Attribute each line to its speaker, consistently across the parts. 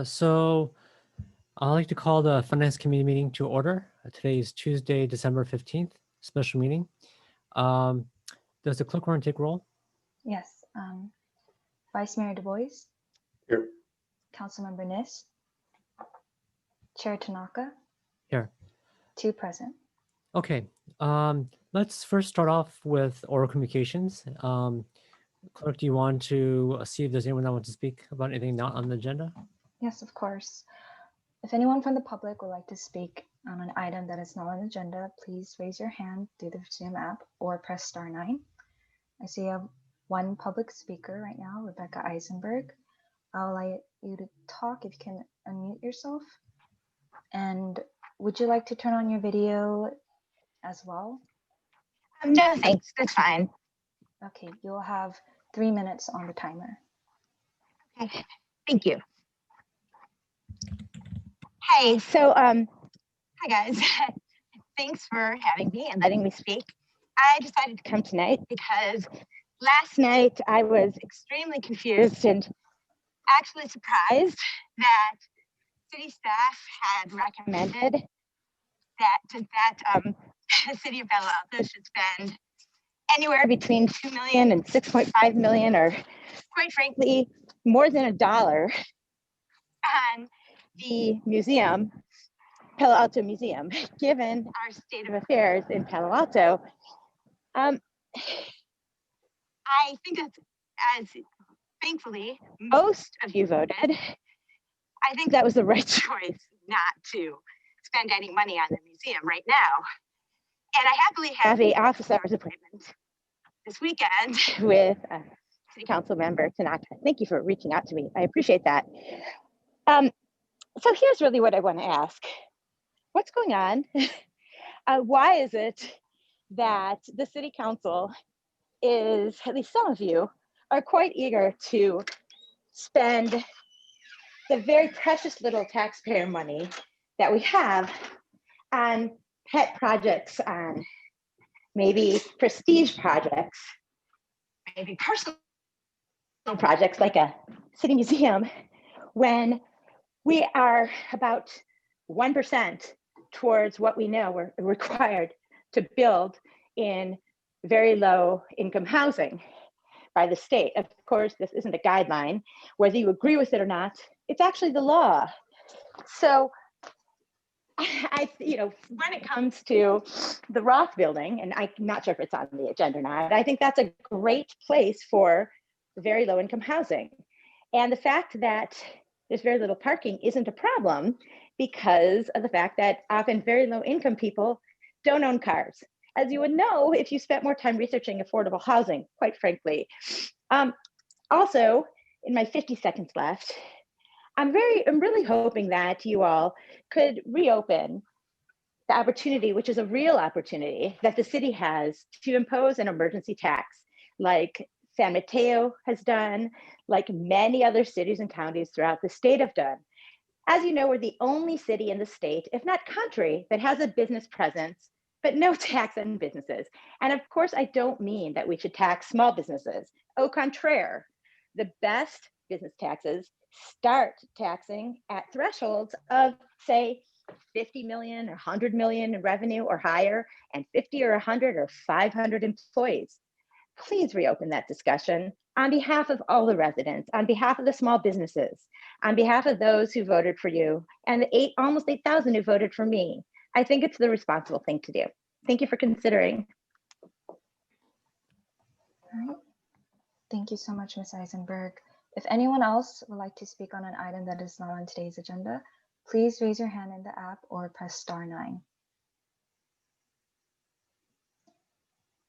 Speaker 1: So I'd like to call the Finance Committee meeting to order. Today is Tuesday, December 15th, special meeting. Does the clerk want to take roll?
Speaker 2: Yes. Vice Mayor Du Bois,
Speaker 3: Here.
Speaker 2: Councilmember Nis, Chair Tanaka,
Speaker 1: Here.
Speaker 2: 2 present.
Speaker 1: Okay, let's first start off with oral communications. Clerk, do you want to see if there's anyone that wants to speak about anything not on the agenda?
Speaker 2: Yes, of course. If anyone from the public would like to speak on an item that is not on the agenda, please raise your hand through the Zoom app or press *9. I see I have one public speaker right now, Rebecca Eisenberg. I'll allow you to talk if you can unmute yourself. And would you like to turn on your video as well?
Speaker 4: No, thanks. That's fine.
Speaker 2: Okay, you'll have 3 minutes on the timer.
Speaker 4: Okay, thank you. Hey, so hi guys. Thanks for having me and letting me speak. I decided to come tonight because last night I was extremely confused and actually surprised that city staff had recommended that the city of Palo Alto should spend anywhere between 2 million and 6.5 million, or quite frankly, more than $1 on the museum, Palo Alto Museum, given our state of affairs in Palo Alto. I think as thankfully most of you voted, I think that was the right choice not to spend any money on the museum right now. And I happily have an office hours appointment this weekend with City Council member Tanaka. Thank you for reaching out to me. I appreciate that. So here's really what I want to ask. What's going on? Why is it that the City Council is, at least some of you, are quite eager to spend the very precious little taxpayer money that we have on pet projects, on maybe prestige projects, maybe personal projects like a city museum, when we are about 1% towards what we know we're required to build in very low income housing by the state. Of course, this isn't a guideline. Whether you agree with it or not, it's actually the law. So when it comes to the Roth building, and I'm not sure if it's on the agenda or not, I think that's a great place for very low income housing. And the fact that there's very little parking isn't a problem because of the fact that often very low income people don't own cars, as you would know if you spent more time researching affordable housing, quite frankly. Also, in my 50 seconds left, I'm really hoping that you all could reopen the opportunity, which is a real opportunity that the city has to impose an emergency tax, like San Mateo has done, like many other cities and counties throughout the state have done. As you know, we're the only city in the state, if not country, that has a business presence, but no tax on businesses. And of course, I don't mean that we should tax small businesses. Au contraire, the best business taxes start taxing at thresholds of, say, 50 million or 100 million in revenue or higher, and 50 or 100 or 500 employees. Please reopen that discussion on behalf of all the residents, on behalf of the small businesses, on behalf of those who voted for you, and the almost 8,000 who voted for me. I think it's the responsible thing to do. Thank you for considering.
Speaker 2: All right. Thank you so much, Ms. Eisenberg. If anyone else would like to speak on an item that is not on today's agenda, please raise your hand in the app or press *9.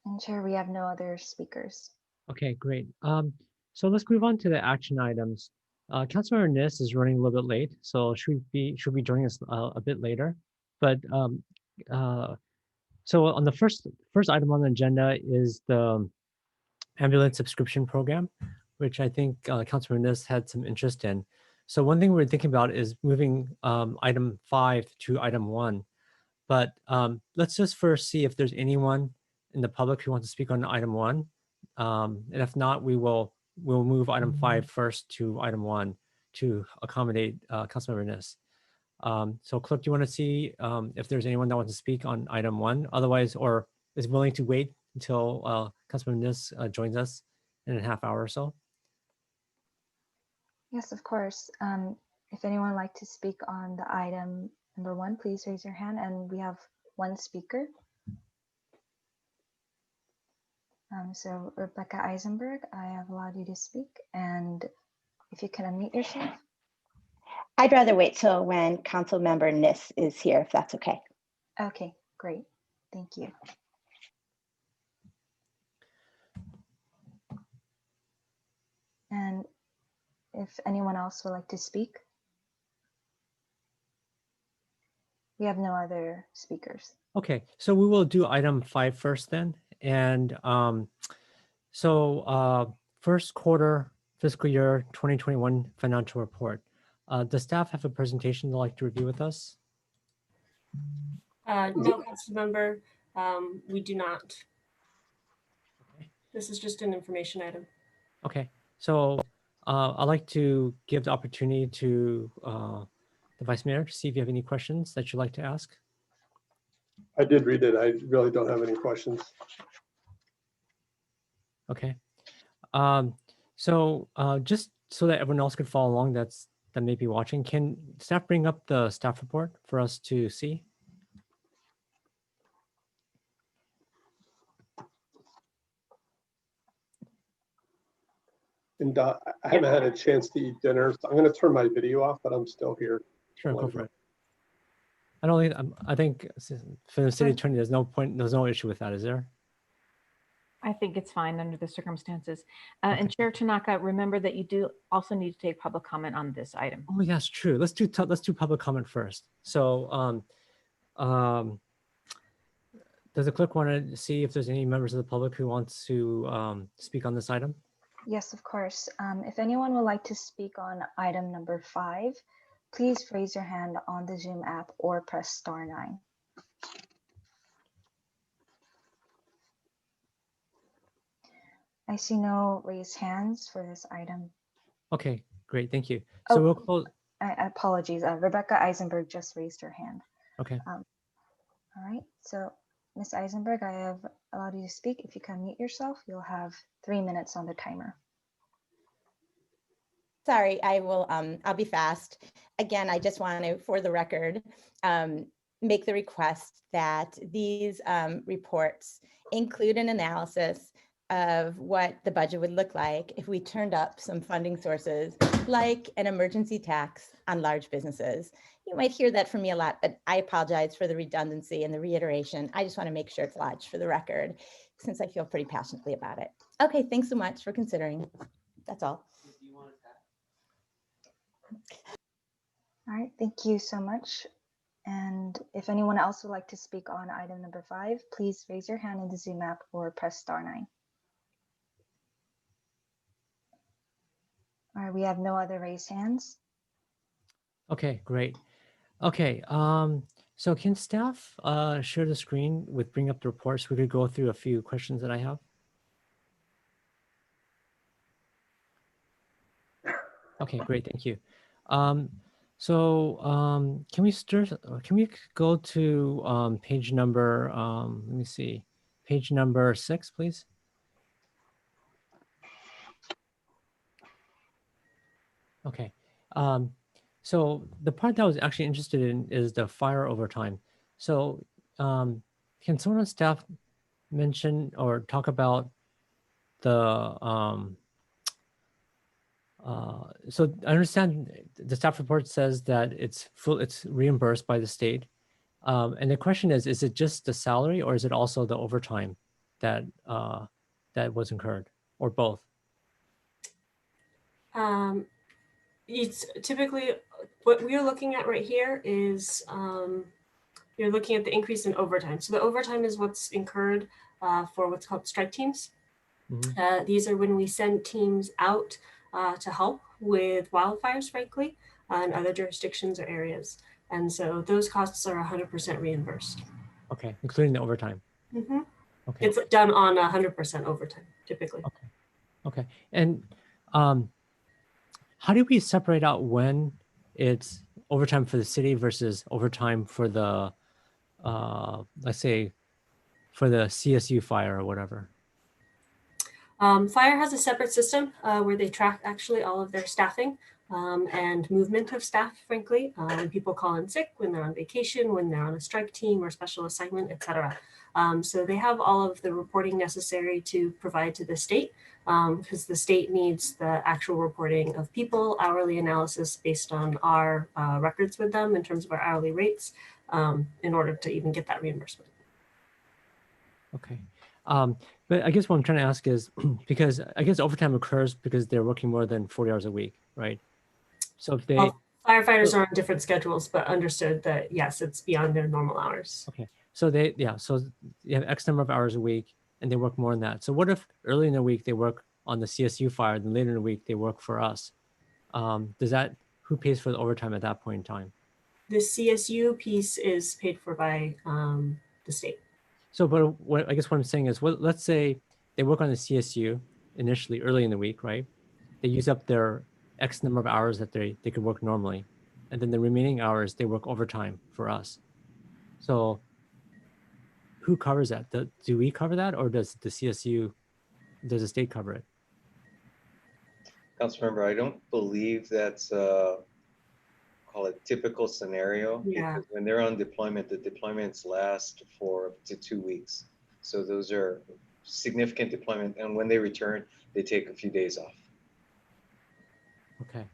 Speaker 2: And Chair, we have no other speakers.
Speaker 1: Okay, great. So let's move on to the action items. Councilmember Nis is running a little bit late, so should be joining us a bit later. But so on the first item on the agenda is the ambulance subscription program, which I think Councilmember Nis had some interest in. So one thing we're thinking about is moving item 5 to item 1. But let's just first see if there's anyone in the public who wants to speak on item 1. And if not, we'll move item 5 first to item 1 to accommodate Councilmember Niss. So Clerk, do you want to see if there's anyone that wants to speak on item 1? Otherwise, or is willing to wait until Councilmember Niss joins us in a half hour or so?
Speaker 2: Yes, of course. If anyone would like to speak on the item number 1, please raise your hand, and we have 1 speaker. So Rebecca Eisenberg, I have allowed you to speak, and if you can unmute yourself.
Speaker 4: I'd rather wait till when Council Member Niss is here, if that's okay.
Speaker 2: Okay, great. Thank you. And if anyone else would like to speak, we have no other speakers.
Speaker 1: Okay, so we will do item 5 first then. And first quarter fiscal year 2021 financial report. Does staff have a presentation they'd like to review with us?
Speaker 3: No, Council Member, we do not.
Speaker 1: Okay.
Speaker 3: This is just an information item.
Speaker 1: Okay, so I'd like to give the opportunity to the Vice Mayor to see if you have any questions that you'd like to ask.
Speaker 5: I did read it. I really don't have any questions.
Speaker 1: Okay. Just so that everyone else could follow along that may be watching, can staff bring up the staff report for us to see?
Speaker 5: And I haven't had a chance to eat dinner, so I'm going to turn my video off, but I'm still here.
Speaker 1: Sure, go for it. I don't think, I think for the city attorney, there's no issue with that, is there?
Speaker 6: I think it's fine under the circumstances. And Chair Tanaka, remember that you do also need to take public comment on this item.
Speaker 1: Oh, yes, true. Let's do public comment first. So, does the clerk want to see if there's any members of the public who wants to speak on this item?
Speaker 2: Yes, of course. If anyone would like to speak on item number 5, please raise your hand on the Zoom app or press *9. I see no raised hands for this item.
Speaker 1: Okay, great, thank you. So we'll close.
Speaker 2: Apologies, Rebecca Eisenberg just raised her hand.
Speaker 1: Okay.
Speaker 2: All right, so Ms. Eisenberg, I have allowed you to speak. If you can mute yourself, you'll have 3 minutes on the timer.
Speaker 7: Sorry, I will, I'll be fast. Again, I just want to, for the record, make the request that these reports include an analysis of what the budget would look like if we turned up some funding sources like an emergency tax on large businesses. You might hear that from me a lot, but I apologize for the redundancy and the reiteration. I just want to make sure it's lodged for the record since I feel pretty passionately about it. Okay, thanks so much for considering. That's all.
Speaker 2: All right, thank you so much. And if anyone else would like to speak on item number 5, please raise your hand in the Zoom app or press *9. All right, we have no other raised hands.
Speaker 1: Okay, great. Okay, so can staff share the screen with bring up the reports? We could go through a few questions that I have. Okay, great, thank you. Can we go to page number, let me see, page number 6, please? Okay. So the part that I was actually interested in is the fire overtime. So can someone on staff mention or talk about the so I understand the staff report says that it's reimbursed by the state. And the question is it just the salary or is it also the overtime that that was incurred, or both?
Speaker 3: It's typically what we're looking at right here is you're looking at the increase in overtime. So the overtime is what's incurred for what's called strike teams.
Speaker 1: Mm-hmm.
Speaker 3: These are when we send teams out to help with wildfires, frankly, in other jurisdictions or areas. And so those costs are 100% reimbursed.
Speaker 1: Okay, including the overtime.
Speaker 3: Mm-hmm.
Speaker 1: Okay.
Speaker 3: It's done on 100% overtime, typically.
Speaker 1: Okay. Okay. And how do we separate out when it's overtime for the city versus overtime for the, let's say, for the CSU fire or whatever?
Speaker 3: Fire has a separate system where they track actually all of their staffing and movement of staff, frankly, when people call in sick, when they're on vacation, when they're on a strike team or special assignment, etc. So they have all of the reporting necessary to provide to the state because the state needs the actual reporting of people, hourly analysis based on our records with them in terms of our hourly rates in order to even get that reimbursement.
Speaker 1: Okay. But I guess what I'm trying to ask is because I guess overtime occurs because they're working more than 40 hours a week, right? So if they,
Speaker 3: firefighters are on different schedules, but understood that yes, it's beyond their normal hours.
Speaker 1: okay. So they, yeah, so you have X number of hours a week and they work more than that. So what if early in the week they work on the CSU fire, then later in the week they work for us? Does that, who pays for the overtime at that point in time?
Speaker 3: The CSU piece is paid for by the state.
Speaker 1: So, but what I guess what I'm saying is, well, let's say they work on the CSU initially early in the week, right? They use up their X number of hours that they could work normally, and then the remaining hours they work overtime for us. So, who covers that? Do we cover that, or does the CSU, does the state cover it?
Speaker 8: Councilmember, I don't believe that's call it typical scenario,
Speaker 3: Yeah.
Speaker 8: because when they're on deployment, the deployments last for up to 2 weeks. So those are significant deployment, and when they return, they take a few days off.
Speaker 1: Okay.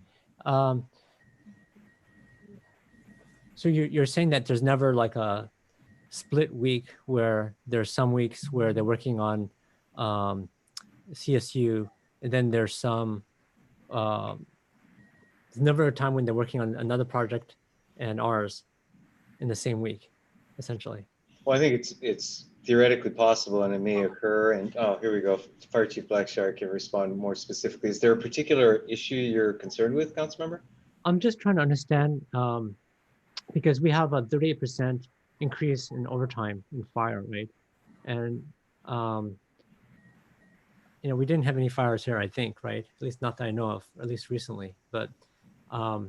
Speaker 1: So you're saying that there's never like a split week where there's some weeks where they're working on CSU, and then there's some there's never a time when they're working on another project and ours in the same week, essentially.
Speaker 8: Well, I think it's theoretically possible, and it may occur. And oh, here we go. Fire Chief Blackshire can respond more specifically. Is there a particular issue you're concerned with, Councilmember?
Speaker 1: I'm just trying to understand because we have a 38% increase in overtime in fire, right? And you know, we didn't have any fires here, I think, right? At least not that I know of, at least recently, but at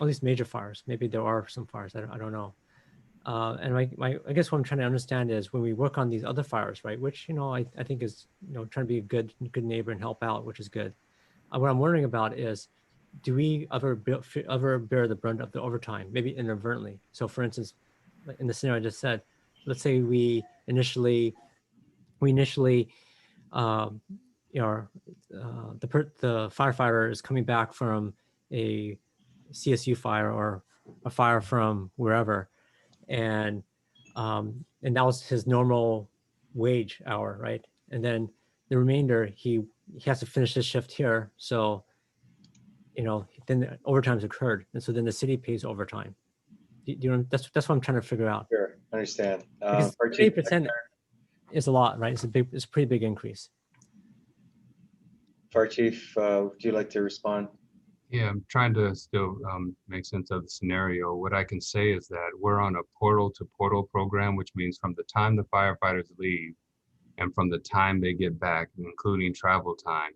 Speaker 1: least major fires. Maybe there are some fires. I don't know. And I guess what I'm trying to understand is when we work on these other fires, right? Which, you know, I think is, you know, trying to be a good neighbor and help out, which is good. What I'm wondering about is, do we ever bear the brunt of the overtime, maybe inadvertently? So for instance, in the scenario I just said, let's say we initially you know, the firefighter is coming back from a CSU fire or a fire from wherever, and that was his normal wage hour, right? And then the remainder, he has to finish his shift here, so you know, then the overtime's occurred, and so then the city pays overtime. You know, that's what I'm trying to figure out.
Speaker 8: Sure, I understand.
Speaker 1: Because
Speaker 8: Fire Chief
Speaker 1: 8% is a lot, right? It's a pretty big increase.
Speaker 8: Fire Chief, would you like to respond?
Speaker 9: Yeah, I'm trying to still make sense of the scenario. What I can say is that we're on a portal to portal program, which means from the time the firefighters leave and from the time they get back, including travel time,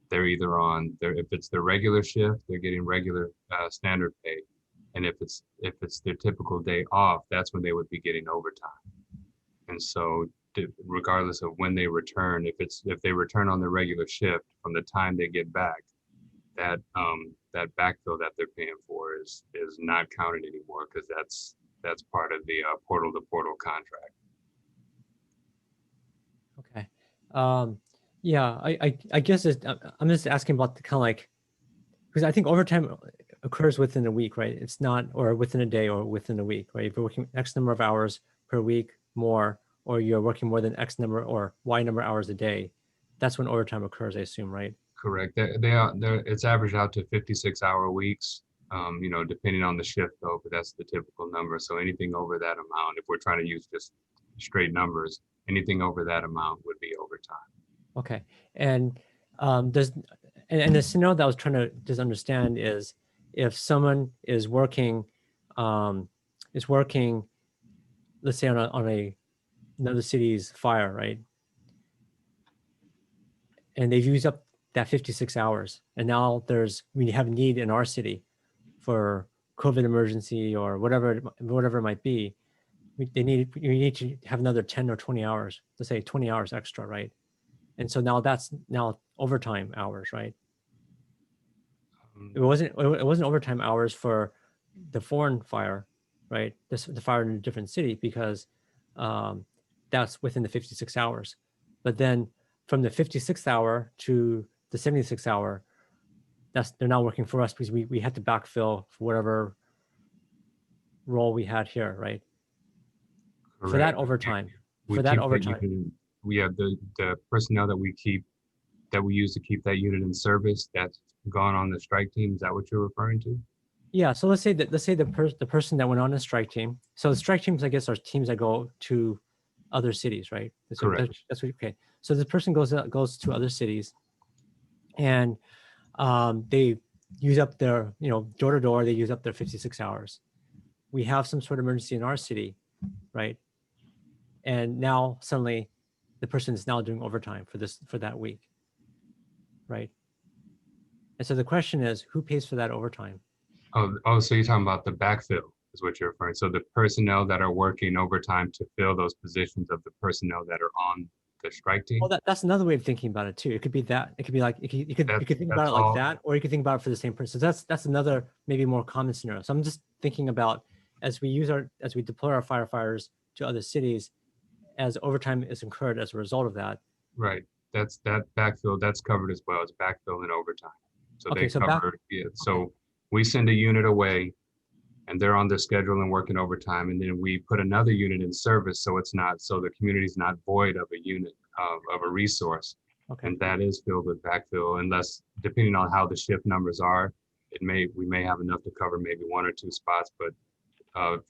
Speaker 9: they're either on if it's their regular shift, they're getting regular standard pay. And if it's their typical day off, that's when they would be getting overtime. And so regardless of when they return, if they return on their regular shift, from the time they get back, that backfill that they're paying for is not counted anymore, because that's part of the portal to portal contract.
Speaker 1: Okay. Yeah, I guess I'm just asking about the kind of like, because I think overtime occurs within a week, right? It's not, or within a day or within a week, right? If you're working X number of hours per week more, or you're working more than X number or Y number of hours a day, that's when overtime occurs, I assume, right?
Speaker 9: Correct. It's averaged out to 56-hour weeks, you know, depending on the shift though, but that's the typical number. So anything over that amount, if we're trying to use just straight numbers, anything over that amount would be overtime.
Speaker 1: Okay. And and the scenario that I was trying to just understand is if someone is working, let's say on another city's fire, right? And they've used up that 56 hours. And now we have a need in our city for COVID emergency or whatever it might be. We need to have another 10 or 20 hours, to say 20 hours extra, right? And so now that's now overtime hours, right? It wasn't overtime hours for the foreign fire, right? The fire in a different city, because that's within the 56 hours. But then from the 56th hour to the 76th hour, they're now working for us because we had to backfill for whatever role we had here, right?
Speaker 9: Correct.
Speaker 1: For that overtime.
Speaker 9: We
Speaker 1: For that
Speaker 9: keep
Speaker 1: overtime.
Speaker 9: unit, we have the personnel that we use to keep that unit in service that's gone on the strike team. Is that what you're referring to?
Speaker 1: Yeah. So let's say the person that went on a strike team. So the strike teams, I guess, are teams that go to other cities, right?
Speaker 9: Correct.
Speaker 1: That's what, okay. So this person goes to other cities, and they use up their, door to door, they use up their 56 hours. We have some sort of emergency in our city, right? And now suddenly the person is now doing overtime for that week, right? And so the question is, who pays for that overtime?
Speaker 9: Oh, so you're talking about the backfill is what you're referring. So the personnel that are working overtime to fill those positions of the personnel that are on the strike team.
Speaker 1: Well, that's another way of thinking about it too. It could be that. It could be like you could think about it like that, or you could think about it for the same person. So that's another maybe more common scenario. So I'm just thinking about as we deploy our firefighters to other cities, as overtime is incurred as a result of that.
Speaker 9: Right. That backfill, that's covered as well as backfill and overtime. So
Speaker 1: okay,
Speaker 9: they cover it. So we send a unit away and they're on their schedule and working overtime. And then we put another unit in service. So the community's not void of a unit of a resource.
Speaker 1: Okay.
Speaker 9: And that is filled with backfill, unless depending on how the shift numbers are, we may have enough to cover maybe 1 or 2 spots, but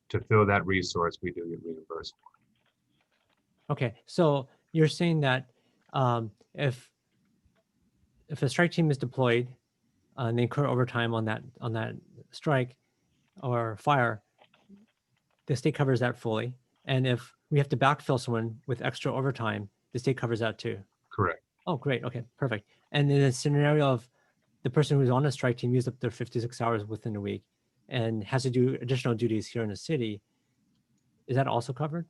Speaker 9: to fill that resource, we do get reimbursed for.
Speaker 1: Okay. So you're saying that if a strike team is deployed and they incur overtime on that strike or fire, the state covers that fully. And if we have to backfill someone with extra overtime, the state covers that too.
Speaker 9: Correct.
Speaker 1: Oh, great. Okay, perfect. And in a scenario of the person who's on a strike team used up their 56 hours within a week and has to do additional duties here in the city, is that also covered?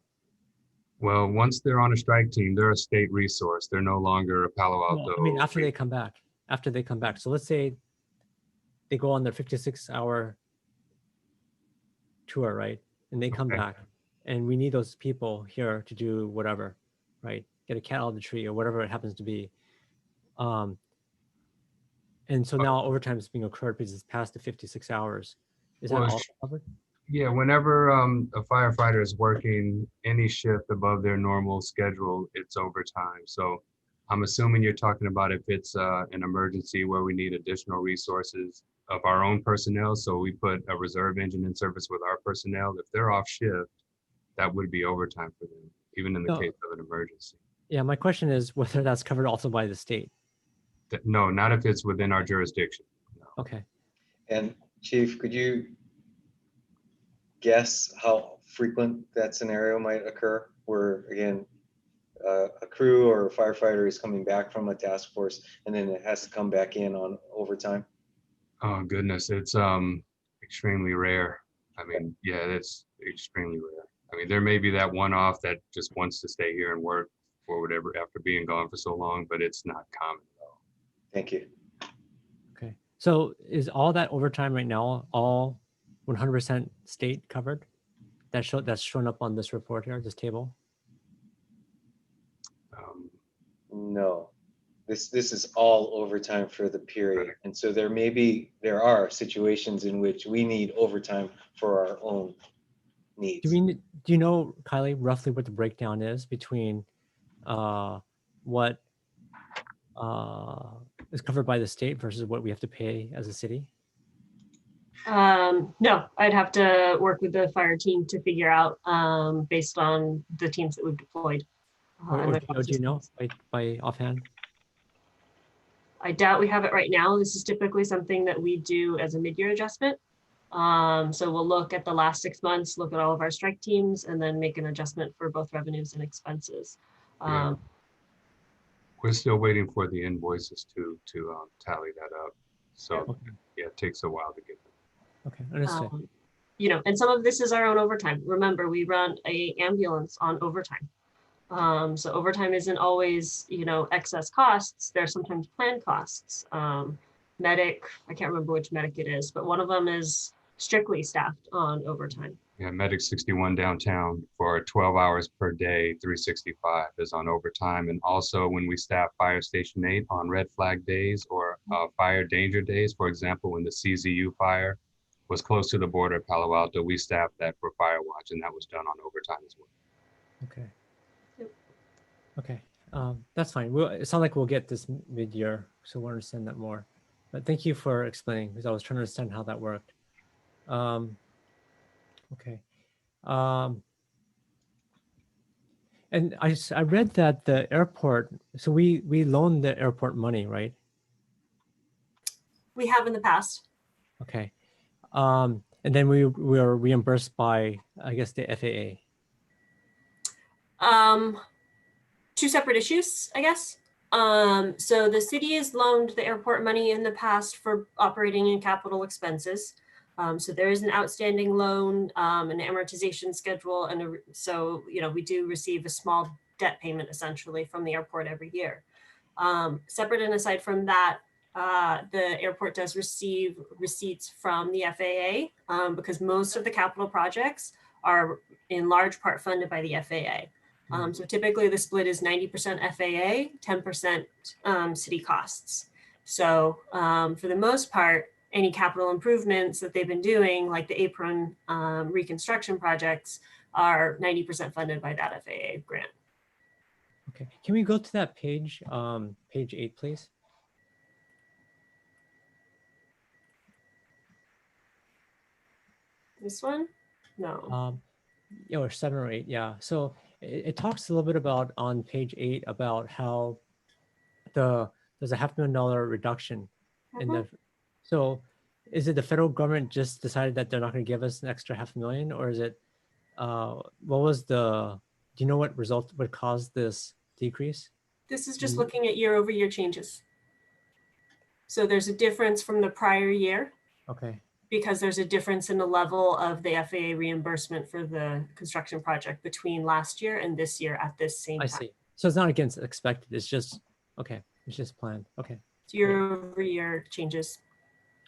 Speaker 9: Well, once they're on a strike team, they're a state resource. They're no longer a Palo Alto.
Speaker 1: No, I mean, after they come back. So let's say they go on their 56-hour tour, right? And they come back, and we need those people here to do whatever, right? Get a cat out of the tree or whatever it happens to be. And so now overtime is being occurred because it's past the 56 hours. Is that also covered?
Speaker 9: Yeah, whenever a firefighter is working any shift above their normal schedule, it's overtime. So I'm assuming you're talking about if it's an emergency where we need additional resources of our own personnel. So we put a reserve engine in service with our personnel. If they're off shift, that would be overtime for them, even in the case of an emergency.
Speaker 1: Yeah, my question is whether that's covered also by the state.
Speaker 9: No, not if it's within our jurisdiction. No.
Speaker 1: Okay.
Speaker 8: And Chief, could you guess how frequent that scenario might occur where, again, a crew or a firefighter is coming back from a task force and then it has to come back in on overtime?
Speaker 9: Oh, goodness. It's extremely rare. I mean, yeah, that's extremely rare. I mean, there may be that one-off that just wants to stay here and work or whatever after being gone for so long, but it's not common at all.
Speaker 8: Thank you.
Speaker 1: Okay. So is all that overtime right now all 100% state covered? That's shown up on this report here, this table?
Speaker 8: No, this is all overtime for the period. Right. And so there are situations in which we need overtime for our own needs.
Speaker 1: Do you know, Kylie, roughly what the breakdown is between what is covered by the state versus what we have to pay as a city?
Speaker 3: No, I'd have to work with the fire team to figure out based on the teams that we've deployed.
Speaker 1: Do you know by offhand?
Speaker 3: I doubt we have it right now. This is typically something that we do as a mid-year adjustment. So we'll look at the last 6 months, look at all of our strike teams, and then make an adjustment for both revenues and expenses.
Speaker 9: We're still waiting for the invoices to tally that up. So
Speaker 1: Okay.
Speaker 9: yeah, it takes a while to get them.
Speaker 1: Okay, understood.
Speaker 3: You know, and some of this is our own overtime. Remember, we run a ambulance on overtime. So overtime isn't always, you know, excess costs. There's sometimes planned costs. Medic, I can't remember which medic it is, but one of them is strictly staffed on overtime.
Speaker 9: Yeah, Medic 61 downtown for 12 hours per day, 365 is on overtime. And also when we staff Fire Station 8 on red flag days or fire danger days, for example, when the CZU fire was close to the border of Palo Alto, we staffed that for fire watch, and that was done on overtime as well.
Speaker 1: Okay.
Speaker 3: Yep.
Speaker 1: Okay, that's fine. It sounds like we'll get this mid-year, so we'll understand that more. But thank you for explaining, because I was trying to understand how that worked. Okay. And I read that the airport, so we loaned the airport money, right?
Speaker 3: We have in the past.
Speaker 1: Okay. And then we were reimbursed by, I guess, the FAA.
Speaker 3: Two separate issues, I guess. So the city has loaned the airport money in the past for operating and capital expenses. So there is an outstanding loan, an amortization schedule, and so you know we do receive a small debt payment essentially from the airport every year. Separate and aside from that, the airport does receive receipts from the FAA because most of the capital projects are in large part funded by the FAA. So typically the split is 90% FAA, 10% city costs. So for the most part, any capital improvements that they've been doing, like the apron reconstruction projects, are 90% funded by that FAA grant.
Speaker 1: Okay, can we go to that page, page 8, please?
Speaker 3: This one? No.
Speaker 1: Yeah, or 7 or 8, yeah. So it talks a little bit about on page 8 about how there's a $500,000 reduction in the. So is it the federal government just decided that they're not going to give us an extra $500,000, or is it what was the? Do you know what caused this decrease?
Speaker 3: This is just looking at year-over-year changes. So there's a difference from the prior year.
Speaker 1: Okay.
Speaker 3: Because there's a difference in the level of the FAA reimbursement for the construction project between last year and this year at this same time.
Speaker 1: I see. So it's not against expected. It's just okay. It's just planned. Okay.
Speaker 3: It's year-over-year changes.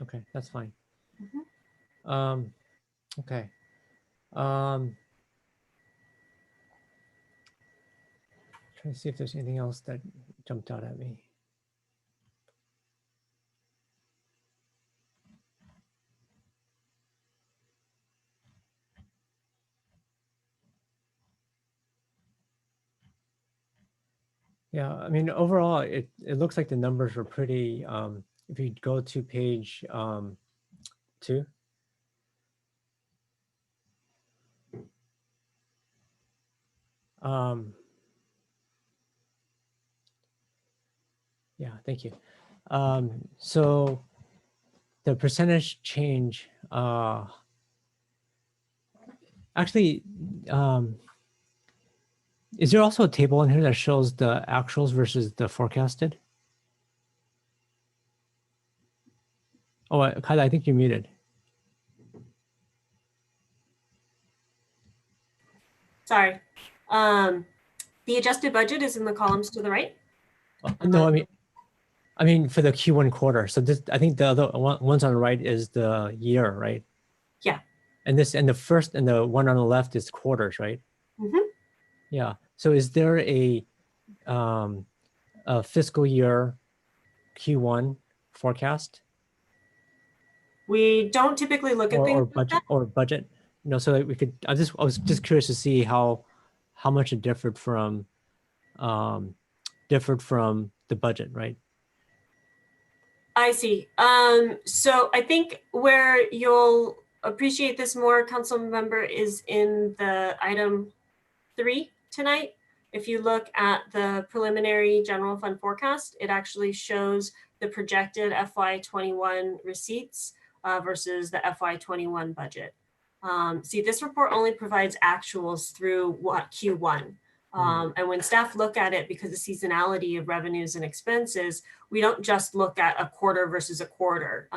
Speaker 1: Okay, that's fine.
Speaker 3: Mm-hmm.
Speaker 1: Okay. Trying to see if there's anything else that jumped out at me. Yeah, I mean, overall, it looks like the numbers were pretty, if you go to page 2. Yeah, thank you. So the percentage change, actually, is there also a table in here that shows the actuals versus the forecasted? Oh, Kyla, I think you're muted.
Speaker 3: Sorry. The adjusted budget is in the columns to the right.
Speaker 1: No, I mean for the Q1 quarter. So this, I think the other ones on the right is the year, right?
Speaker 3: Yeah.
Speaker 1: And the one on the left is quarters, right?
Speaker 3: Mm-hmm.
Speaker 1: Yeah. So is there a fiscal year Q1 forecast?
Speaker 3: We don't typically look at things
Speaker 1: or budget. No, so that we could. I was just curious to see how much it differed from the budget, right?
Speaker 3: I see. So I think where you'll appreciate this more, council member, is in the item 3 tonight. If you look at the preliminary general fund forecast, it actually shows the projected FY21 receipts versus the FY21 budget. See, this report only provides actuals through Q1. And when staff look at it, because of seasonality of revenues and expenses, we don't just look at a quarter versus a quarter.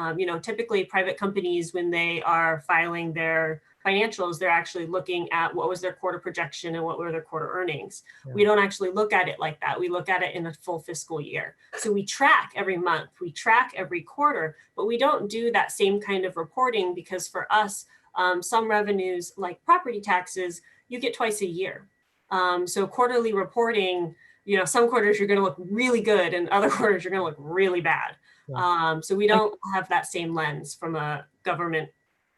Speaker 3: Typically private companies, when they are filing their financials, they're actually looking at what was their quarter projection and what were their quarter earnings.
Speaker 1: Yeah.
Speaker 3: We don't actually look at it like that. We look at it in a full fiscal year. So we track every month, we track every quarter, but we don't do that same kind of reporting because for us, some revenues like property taxes, you get twice a year. So quarterly reporting, some quarters you're going to look really good and other quarters you're going to look really bad.
Speaker 1: Yeah.
Speaker 3: So we don't have that same lens from a government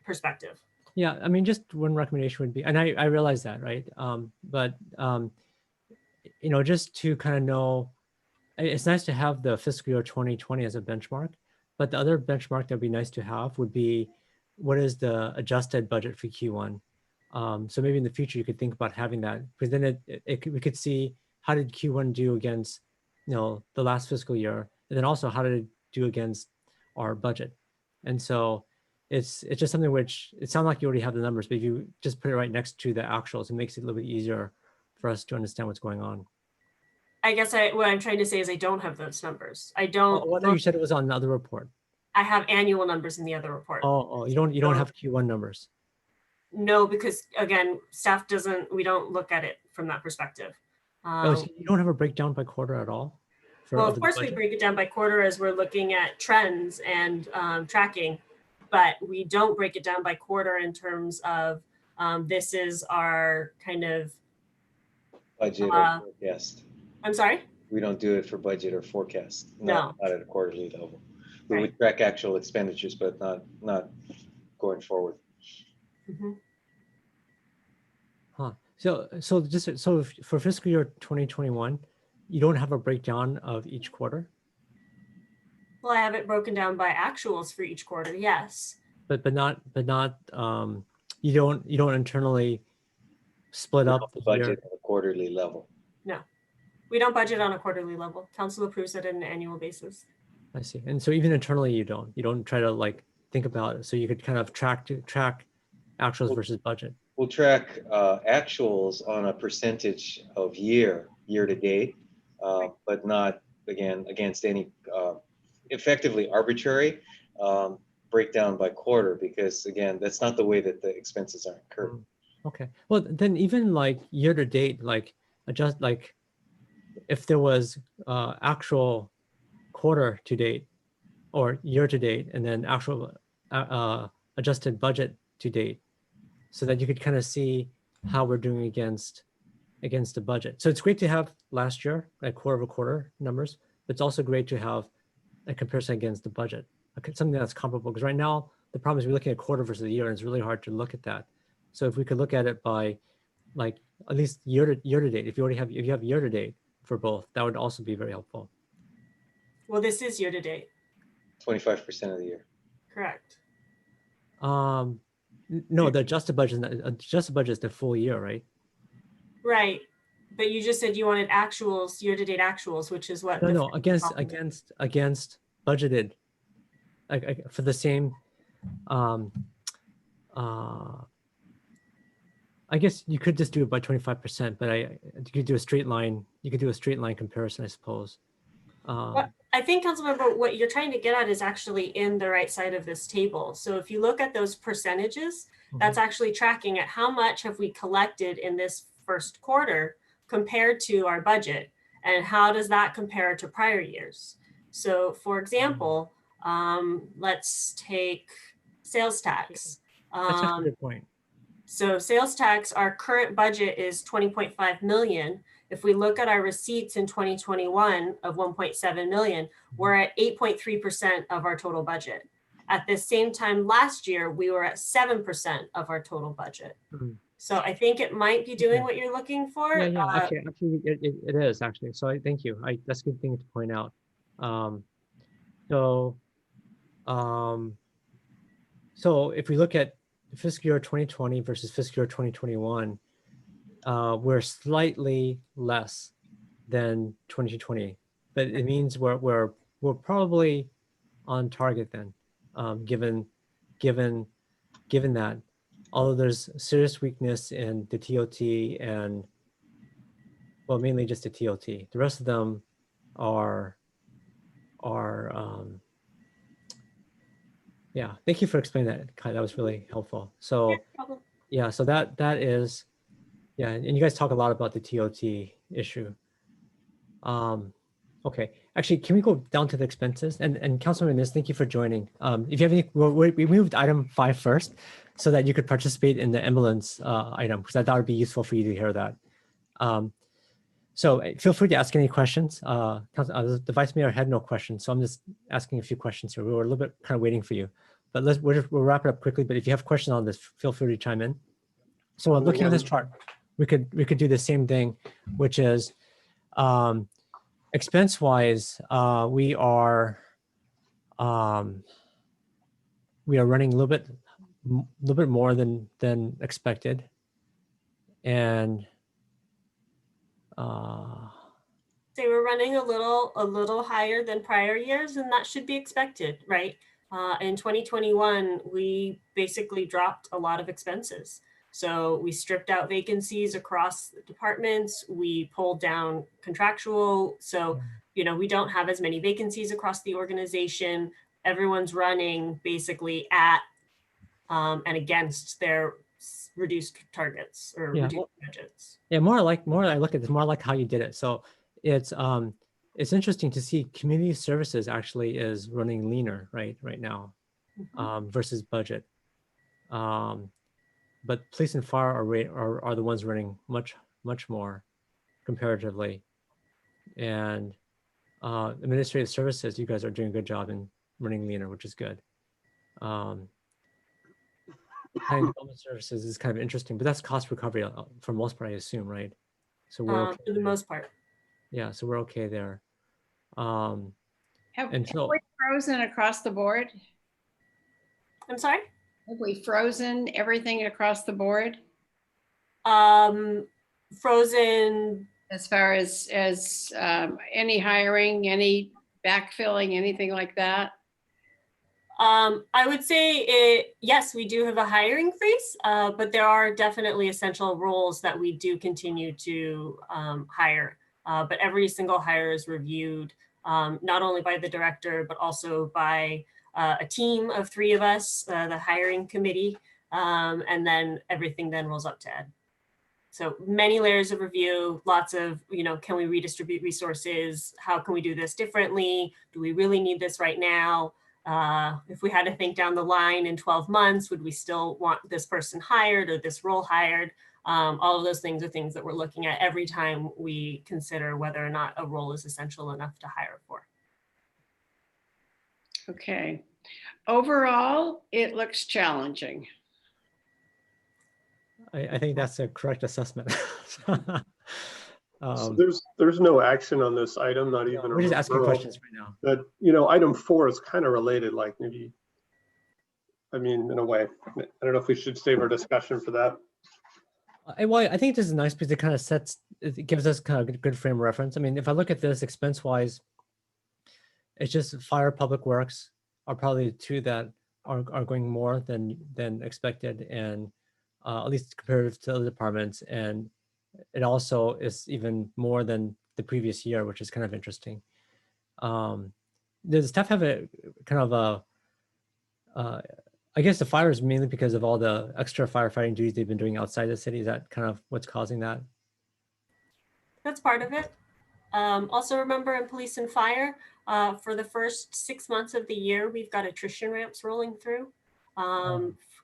Speaker 3: perspective.
Speaker 1: Yeah, I mean, just one recommendation would be, and I realize that, right? Just to kind of know, it's nice to have the fiscal year 2020 as a benchmark, but the other benchmark that would be nice to have would be, what is the adjusted budget for Q1? So maybe in the future you could think about having that, because then we could see how did Q1 do against, the last fiscal year, and then also how did it do against our budget. And so it's just something which it sounds like you already have the numbers, but if you just put it right next to the actuals, it makes it a little bit easier for us to understand what's going on.
Speaker 3: I guess what I'm trying to say is I don't have those numbers. I don't.
Speaker 1: Oh, no, you said it was on another report.
Speaker 3: I have annual numbers in the other report.
Speaker 1: Oh, you don't have Q1 numbers.
Speaker 3: No, because again, staff we don't look at it from that perspective.
Speaker 1: So you don't have a breakdown by quarter at all?
Speaker 3: Well, of course we break it down by quarter as we're looking at trends and tracking, but we don't break it down by quarter in terms of this is our kind of
Speaker 8: budget or forecast.
Speaker 3: I'm sorry?
Speaker 8: We don't do it for budget or forecast.
Speaker 3: No.
Speaker 8: Not at a quarterly level. We
Speaker 3: Right.
Speaker 8: would track actual expenditures, but not going forward.
Speaker 3: Mm-hmm.
Speaker 1: Huh. So for fiscal year 2021, you don't have a breakdown of each quarter?
Speaker 3: Well, I have it broken down by actuals for each quarter, yes.
Speaker 1: But not you don't internally split up the
Speaker 8: budget
Speaker 1: year.
Speaker 8: at a quarterly level.
Speaker 3: No, we don't budget on a quarterly level. Council approves it on an annual basis.
Speaker 1: I see. And so even internally you don't try to think about it, so you could kind of track actuals versus budget.
Speaker 8: We'll track actuals on a percentage of year to date, but not again against any effectively arbitrary breakdown by quarter, because again, that's not the way that the expenses are incurred.
Speaker 1: Okay. Well, then even year to date, adjust if there was actual quarter to date or year to date, and then actual adjusted budget to date, so that you could kind of see how we're doing against the budget. So it's great to have last year, quarter-over-quarter numbers, but it's also great to have a comparison against the budget, something that's comparable. Because right now, the problem is we're looking at quarter versus the year, and it's really hard to look at that. So if we could look at it by at least year to date, if you have year to date for both, that would also be very helpful.
Speaker 3: Well, this is year to date.
Speaker 8: 25% of the year.
Speaker 3: Correct.
Speaker 1: No, the adjusted budget is the full year, right?
Speaker 3: Right. But you just said you wanted actuals, year to date actuals, which is what?
Speaker 1: No, against budgeted, for the same. I guess you could just do it by 25%, but you could do a straight line. You could do a straight line comparison, I suppose.
Speaker 3: Well, I think, Councilmember, what you're trying to get at is actually in the right side of this table. So if you look at those percentages, that's actually tracking at how much have we collected in this first quarter compared to our budget, and how does that compare to prior years? So for example, let's take sales tax.
Speaker 1: That's a good point.
Speaker 3: So sales tax, our current budget is 20.5 million. If we look at our receipts in 2021 of 1.7 million, we're at 8.3% of our total budget. At the same time last year, we were at 7% of our total budget. So I think it might be doing what you're looking for.
Speaker 1: Yeah, actually it is actually. So I thank you. That's a good thing to point out. So if we look at fiscal year 2020 versus fiscal year 2021, we're slightly less than 2020, but it means we're probably on target then, given that, although there's serious weakness in the TOT and well, mainly just the TOT. The rest of them are yeah. Thank you for explaining that, Kai. That was really helpful. So
Speaker 3: Problem.
Speaker 1: yeah, so that is yeah, and you guys talk a lot about the TOT issue. Okay, actually, can we go down to the expenses? And Councilman Miss, thank you for joining. If you have any, we moved item 5 first, so that you could participate in the ambulance item, because I thought it'd be useful for you to hear that. So feel free to ask any questions. The Vice Mayor had no questions, so I'm just asking a few questions here. We were a little bit kind of waiting for you, but we'll wrap it up quickly. But if you have questions on this, feel free to chime in. So looking at this chart, we could do the same thing, which is expense-wise, we are running a little bit more than expected, and
Speaker 3: They were running a little higher than prior years, and that should be expected, right? In 2021, we basically dropped a lot of expenses. So we stripped out vacancies across the departments. We pulled down contractual. So, you know, we don't have as many vacancies across the organization. Everyone's running basically at and against their reduced targets or reduced budgets.
Speaker 1: Yeah, more I look at this, more like how you did it. So it's interesting to see community services actually is running leaner right now versus budget. But police and fire are the ones running much more comparatively. And administrative services, you guys are doing a good job in running leaner, which is good. Planning development services is kind of interesting, but that's cost recovery for most part, I assume, right? So we're okay
Speaker 3: For the most part.
Speaker 1: Yeah, so we're okay there.
Speaker 10: Have
Speaker 1: And so
Speaker 10: we frozen across the board?
Speaker 3: I'm sorry?
Speaker 10: Have we frozen everything across the board?
Speaker 3: Frozen.
Speaker 10: As far as any hiring, any backfilling, anything like that?
Speaker 3: I would say yes, we do have a hiring freeze, but there are definitely essential roles that we do continue to hire. But every single hire is reviewed, not only by the director, but also by a team of 3 of us, the hiring committee, and then everything then rolls up to Ed. So many layers of review, lots of, you know, can we redistribute resources? How can we do this differently? Do we really need this right now? If we had to think down the line in 12 months, would we still want this person hired or this role hired? All of those things are things that we're looking at every time we consider whether or not a role is essential enough to hire for.
Speaker 10: Okay. Overall, it looks challenging.
Speaker 1: I think that's a correct assessment.
Speaker 5: So there's no action on this item, not even.
Speaker 1: We're just asking questions right now.
Speaker 5: But you know, item 4 is kind of related, like maybe. I mean, in a way, I don't know if we should save our discussion for that.
Speaker 1: Well, I think this is nice because it gives us kind of a good frame of reference. I mean, if I look at this expense-wise, it's just fire, public works are probably the 2 that are going more than expected, and at least compared to other departments. And it also is even more than the previous year, which is kind of interesting. Does the staff have a kind of a, I guess the fire is mainly because of all the extra firefighting duties they've been doing outside the city. Is that kind of what's causing that?
Speaker 3: That's part of it. Also remember in police and fire, for the first 6 months of the year, we've got attrition ramps rolling through.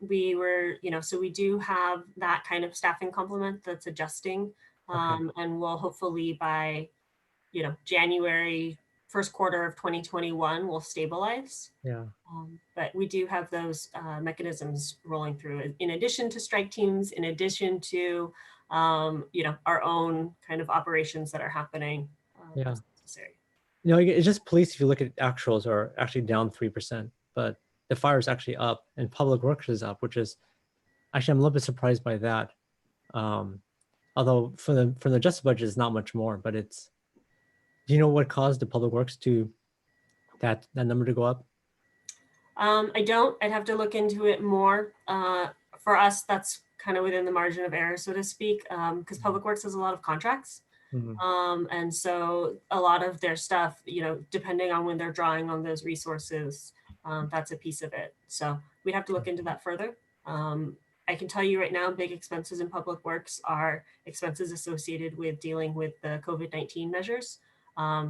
Speaker 3: We were, you know, so we do have that kind of staffing complement that's adjusting, and we'll hopefully by, you know, January, first quarter of 2021 will stabilize.
Speaker 1: Yeah.
Speaker 3: But we do have those mechanisms rolling through in addition to strike teams, in addition to, you know, our own kind of operations that are happening.
Speaker 1: Yeah.
Speaker 3: Necessary.
Speaker 1: You know, it's just police, if you look at actuals, are actually down 3%, but the fire is actually up and public works is up, which is actually, I'm a little bit surprised by that. Although from the adjusted budget, it's not much more, but it's, do you know what caused the public works to that number to go up?
Speaker 3: I don't. I'd have to look into it more. For us, that's kind of within the margin of error, so to speak, because public works has a lot of contracts. And so a lot of their stuff, you know, depending on when they're drawing on those resources, that's a piece of it. So we'd have to look into that further. I can tell you right now, big expenses in public works are expenses associated with dealing with the COVID-19 measures.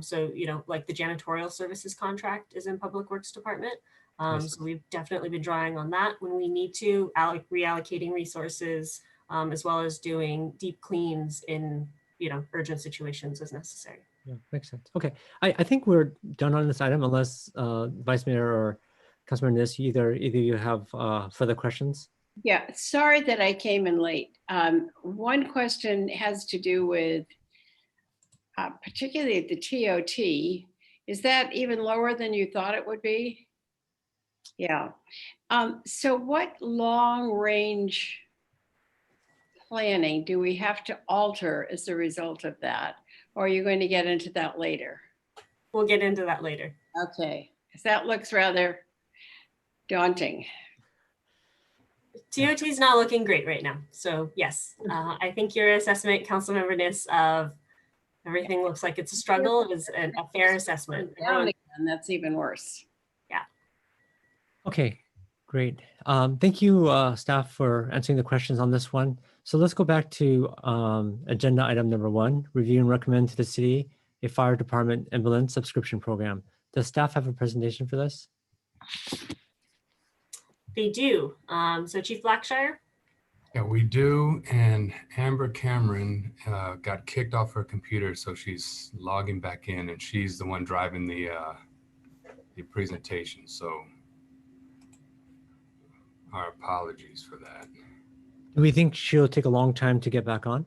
Speaker 3: So, you know, like the janitorial services contract is in public works department. So we've definitely been drawing on that when we need to, reallocating resources, as well as doing deep cleans in, you know, urgent situations as necessary.
Speaker 1: Yeah, makes sense. Okay, I think we're done on this item unless Vice Mayor or Councilmember Nis, either you have further questions.
Speaker 10: Yeah, sorry that I came in late. One question has to do with particularly the TOT. Is that even lower than you thought it would be? Yeah. So what long range planning do we have to alter as a result of that? Or are you going to get into that later?
Speaker 3: We'll get into that later.
Speaker 10: Okay, because that looks rather daunting.
Speaker 3: TOT is not looking great right now. So yes, I think your assessment, Councilmember Nis, of everything looks like it's a struggle is a fair assessment.
Speaker 10: Down again, that's even worse.
Speaker 3: Yeah.
Speaker 1: Okay, great. Thank you, staff, for answering the questions on this one. So let's go back to agenda item number 1, review and recommend to the city a fire department ambulance subscription program. Does staff have a presentation for this?
Speaker 3: They do. So Chief Blackshire.
Speaker 9: Yeah, we do. And Amber Cameron got kicked off her computer, so she's logging back in, and she's the one driving the presentation. So our apologies for that.
Speaker 1: Do we think she'll take a long time to get back on?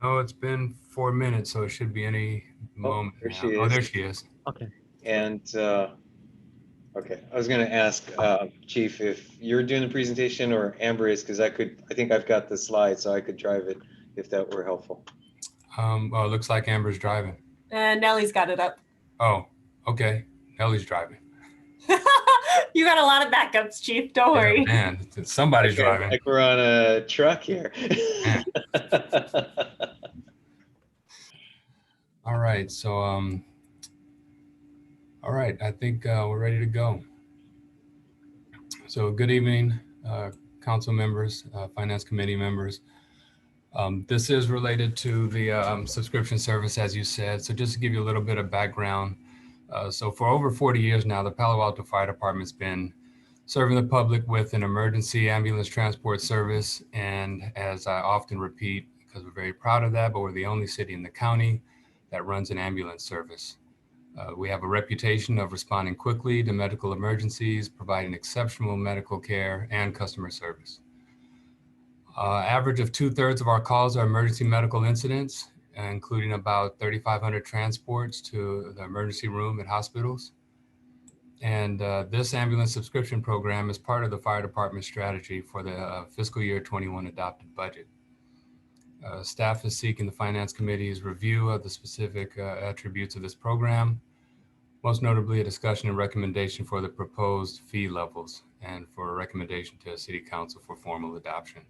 Speaker 9: No, it's been 4 minutes, so it should be any moment.
Speaker 8: There
Speaker 9: now.
Speaker 8: she is.
Speaker 9: Oh, there she is.
Speaker 1: Okay.
Speaker 8: And okay, I was going to ask Chief if you're doing the presentation or Amber is, because I think I've got the slide, so I could drive it if that were helpful.
Speaker 9: Well, it looks like Amber's driving.
Speaker 3: Nellie's got it up.
Speaker 9: Oh, okay. Ellie's driving.
Speaker 3: You got a lot of backups, Chief. Don't worry.
Speaker 9: Yeah, man, somebody's driving.
Speaker 8: Like we're on a truck here.
Speaker 9: All right, so all right, I think we're ready to go. So good evening, council members, finance committee members. This is related to the subscription service, as you said. So just to give you a little bit of background. So for over 40 years now, the Palo Alto Fire Department's been serving the public with an emergency ambulance transport service. And as I often repeat, because we're very proud of that, but we're the only city in the county that runs an ambulance service. We have a reputation of responding quickly to medical emergencies, providing exceptional medical care and customer service. Average of 2/3 of our calls are emergency medical incidents, including about 3,500 transports to the emergency room at hospitals. And this ambulance subscription program is part of the fire department strategy for the fiscal year 21 adopted budget. Staff is seeking the Finance Committee's review of the specific attributes of this program, most notably a discussion and recommendation for the proposed fee levels and for a recommendation to City Council for formal adoption.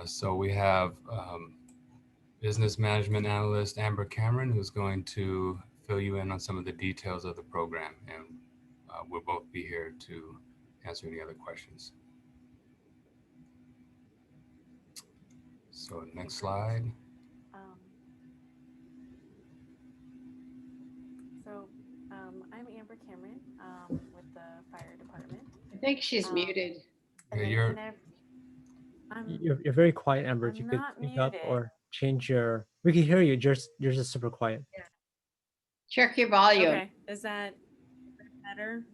Speaker 9: So we have business management analyst Amber Cameron, who's going to fill you in on some of the details of the program, and we'll both be here to answer any other questions. So next slide.
Speaker 11: I'm Amber Cameron with the fire department.
Speaker 10: I think she's muted.
Speaker 9: Yeah,
Speaker 1: you're very quiet, Amber. If you could speak up or change your, we can hear you. Yours is super quiet.
Speaker 10: Yeah. Check your volume.
Speaker 11: Okay, is that better?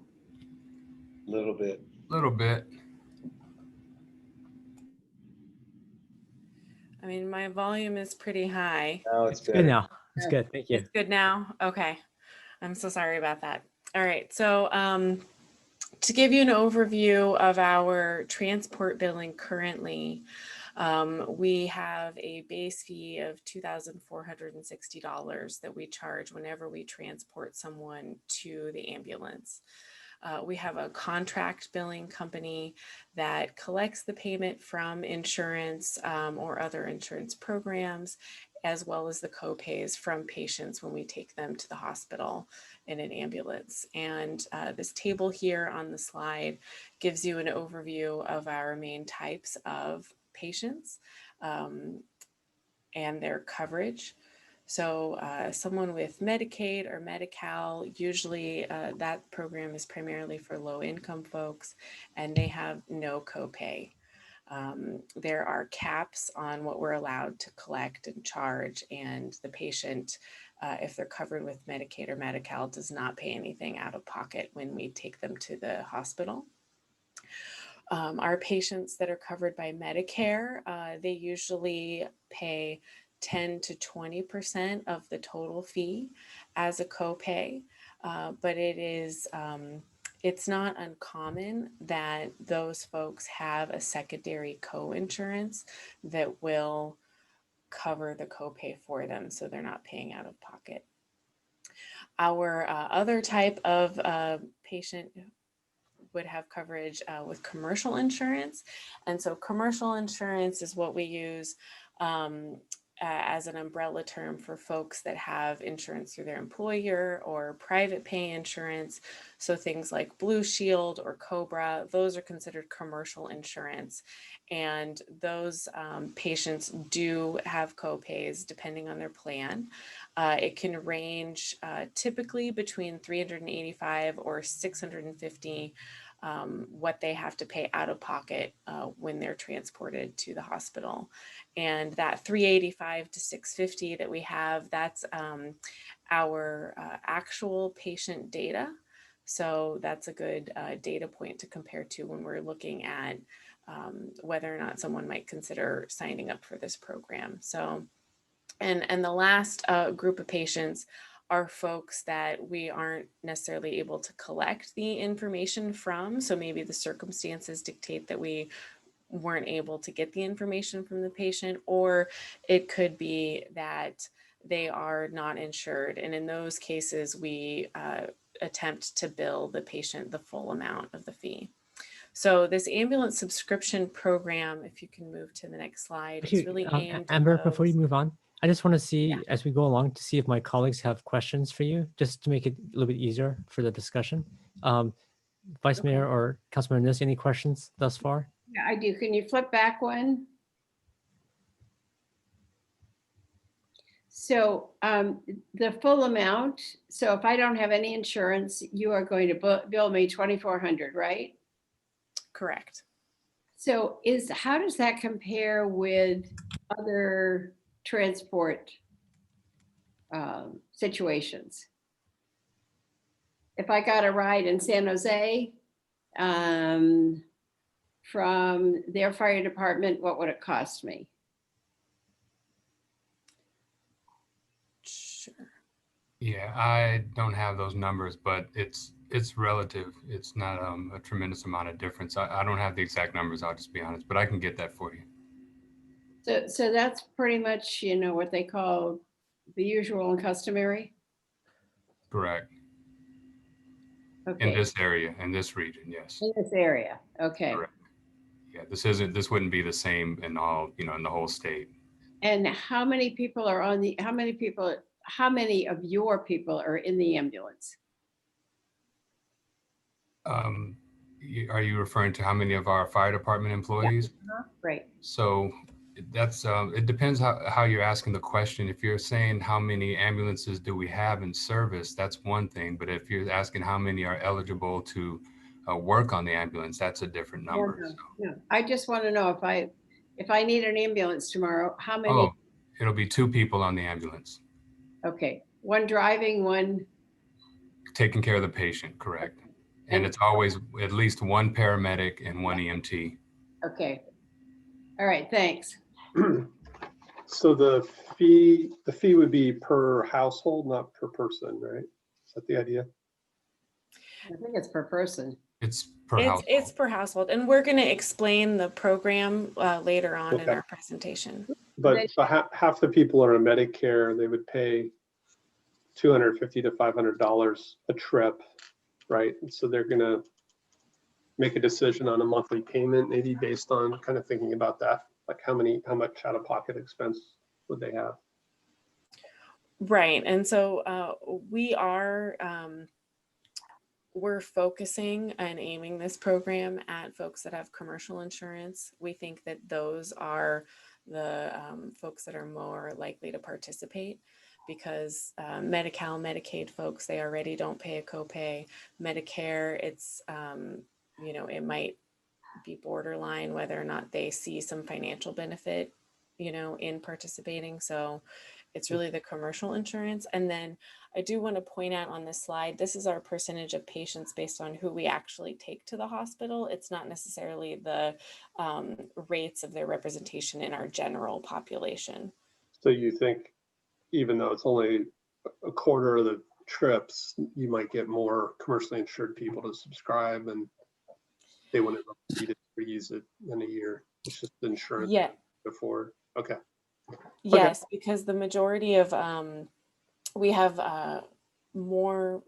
Speaker 8: A little bit.
Speaker 9: Little bit.
Speaker 11: I mean, my volume is pretty high.
Speaker 8: Now it's
Speaker 1: good now. It's good. Thank you.
Speaker 11: It's good now. Okay. I'm so sorry about that. All right. So to give you an overview of our transport billing currently, we have a base fee of $2,460 that we charge whenever we transport someone to the ambulance. We have a contract billing company that collects the payment from insurance or other insurance programs, as well as the co-pays from patients when we take them to the hospital in an ambulance. And this table here on the slide gives you an overview of our main types of patients and their coverage. So someone with Medicaid or Medi-Cal, usually that program is primarily for low-income folks, and they have no copay. There are caps on what we're allowed to collect and charge, and the patient, if they're covered with Medicaid or Medi-Cal, does not pay anything out of pocket when we take them to the hospital. Our patients that are covered by Medicare, they usually pay 10 to 20% of the total fee as a copay, but it's not uncommon that those folks have a secondary co-insurance that will cover the copay for them, so they're not paying out of pocket. Our other type of patient would have coverage with commercial insurance. And so commercial insurance is what we use as an umbrella term for folks that have insurance through their employer or private pay insurance. So things like Blue Shield or Cobra, those are considered commercial insurance. And those patients do have co-pays depending on their plan. It can range typically between $385 or $650 what they have to pay out of pocket when they're transported to the hospital. And that $385 to $650 that we have, that's our actual patient data. So that's a good data point to compare to when we're looking at whether or not someone might consider signing up for this program. So, and the last group of patients are folks that we aren't necessarily able to collect the information from. So maybe the circumstances dictate that we weren't able to get the information from the patient, or it could be that they are not insured. And in those cases, we attempt to bill the patient the full amount of the fee. So this ambulance subscription program, if you can move to the next slide, is really aimed
Speaker 1: Amber,
Speaker 11: at
Speaker 1: before you
Speaker 11: those.
Speaker 1: move on, I just want to see as we go along to see if my colleagues have questions for you, just to make it a little bit easier for the discussion. Vice Mayor or Councilmember Nuss, any questions thus far?
Speaker 10: Yeah, I do. Can you flip back one? So the full amount, so if I don't have any insurance, you are going to bill me $2,400, right?
Speaker 11: Correct.
Speaker 10: So how does that compare with other transport situations? If I got a ride in San Jose from their fire department, what would it cost me?
Speaker 11: Sure.
Speaker 9: Yeah, I don't have those numbers, but it's relative. It's not a tremendous amount of difference. I don't have the exact numbers, I'll just be honest, but I can get that for you.
Speaker 10: So that's pretty much, what they call the usual and customary?
Speaker 9: Correct.
Speaker 10: Okay.
Speaker 9: In this area, in this region, yes.
Speaker 10: In this area, okay.
Speaker 9: Correct. Yeah, this wouldn't be the same in all, in the whole state.
Speaker 10: And how many people are how many of your people are in the ambulance?
Speaker 9: Are you referring to how many of our fire department employees?
Speaker 10: Yeah. Right.
Speaker 9: So that's it depends how you're asking the question. If you're saying how many ambulances do we have in service, that's one thing. But if you're asking how many are eligible to work on the ambulance, that's a different number.
Speaker 10: No. I just want to know if I need an ambulance tomorrow, how many?
Speaker 9: Oh, it'll be 2 people on the ambulance.
Speaker 10: Okay, one driving, one
Speaker 9: taking care of the patient, correct. And it's always at least one paramedic and one EMT.
Speaker 10: Okay. All right, thanks.
Speaker 5: So the fee would be per household, not per person, right? Is that the idea?
Speaker 10: I think it's per person.
Speaker 9: It's per household.
Speaker 11: It's per household, and we're going to explain the program later on in our presentation.
Speaker 5: But so half the people are on Medicare, they would pay $250 to $500 a trip, right? So they're gonna make a decision on a monthly payment, maybe based on kind of thinking about that, like how much out-of-pocket expense would they have?
Speaker 11: Right. And so we are, we're focusing and aiming this program at folks that have commercial insurance. We think that those are the folks that are more likely to participate because Medi-Cal, Medicaid folks, they already don't pay a copay. Medicare, it's, you know, it might be borderline whether or not they see some financial benefit, you know, in participating. So it's really the commercial insurance. And then I do want to point out on this slide, this is our percentage of patients based on who we actually take to the hospital. It's not necessarily the rates of their representation in our general population.
Speaker 5: So you think even though it's only a quarter of the trips, you might get more commercially insured people to subscribe and they wouldn't need it or use it in a year. It's just insurance
Speaker 11: Yeah.
Speaker 5: before. Okay.
Speaker 11: Yes, because the majority of, we have more,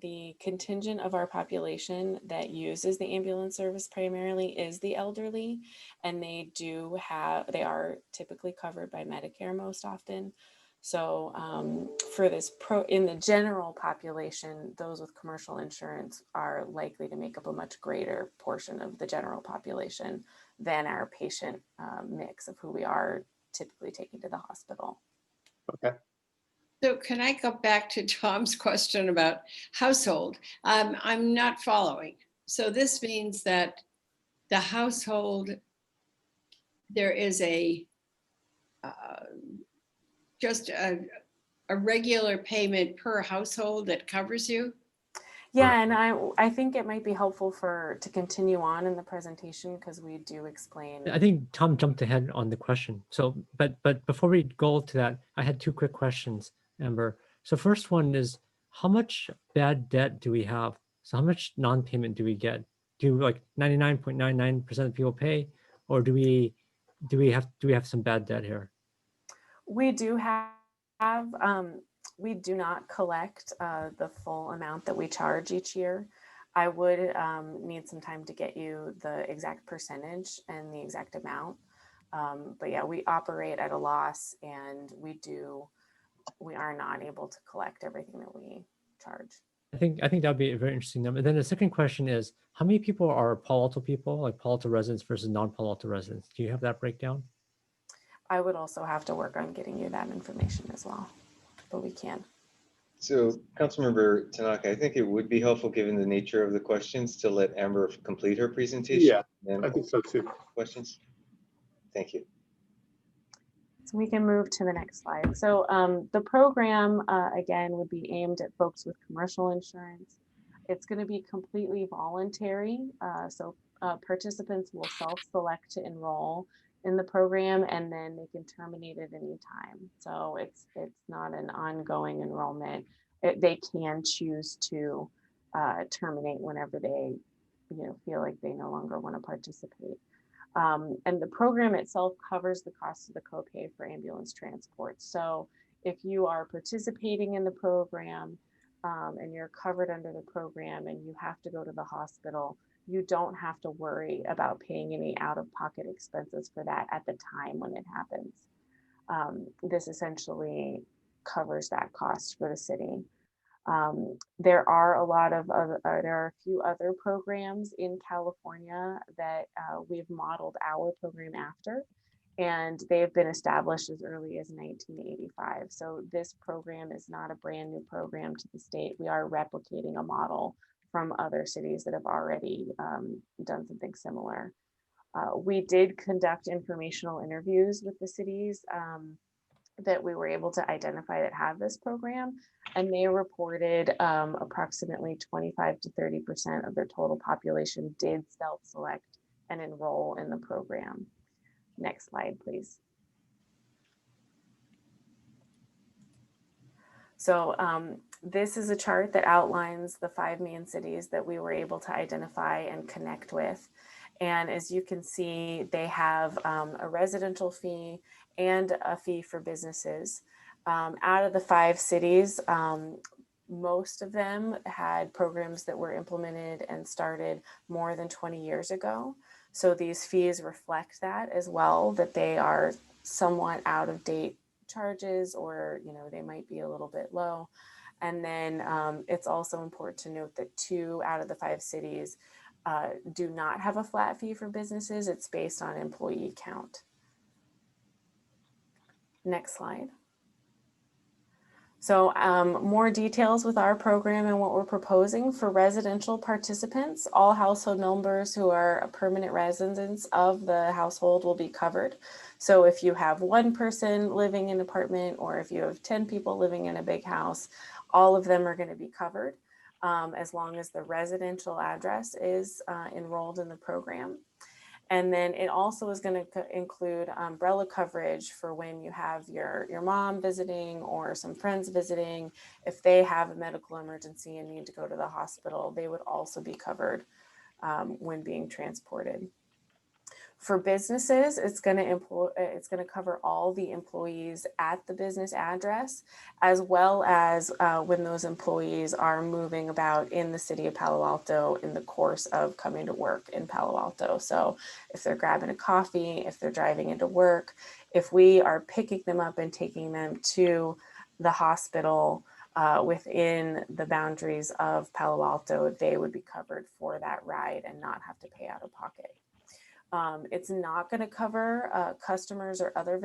Speaker 11: the contingent of our population that uses the ambulance service primarily is the elderly, and they are typically covered by Medicare most often. So for this in the general population, those with commercial insurance are likely to make up a much greater portion of the general population than our patient mix of who we are typically taken to the hospital.
Speaker 5: Okay.
Speaker 10: So can I go back to Tom's question about household? I'm not following. So this means that the household, there is just a regular payment per household that covers you?
Speaker 11: Yeah, and I think it might be helpful to continue on in the presentation because we do explain.
Speaker 1: I think Tom jumped ahead on the question. So, but before we go to that, I had two quick questions, Amber. So first one is, how much bad debt do we have? So how much non-payment do we get? Do like 99.99% of people pay, or do we have some bad debt here?
Speaker 11: We do have we do not collect the full amount that we charge each year. I would need some time to get you the exact percentage and the exact amount. But yeah, we operate at a loss, and we are not able to collect everything that we charge.
Speaker 1: I think that'd be a very interesting number. And then the second question is, how many people are Palo Alto people, like Palo Alto residents versus non-Palo Alto residents? Do you have that breakdown?
Speaker 11: I would also have to work on getting you that information as well, but we can.
Speaker 8: So, Councilmember Tanaka, I think it would be helpful, given the nature of the questions, to let Amber complete her presentation.
Speaker 5: Yeah, I think so too.
Speaker 8: Questions? Thank you.
Speaker 11: So we can move to the next slide. So the program, again, would be aimed at folks with commercial insurance. It's going to be completely voluntary. So participants will self-select to enroll in the program, and then they can terminate at any time. So it's not an ongoing enrollment. They can choose to terminate whenever they feel like they no longer want to participate. And the program itself covers the cost of the copay for ambulance transport. So if you are participating in the program and you're covered under the program and you have to go to the hospital, you don't have to worry about paying any out-of-pocket expenses for that at the time when it happens. This essentially covers that cost for the city. There are a few other programs in California that we've modeled our program after, and they've been established as early as 1985. So this program is not a brand new program to the state. We are replicating a model from other cities that have already done something similar. We did conduct informational interviews with the cities that we were able to identify that have this program, and they reported approximately 25 to 30% of their total population did self-select and enroll in the program. Next slide, please. So this is a chart that outlines the 5 main cities that we were able to identify and connect with. And as you can see, they have a residential fee and a fee for businesses. Out of the 5 cities, Most of them had programs that were implemented and started more than 20 years ago. So these fees reflect that as well, that they are somewhat out of date charges, or, you know, they might be a little bit low. And then it's also important to note that 2 out of the 5 cities do not have a flat fee for businesses. It's based on employee count. Next slide. So more details with our program and what we're proposing for residential participants. All household members who are permanent residents of the household will be covered. So if you have 1 person living in an apartment, or if you have 10 people living in a big house, all of them are going to be covered as long as the residential address is enrolled in the program. And then it also is going to include umbrella coverage for when you have your mom visiting or some friends visiting. If they have a medical emergency and need to go to the hospital, they would also be covered when being transported. For businesses, it's going to cover all the employees at the business address, as well as when those employees are moving about in the city of Palo Alto in the course of coming to work in Palo Alto. So if they're grabbing a coffee, if they're driving into work, if we are picking them up and taking them to the hospital within the boundaries of Palo Alto, they would be covered for that ride and not have to pay out of pocket. It's not going to cover customers or other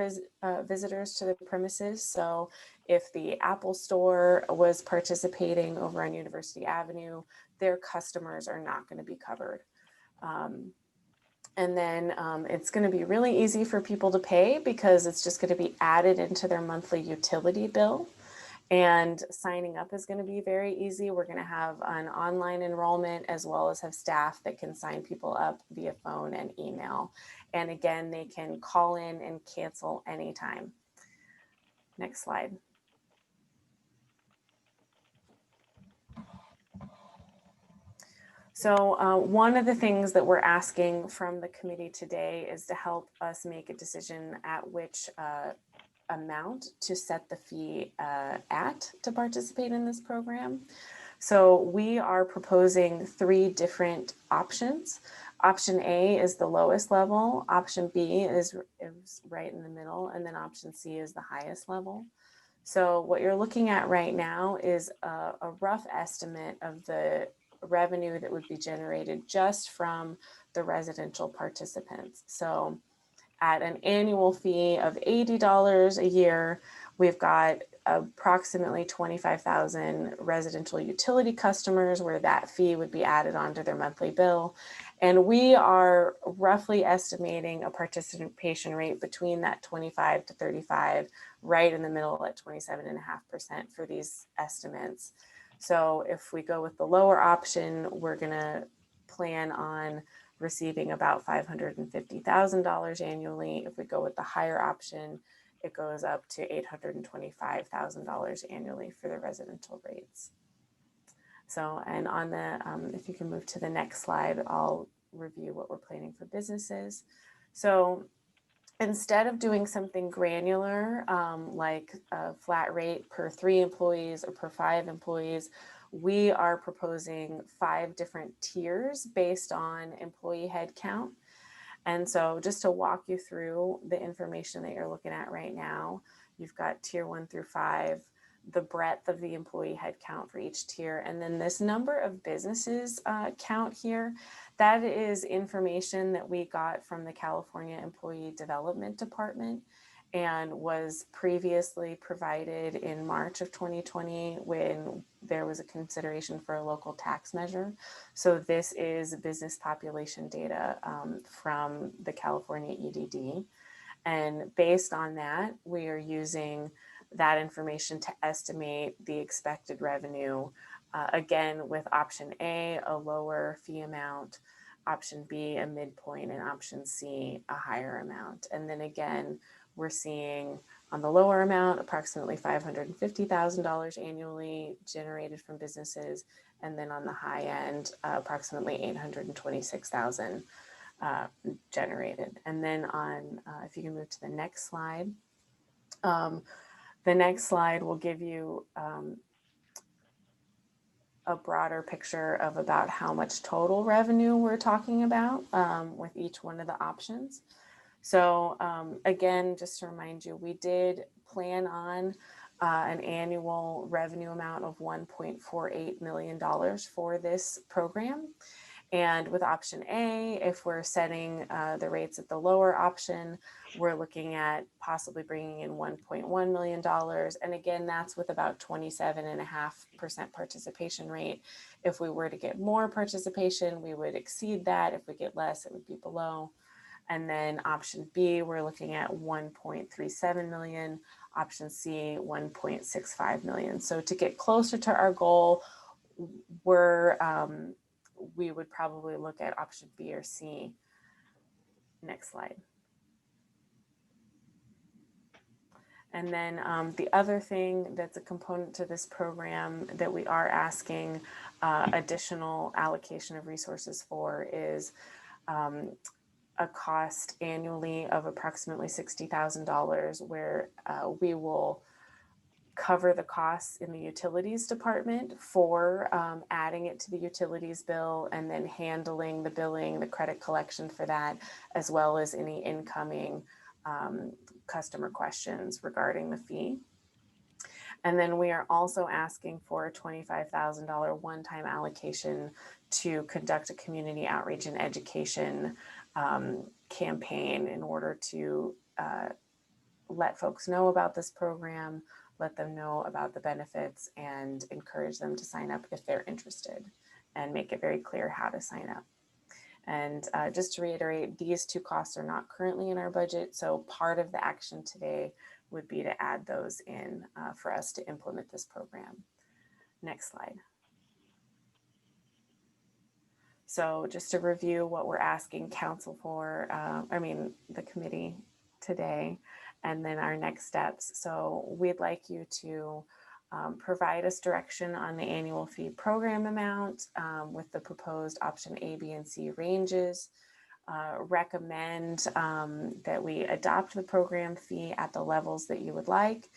Speaker 11: visitors to the premises. So if the Apple store was participating over on University Avenue, their customers are not going to be covered. And then it's going to be really easy for people to pay, because it's just going to be added into their monthly utility bill. And signing up is going to be very easy. We're going to have an online enrollment, as well as have staff that can sign people up via phone and email. And again, they can call in and cancel anytime. Next slide. So one of the things that we're asking from the committee today is to help us make a decision at which amount to set the fee at to participate in this program. So we are proposing 3 different options. Option A is the lowest level, option B is right in the middle, and then option C is the highest level. So what you're looking at right now is a rough estimate of the revenue that would be generated just from the residential participants. So at an annual fee of $80 a year, we've got approximately 25,000 residential utility customers where that fee would be added onto their monthly bill. And we are roughly estimating a participation rate between that 25 to 35, right in the middle at 27.5% for these estimates. So if we go with the lower option, we're going to plan on receiving about $550,000 annually. If we go with the higher option, it goes up to $825,000 annually for the residential rates. So, and on the, if you can move to the next slide, I'll review what we're planning for businesses. So instead of doing something granular, like a flat rate per 3 employees or per 5 employees, we are proposing 5 different tiers based on employee head count. And so just to walk you through the information that you're looking at right now, you've got tier 1 through 5, the breadth of the employee head count for each tier. And then this number of businesses count here, that is information that we got from the California Employee Development Department and was previously provided in March of 2020 when there was a consideration for a local tax measure. So this is business population data from the California EDD. And based on that, we are using that information to estimate the expected revenue, again, with option A, a lower fee amount, option B, a midpoint, and option C, a higher amount. And then again, we're seeing on the lower amount, approximately $550,000 annually generated from businesses. And then on the high end, approximately $826,000 generated. And then on, if you can move to the next slide. The next slide will give you a broader picture of about how much total revenue we're talking about with each one of the options. So again, just to remind you, we did plan on an annual revenue amount of $1.48 million for this program. And with option A, if we're setting the rates at the lower option, we're looking at possibly bringing in $1.1 million. And again, that's with about 27.5% participation rate. If we were to get more participation, we would exceed that. If we get less, it would be below. And then option B, we're looking at 1.37 million. Option C, 1.65 million. So to get closer to our goal, we would probably look at option B or C. Next slide. And then the other thing that's a component to this program that we are asking additional allocation of resources for is a cost annually of approximately $60,000, where we will cover the costs in the utilities department for adding it to the utilities bill and then handling the billing, the credit collection for that, as well as any incoming customer questions regarding the fee. And then we are also asking for a $25,000 one-time allocation to conduct a community outreach and education campaign in order to let folks know about this program, let them know about the benefits, and encourage them to sign up if they're interested, and make it very clear how to sign up. And just to reiterate, these two costs are not currently in our budget, so part of the action today would be to add those in for us to implement this program. Next slide. So just to review what we're asking council for, the committee today, and then our next steps. So we'd like you to provide us direction on the annual fee program amount with the proposed option A, B, and C ranges. Recommend that we adopt the program fee at the levels that you would like.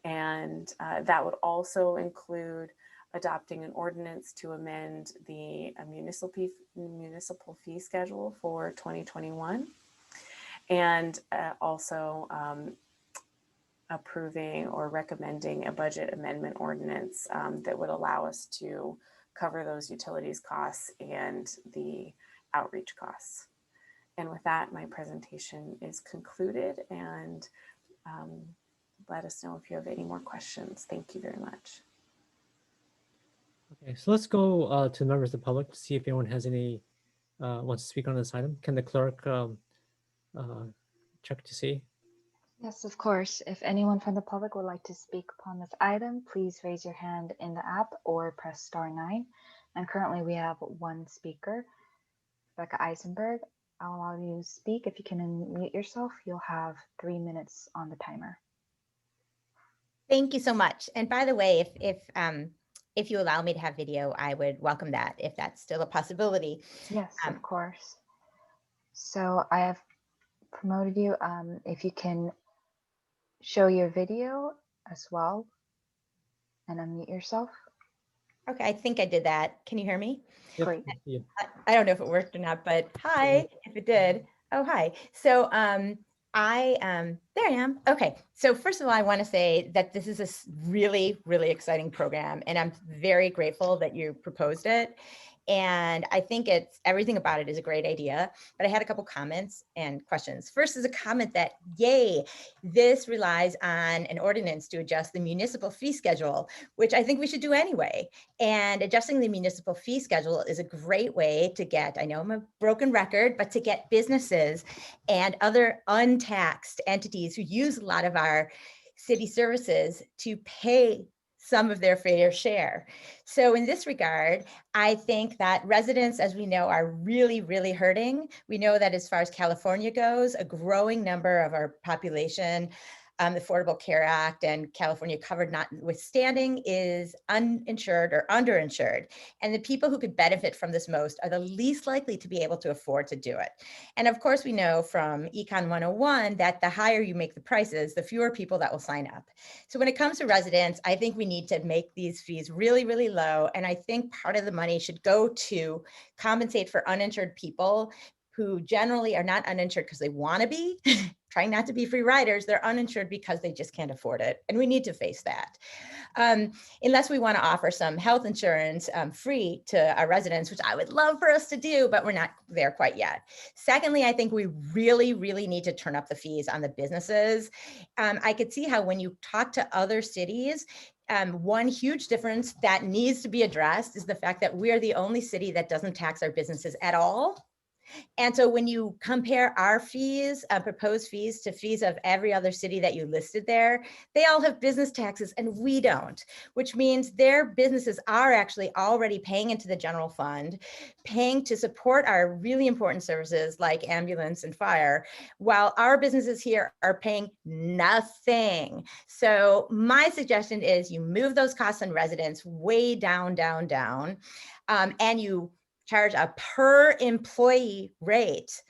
Speaker 11: And that would also include adopting an ordinance to amend the municipal fee schedule for 2021. And also approving or recommending a budget amendment ordinance that would allow us to cover those utilities costs and the outreach costs. And with that, my presentation is concluded, and let us know if you have any more questions. Thank you very much.
Speaker 1: Okay, so let's go to members of the public to see if anyone has any wants to speak on this item. Can the clerk check to see?
Speaker 2: Yes, of course. If anyone from the public would like to speak upon this item, please raise your hand in the app or press *9. And currently we have one speaker, Rebecca Eisenberg. I'll allow you to speak. If you can unmute yourself, you'll have 3 minutes on the timer.
Speaker 7: Thank you so much. And by the way, if you allow me to have video, I would welcome that if that's still a possibility.
Speaker 2: Yes, of course. So I have promoted you. If you can show your video as well and unmute yourself.
Speaker 7: Okay, I think I did that. Can you hear me?
Speaker 1: Yep.
Speaker 2: Great.
Speaker 1: Yeah.
Speaker 7: I don't know if it worked or not, but hi, if it did. Oh, hi. So there I am. Okay. So first of all, I want to say that this is a really, really exciting program, and I'm very grateful that you proposed it. And I think everything about it is a great idea, but I had a couple comments and questions. First is a comment that, yay, this relies on an ordinance to adjust the municipal fee schedule, which I think we should do anyway. And adjusting the municipal fee schedule is a great way to get, I know I'm a broken record, but to get businesses and other untaxed entities who use a lot of our city services to pay some of their fair share. So in this regard, I think that residents, as we know, are really, really hurting. We know that as far as California goes, a growing number of our population the Affordable Care Act and California Covered Notwithstanding is uninsured or underinsured. And the people who could benefit from this most are the least likely to be able to afford to do it. And of course, we know from Econ 101 that the higher you make the prices, the fewer people that will sign up. So when it comes to residents, I think we need to make these fees really, really low. And I think part of the money should go to compensate for uninsured people who generally are not uninsured because they want to be, trying not to be free riders. They're uninsured because they just can't afford it. And we need to face that. Unless we want to offer some health insurance free to our residents, which I would love for us to do, but we're not there quite yet. Secondly, I think we really, really need to turn up the fees on the businesses. I could see how when you talk to other cities, one huge difference that needs to be addressed is the fact that we are the only city that doesn't tax our businesses at all. And so when you compare our fees, proposed fees to fees of every other city that you listed there, they all have business taxes and we don't, which means their businesses are actually already paying into the general fund, paying to support our really important services like ambulance and fire, while our businesses here are paying nothing. So my suggestion is you move those costs on residents way down, down, down, and you charge a per employee rate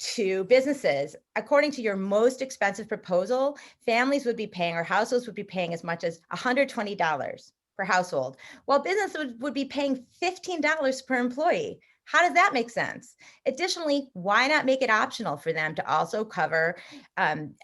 Speaker 7: to businesses. According to your most expensive proposal, families would be paying, or households would be paying as much as $120 per household, while businesses would be paying $15 per employee. How does that make sense? Additionally, why not make it optional for them to also cover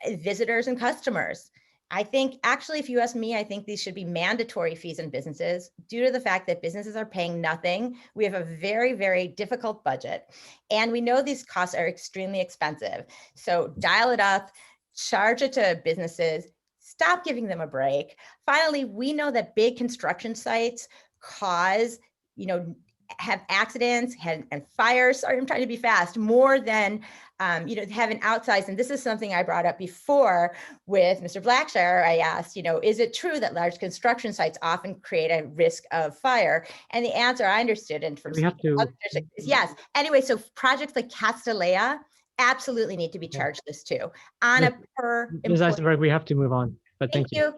Speaker 7: visitors and customers? I think actually, if you ask me, I think these should be mandatory fees in businesses due to the fact that businesses are paying nothing. We have a very, very difficult budget, and we know these costs are extremely expensive. So dial it up, charge it to businesses, stop giving them a break. Finally, we know that big construction sites cause, have accidents and fires. Sorry, I'm trying to be fast, more than have an outsized, and this is something I brought up before with Mr. Blackshire. I asked, is it true that large construction sites often create a risk of fire? And the answer I understood, and from
Speaker 1: We have to.
Speaker 7: is yes. Anyway, so projects like Castellea absolutely need to be charged this too on a per
Speaker 1: Ms.
Speaker 7: employee.
Speaker 1: Eisenberg, we have to move on, but
Speaker 7: Thank you.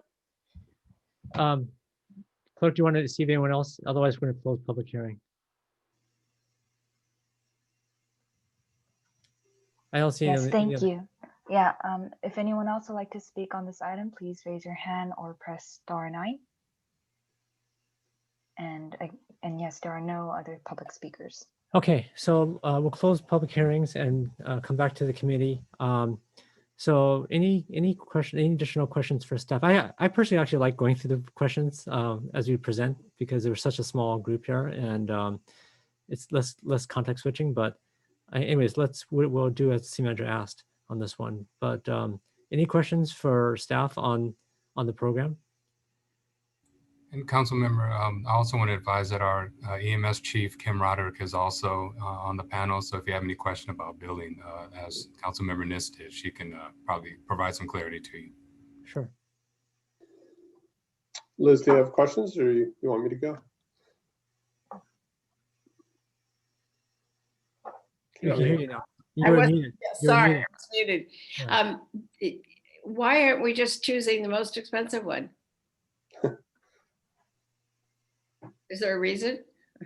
Speaker 1: Clerk, do you want to see if anyone else? Otherwise, we're going to close public hearing. I don't see
Speaker 2: Yes,
Speaker 1: any.
Speaker 2: thank you. Yeah, if anyone else would like to speak on this item, please raise your hand or press *9. And yes, there are no other public speakers.
Speaker 1: Okay, so we'll close public hearings and come back to the committee. So any additional questions for staff? I personally actually like going through the questions as we present, because we're such a small group here, and it's less context switching. But anyways, we'll do as the manager asked on this one. But any questions for staff on the program?
Speaker 9: And council member, I also want to advise that our EMS chief, Kim Roderick, is also on the panel. So if you have any question about billing, as council member Nis did, she can probably provide some clarity to you.
Speaker 1: Sure.
Speaker 5: Liz, do you have questions, or you want me to go?
Speaker 1: We can hear you now.
Speaker 10: I
Speaker 1: You're
Speaker 10: was-
Speaker 1: muted.
Speaker 10: Yeah,
Speaker 1: You're
Speaker 10: sorry,
Speaker 1: muted.
Speaker 10: I was muted.
Speaker 1: Yeah.
Speaker 10: Why aren't we just choosing the most expensive one? Is there a reason? I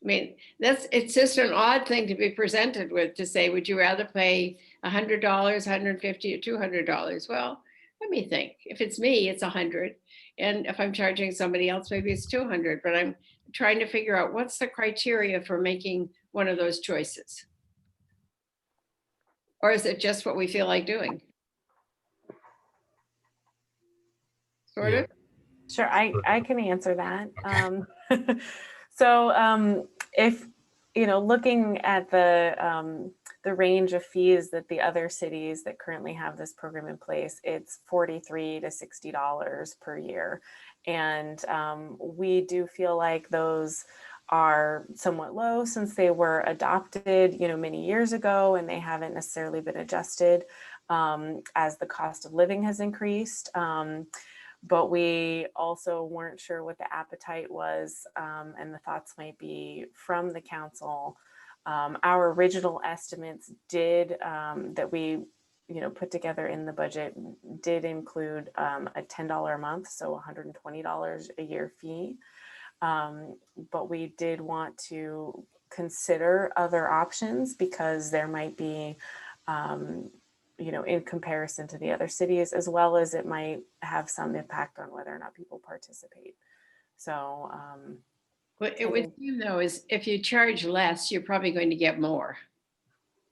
Speaker 10: mean, it's just an odd thing to be presented with, to say, would you rather pay $100, $150, or $200? Well, let me think. If it's me, it's 100. And if I'm charging somebody else, maybe it's 200. But I'm trying to figure out what's the criteria for making one of those choices. Or is it just what we feel like doing? Sort of?
Speaker 11: Sure, I can answer that.
Speaker 9: Okay.
Speaker 11: So if, looking at the range of fees that the other cities that currently have this program in place, it's $43 to $60 per year. And we do feel like those are somewhat low since they were adopted, many years ago, and they haven't necessarily been adjusted as the cost of living has increased. But we also weren't sure what the appetite was, and the thoughts might be from the council. Our original estimates did that we, put together in the budget did include a $10 a month, so $120 a year fee. But we did want to consider other options because there might be, in comparison to the other cities, as well as it might have some impact on whether or not people participate. So
Speaker 10: what it would seem though is if you charge less, you're probably going to get more.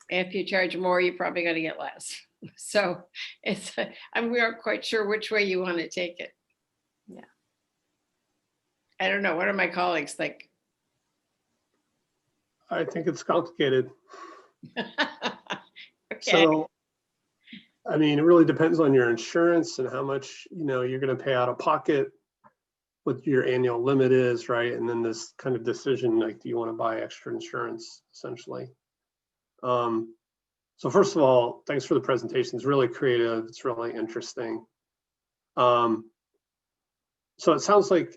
Speaker 10: If you charge more, you're probably going to get less. So we aren't quite sure which way you want to take it.
Speaker 11: Yeah.
Speaker 10: I don't know. What are my colleagues think?
Speaker 5: I think it's complicated.
Speaker 10: Okay.
Speaker 5: So, I mean, it really depends on your insurance and how much, you're going to pay out of pocket, what your annual limit is, right? And then this kind of decision, like, do you want to buy extra insurance, essentially? So first of all, thanks for the presentation. It's really creative. It's really interesting. So it sounds like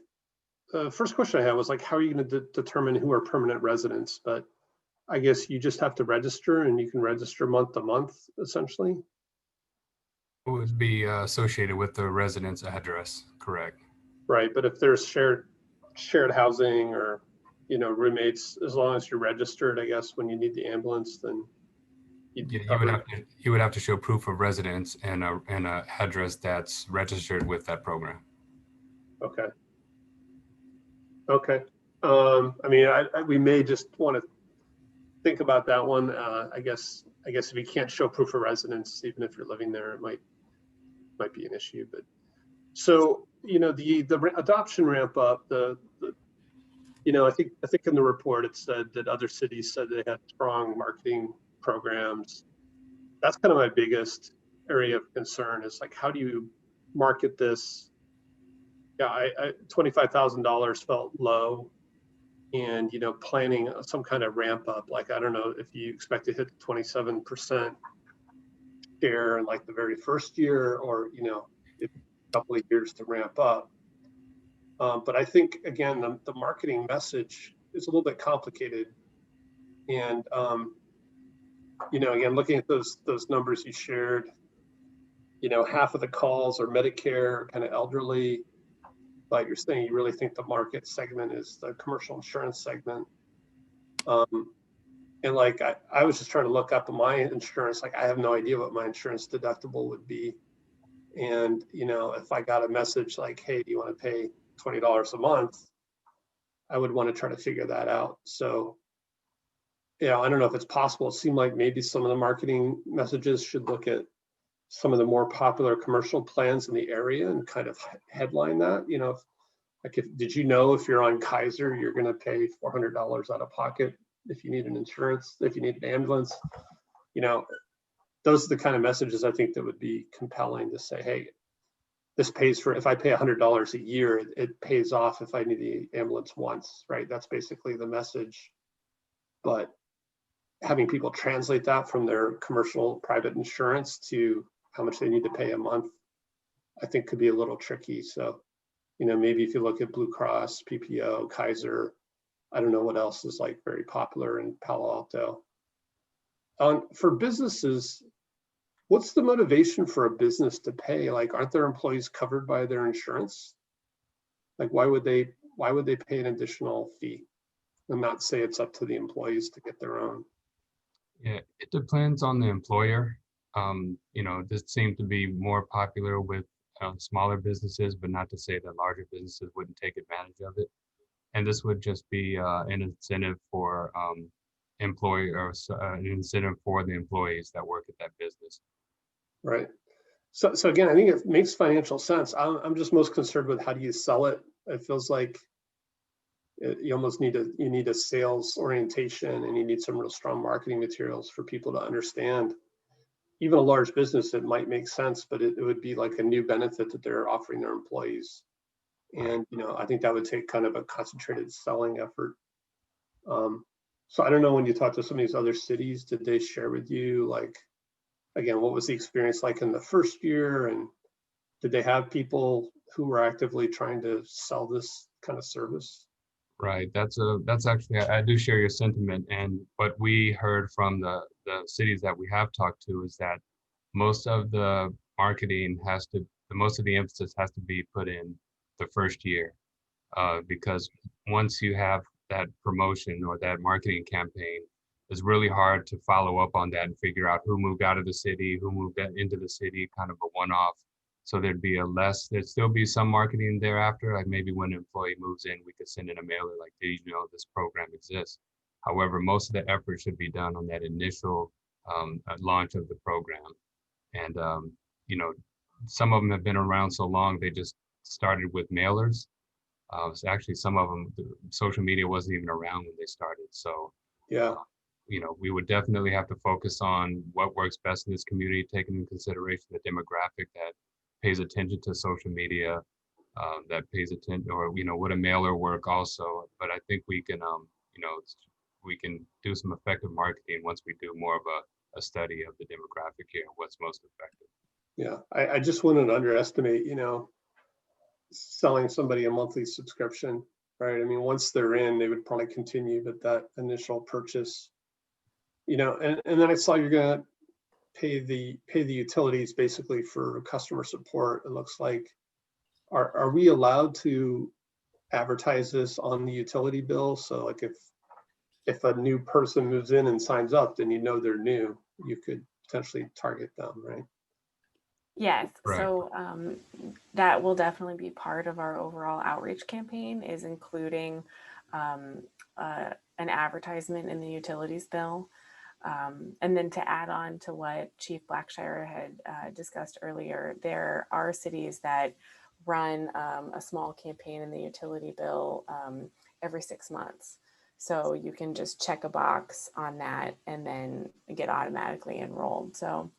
Speaker 5: the first question I had was like, how are you going to determine who are permanent residents? But I guess you just have to register, and you can register month to month, essentially.
Speaker 9: It would be associated with the residence address, correct?
Speaker 5: Right, but if there's shared housing or roommates, as long as you're registered, I guess when you need the ambulance, then
Speaker 9: you would have to show proof of residence and a address that's registered with that program.
Speaker 5: Okay. Okay. I mean, we may just want to think about that one. I guess if you can't show proof of residence, even if you're living there, it might be an issue. But so the adoption ramp up. I think in the report it said that other cities said they had strong marketing programs. That's kind of my biggest area of concern is like, how do you market this? Yeah, $25,000 felt low, and planning some kind of ramp up. Like, I don't know if you expect to hit 27% share in like the very first year, or a couple of years to ramp up. But I think again, the marketing message is a little bit complicated, and again, looking at those numbers you shared, half of the calls are Medicare, kind of elderly. But you're saying you really think the market segment is the commercial insurance segment. And like, I was just trying to look up my insurance. Like, I have no idea what my insurance deductible would be. And, if I got a message like, hey, do you want to pay $20 a month? I would want to try to figure that out. So, I don't know if it's possible. It seemed like maybe some of the marketing messages should look at some of the more popular commercial plans in the area and kind of headline that, did you know if you're on Kaiser, you're going to pay $400 out of pocket if you need an insurance, if you need an ambulance? Those are the kind of messages I think that would be compelling to say, hey, this pays for, if I pay $100 a year, it pays off if I need the ambulance once, right? That's basically the message. But having people translate that from their commercial private insurance to how much they need to pay a month, I think could be a little tricky. So, maybe if you look at Blue Cross, PPO, Kaiser, I don't know what else is like very popular in Palo Alto. For businesses, what's the motivation for a business to pay? Like, aren't their employees covered by their insurance? Like, why would they pay an additional fee and not say it's up to the employees to get their own?
Speaker 9: Yeah, it depends on the employer. This seemed to be more popular with smaller businesses, but not to say that larger businesses wouldn't take advantage of it. And this would just be an incentive for an incentive for the employees that work at that business. Right.
Speaker 5: So again, I think it makes financial sense. I'm just most concerned with how do you sell it. It feels like you almost need a sales orientation, and you need some real strong marketing materials for people to understand. Even a large business, it might make sense, but it would be like a new benefit that they're offering their employees. And, I think that would take kind of a concentrated selling effort. So I don't know, when you talk to some of these other cities, did they share with you, like, again, what was the experience like in the first year? And did they have people who were actively trying to sell this kind of service?
Speaker 9: Right. That's actually, I do share your sentiment. And what we heard from the cities that we have talked to is that most of the marketing most of the emphasis has to be put in the first year, because once you have that promotion or that marketing campaign, it's really hard to follow up on that and figure out who moved out of the city, who moved into the city, kind of a one-off. So there'd still be some marketing thereafter, like maybe when an employee moves in, we could send in a mailer like, did you know this program exists? However, most of the effort should be done on that initial launch of the program. And, some of them have been around so long, they just started with mailers. So actually, some of them, social media wasn't even around when they started. So,
Speaker 5: Yeah.
Speaker 9: We would definitely have to focus on what works best in this community, taking into consideration the demographic that pays attention to social media, that pays attention, or, would a mailer work also? But I think we can, we can do some effective marketing once we do more of a study of the demographic here, what's most effective.
Speaker 5: Yeah, I just wouldn't underestimate, selling somebody a monthly subscription, right? I mean, once they're in, they would probably continue, but that initial purchase, and then I saw you're gonna pay the utilities basically for customer support. It looks like, are we allowed to advertise this on the utility bill? So like if a new person moves in and signs up, then they're new, you could potentially target them, right?
Speaker 11: Yes,
Speaker 9: Right.
Speaker 11: so that will definitely be part of our overall outreach campaign, is including an advertisement in the utilities bill. And then to add on to what Chief Blackshire had discussed earlier, there are cities that run a small campaign in the utility bill every 6 months. So you can just check a box on that and then get automatically enrolled. So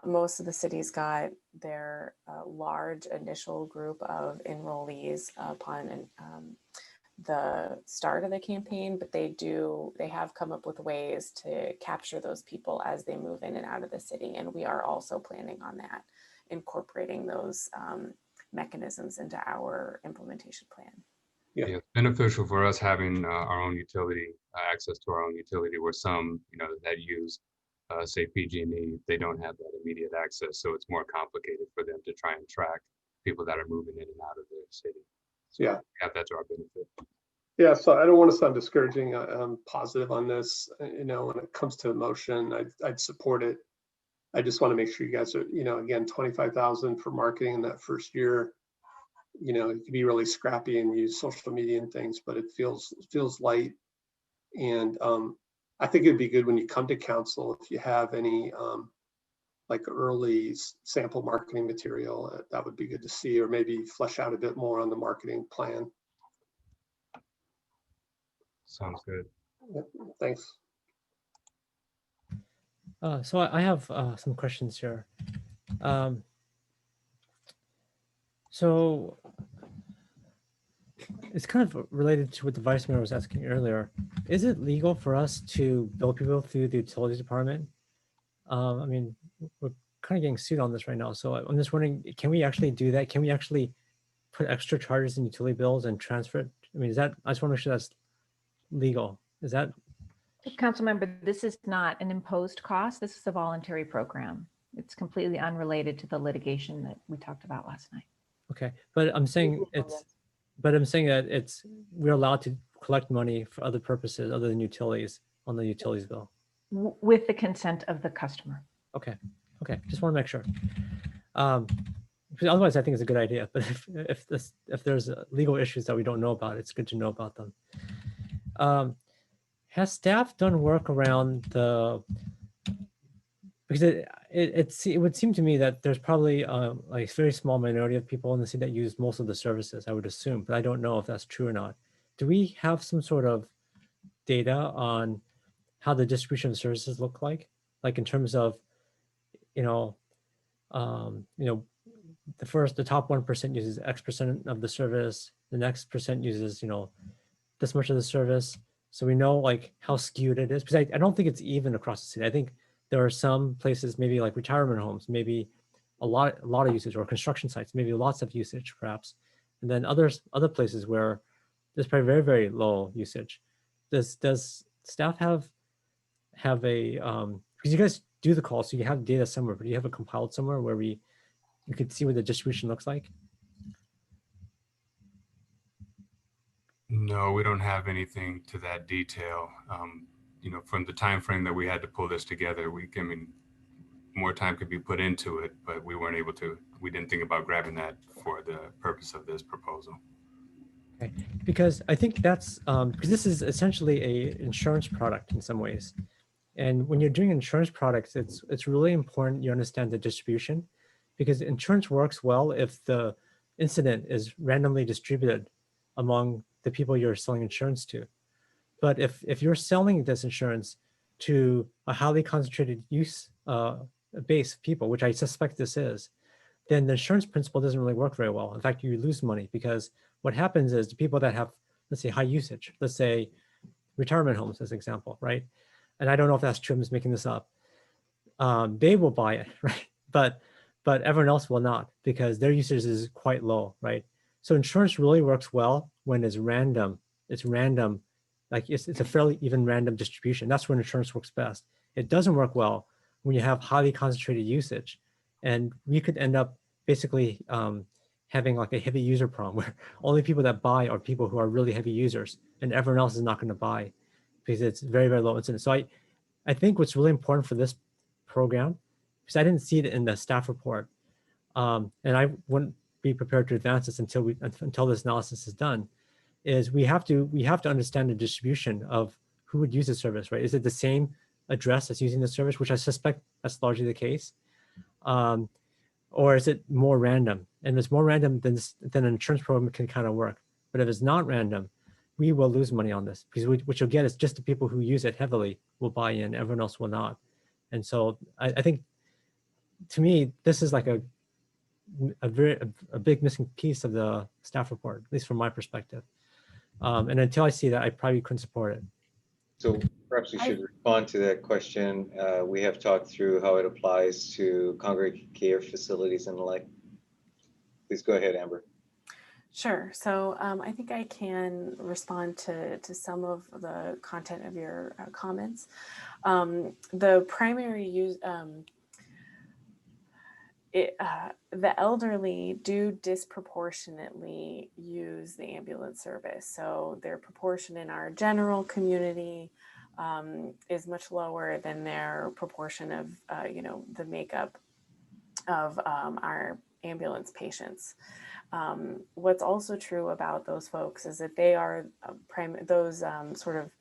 Speaker 11: most of the cities got their large initial group of enrollees upon the start of the campaign, but they have come up with ways to capture those people as they move in and out of the city. And we are also planning on that, incorporating those mechanisms into our implementation plan.
Speaker 5: Yeah.
Speaker 9: It's beneficial for us having our own utility, access to our own utility, where some, that use, say PG&E, they don't have that immediate access. So it's more complicated for them to try and track people that are moving in and out of their city. So
Speaker 5: Yeah.
Speaker 9: That's our benefit.
Speaker 5: Yeah, so I don't want to sound discouraging. I'm positive on this. When it comes to emotion, I'd support it. I just want to make sure you guys are, again, 25,000 for marketing in that first year. You can be really scrappy and use social media and things, but it feels light. And I think it'd be good when you come to council, if you have any like early sample marketing material, that would be good to see, or maybe flesh out a bit more on the marketing plan.
Speaker 9: Sounds good.
Speaker 5: Yep, thanks.
Speaker 1: So I have some questions here. So it's kind of related to what the vice mayor was asking earlier. Is it legal for us to bill people through the utilities department? I mean, we're kind of getting sued on this right now. So I'm just wondering, can we actually do that? Can we actually put extra charges in utility bills and transfer it? I mean, I just want to make sure that's legal. Is that?
Speaker 6: Councilmember, this is not an imposed cost. This is a voluntary program. It's completely unrelated to the litigation that we talked about last night.
Speaker 1: Okay, but I'm saying that we're allowed to collect money for other purposes other than utilities on the utilities bill.
Speaker 6: With the consent of the customer.
Speaker 1: Okay, just want to make sure. Because otherwise, I think it's a good idea. But if there's legal issues that we don't know about, it's good to know about them. Has staff done work around because it would seem to me that there's probably like a very small minority of people in the city that use most of the services, I would assume, but I don't know if that's true or not. Do we have some sort of data on how the distribution of services look like in terms of, the top 1% uses X percent of the service, the next percent uses, this much of the service. So we know like how skewed it is, because I don't think it's even across the city. I think there are some places, maybe like retirement homes, maybe a lot of usage, or construction sites, maybe lots of usage perhaps. And then other places where there's probably very, very low usage. Does staff have a, because you guys do the call, so you have data somewhere, but you have it compiled somewhere where you could see what the distribution looks like?
Speaker 9: No, we don't have anything to that detail. From the time frame that we had to pull this together, more time could be put into it, but we weren't able to. We didn't think about grabbing that for the purpose of this proposal.
Speaker 1: Okay, because I think that's because this is essentially a insurance product in some ways. And when you're doing insurance products, it's really important you understand the distribution, because insurance works well if the incident is randomly distributed among the people you're selling insurance to. But if you're selling this insurance to a highly concentrated use base of people, which I suspect this is, then the insurance principle doesn't really work very well. In fact, you lose money, because what happens is the people that have, let's say, high usage, let's say retirement homes as an example, right? And I don't know if that's true, I'm just making this up. They will buy it, right? But everyone else will not, because their usage is quite low, right? So insurance really works well when it's random. It's random, like it's a fairly even random distribution. That's when insurance works best. It doesn't work well when you have highly concentrated usage. And we could end up basically having like a heavy user problem where only people that buy are people who are really heavy users, and everyone else is not going to buy because it's very, very low incidence. So I think what's really important for this program, because I didn't see it in the staff report, and I wouldn't be prepared to advance this until this analysis is done, is we have to understand the distribution of who would use the service, right? Is it the same address that's using the service, which I suspect that's largely the case, or is it more random? And if it's more random, then an insurance program can kind of work. But if it's not random, we will lose money on this, because what you'll get is just the people who use it heavily will buy in, everyone else will not. And so I think, to me, this is like a big missing piece of the staff report, at least from my perspective. And until I see that, I probably couldn't support it.
Speaker 8: So perhaps we should respond to that question. We have talked through how it applies to congregate care facilities and the like. Please go ahead, Amber.
Speaker 11: Sure. So I think I can respond to some of the content of your comments. The primary use, the elderly do disproportionately use the ambulance service. So their proportion in our general community is much lower than their proportion of, the makeup of our ambulance patients. What's also true about those folks is that they are sort of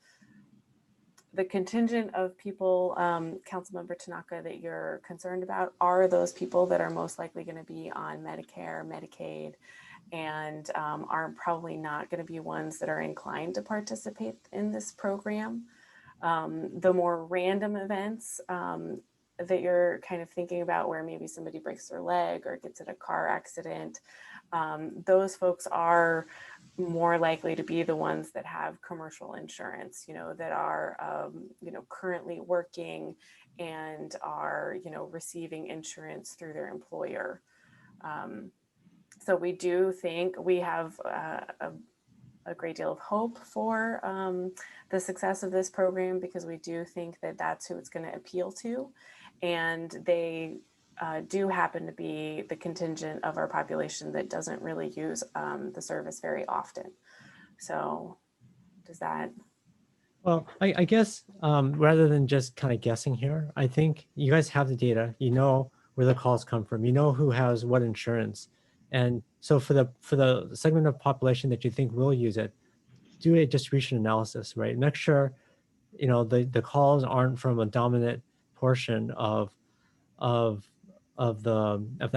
Speaker 11: the contingent of people, Councilmember Tanaka, that you're concerned about are those people that are most likely going to be on Medicare, Medicaid, and are probably not going to be ones that are inclined to participate in this program. The more random events that you're kind of thinking about, where maybe somebody breaks their leg or gets in a car accident, those folks are more likely to be the ones that have commercial insurance, that are, currently working and are, receiving insurance through their employer. So we do think we have a great deal of hope for the success of this program, because we do think that that's who it's going to appeal to. And they do happen to be the contingent of our population that doesn't really use the service very often. So does that?
Speaker 1: Well, I guess rather than just kind of guessing here, I think you guys have the data, you know where the calls come from, you know who has what insurance. And so for the segment of population that you think will use it, do a distribution analysis, right? Make sure, the calls aren't from a dominant portion of that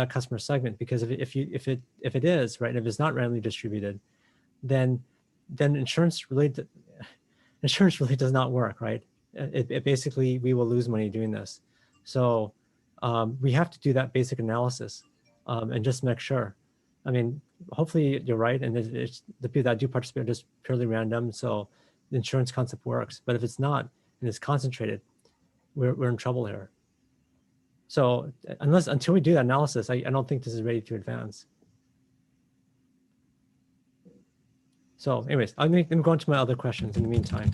Speaker 1: customer segment, because if it is, right, if it's not randomly distributed, then insurance really does not work, right? It basically, we will lose money doing this. So we have to do that basic analysis and just make sure. I mean, hopefully you're right, and it's the people that do participate are just purely random, so the insurance concept works. But if it's not and it's concentrated, we're in trouble here. So until we do that analysis, I don't think this is ready to advance. So anyways, let me go on to my other questions in the meantime.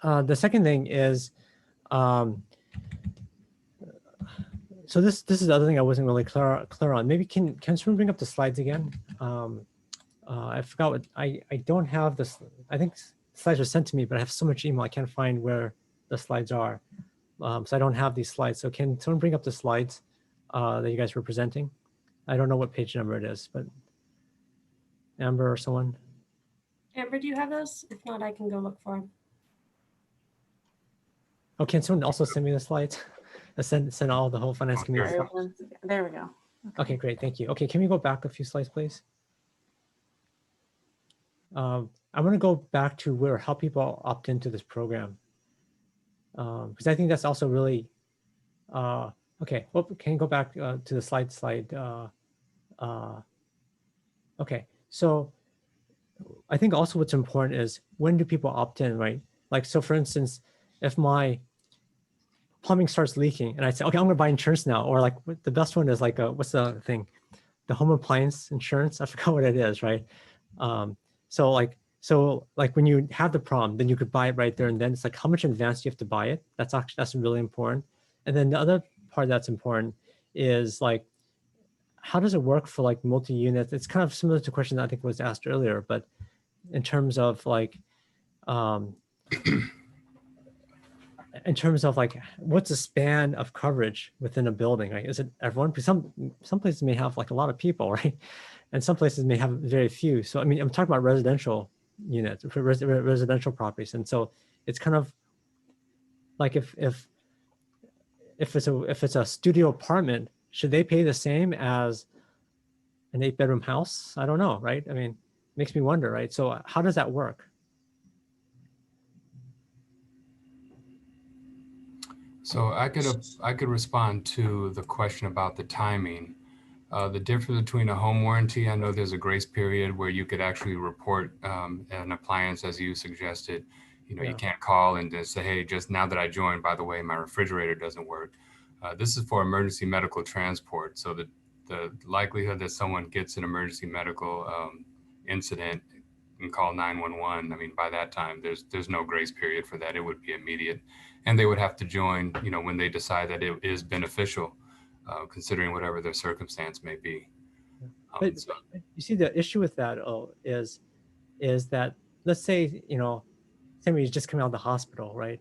Speaker 1: The second thing is, so this is the other thing I wasn't really clear on. Maybe can someone bring up the slides again? I forgot what I don't have this. I think slides were sent to me, but I have so much email I can't find where the slides are. So I don't have these slides. So can someone bring up the slides that you guys were presenting? I don't know what page number it is, but Amber or someone.
Speaker 3: Amber, do you have those? If not, I can go look for them.
Speaker 1: Oh, can someone also send me the slides? Send all the whole finance committee.
Speaker 11: There we go.
Speaker 1: Okay, great, thank you. Okay, can we go back a few slides, please? I want to go back to how people opt into this program, because I think that's also really okay. Well, can you go back to the slide? Okay, so I think also what's important is when do people opt in, right? Like, so for instance, if my plumbing starts leaking and I say, okay, I'm gonna buy insurance now, or like the best one is like, what's the thing? The home appliance insurance, I forgot what it is, right? So like when you have the problem, then you could buy it right there and then. It's like how much in advance do you have to buy it? That's really important. And then the other part that's important is like, how does it work for like multi-units? It's kind of similar to a question that I think was asked earlier, but in terms of like, what's the span of coverage within a building, right? Is it everyone? Because some places may have like a lot of people, right? And some places may have very few. So I mean, I'm talking about residential units, residential properties, and so it's kind of like if it's a studio apartment, should they pay the same as an 8-bedroom house? I don't know, right? I mean, it makes me wonder, right? So how does that work?
Speaker 9: So I could respond to the question about the timing. The difference between a home warranty, I know there's a grace period where you could actually report an appliance as you suggested. You know, you can't call and just say, hey, just now that I joined, by the way, my refrigerator doesn't work. This is for emergency medical transport. So the likelihood that someone gets an emergency medical incident and call 911, I mean, by that time, there's no grace period for that. It would be immediate. And they would have to join, you know, when they decide that it is beneficial, considering whatever their circumstance may be.
Speaker 1: But you see, the issue with that is that, let's say, you know, somebody's just coming out of the hospital, right?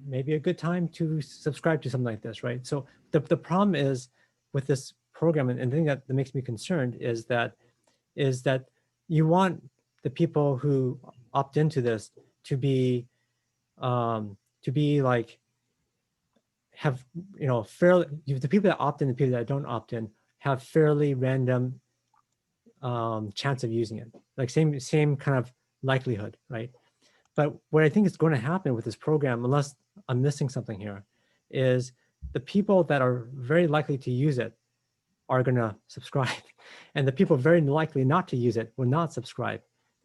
Speaker 1: Maybe a good time to subscribe to something like this, right? So the problem is with this program, and the thing that makes me concerned is that you want the people who opt into this to be like, have, you know, fairly, the people that opt in, the people that don't opt in have fairly random chance of using it, like same kind of likelihood, right? But what I think is going to happen with this program, unless I'm missing something here, is the people that are very likely to use it are going to subscribe, and the people very likely not to use it will not subscribe.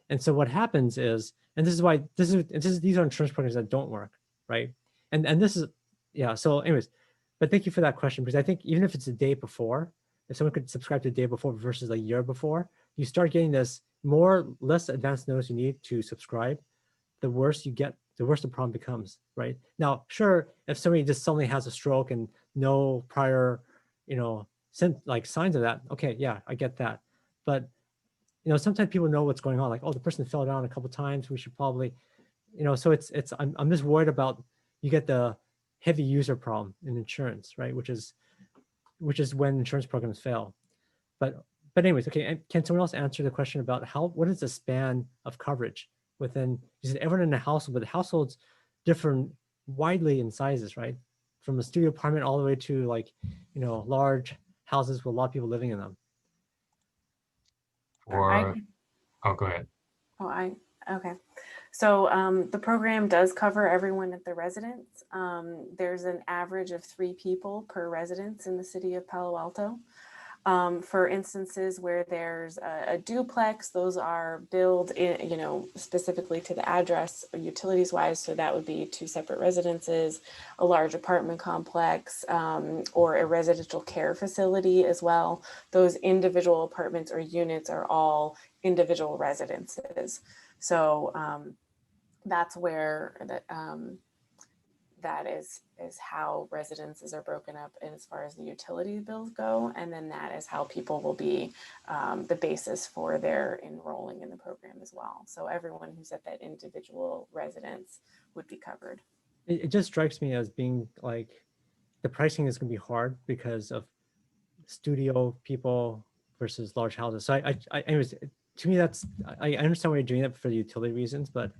Speaker 1: And so what happens is, and this is why these are insurance programs that don't work, right? And this is, yeah. So anyways, but thank you for that question, because I think even if it's the day before, if someone could subscribe to the day before versus a year before, you start getting this less advanced notice you need to subscribe, the worse you get, the worse the problem becomes, right? Now, sure, if somebody just suddenly has a stroke and no prior, you know, signs of that, okay, yeah, I get that. But, you know, sometimes people know what's going on, like, oh, the person fell down a couple of times, we should probably, you know, so I'm just worried about, you get the heavy user problem in insurance, right? Which is when insurance programs fail. But anyways, okay, and can someone else answer the question about what is the span of coverage within, you said everyone in the household, but the households differ widely in sizes, right? From a studio apartment all the way to, like, you know, large houses with a lot of people living in them.
Speaker 9: Or, oh, go ahead.
Speaker 11: Okay. So the program does cover everyone at the residence. There's an average of 3 people per residence in the city of Palo Alto. For instances where there's a duplex, those are billed in, you know, specifically to the address utilities wise. So that would be 2 separate residences, a large apartment complex, or a residential care facility as well. Those individual apartments or units are all individual residences. So that's where that is how residences are broken up as far as the utility bills go. And then that is how people will be the basis for their enrolling in the program as well. So everyone who's at that individual residence would be covered.
Speaker 1: It just strikes me as being like the pricing is going to be hard because of studio people versus large houses. So anyways, to me, I understand why you're doing it for the utility reasons, but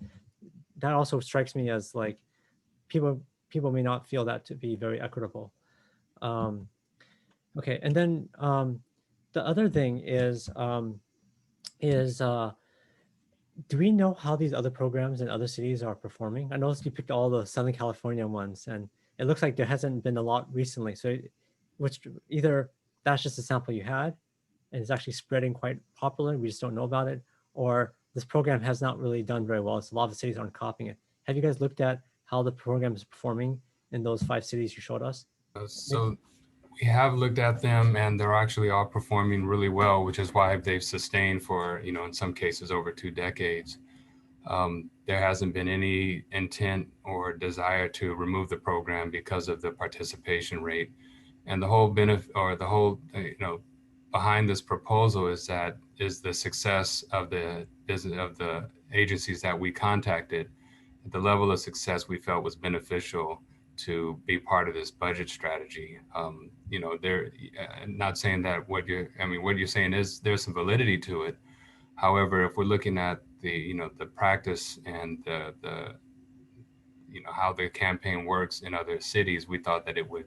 Speaker 1: that also strikes me as like people may not feel that to be very equitable. Okay, and then the other thing is do we know how these other programs in other cities are performing? I noticed you picked all the Southern California ones, and it looks like there hasn't been a lot recently. So, which either that's just a sample you had, and it's actually spreading quite popular, we just don't know about it, or this program has not really done very well. So a lot of the cities aren't copying it. Have you guys looked at how the program is performing in those 5 cities you showed us?
Speaker 9: So we have looked at them, and they're actually all performing really well, which is why they've sustained for, in some cases over 2 decades. There hasn't been any intent or desire to remove the program because of the participation rate. And the whole benefit, or the whole, behind this proposal is the success of the business of the agencies that we contacted. The level of success we felt was beneficial to be part of this budget strategy. They're not saying that what you're saying is there's some validity to it. However, if we're looking at the practice and the how the campaign works in other cities, we thought that it would,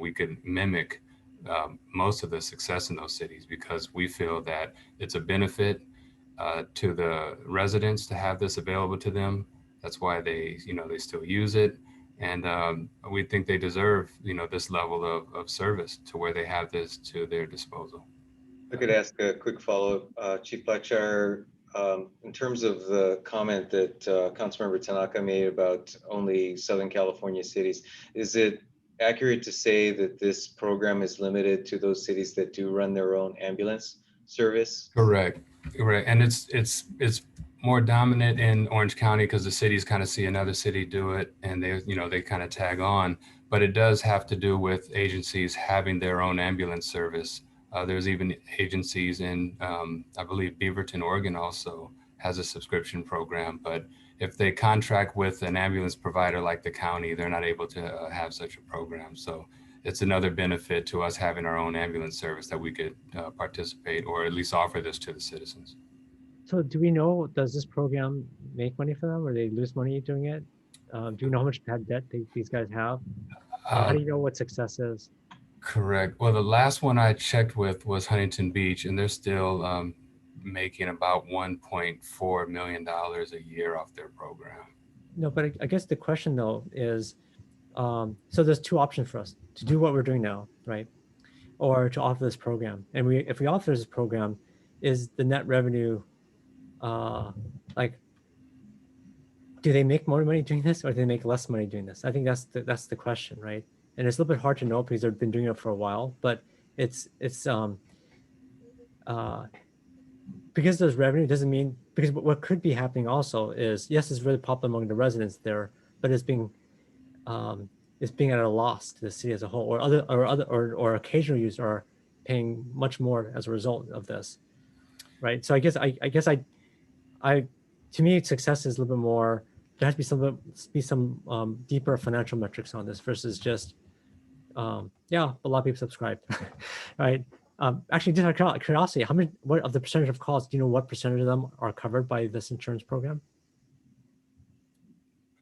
Speaker 9: we could mimic most of the success in those cities, because we feel that it's a benefit to the residents to have this available to them. That's why they still use it. And we think they deserve, this level of service to where they have this to their disposal.
Speaker 8: I could ask a quick follow-up, Chief Blackshire, in terms of the comment that Councilmember Tanaka made about only Southern California cities, is it accurate to say that this program is limited to those cities that do run their own ambulance service?
Speaker 9: Correct. And it's more dominant in Orange County because the cities kind of see another city do it, and they kind of tag on. But it does have to do with agencies having their own ambulance service. There's even agencies in, I believe Beaverton, Oregon also has a subscription program. But if they contract with an ambulance provider like the county, they're not able to have such a program. So it's another benefit to us having our own ambulance service that we could participate, or at least offer this to the citizens.
Speaker 1: So do we know, does this program make money for them, or they lose money doing it? Do you know how much bad debt these guys have? How do you know what success is?
Speaker 9: Correct. Well, the last one I checked with was Huntington Beach, and they're still making about $1.4 million a year off their program.
Speaker 1: No, but I guess the question though is, so there's 2 options for us: to do what we're doing now, right? Or to offer this program. And if we offer this program, is the net revenue, like, do they make more money doing this, or do they make less money doing this? I think that's the question, right? And it's a little bit hard to know because they've been doing it for a while, but it's because there's revenue doesn't mean, because what could be happening also is, yes, it's really popular among the residents there, but it's being at a loss to the city as a whole, or occasional users are paying much more as a result of this, right? So I guess to me, success is a little bit more. There has to be some deeper financial metrics on this versus just yeah, a lot of people subscribe, right? Actually, just out of curiosity, what of the percentage of calls, do you know what percentage of them are covered by this insurance program?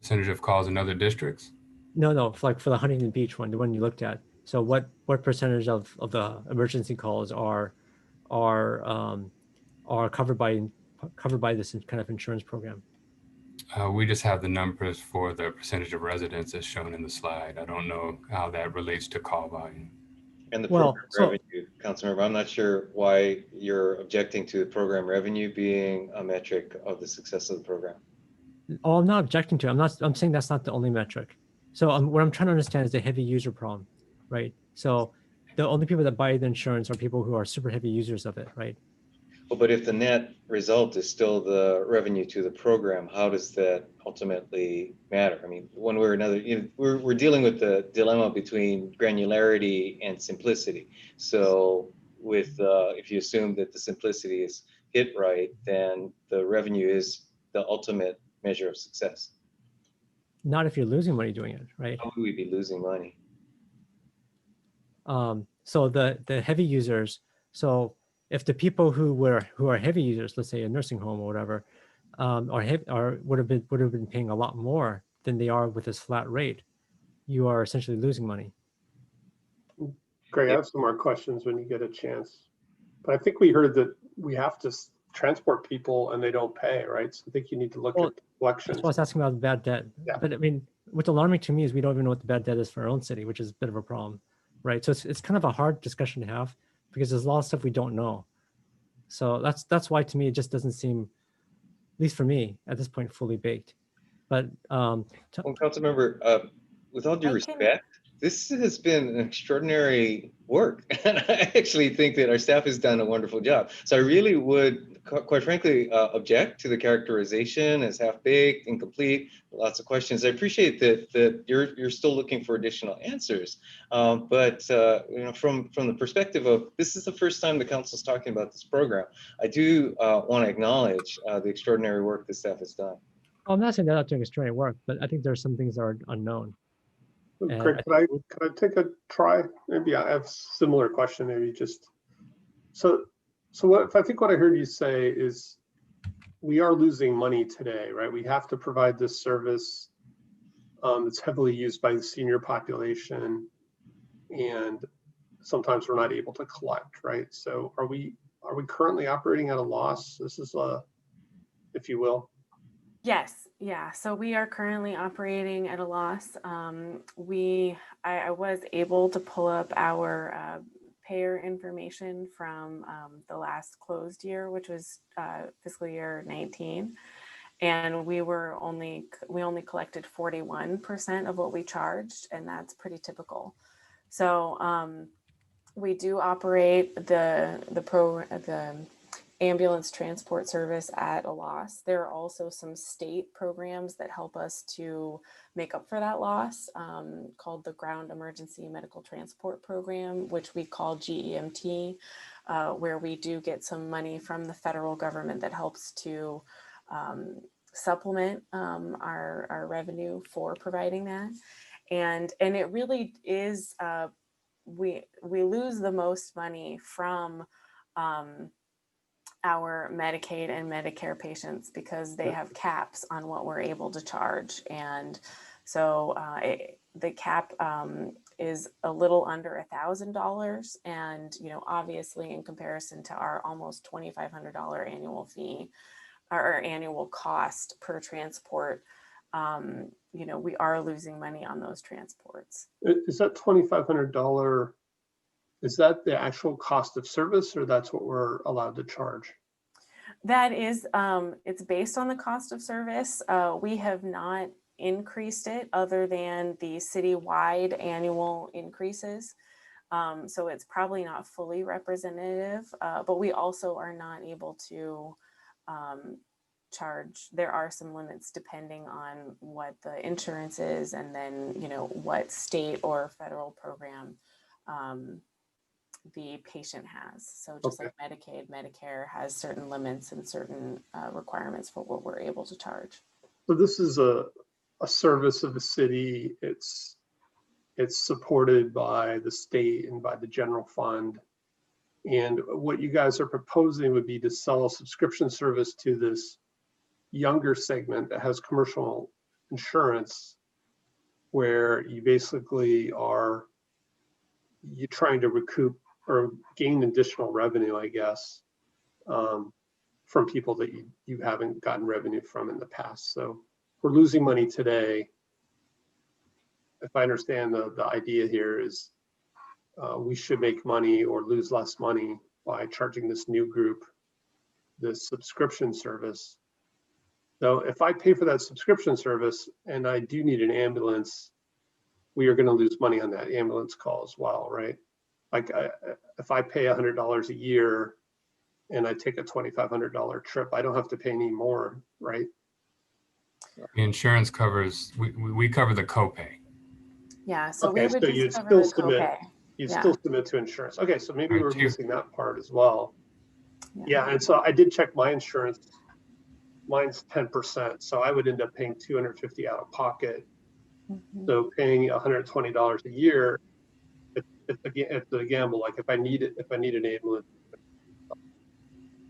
Speaker 9: Percentage of calls in other districts?
Speaker 1: No, for the Huntington Beach one, the one you looked at. So what percentage of the emergency calls are covered by this kind of insurance program?
Speaker 9: We just have the numbers for the percentage of residents as shown in the slide. I don't know how that relates to call volume.
Speaker 8: And the program revenue, Councilmember, I'm not sure why you're objecting to the program revenue being a metric of the success of the program.
Speaker 1: Oh, I'm not objecting to it. I'm saying that's not the only metric. So what I'm trying to understand is the heavy user problem, right? So the only people that buy the insurance are people who are super heavy users of it, right?
Speaker 8: But if the net result is still the revenue to the program, how does that ultimately matter? I mean, one way or another, we're dealing with the dilemma between granularity and simplicity. So with if you assume that the simplicity is hit right, then the revenue is the ultimate measure of success.
Speaker 1: Not if you're losing money doing it, right?
Speaker 8: How would we be losing money?
Speaker 1: So the heavy users. So if the people who are heavy users, let's say a nursing home or whatever, would have been paying a lot more than they are with this flat rate, you are essentially losing money.
Speaker 5: Greg, I have some more questions when you get a chance. But I think we heard that we have to transport people and they don't pay, right? So I think you need to look
Speaker 1: Well,
Speaker 5: at collections.
Speaker 1: That's why I was asking about bad debt.
Speaker 5: Yeah.
Speaker 1: But I mean, what's alarming to me is we don't even know what the bad debt is for our own city, which is a bit of a problem, right? So it's kind of a hard discussion to have because there's a lot of stuff we don't know. So that's why to me it just doesn't seem, at least for me at this point, fully baked. But
Speaker 8: Well, Councilmember, with all due respect, this has been an extraordinary work. And I actually think that our staff has done a wonderful job. So I really would, quite frankly, object to the characterization as half-baked, incomplete, lots of questions. I appreciate that you're still looking for additional answers. But from the perspective of, this is the first time the council's talking about this program, I do want to acknowledge the extraordinary work the staff has done.
Speaker 1: I'm not saying they're not doing extraordinary work, but I think there's some things that are unknown.
Speaker 5: Greg, could I take a try? Maybe I have a similar question, maybe just, so what, I think what I heard you say is we are losing money today, right? We have to provide this service that's heavily used by the senior population, and sometimes we're not able to collect, right? So are we currently operating at a loss? This is if you will.
Speaker 11: Yes, yeah. So we are currently operating at a loss. I was able to pull up our payer information from the last closed year, which was fiscal year 19, and we only collected 41% of what we charged, and that's pretty typical. So we do operate the ambulance transport service at a loss. There are also some state programs that help us to make up for that loss, called the Ground Emergency Medical Transport Program, which we call GEMT, where we do get some money from the federal government that helps to supplement our revenue for providing that. And it really is, we lose the most money from our Medicaid and Medicare patients because they have caps on what we're able to charge. And so the cap is a little under $1,000. And, obviously in comparison to our almost $2,500 annual fee or annual cost per transport, we are losing money on those transports.
Speaker 5: Is that $2,500? Is that the actual cost of service, or that's what we're allowed to charge?
Speaker 11: That is, it's based on the cost of service. We have not increased it other than the citywide annual increases. So it's probably not fully representative, but we also are not able to charge. There are some limits depending on what the insurance is, and then, what state or federal program the patient has. So just like Medicaid, Medicare has certain limits and certain requirements for what we're able to charge.
Speaker 5: So this is a service of the city. It's supported by the state and by the general fund. And what you guys are proposing would be to sell a subscription service to this younger segment that has commercial insurance, where you basically you're trying to recoup or gain additional revenue, I guess, from people that you haven't gotten revenue from in the past. So we're losing money today. If I understand the idea here is we should make money or lose less money by charging this new group this subscription service. So if I pay for that subscription service and I do need an ambulance, we are going to lose money on that ambulance call as well, right? Like if I pay $100 a year and I take a $2,500 trip, I don't have to pay any more, right?
Speaker 9: The insurance covers, we cover the copay.
Speaker 11: Yeah, so
Speaker 5: Okay,
Speaker 11: we would
Speaker 5: so
Speaker 11: just
Speaker 5: you'd
Speaker 11: cover
Speaker 5: still
Speaker 11: the
Speaker 5: submit,
Speaker 11: copay.
Speaker 5: you'd
Speaker 11: Yeah.
Speaker 5: still submit to insurance. Okay, so maybe
Speaker 9: Right,
Speaker 5: we're
Speaker 9: Chief.
Speaker 5: missing that part as well.
Speaker 11: Yeah.
Speaker 5: Yeah, and so I did check my insurance. Mine's 10%, so I would end up paying $250 out of pocket.
Speaker 11: Mhm.
Speaker 5: So paying $120 a year, it's a gamble. Like if I need it, if I need an ambulance,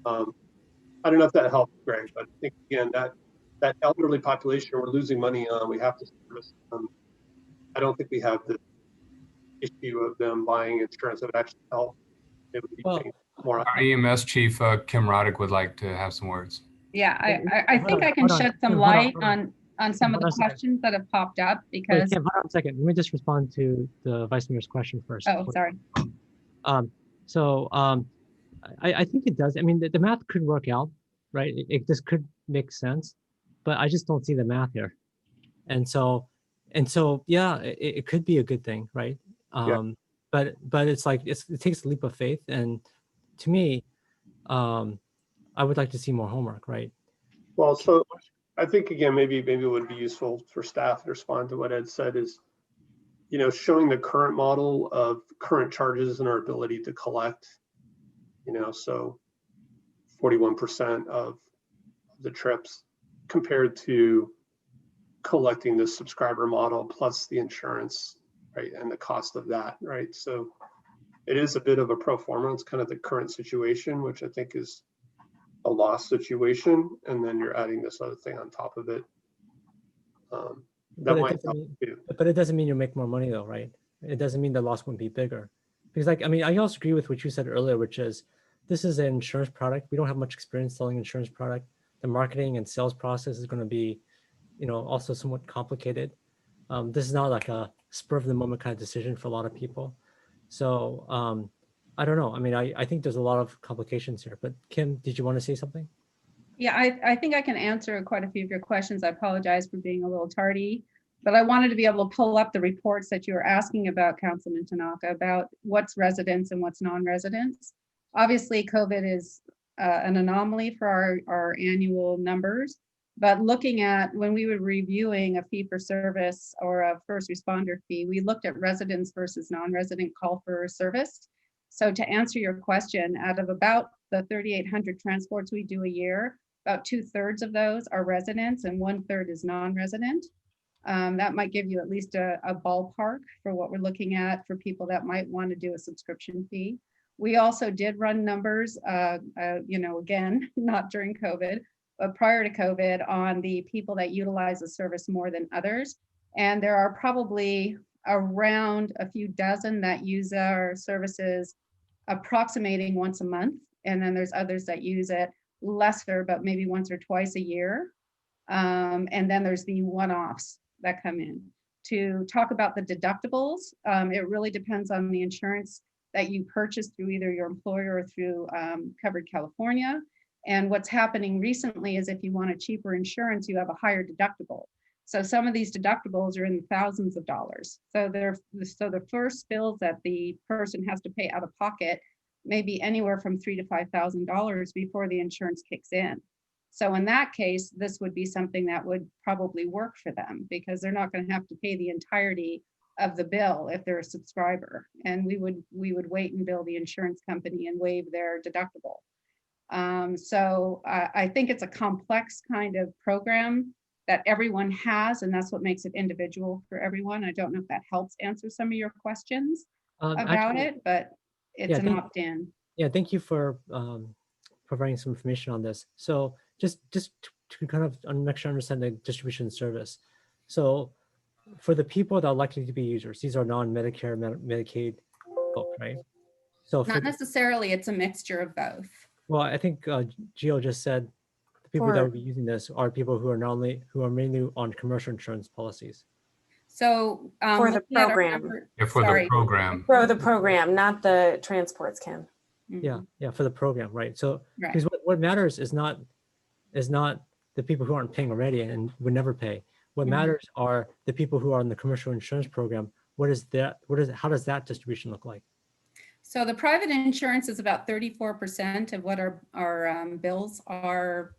Speaker 5: I don't know if that helps, Greg, but I think again that elderly population we're losing money on, we have to service them. I don't think we have the issue of them buying insurance that would actually help. They would be
Speaker 1: Well,
Speaker 5: paying more.
Speaker 9: Our EMS chief, Kim Roddick, would like to have some words.
Speaker 12: Yeah, I
Speaker 1: hold
Speaker 12: think
Speaker 1: on,
Speaker 12: I can
Speaker 1: hold on.
Speaker 12: shed some
Speaker 1: Kim, hold
Speaker 12: light
Speaker 1: on.
Speaker 12: on some of
Speaker 1: Hold on
Speaker 12: the
Speaker 1: a second.
Speaker 12: questions that have popped up
Speaker 1: Wait,
Speaker 12: because,
Speaker 1: Kim, hold on a second. Let me just respond to the Vice Mayor's question first.
Speaker 12: oh, sorry.
Speaker 1: So I think it does. I mean, the math could work out, right? This could make sense, but I just don't see the math here. And so, yeah, it could be a good thing, right?
Speaker 5: Yeah.
Speaker 1: But it's like, it takes a leap of faith. And to me, I would like to see more homework, right?
Speaker 5: Well, so I think again, maybe it would be useful for staff to respond to what Ed said is, showing the current model of current charges and our ability to collect, so 41% of the trips compared to collecting the subscriber model plus the insurance, right? And the cost of that, right? So it is a bit of a pro forma. It's kind of the current situation, which I think is a loss situation. And then you're adding this other thing on top of it. That might help too.
Speaker 1: But it doesn't mean you'll make more money though, right? It doesn't mean the loss won't be bigger. Because I also agree with what you said earlier, which is this is an insurance product. We don't have much experience selling insurance product. The marketing and sales process is going to be, also somewhat complicated. This is not like a spur of the moment kind of decision for a lot of people. So I don't know. I mean, I think there's a lot of complications here, but Kim, did you want to say something?
Speaker 12: Yeah, I think I can answer quite a few of your questions. I apologize for being a little tardy, but I wanted to be able to pull up the reports that you were asking about, Councilman Tanaka, about what's residents and what's non-residents. Obviously, COVID is an anomaly for our annual numbers, but looking at when we were reviewing a fee for service or a first responder fee, we looked at residents versus non-resident call for service. So to answer your question, out of about the 3,800 transports we do a year, about 2/3 of those are residents and 1/3 is non-resident. That might give you at least a ballpark for what we're looking at for people that might want to do a subscription fee. We also did run numbers, again, not during COVID, but prior to COVID on the people that utilize the service more than others. And there are probably around a few dozen that use our services approximating once a month. And then there's others that use it lesser, but maybe once or twice a year. And then there's the one-offs that come in. To talk about the deductibles, it really depends on the insurance that you purchase through either your employer or through Covered California. And what's happening recently is if you want a cheaper insurance, you have a higher deductible. So some of these deductibles are in thousands of dollars. So the first bills that the person has to pay out of pocket may be anywhere from $3,000 to $5,000 before the insurance kicks in. So in that case, this would be something that would probably work for them because they're not going to have to pay the entirety of the bill if they're a subscriber. And we would wait and bill the insurance company and waive their deductible. So I think it's a complex kind of program that everyone has, and that's what makes it individual for everyone. I don't know if that helps answer some of your questions about it, but it's an opt-in.
Speaker 1: Yeah, thank you for providing some information on this. So just to kind of make sure I understand the distribution service. So for the people that are likely to be users, these are non-Medicare, Medicaid folks, right? So
Speaker 12: Not necessarily, it's a mixture of both.
Speaker 1: Well, I think Gio just said the people that will be using this are people who are mainly on commercial insurance policies.
Speaker 12: So
Speaker 11: for the program.
Speaker 9: For
Speaker 11: the program, not the transports, Kim.
Speaker 1: Yeah, for the program, right? So because what matters is not the people who aren't paying already and would never pay. What matters are the people who are in the commercial insurance program. How does that distribution look like?
Speaker 12: So the private insurance is about 34% of what our bills are,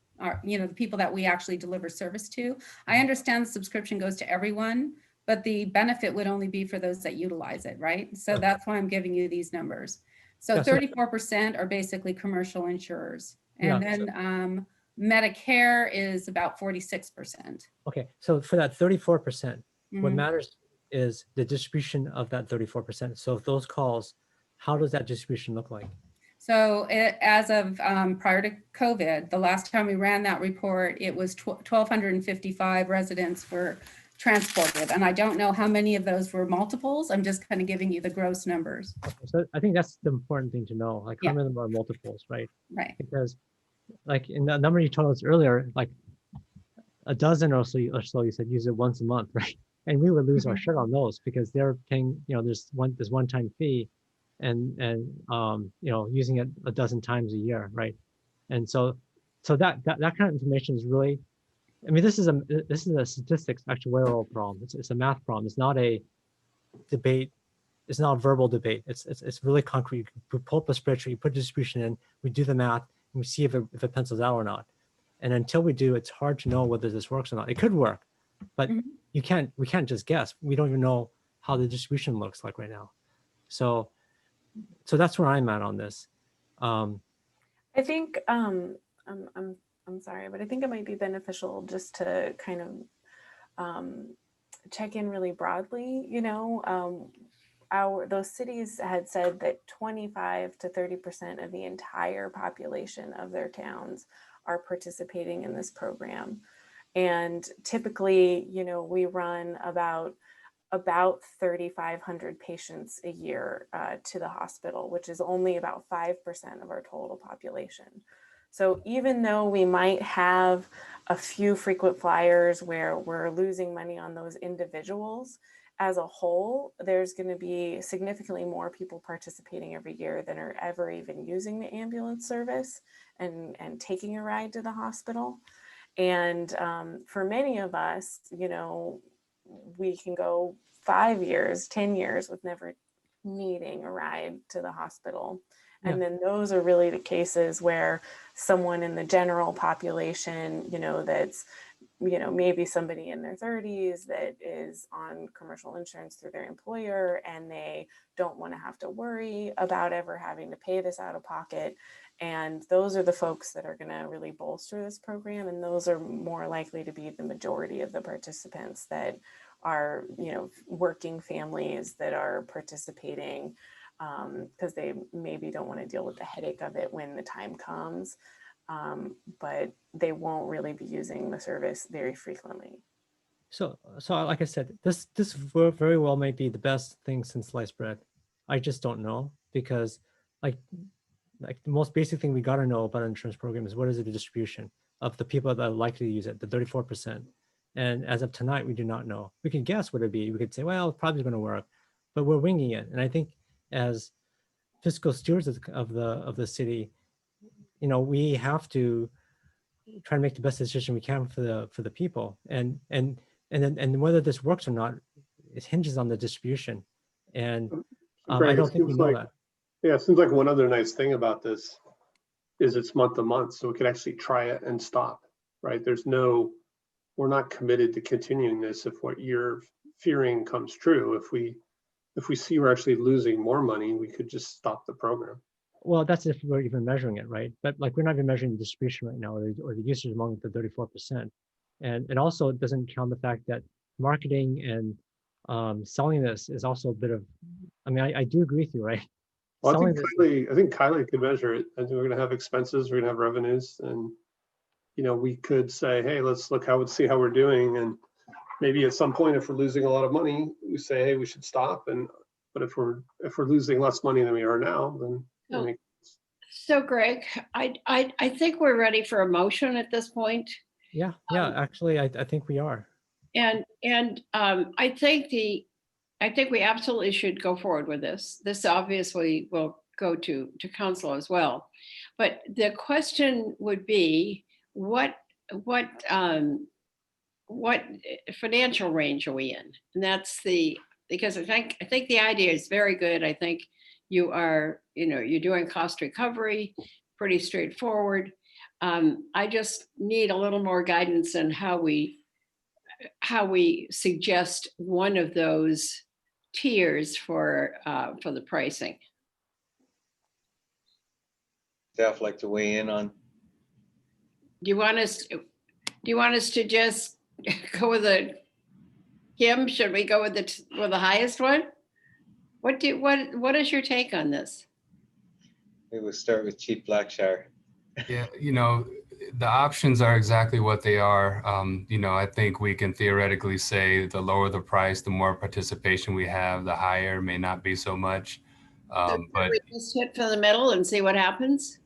Speaker 12: the people that we actually deliver service to. I understand the subscription goes to everyone, but the benefit would only be for those that utilize it, right? So that's why I'm giving you these numbers. So
Speaker 1: Yeah, so-
Speaker 12: 34% are basically commercial insurers. And
Speaker 1: Yeah,
Speaker 12: then Medicare is about 46%.
Speaker 1: Okay, so for that 34%, what
Speaker 12: Mhm.
Speaker 1: matters is the distribution of that 34%. So if those calls, how does that distribution look like?
Speaker 12: So as of prior to COVID, the last time we ran that report, it was 1,255 residents were transported. And I don't know how many of those were multiples. I'm just kind of giving you the gross numbers.
Speaker 1: Okay, so I think that's the important thing to know, like how
Speaker 12: Yeah.
Speaker 1: many of them are multiples, right?
Speaker 12: Right.
Speaker 1: Because like in the number you told us earlier, like a dozen or so you said use it once a month, right? And we would lose our
Speaker 12: Mhm.
Speaker 1: shit on those because they're paying, there's one-time fee and using it a dozen times a year, right? And so that kind of information is really, I mean, this is a statistics actuarial problem. It's a math problem. It's not a debate. It's not a verbal debate. It's really concrete. You pull up a spreadsheet, you put distribution in, we do the math, and we see if it pencils out or not. And until we do, it's hard to know whether this works or not. It could work, but
Speaker 12: Mhm.
Speaker 1: we can't just guess. We don't even know how the distribution looks like right now. So that's where I'm at on this.
Speaker 11: I think I'm sorry, but I think it might be beneficial just to kind of check in really broadly. Those cities had said that 25 to 30% of the entire population of their towns are participating in this program. And typically, we run about 3,500 patients a year to the hospital, which is only about 5% of our total population. So even though we might have a few frequent flyers where we're losing money on those individuals, as a whole, there's going to be significantly more people participating every year than are ever even using the ambulance service and taking a ride to the hospital. And for many of us, we can go 5 years, 10 years with never needing a ride to the hospital. And then those are really the cases where someone in the general population, that's, maybe somebody in their 30s that is on commercial insurance through their employer, and they don't want to have to worry about ever having to pay this out of pocket. And those are the folks that are going to really bolster this program. And those are more likely to be the majority of the participants that are, working families that are participating because they maybe don't want to deal with the headache of it when the time comes. But they won't really be using the service very frequently.
Speaker 1: So like I said, this very well might be the best thing since sliced bread. I just don't know because like the most basic thing we got to know about an insurance program is what is the distribution of the people that are likely to use it, the 34%. And as of tonight, we do not know. We can guess what it'd be. We could say, well, it's probably going to work, but we're winging it. And I think as fiscal stewards of the city, we have to try to make the best decision we can for the people. And whether this works or not, it hinges on the distribution. And
Speaker 5: Greg,
Speaker 1: I
Speaker 5: it
Speaker 1: don't think we
Speaker 5: seems
Speaker 1: know
Speaker 5: like,
Speaker 1: that.
Speaker 5: yeah, it seems like one other nice thing about this is it's month to month, so we could actually try it and stop, right? We're not committed to continuing this if what you're fearing comes true. If we see we're actually losing more money, we could just stop the program.
Speaker 1: Well, that's if we're even measuring it, right? But like we're not even measuring the distribution right now or the usage among the 34%. And it also doesn't count the fact that marketing and selling this is also a bit of, I mean, I do agree with you, right?
Speaker 5: Well, I
Speaker 1: Selling
Speaker 5: think
Speaker 1: this,
Speaker 5: Kylie could measure it. I think we're going to have expenses, we're going to have revenues, and we could say, hey, let's see how we're doing, and maybe at some point, if we're losing a lot of money, we say, hey, we should stop. But if we're losing less money than we are now, then
Speaker 10: No.
Speaker 5: I mean,
Speaker 10: So Greg, I think we're ready for a motion at this point.
Speaker 1: yeah, actually, I think we are.
Speaker 10: And I think we absolutely should go forward with this. This obviously will go to council as well. But the question would be, what financial range are we in? And that's because I think the idea is very good. I think you are, you're doing cost recovery, pretty straightforward. I just need a little more guidance on how we suggest one of those tiers for the pricing.
Speaker 8: Staff like to weigh in on?
Speaker 10: Do you want us to just go with Kim? Should we go with the highest one? What is your take on this?
Speaker 8: Maybe we'll start with Chief Blackshire.
Speaker 9: Yeah, the options are exactly what they are. I think we can theoretically say the lower the price, the more participation we have, the higher, may not be so much. But
Speaker 10: we just hit for the middle and see what happens.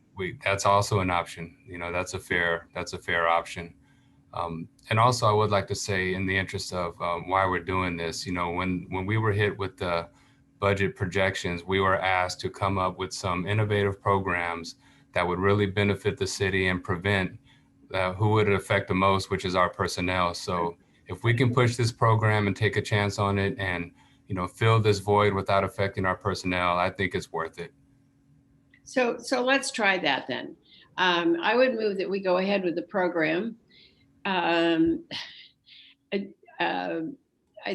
Speaker 9: That's also an option. That's a fair option. And also, I would like to say, in the interest of why we're doing this, when we were hit with the budget projections, we were asked to come up with some innovative programs that would really benefit the city and prevent who would it affect the most, which is our personnel. So if we can push this program and take a chance on it and, fill this void without affecting our personnel, I think it's worth it.
Speaker 10: So let's try that then. I would move that we go ahead with the program. I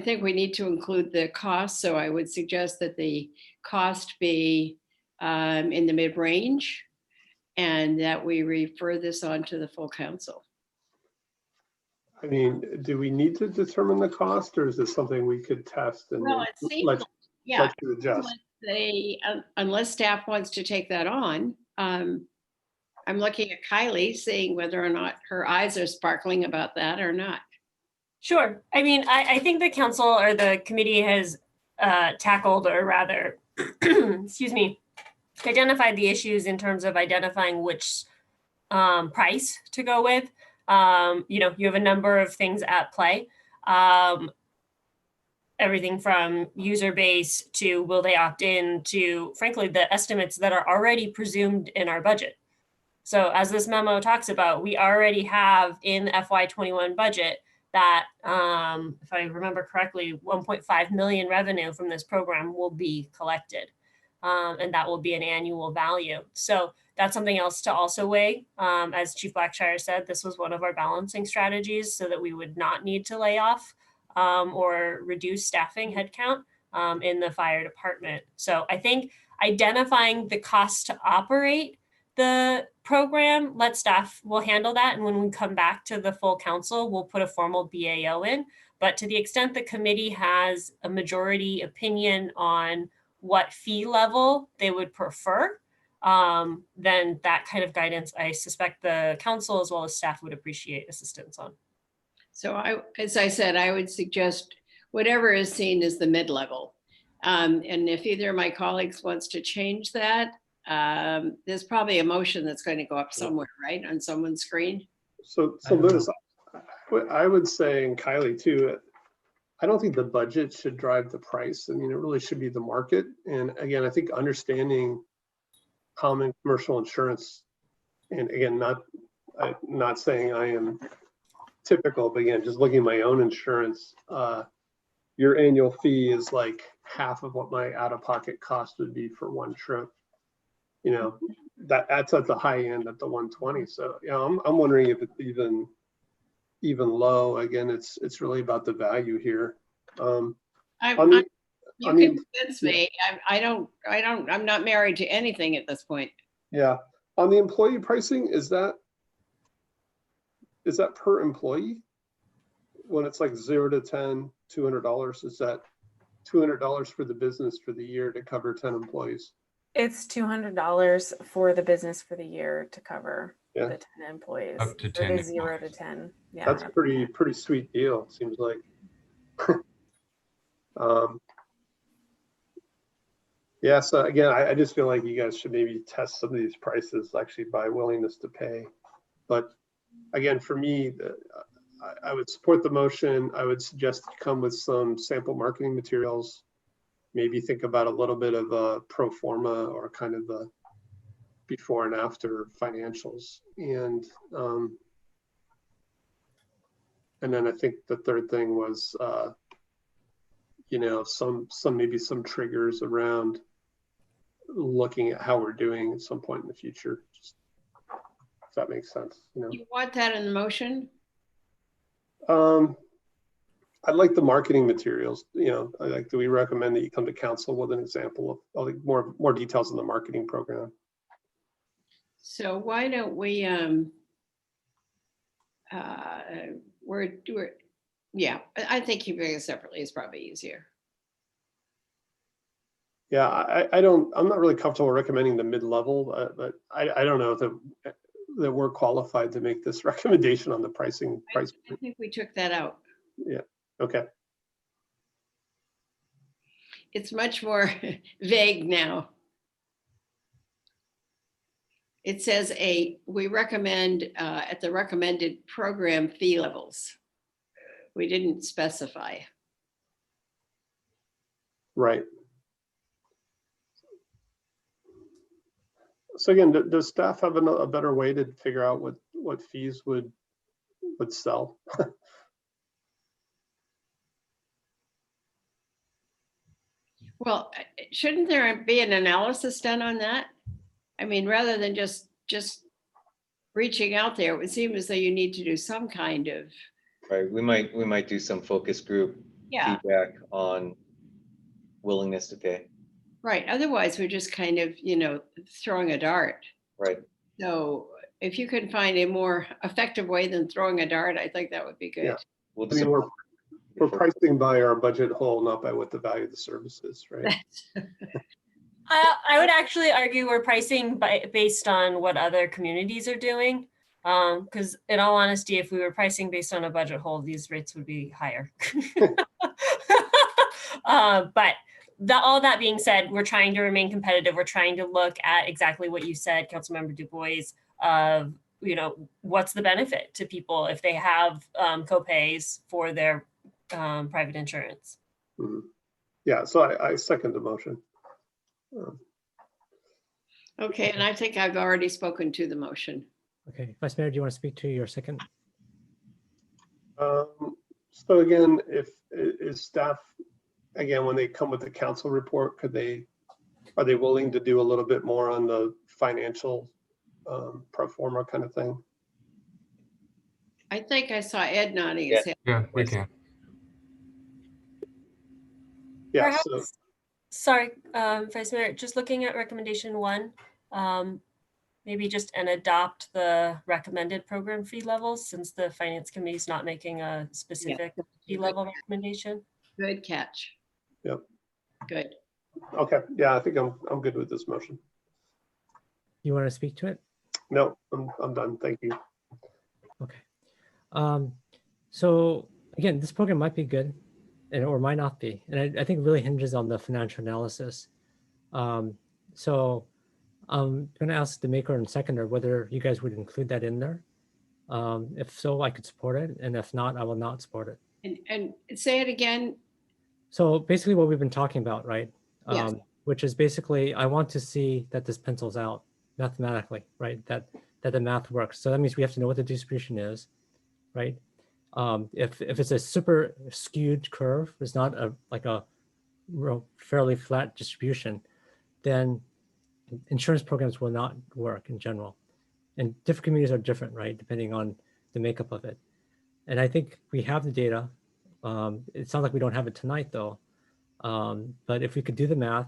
Speaker 10: think we need to include the cost. So I would suggest that the cost be in the mid-range and that we refer this on to the full council.
Speaker 5: I mean, do we need to determine the cost, or is this something we could test and
Speaker 10: Well, it seems
Speaker 5: let
Speaker 10: yeah,
Speaker 5: you adjust?
Speaker 10: Unless staff wants to take that on. I'm looking at Kylie, seeing whether or not her eyes are sparkling about that or not.
Speaker 3: Sure. I mean, I think the council or the committee has tackled, or rather, excuse me, identified the issues in terms of identifying which price to go with. You have a number of things at play. Everything from user base to will they opt in to, frankly, the estimates that are already presumed in our budget. So as this memo talks about, we already have in the FY21 budget that, if I remember correctly, 1.5 million revenue from this program will be collected. And that will be an annual value. So that's something else to also weigh. As Chief Blackshire said, this was one of our balancing strategies so that we would not need to lay off or reduce staffing headcount in the fire department. So I think identifying the cost to operate the program, let staff will handle that. And when we come back to the full council, we'll put a formal BAO in. But to the extent the committee has a majority opinion on what fee level they would prefer, then that kind of guidance, I suspect the council as well as staff would appreciate assistance on.
Speaker 10: So as I said, I would suggest whatever is seen as the mid-level. And if either of my colleagues wants to change that, there's probably a motion that's going to go up somewhere, right, on someone's screen.
Speaker 5: So Liz, I would say, and Kylie too, I don't think the budget should drive the price. I mean, it really should be the market. And again, I think understanding common commercial insurance, and again, not saying I am typical, but again, just looking at my own insurance, your annual fee is like half of what my out-of-pocket cost would be for one trip. That's at the high end at the 120. So I'm wondering if it's even low. Again, it's really about the value here. You can
Speaker 10: convince me. I'm not married to anything at this point.
Speaker 5: Yeah. On the employee pricing, is that per employee? When it's like 0 to 10, $200, is that $200 for the business for the year to cover 10 employees?
Speaker 11: It's $200 for the business for the year to cover the 10 employees.
Speaker 9: Up to 10
Speaker 11: for the 0 to 10. Yeah,
Speaker 5: that's a pretty sweet deal, it seems like. Yeah, so again, I just feel like you guys should maybe test some of these prices actually by willingness to pay. But again, for me, I would support the motion. I would suggest you come with some sample marketing materials. Maybe think about a little bit of a pro forma or kind of a before and after financials. And then I think the third thing was, maybe some triggers around looking at how we're doing at some point in the future. Just, if that makes sense, you know.
Speaker 10: You want that in the motion?
Speaker 5: I'd like the marketing materials, you know, do we recommend that you come to council with an example of like more details on the marketing program?
Speaker 10: So why don't we, yeah, I think keeping it separately is probably easier.
Speaker 5: Yeah, I'm not really comfortable recommending the mid-level, but I don't know that we're qualified to make this recommendation on the pricing.
Speaker 10: I think we took that out.
Speaker 5: Yeah, okay.
Speaker 10: It's much more vague now. It says we recommend at the recommended program fee levels. We didn't specify.
Speaker 5: Right. So again, does staff have a better way to figure out what fees would sell?
Speaker 10: Well, shouldn't there be an analysis done on that? I mean, rather than just reaching out there, it would seem as though you need to do some kind of.
Speaker 8: Right, we might do some focus group feedback on willingness to pay.
Speaker 10: Right, otherwise we're just kind of, you know, throwing a dart.
Speaker 8: Right.
Speaker 10: So if you can find a more effective way than throwing a dart, I think that would be good.
Speaker 5: Yeah. I mean, we're pricing by our budget whole, not by what the value of the service is, right?
Speaker 3: I would actually argue we're pricing based on what other communities are doing. Because in all honesty, if we were pricing based on a budget hole, these rates would be higher. But all that being said, we're trying to remain competitive. We're trying to look at exactly what you said, Councilmember Du Bois, of, you know, what's the benefit to people if they have co-pays for their private insurance.
Speaker 5: Mm-hmm. Yeah, so I second the motion.
Speaker 10: Okay, and I think I've already spoken to the motion.
Speaker 1: Okay, Vice Mayor, do you want to speak to your second?
Speaker 5: So again, is staff, again, when they come with the council report, are they willing to do a little bit more on the financial pro forma kind of thing?
Speaker 10: I think I saw Ed nodding his head.
Speaker 9: Yeah, we can.
Speaker 5: Yeah.
Speaker 3: Perhaps,
Speaker 5: so,
Speaker 3: sorry, Vice Mayor, just looking at recommendation 1, maybe just adopt the recommended program fee levels, since the Finance Committee is not making a specific fee level recommendation.
Speaker 10: Good catch.
Speaker 5: Yep.
Speaker 10: Good.
Speaker 5: Okay. Yeah, I think I'm good with this motion.
Speaker 1: You want to speak to it?
Speaker 5: No, I'm done. Thank you.
Speaker 1: Okay. So again, this program might be good, or might not be, and I think it really hinges on the financial analysis. So I'm going to ask the maker and seconder whether you guys would include that in there. If so, I could support it, and if not, I will not support it.
Speaker 10: And say it again.
Speaker 1: So basically what we've been talking about, right?
Speaker 10: Yes.
Speaker 1: Which is basically, I want to see that this pencils out mathematically, right? That the math works. So that means we have to know what the distribution is, right? If it's a super skewed curve, it's not like a fairly flat distribution, then insurance programs will not work in general. And different communities are different, right? Depending on the makeup of it. And I think we have the data. It sounds like we don't have it tonight though. But if we could do the math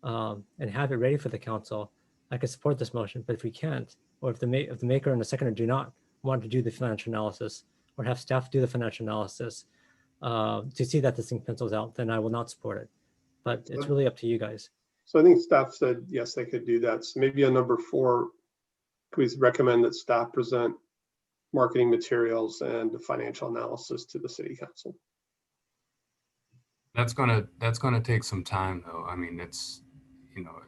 Speaker 1: and have it ready for the council, I could support this motion. But if we can't, or if the maker and the seconder do not want to do the financial analysis or have staff do the financial analysis to see that this thing pencils out, then I will not support it. But it's really up to you guys.
Speaker 5: So I think staff said, yes, they could do that. So maybe on number 4, could we recommend that staff present marketing materials and the financial analysis to the city council?
Speaker 9: That's gonna take some time though. I mean, it's, you know,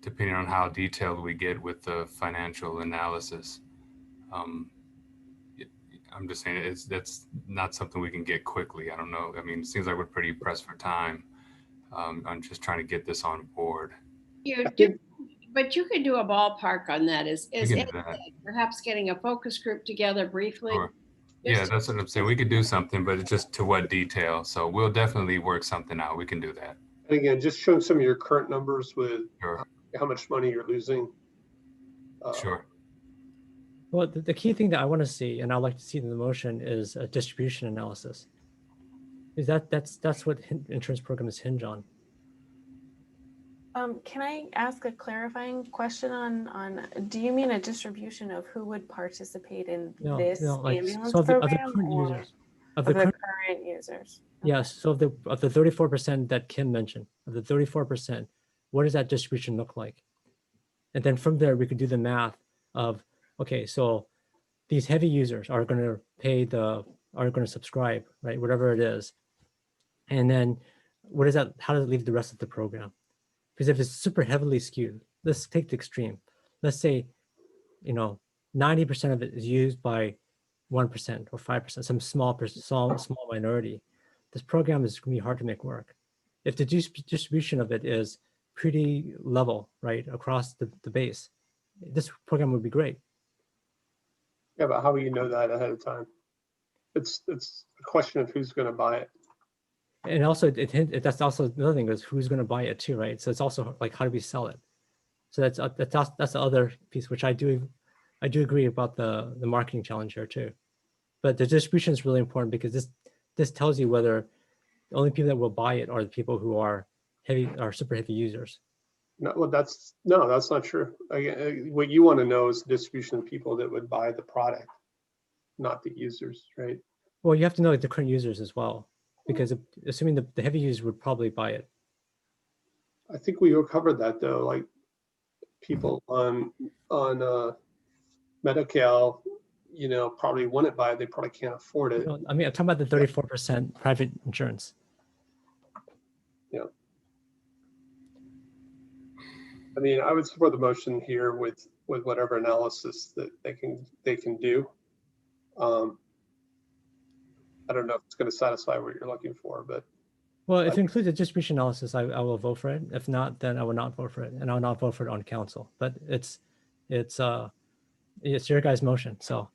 Speaker 9: depending on how detailed we get with the financial analysis. I'm just saying that's not something we can get quickly. I don't know. I mean, it seems like we're pretty pressed for time. I'm just trying to get this on board.
Speaker 10: But you could do a ballpark on that. Is
Speaker 9: that.
Speaker 10: Perhaps getting a focus group together briefly?
Speaker 9: Sure. Yeah, that's what I'm saying. We could do something, but it's just to what detail. So we'll definitely work something out. We can do that.
Speaker 5: And again, just showing some of your current numbers with
Speaker 9: Sure.
Speaker 5: how much money you're losing.
Speaker 9: Sure.
Speaker 1: Well, the key thing that I want to see, and I'd like to see in the motion, is a distribution analysis. Is that's what insurance programs hinge on.
Speaker 11: Can I ask a clarifying question on, do you mean a distribution of who would participate in this
Speaker 1: like,
Speaker 11: ambulance
Speaker 1: so of the
Speaker 11: program
Speaker 1: current
Speaker 11: or
Speaker 1: users,
Speaker 11: of the current users?
Speaker 1: yes, so of the 34% that Kim mentioned, of the 34%, what does that distribution look like? And then from there, we could do the math of, okay, so these heavy users are going to are going to subscribe, right? Whatever it is. And then what is that? How does it leave the rest of the program? Because if it's super heavily skewed, let's take the extreme. Let's say, 90% of it is used by 1% or 5%, some small minority. This program is going to be hard to make work. If the distribution of it is pretty level, right, across the base, this program would be great.
Speaker 5: Yeah, but how will you know that ahead of time? It's a question of who's going to buy it.
Speaker 1: And also, that's also another thing is who's going to buy it too, right? So it's also like, how do we sell it? So that's the other piece, which I do agree about the marketing challenge here too. But the distribution is really important because this tells you whether the only people that will buy it are the people who are super heavy users.
Speaker 5: No, well, that's not true. What you want to know is the distribution of people that would buy the product, not the users, right?
Speaker 1: Well, you have to know the current users as well, because assuming the heavy users would probably buy it.
Speaker 5: I think we covered that though, like people on Medi-Cal, probably wouldn't buy it. They probably can't afford it.
Speaker 1: I mean, I'm talking about the 34% private insurance.
Speaker 5: Yeah. I mean, I would support the motion here with whatever analysis that they can do. I don't know if it's going to satisfy what you're looking for, but.
Speaker 1: Well, if it includes a distribution analysis, I will vote for it. If not, then I will not vote for it, and I'll not vote for it on council. But it's your guys' motion, so.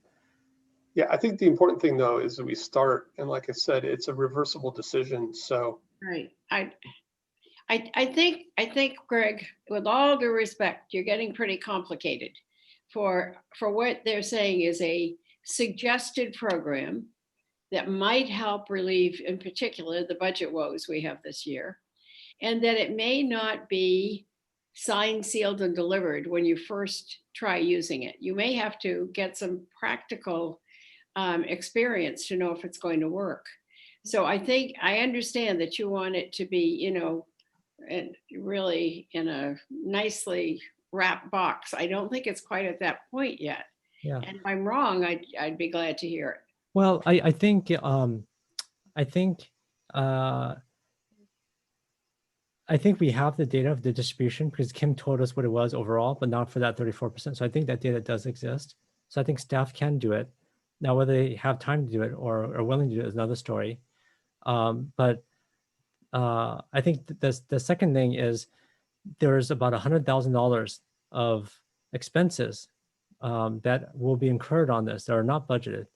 Speaker 5: Yeah, I think the important thing though is that we start, and like I said, it's a reversible decision. So.
Speaker 10: Right. I think, Greg, with all due respect, you're getting pretty complicated for what they're saying is a suggested program that might help relieve, in particular, the budget woes we have this year, and that it may not be signed, sealed, and delivered when you first try using it. You may have to get some practical experience to know if it's going to work. So I understand that you want it to be, and really in a nicely wrapped box. I don't think it's quite at that point yet.
Speaker 1: Yeah.
Speaker 10: And if I'm wrong, I'd be glad to hear it.
Speaker 1: Well, I think we have the data of the distribution because Kim told us what it was overall, but not for that 34%. So I think that data does exist. So I think staff can do it. Now, whether they have time to do it or are willing to do it is another story. But I think the second thing is there's about $100,000 of expenses that will be incurred on this that are not budgeted.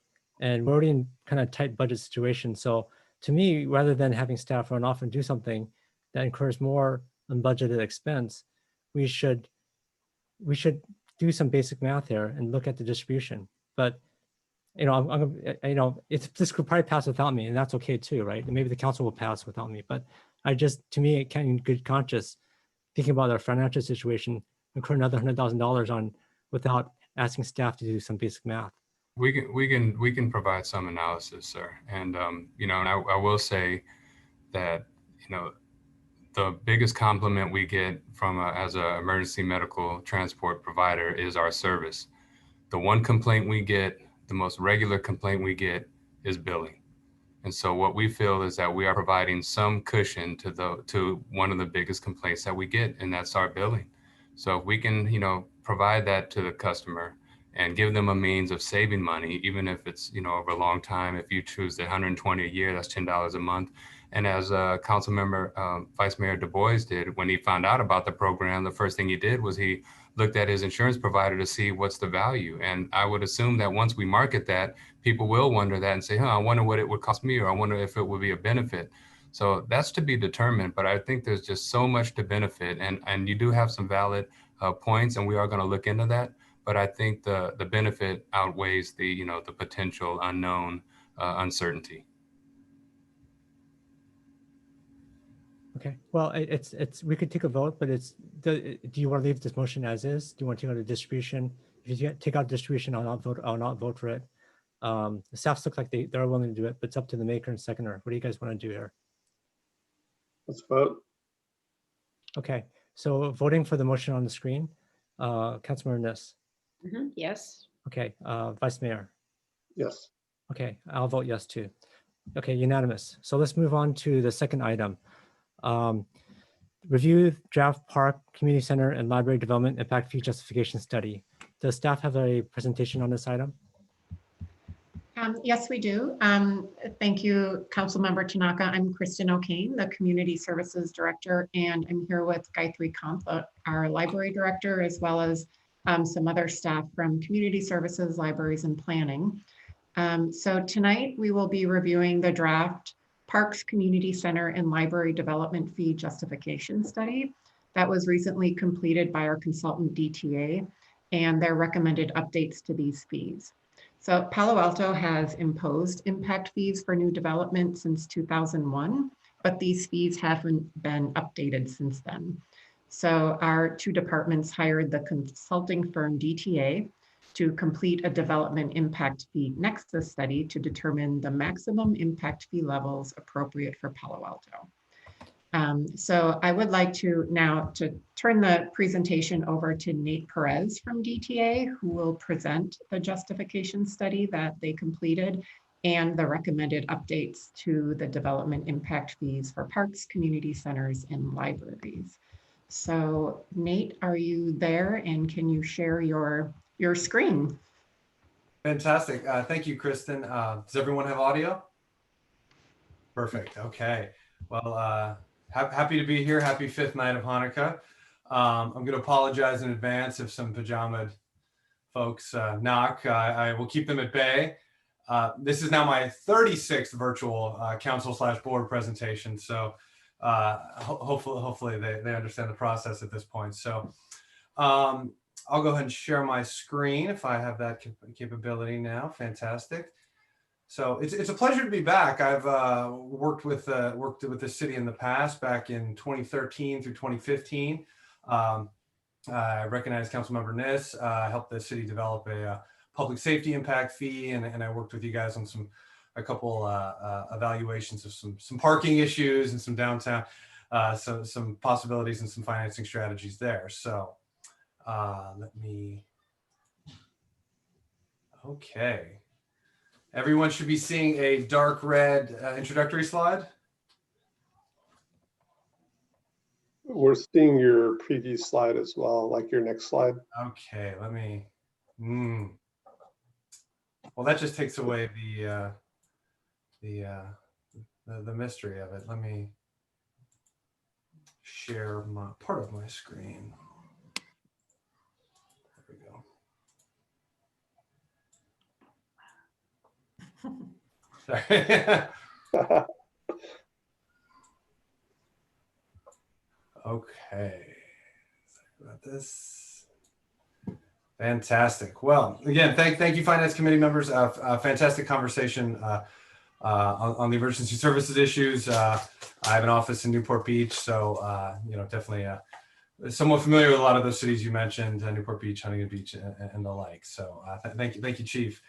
Speaker 1: And we're already in kind of tight budget situation. So to me, rather than having staff run off and do something that incurs more unbudgeted expense, we should do some basic math here and look at the distribution. But this could probably pass without me, and that's okay too, right? And maybe the council will pass without me. But to me, it can't in good conscience, thinking about our financial situation, incur another $100,000 on without asking staff to do some basic math.
Speaker 9: We can provide some analysis, sir. And and I will say that the biggest compliment we get from as an emergency medical transport provider is our service. The one complaint we get, the most regular complaint we get, is billing. And so what we feel is that we are providing some cushion to one of the biggest complaints that we get, and that's our billing. So if we can provide that to the customer and give them a means of saving money, even if it's, over a long time. If you choose the $120 a year, that's $10 a month. And as Council Member Vice Mayor Du Bois did, when he found out about the program, the first thing he did was he looked at his insurance provider to see what's the value. And I would assume that once we market that, people will wonder that and say, I wonder what it would cost me, or I wonder if it would be a benefit. So that's to be determined, but I think there's just so much to benefit, and you do have some valid points, and we are going to look into that. But I think the benefit outweighs the the potential unknown uncertainty.
Speaker 1: Okay, well, it's we could take a vote, but do you want to leave this motion as is? Do you want to take out a distribution? If you take out distribution, I'll not vote for it. The staffs look like they're willing to do it, but it's up to the maker and seconder. What do you guys want to do here?
Speaker 5: Let's vote.
Speaker 1: Okay, so voting for the motion on the screen, Councilmember Niss.
Speaker 10: Yes.
Speaker 1: Okay, Vice Mayor.
Speaker 5: Yes.
Speaker 1: Okay, I'll vote yes too. Okay, unanimous. So let's move on to the second item. Review draft park, community center, and library development impact fee justification study. Does staff have a presentation on this item?
Speaker 13: Yes, we do. Thank you, Councilmember Tanaka. I'm Kristen O'Kane, the Community Services Director, and I'm here with Gayatri Kant, our Library Director, as well as some other staff from Community Services, Libraries, and Planning. So tonight we will be reviewing the draft Parks, Community Center, and Library Development Fee Justification Study that was recently completed by our consultant DTA and their recommended updates to these fees. So Palo Alto has imposed impact fees for new development since 2001, but these fees haven't been updated since then. So our two departments hired the consulting firm DTA to complete a development impact fee nexus study to determine the maximum impact fee levels appropriate for Palo Alto. So I would like to now turn the presentation over to Nate Perez from DTA, who will present the justification study that they completed and the recommended updates to the development impact fees for parks, community centers, and libraries. So Nate, are you there, and can you share your screen?
Speaker 14: Fantastic. Thank you, Kristen. Does everyone have audio? Perfect. Okay. Well, happy to be here. Happy fifth night of Hanukkah. I'm going to apologize in advance if some pajamaed folks knock. I will keep them at bay. This is now my 36th virtual council/board presentation. So hopefully they understand the process at this point. So I'll go ahead and share my screen if I have that capability now. Fantastic. So it's a pleasure to be back. I've worked with the city in the past, back in 2013 through 2015. I recognize Councilmember Niss, helped the city develop a public safety impact fee, and I worked with you guys on a couple evaluations of some parking issues and some downtown, some possibilities and some financing strategies there. So okay. Everyone should be seeing a dark red introductory slide.
Speaker 5: We're seeing your previous slide as well, like your next slide.
Speaker 14: Okay, well, that just takes away the mystery of it. Let me share part of my screen. There we go. Sorry. Okay. Sorry about this. Fantastic. Well, again, thank you, Finance Committee members. Fantastic conversation on the emergency services issues. I have an office in Newport Beach, so definitely somewhat familiar with a lot of those cities you mentioned, Newport Beach, Huntington Beach, and the like. So thank you, Chief.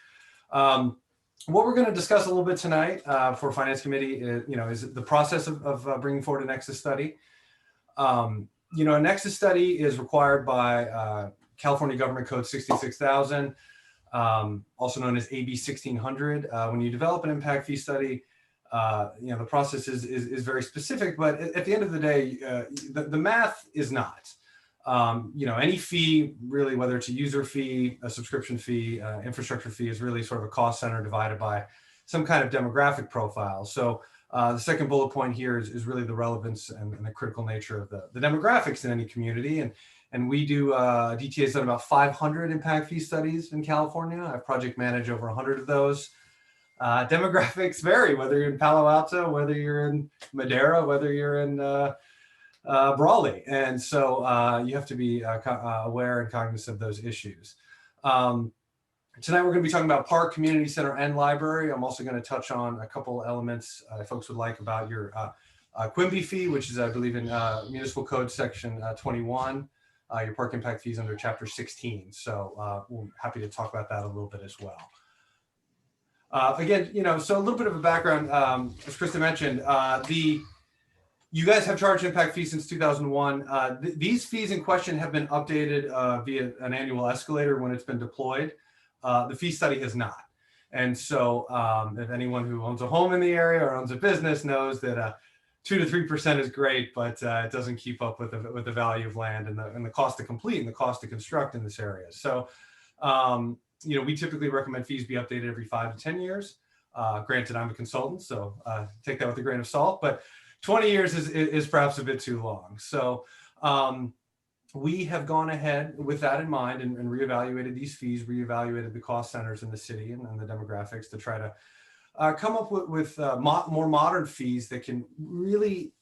Speaker 14: What we're going to discuss a little bit tonight for Finance Committee is the process of bringing forward a nexus study. A nexus study is required by California Government Code 66,000, also known as AB 1600. When you develop an impact fee study, the process is very specific, but at the end of the day, the math is not. Any fee, really, whether it's a user fee, a subscription fee, infrastructure fee, is really sort of a cost center divided by some kind of demographic profile. So the second bullet point here is really the relevance and the critical nature of the demographics in any community. And we do, DTA has done about 500 impact fee studies in California. I've project managed over 100 of those. demographics vary, whether you're in Palo Alto, whether you're in Madera, whether you're in Brawley. And so you have to be aware and cognizant of those issues. Tonight, we're going to be talking about park, community center, and library. I'm also going to touch on a couple elements folks would like about your Quimby fee, which is, I believe, in Municipal Code Section 21, your park impact fees under Chapter 16. So we're happy to talk about that a little bit as well. Again, so a little bit of a background, as Krista mentioned, you guys have charged impact fees since 2001. These fees in question have been updated via an annual escalator when it's been deployed. The fee study has not. And so if anyone who owns a home in the area or owns a business knows that 2 to 3% is great, but it doesn't keep up with the value of land and the cost to complete and the cost to construct in this area. So, we typically recommend fees be updated every 5 to 10 years. Granted, I'm a consultant, so take that with a grain of salt, but 20 years is perhaps a bit too long. So we have gone ahead with that in mind and reevaluated these fees, reevaluated the cost centers in the city and the demographics to try to come up with more modern fees that can really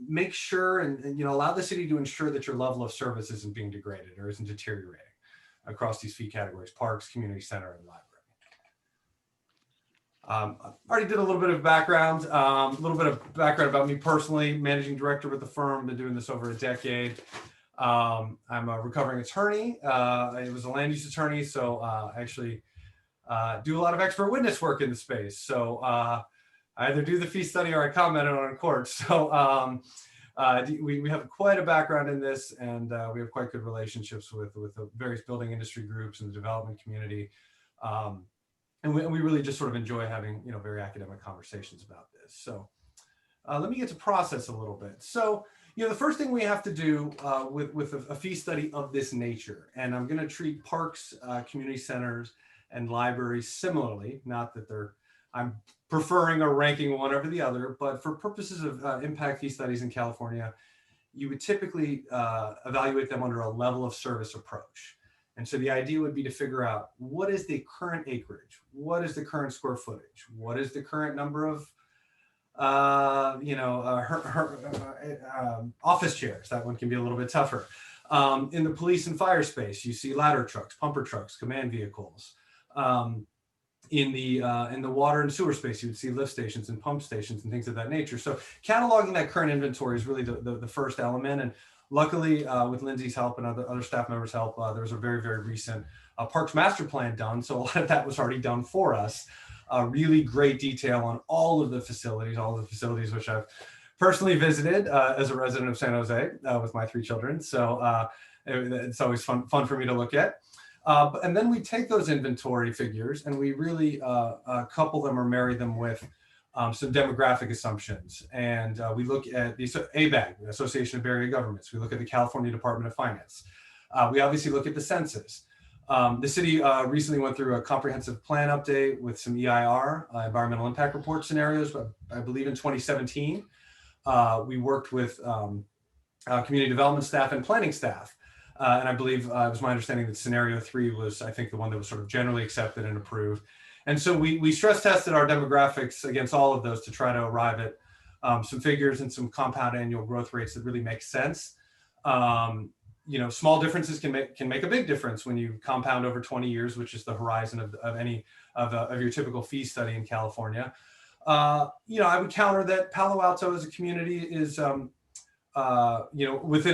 Speaker 14: make sure and allow the city to ensure that your level of service isn't being degraded or isn't deteriorating across these fee categories: parks, community center, and library. I already did a little bit of background, about me personally, managing director with the firm, been doing this over a decade. I'm a recovering attorney. I was a land use attorney, so I actually do a lot of expert witness work in the space. So I either do the fee study or I comment on it in court. So we have quite a background in this, and we have quite good relationships with the various building industry groups and the development community. And we really just sort of enjoy having very academic conversations about this. So let me get to process a little bit. So the first thing we have to do with a fee study of this nature, and I'm going to treat parks, community centers, and libraries similarly, not that I'm preferring or ranking one over the other, but for purposes of impact fee studies in California, you would typically evaluate them under a level of service approach. And so the idea would be to figure out, what is the current acreage? What is the current square footage? What is the current number of office chairs? That one can be a little bit tougher. In the police and fire space, you see ladder trucks, pumper trucks, command vehicles. In the water and sewer space, you would see lift stations and pump stations and things of that nature. So cataloging that current inventory is really the first element. And luckily, with Lindsay's help and other staff members' help, there was a very, very recent Parks Master Plan done. So a lot of that was already done for us. Really great detail on all of the facilities which I've personally visited as a resident of San Jose with my 3 children. So it's always fun for me to look at. And then we take those inventory figures and we really couple them or marry them with some demographic assumptions. And we look at the ABAG, the Association of Area Governments. We look at the California Department of Finance. We obviously look at the census. The city recently went through a comprehensive plan update with some EIR, environmental impact report scenarios, I believe in 2017. We worked with community development staff and planning staff. And I believe it was my understanding that scenario 3 was, I think, the one that was sort of generally accepted and approved. And so we stress tested our demographics against all of those to try to arrive at some figures and some compound annual growth rates that really make sense. Small differences can make a big difference when you compound over 20 years, which is the horizon of any of your typical fee study in California. I would counter that Palo Alto as a community is within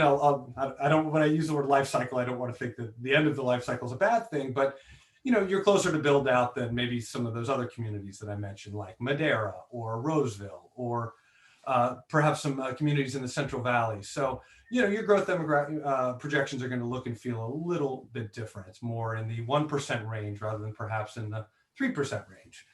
Speaker 14: when I use the word life cycle, I don't want to think that the end of the life cycle is a bad thing, but you're closer to build out than maybe some of those other communities that I mentioned, like Madera or Roseville, or perhaps some communities in the Central Valley. So, your growth demographic projections are going to look and feel a little bit different. It's more in the 1% range rather than perhaps in the 3% range.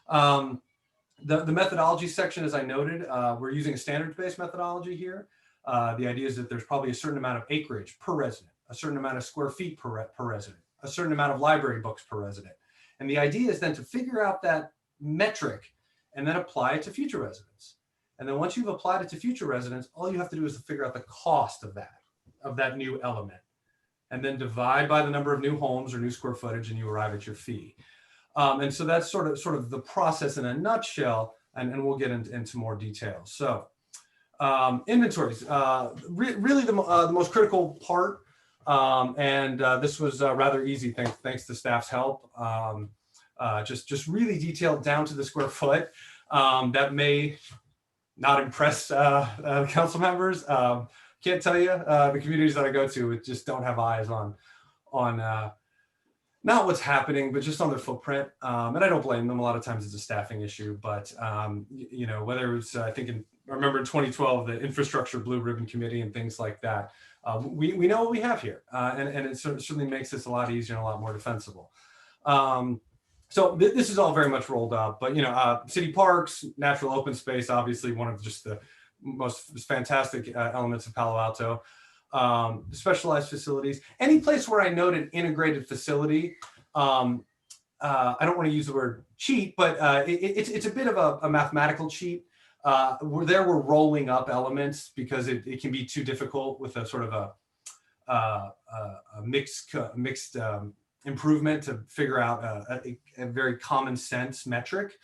Speaker 14: The methodology section, as I noted, we're using a standards-based methodology here. The idea is that there's probably a certain amount of acreage per resident, a certain amount of square feet per resident, a certain amount of library books per resident. And the idea is then to figure out that metric and then apply it to future residents. And then once you've applied it to future residents, all you have to do is to figure out the cost of that new element, and then divide by the number of new homes or new square footage, and you arrive at your fee. And so that's sort of the process in a nutshell, and we'll get into more detail. So inventories, really the most critical part, and this was rather easy thanks to staff's help. Just really detailed down to the square foot. That may not impress council members. Can't tell you, the communities that I go to just don't have eyes on not what's happening, but just on their footprint. And I don't blame them. A lot of times it's a staffing issue, but you know, whether it's, I remember in 2012, the infrastructure blue ribbon committee and things like that. We know what we have here, and it certainly makes this a lot easier and a lot more defensible. So this is all very much rolled up, but you know, city parks, natural open space, obviously one of just the most fantastic elements of Palo Alto. Specialized facilities, any place where I note an integrated facility. I don't want to use the word cheat, but it's a bit of a mathematical cheat. We're rolling up elements because it can be too difficult with a sort of a mixed improvement to figure out a very common sense metric.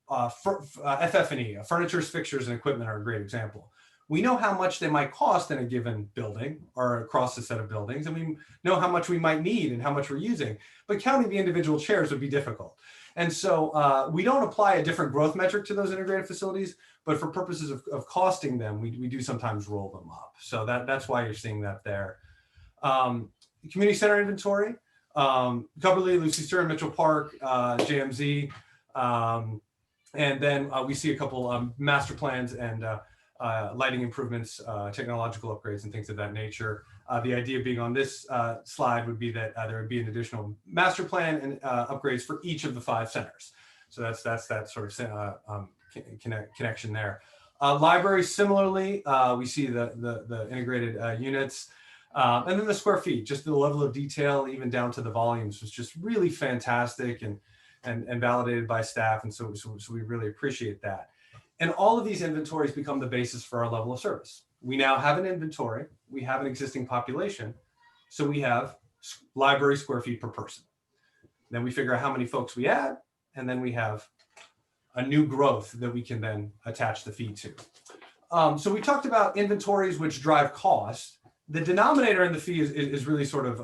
Speaker 14: FF&E, furnitures, fixtures, and equipment are a great example. We know how much they might cost in a given building or across a set of buildings, and we know how much we might need and how much we're using, but counting the individual chairs would be difficult. And so we don't apply a different growth metric to those integrated facilities, but for purposes of costing them, we do sometimes roll them up. So that's why you're seeing that there. Community center inventory, Cumberly, Lucy Stern, Mitchell Park, JMZ, and then we see a couple master plans and lighting improvements, technological upgrades, and things of that nature. The idea being on this slide would be that there would be an additional master plan and upgrades for each of the 5 centers. So that's that sort of connection there. Library, similarly, we see the integrated units. And then the square feet, just the level of detail, even down to the volumes, was just really fantastic and validated by staff. And so we really appreciate that. And all of these inventories become the basis for our level of service. We now have an inventory, we have an existing population, so we have library square feet per person. Then we figure out how many folks we add, and then we have a new growth that we can then attach the fee to. So we talked about inventories which drive cost. The denominator in the fee is really sort of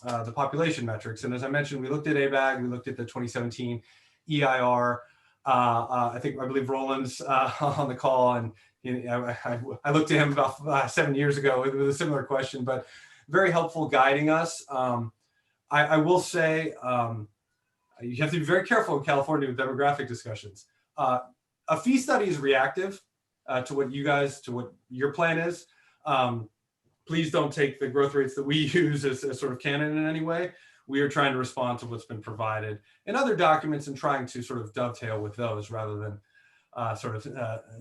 Speaker 14: the population metrics. And as I mentioned, we looked at ABAG, we looked at the 2017 EIR. I believe Roland's on the call, and I looked at him about 7 years ago with a similar question, but very helpful guiding us. I will say you have to be very careful in California with demographic discussions. A fee study is reactive to what your plan is. Please don't take the growth rates that we use as sort of canon in any way. We are trying to respond to what's been provided in other documents and trying to sort of dovetail with those rather than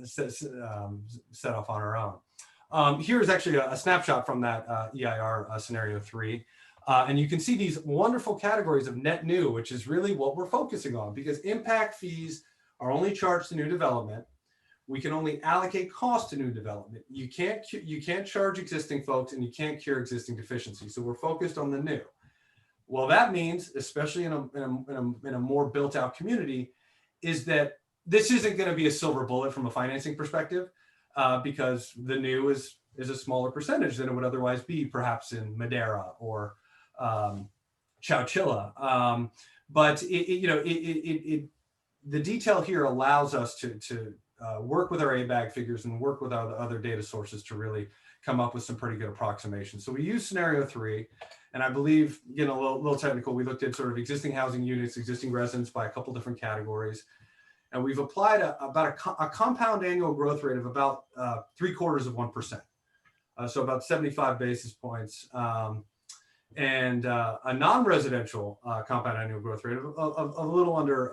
Speaker 14: set off on our own. Here is actually a snapshot from that EIR scenario 3. And you can see these wonderful categories of net new, which is really what we're focusing on, because impact fees are only charged to new development. We can only allocate cost to new development. You can't charge existing folks, and you can't cure existing deficiencies. So we're focused on the new. Well, that means, especially in a more built out community, is that this isn't going to be a silver bullet from a financing perspective, because the new is a smaller percentage than it would otherwise be, perhaps in Madera or Chowchilla. But the detail here allows us to work with our ABAG figures and work with our other data sources to really come up with some pretty good approximations. So we use scenario 3, and I believe, getting a little technical, we looked at sort of existing housing units, existing residents by a couple different categories. And we've applied about a compound annual growth rate of about 0.75%. So about 75 basis points. And a non-residential compound annual growth rate of a little under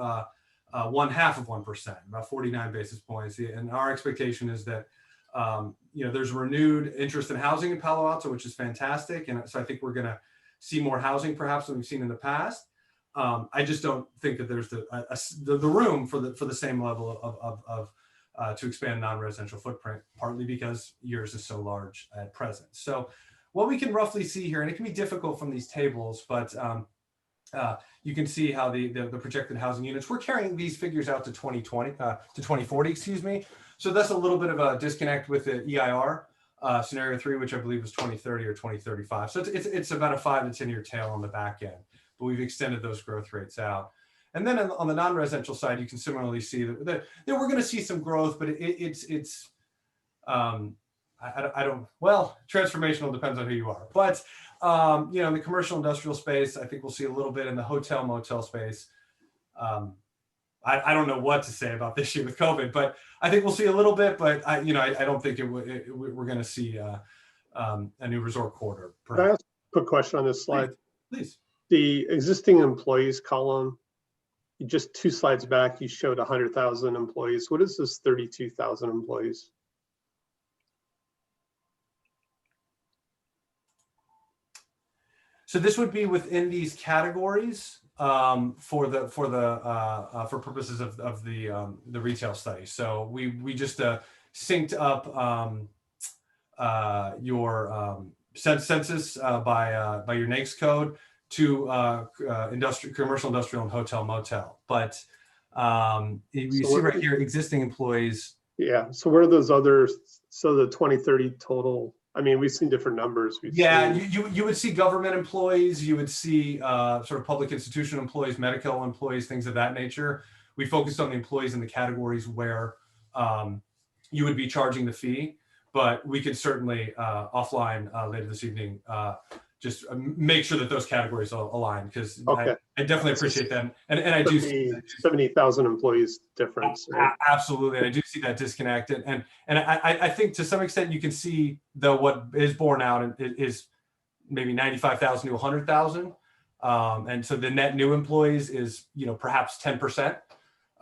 Speaker 14: 0.5%, about 49 basis points. And our expectation is that there's renewed interest in housing in Palo Alto, which is fantastic. And so I think we're going to see more housing perhaps than we've seen in the past. I just don't think that there's the room for the same level of to expand non-residential footprint, partly because yours is so large at present. So what we can roughly see here, and it can be difficult from these tables, but you can see how the projected housing units, we're carrying these figures out to 2040, excuse me. So that's a little bit of a disconnect with the EIR scenario 3, which I believe was 2030 or 2035. So it's about a 5 to 10 year tail on the back end, but we've extended those growth rates out. And then on the non-residential side, you can similarly see that we're going to see some growth, but transformational depends on who you are. But you know, in the commercial industrial space, I think we'll see a little bit in the hotel motel space. I don't know what to say about this year with COVID, but I think we'll see a little bit. But I don't think we're going to see a new resort quarter.
Speaker 5: Can I ask a quick question on this slide?
Speaker 14: Please.
Speaker 5: The existing employees column, just 2 slides back, you showed 100,000 employees. What is this 32,000 employees?
Speaker 14: So this would be within these categories for purposes of the retail study. So we just synced up your census by your NAICS code to commercial, industrial, and hotel motel. But you see right here, existing employees.
Speaker 5: Yeah. So where are those others? So the 2030 total. I mean, we've seen different numbers.
Speaker 14: You would see government employees, you would see sort of public institution employees, medical employees, things of that nature. We focused on the employees in the categories where you would be charging the fee, but we could certainly offline later this evening just make sure that those categories all align, because I definitely appreciate that. And I do see
Speaker 5: 70,000 employees difference. Right?
Speaker 14: Absolutely. I do see that disconnect. And I think to some extent you can see what is borne out is maybe 95,000 to 100,000. And so the net new employees is, perhaps 10%.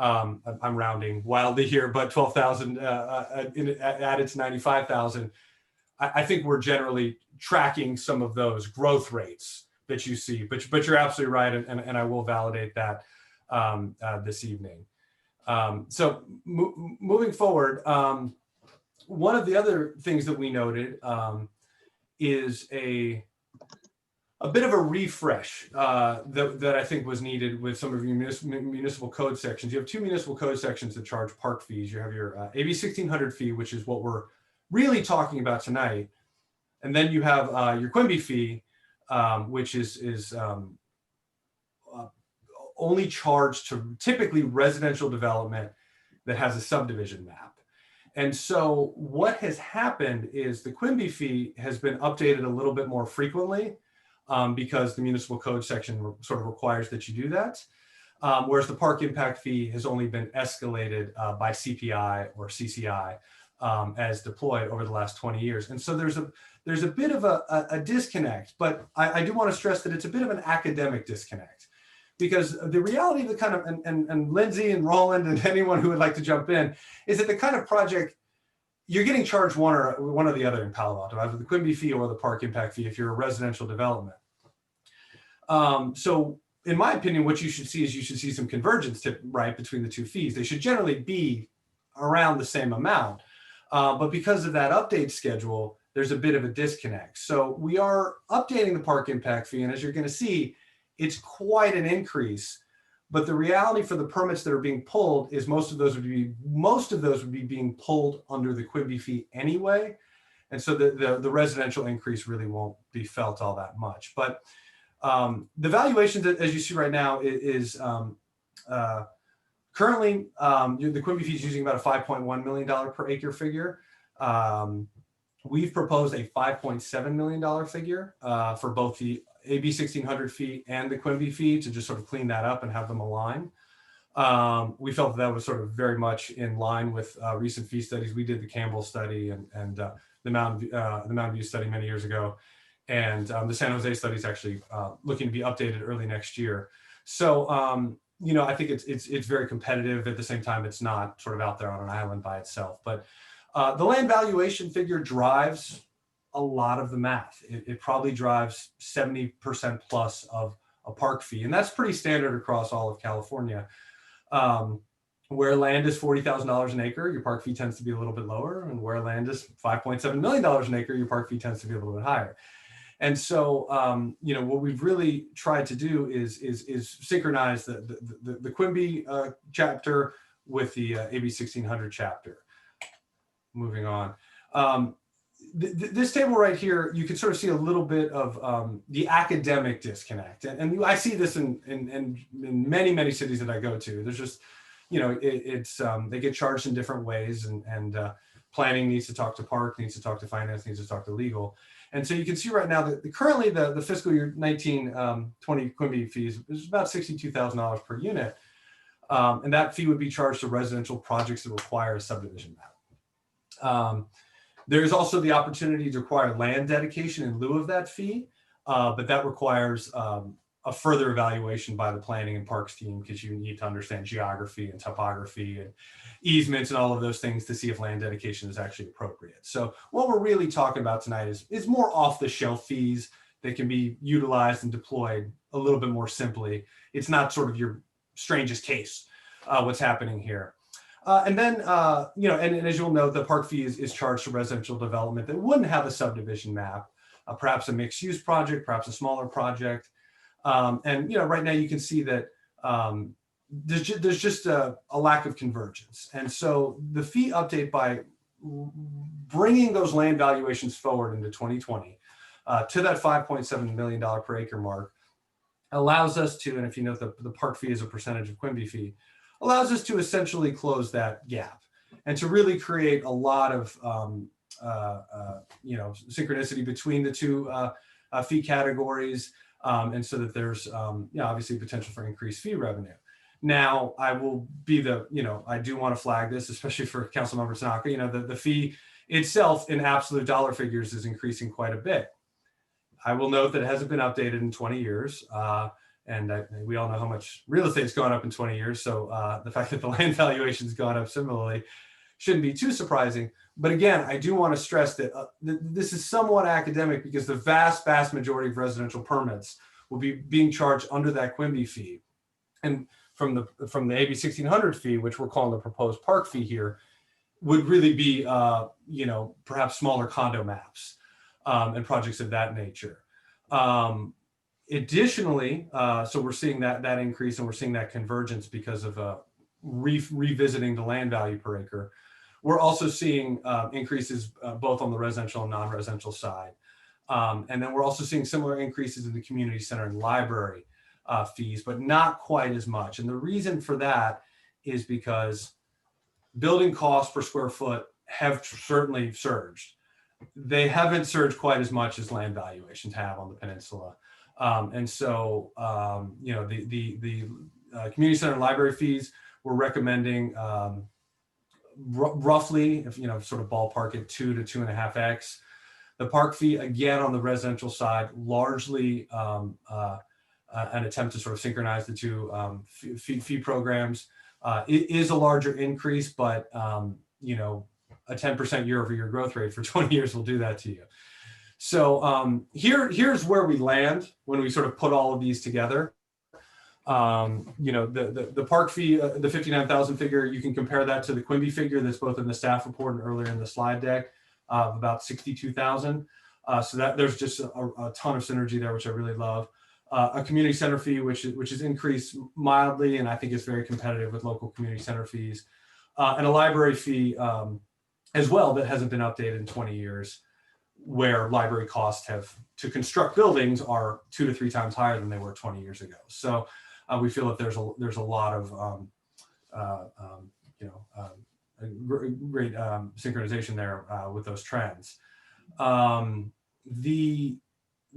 Speaker 14: I'm rounding wildly here, but 12,000 added to 95,000. I think we're generally tracking some of those growth rates that you see, but you're absolutely right, and I will validate that this evening. So moving forward, one of the other things that we noted is a bit of a refresh that I think was needed with some of your municipal code sections. You have 2 municipal code sections that charge park fees. You have your AB 1600 fee, which is what we're really talking about tonight. And then you have your Quimby fee, which is only charged to typically residential development that has a subdivision map. And so what has happened is the Quimby fee has been updated a little bit more frequently because the municipal code section sort of requires that you do that. Whereas the park impact fee has only been escalated by CPI or CCI as deployed over the last 20 years. And so there's a bit of a disconnect, but I do want to stress that it's a bit of an academic disconnect, because the reality of the kind of, and Lindsay and Roland and anyone who would like to jump in, is that the kind of project you're getting charged one or the other in Palo Alto, either the Quimby fee or the park impact fee if you're a residential development. So in my opinion, what you should see some convergence between the 2 fees. They should generally be around the same amount. But because of that update schedule, there's a bit of a disconnect. So we are updating the park impact fee, and as you're going to see, it's quite an increase. But the reality for the permits that are being pulled is most of those would be being pulled under the Quimby fee anyway, and so the residential increase really won't be felt all that much. But the valuation that, as you see right now, is currently, the Quimby fee is using about a $5.1 million per acre figure. We've proposed a $5.7 million figure for both the AB 1600 fee and the Quimby fee to just sort of clean that up and have them align. We felt that was sort of very much in line with recent fee studies. We did the Campbell study and the Mountain View study many years ago. And the San Jose study is actually looking to be updated early next year. So, I think it's very competitive. At the same time, it's not sort of out there on an island by itself. But the land valuation figure drives a lot of the math. It probably drives 70% plus of a park fee. And that's pretty standard across all of California. Where land is $40,000 an acre, your park fee tends to be a little bit lower. And where land is $5.7 million an acre, your park fee tends to be a little bit higher. And so, you know, what we've really tried to do is synchronize the Quimby chapter with the AB 1600 chapter. Moving on. This table right here, you can sort of see a little bit of the academic disconnect. And I see this in many cities that I go to. There's just, you know, they get charged in different ways, and planning needs to talk to park, needs to talk to finance, needs to talk to legal. And so you can see right now that currently the fiscal year 1920 Quimby fees is about $62,000 per unit. And that fee would be charged to residential projects that require a subdivision map. There's also the opportunity to require land dedication in lieu of that fee, but that requires a further evaluation by the planning and parks team, because you need to understand geography and topography and easements and all of those things to see if land dedication is actually appropriate. So what we're really talking about tonight is more off-the-shelf fees that can be utilized and deployed a little bit more simply. It's not sort of your strangest case, what's happening here. And then, you know, and as you'll note, the park fee is charged to residential development that wouldn't have a subdivision map, perhaps a mixed-use project, perhaps a smaller project. And, you know, right now you can see that there's just a lack of convergence. And so the fee update, by bringing those land valuations forward into 2020 to that $5.7 million per acre mark, allows us to, and if you note the park fee is a percentage of Quimby fee, allows us to essentially close that gap and to really create a lot of you know, synchronicity between the two fee categories, and so that there's you know, obviously potential for increased fee revenue. Now, I will be you know, I do want to flag this, especially for Councilmember Tanaka, you know, the fee itself in absolute dollar figures is increasing quite a bit. I will note that it hasn't been updated in 20 years. And we all know how much real estate's gone up in 20 years. So the fact that the land valuation's gone up similarly shouldn't be too surprising. But again, I do want to stress that this is somewhat academic, because the vast majority of residential permits will be being charged under that Quimby fee. And from the AB 1600 fee, which we're calling the proposed park fee here, would really be, you know, perhaps smaller condo maps and projects of that nature. Additionally, so we're seeing that increase, and we're seeing that convergence because of revisiting the land value per acre. We're also seeing increases both on the residential and non-residential side. And then we're also seeing similar increases in the community center and library fees, but not quite as much. And the reason for that is because building costs per square foot have certainly surged. They haven't surged quite as much as land valuations have on the peninsula. And so, you know, the community center and library fees, we're recommending roughly, if you know, sort of ballpark at 2 to 2.5x. The park fee, again, on the residential side, largely an attempt to sort of synchronize the two fee programs. It is a larger increase, but you know, a 10% year-over-year growth rate for 20 years will do that to you. So here's where we land when we sort of put all of these together. You know, the park fee, the 59,000 figure, you can compare that to the Quimby figure that's both in the staff report and earlier in the slide deck of about 62,000. So that there's just a ton of synergy there, which I really love. A community center fee, which is increased mildly, and I think is very competitive with local community center fees, and a library fee as well that hasn't been updated in 20 years, where library costs to construct buildings are 2 to 3 times higher than they were 20 years ago. So we feel that there's a lot of you know, great synchronization there with those trends. The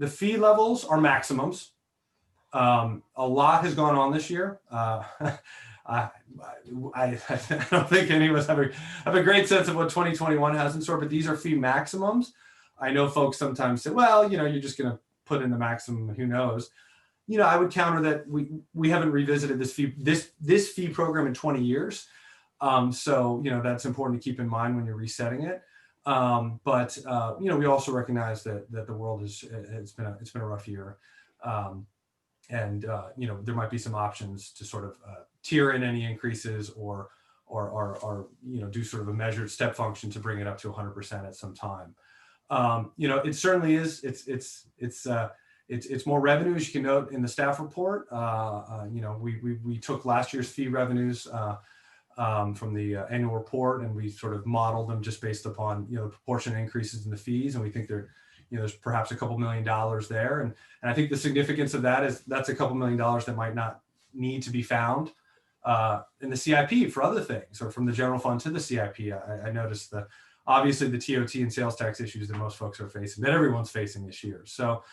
Speaker 14: fee levels are maximums. A lot has gone on this year. I don't think any of us have a great sense of what 2021 has in store, but these are fee maximums. I know folks sometimes say, well, you know, you're just going to put in the maximum, who knows? You know, I would counter that we haven't revisited this fee program in 20 years. So, you know, that's important to keep in mind when you're resetting it. But you know, we also recognize that the world it's been a rough year. And you know, there might be some options to sort of tier in any increases or you know, do sort of a measured step function to bring it up to 100% at some time. You know, it certainly is. It's more revenue, as you can note in the staff report. You know, we took last year's fee revenues from the annual report, and we sort of modeled them just based upon, you know, the proportionate increases in the fees, and we think there, you know, there's perhaps a couple $1 million there, and I think the significance of that is that's a couple $1 million that might not need to be found in the CIP for other things, or from the general fund to the CIP. I noticed obviously the TOT and sales tax issues that most folks are facing, that everyone's facing this year. So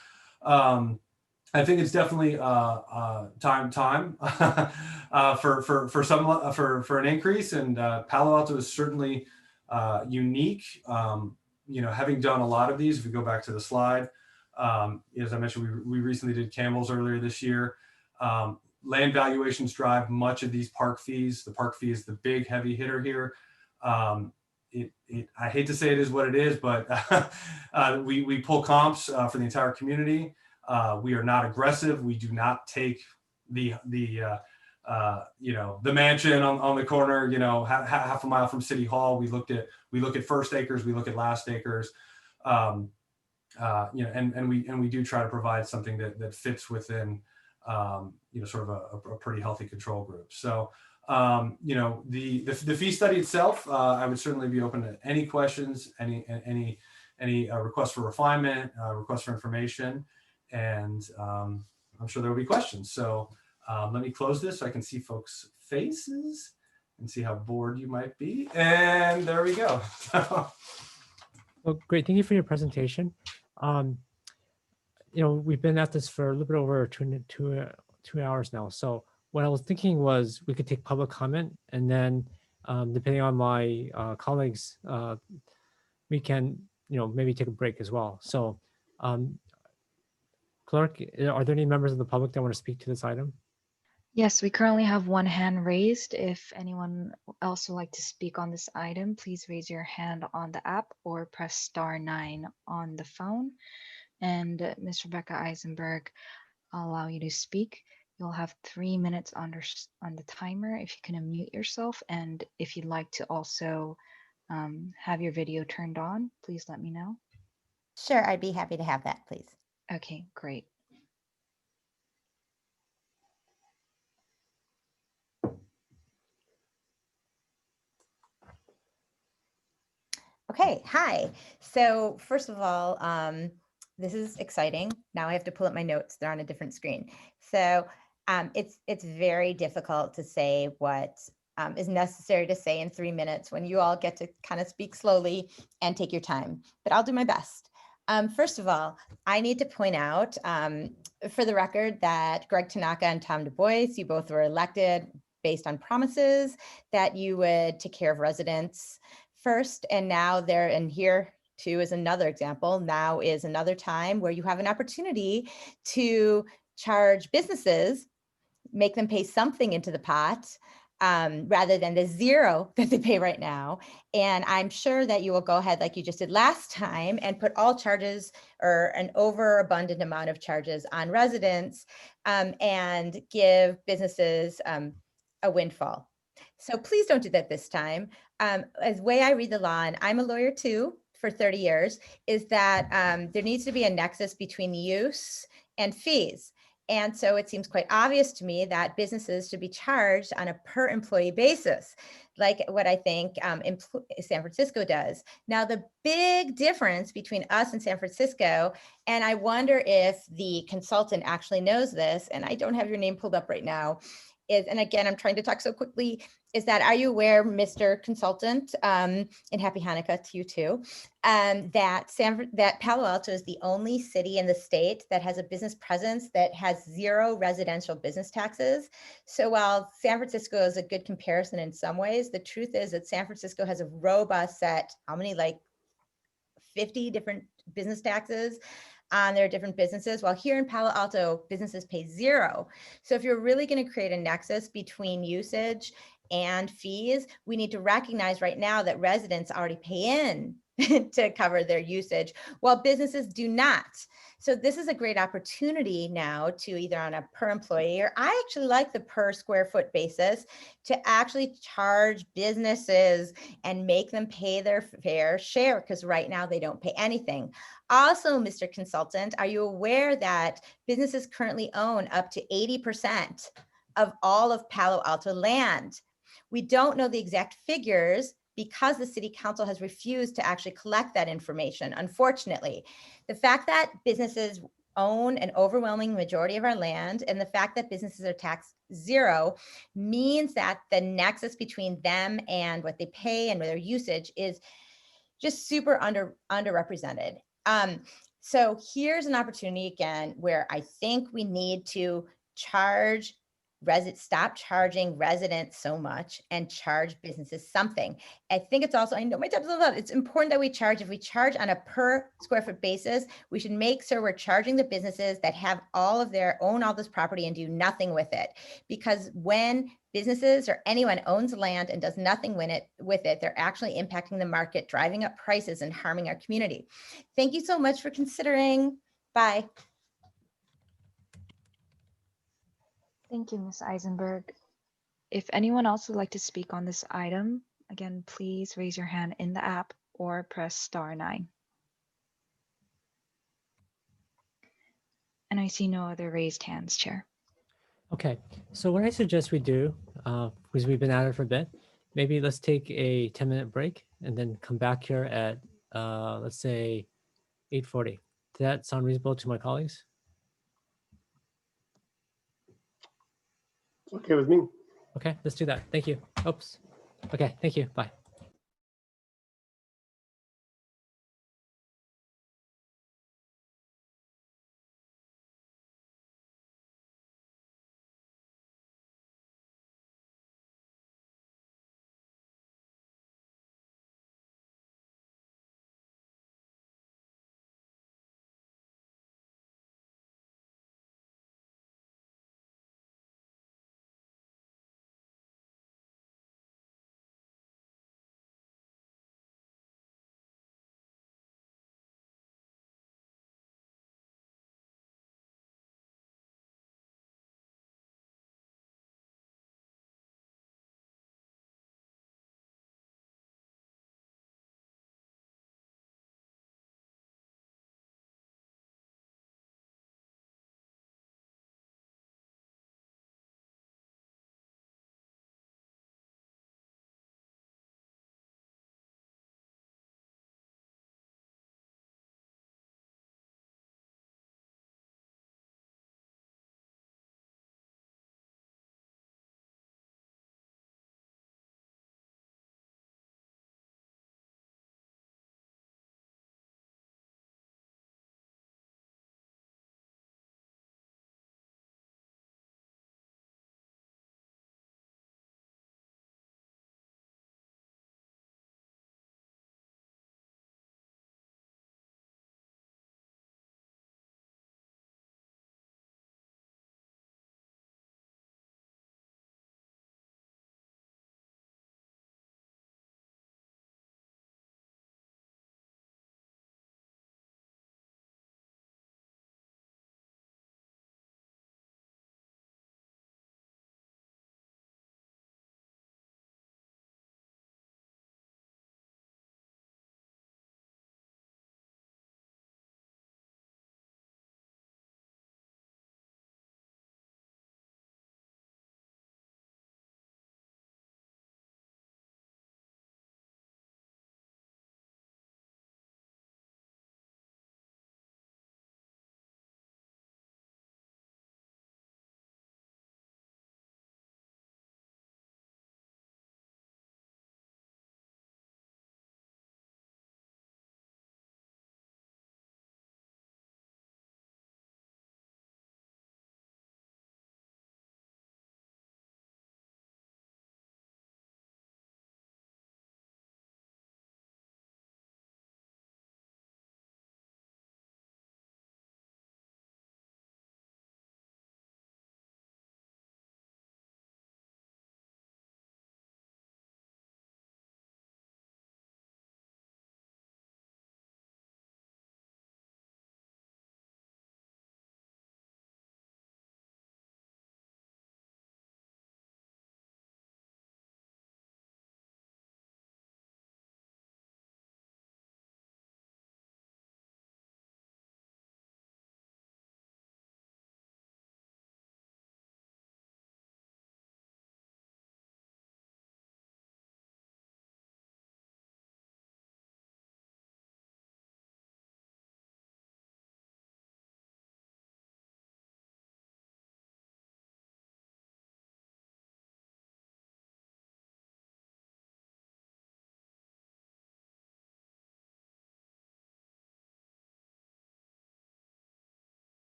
Speaker 14: I think it's definitely time for an increase, and Palo Alto is certainly unique. You know, having done a lot of these, if we go back to the slide, as I mentioned, we recently did Campbell's earlier this year. Land valuations drive much of these park fees. The park fee is the big heavy hitter here. I hate to say it is what it is, but we pull comps for the entire community. We are not aggressive. We do not take the you know, the mansion on the corner, you know, half a mile from City Hall. We look at first acres, we look at last acres, you know, and we do try to provide something that fits within, you know, sort of a pretty healthy control group. So, you know, the fee study itself, I would certainly be open to any questions, any requests for refinement, requests for information, and I'm sure there will be questions. So let me close this so I can see folks' faces and see how bored you might be. And there we go.
Speaker 1: Well, great. Thank you for your presentation. You know, we've been at this for a little bit over two hours now. So what I was thinking was we could take public comment, and then depending on my colleagues, we can, you know, maybe take a break as well. So Clerk, are there any members of the public that want to speak to this item?
Speaker 2: Yes, we currently have one hand raised. If anyone else would like to speak on this item, please raise your hand on the app or press *9 on the phone. And Ms. Rebecca Eisenberg, I'll allow you to speak. You'll have 3 minutes on the timer. If you can unmute yourself, and if you'd like to also have your video turned on, please let me know.
Speaker 7: Sure, I'd be happy to have that, please.
Speaker 2: Okay, great.
Speaker 7: Okay, hi. So first of all, this is exciting. Now I have to pull up my notes. They're on a different screen. So it's very difficult to say what is necessary to say in 3 minutes when you all get to kind of speak slowly and take your time, but I'll do my best. First of all, I need to point out for the record that Greg Tanaka and Tom Du Bois, you both were elected based on promises that you would take care of residents first, and now they're in here too is another example. Now is another time where you have an opportunity to charge businesses, make them pay something into the pot rather than the zero that they pay right now. And I'm sure that you will go ahead like you just did last time and put all charges or an overabundant amount of charges on residents and give businesses a windfall. So please don't do that this time. As way I read the law, and I'm a lawyer too for 30 years, is that there needs to be a nexus between use and fees. And so it seems quite obvious to me that businesses should be charged on a per employee basis, like what I think San Francisco does. Now, the big difference between us and San Francisco, and I wonder if the consultant actually knows this, and I don't have your name pulled up right now, is, and again, I'm trying to talk so quickly, is that, are you aware, Mr. Consultant, and happy Hanukkah to you too, that Palo Alto is the only city in the state that has a business presence that has 0 residential business taxes. So while San Francisco is a good comparison in some ways, the truth is that San Francisco has a robust set, how many, like 50 different business taxes on their different businesses, while here in Palo Alto, businesses pay 0. So if you're really going to create a nexus between usage and fees, we need to recognize right now that residents already pay in to cover their usage, while businesses do not. So this is a great opportunity now to either on a per employee, or I actually like the per square foot basis, to actually charge businesses and make them pay their fair share, because right now they don't pay anything. Also, Mr. Consultant, are you aware that businesses currently own up to 80% of all of Palo Alto land? We don't know the exact figures because the city council has refused to actually collect that information, unfortunately. The fact that businesses own an overwhelming majority of our land, and the fact that businesses are taxed zero, means that the nexus between them and what they pay and their usage is just super underrepresented. So here's an opportunity again where I think we need to stop charging residents so much and charge businesses something. I think it's also, I know my time's up, it's important that we charge. If we charge on a per square foot basis, we should make sure we're charging the businesses that have own all this property and do nothing with it. Because when businesses or anyone owns land and does nothing with it, they're actually impacting the market, driving up prices and harming our community. Thank you so much for considering. Bye.
Speaker 2: Thank you, Ms. Eisenberg. If anyone else would like to speak on this item, again, please raise your hand in the app or press *9. And I see no other raised hands, Chair.
Speaker 1: Okay, so what I suggest we do, because we've been at it for a bit, maybe let's take a 10-minute break and then come back here at, let's say, 8:40. Does that sound reasonable to my colleagues?
Speaker 5: Okay with me.
Speaker 1: Okay, let's do that. Thank you. Oops. Okay, thank you. Bye.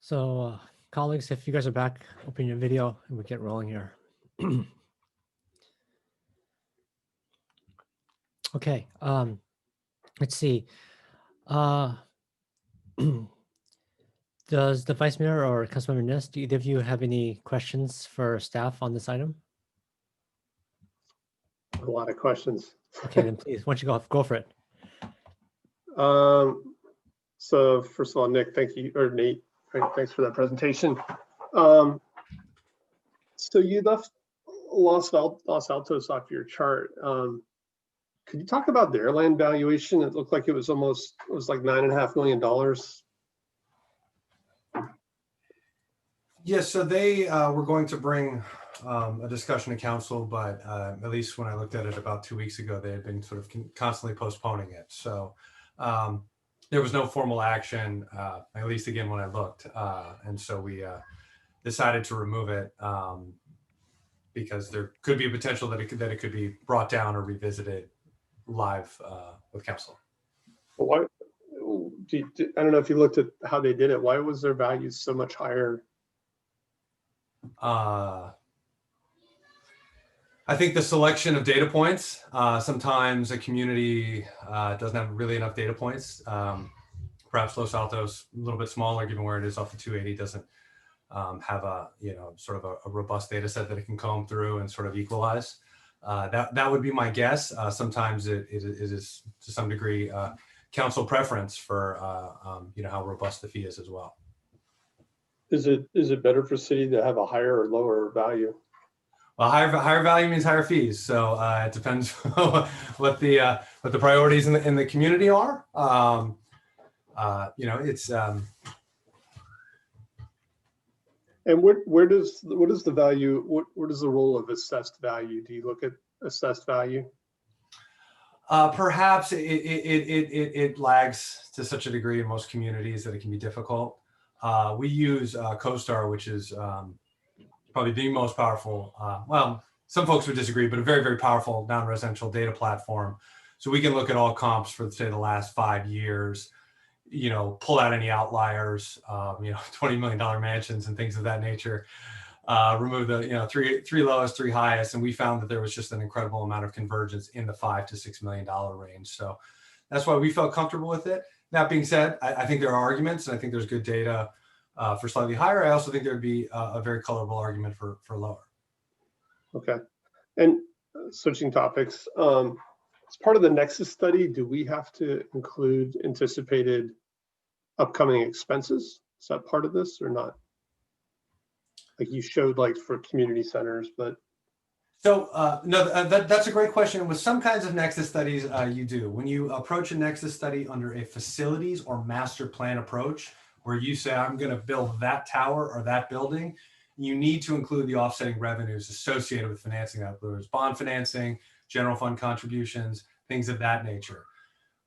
Speaker 1: So, colleagues, if you guys are back, open your video and we get rolling here. Okay, let's see. Does the Vice Mayor or Councilmember Nist, do either of you have any questions for staff on this item?
Speaker 5: A lot of questions.
Speaker 1: Okay, then please, why don't you go for it.
Speaker 5: So first of all, Nick, thank you, or Nate, right, thanks for that presentation. So you left Los Altos off your chart. Could you talk about their land valuation? It looked like it was like $9.5 million.
Speaker 14: Yes, so they were going to bring a discussion to council, but at least when I looked at it about 2 weeks ago, they had been sort of constantly postponing it. So there was no formal action, at least again when I looked. And so we decided to remove it because there could be a potential that it could be brought down or revisited live with council.
Speaker 5: Why? I don't know if you looked at how they did it. Why was their value so much higher?
Speaker 14: I think the selection of data points. Sometimes a community doesn't have really enough data points. Perhaps Los Altos, a little bit smaller, given where it is off the 280, doesn't have a sort of a robust data set that it can comb through and sort of equalize. That would be my guess. Sometimes it is to some degree council preference for how robust the fee is as well.
Speaker 5: Is it better for city to have a higher or lower value?
Speaker 14: Well, higher value means higher fees. So it depends what the priorities in the community are. It's.
Speaker 5: And what is the value? What is the role of assessed value? Do you look at assessed value?
Speaker 14: Perhaps it lags to such a degree in most communities that it can be difficult. We use CoStar, which is probably the most powerful, well, some folks would disagree, but a very, very powerful non-residential data platform. So we can look at all comps for, say, the last 5 years, pull out any outliers, $20 million mansions and things of that nature, remove the, three lowest, 3 highest. And we found that there was just an incredible amount of convergence in the $5 to $6 million range. So that's why we felt comfortable with it. That being said, I think there are arguments, and I think there's good data for slightly higher. I also think there'd be a very colorable argument for lower.
Speaker 5: Okay. And switching topics, as part of the Nexus study, do we have to include anticipated upcoming expenses? Is that part of this or not? Like you showed, like for community centers, but.
Speaker 14: So no, that's a great question. With some kinds of Nexus studies, you do. When you approach a Nexus study under a facilities or master plan approach, where you say, I'm going to build that tower or that building, you need to include the offsetting revenues associated with financing that. There's bond financing, general fund contributions, things of that nature.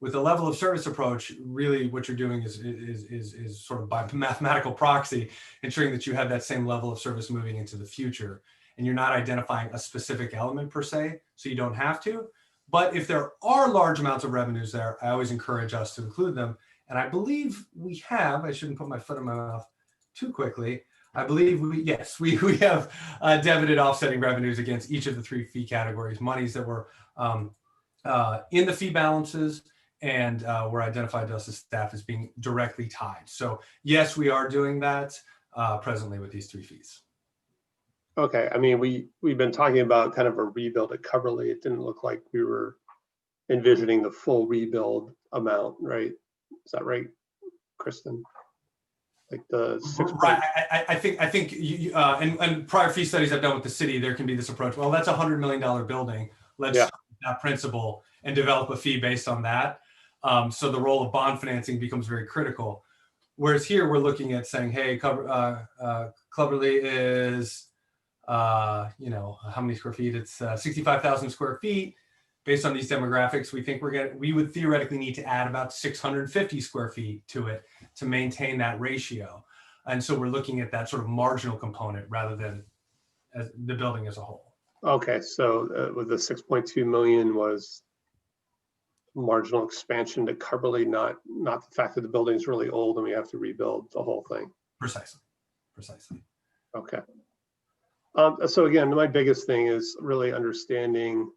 Speaker 14: With a level of service approach, really what you're doing is sort of by mathematical proxy, ensuring that you have that same level of service moving into the future. And you're not identifying a specific element per se, so you don't have to. But if there are large amounts of revenues there, I always encourage us to include them. And I believe we have, I shouldn't put my foot in my mouth too quickly. I believe we have debited offsetting revenues against each of the 3 fee categories, monies that were in the fee balances and were identified to us as staff as being directly tied. So yes, we are doing that presently with these 3 fees.
Speaker 5: Okay, I mean, we've been talking about kind of a rebuild at Coverly. It didn't look like we were envisioning the full rebuild amount, right? Is that right, Kristen? Like the 6.
Speaker 14: Right. I think you, and prior fee studies I've done with the city, there can be this approach. Well, that's $100 million building. Let's start with that principle and develop a fee based on that. So the role of bond financing becomes very critical. Whereas here we're looking at saying, hey, Cloverly is, how many square feet? It's 65,000 square feet. Based on these demographics, we think we would theoretically need to add about 650 square feet to it to maintain that ratio. And so we're looking at that sort of marginal component rather than the building as a whole.
Speaker 5: Okay, so with the 6.2 million was marginal expansion to cover not the fact that the building's really old and we have to rebuild the whole thing.
Speaker 14: Precisely.
Speaker 5: Okay. So again, my biggest thing is really understanding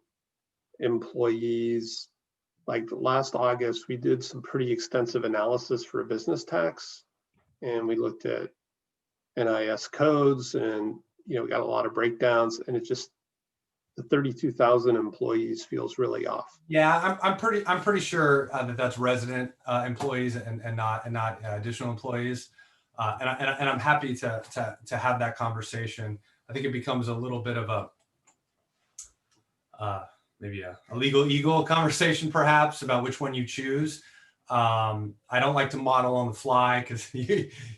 Speaker 5: employees. Like last August, we did some pretty extensive analysis for a business tax, and we looked at NIS codes, and we got a lot of breakdowns, and it just, the 32,000 employees feels really off.
Speaker 14: Yeah, I'm pretty sure that that's resident employees and not additional employees, and I'm happy to have that conversation. I think it becomes a little bit of a maybe a legal eagle conversation, perhaps, about which one you choose. I don't like to model on the fly because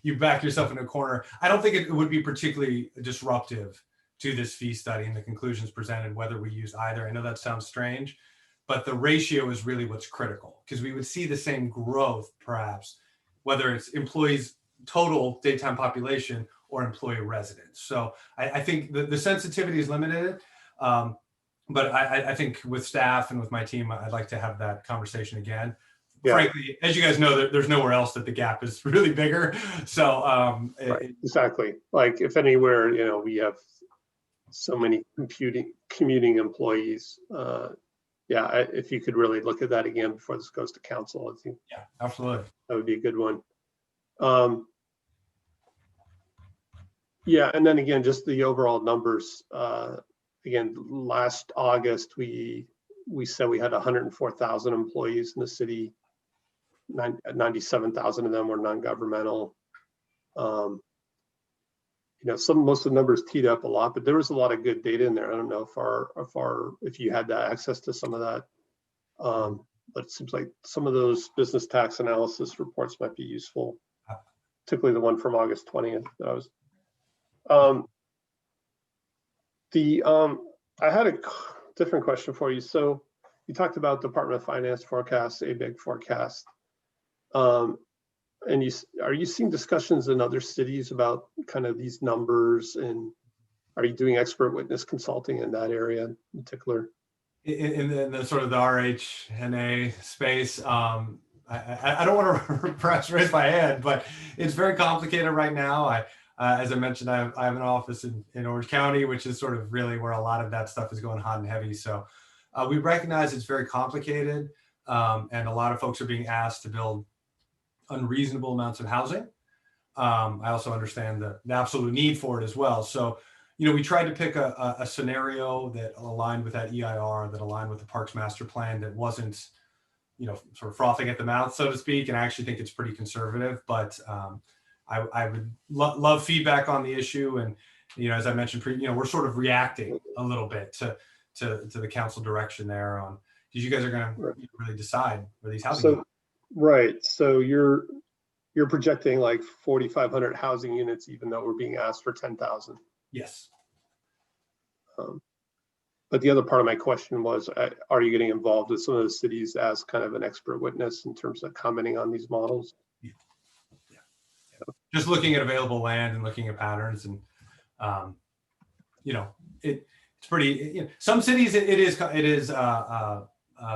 Speaker 14: you back yourself in a corner. I don't think it would be particularly disruptive to this fee study and the conclusions presented, whether we use either. I know that sounds strange, but the ratio is really what's critical, because we would see the same growth, perhaps, whether it's employees total daytime population or employee residents. So I think the sensitivity is limited, but I think with staff and with my team, I'd like to have that conversation again. Yeah. Frankly, as you guys know, there's nowhere else that the gap is really bigger. So
Speaker 5: right. Exactly. Like if anywhere, we have so many commuting employees. Yeah, if you could really look at that again before this goes to council, I think.
Speaker 14: Yeah, absolutely.
Speaker 5: That would be a good one. Yeah, and then again, just the overall numbers. Again, last August, we said we had 104,000 employees in the city. 97,000 of them were non-governmental. Most of the numbers teed up a lot, but there was a lot of good data in there. I don't know if you had that access to some of that, but it seems like some of those business tax analysis reports might be useful, particularly the one from August 20th. That was. I had a different question for you. So you talked about Department of Finance forecast, ABIG forecast. And are you seeing discussions in other cities about kind of these numbers, and are you doing expert witness consulting in that area in particular?
Speaker 14: In the sort of the RHNA space, I don't want to perhaps raise my hand, but it's very complicated right now. As I mentioned, I have an office in Orange County, which is sort of really where a lot of that stuff is going hot and heavy. So we recognize it's very complicated, and a lot of folks are being asked to build unreasonable amounts of housing. I also understand the absolute need for it as well. So, we tried to pick a scenario that aligned with that EIR, that aligned with the Parks Master Plan, that wasn't, sort of frothing at the mouth, so to speak. And I actually think it's pretty conservative, but I would love feedback on the issue. And, as I mentioned, we're sort of reacting a little bit to the council direction there on, because you guys are going to really decide where these housing.
Speaker 5: So, right. So you're projecting like 4,500 housing units, even though we're being asked for 10,000.
Speaker 14: Yes.
Speaker 5: But the other part of my question was, are you getting involved with some of the cities as kind of an expert witness in terms of commenting on these models?
Speaker 14: Yeah. Just looking at available land and looking at patterns, and it's pretty. Some cities it is a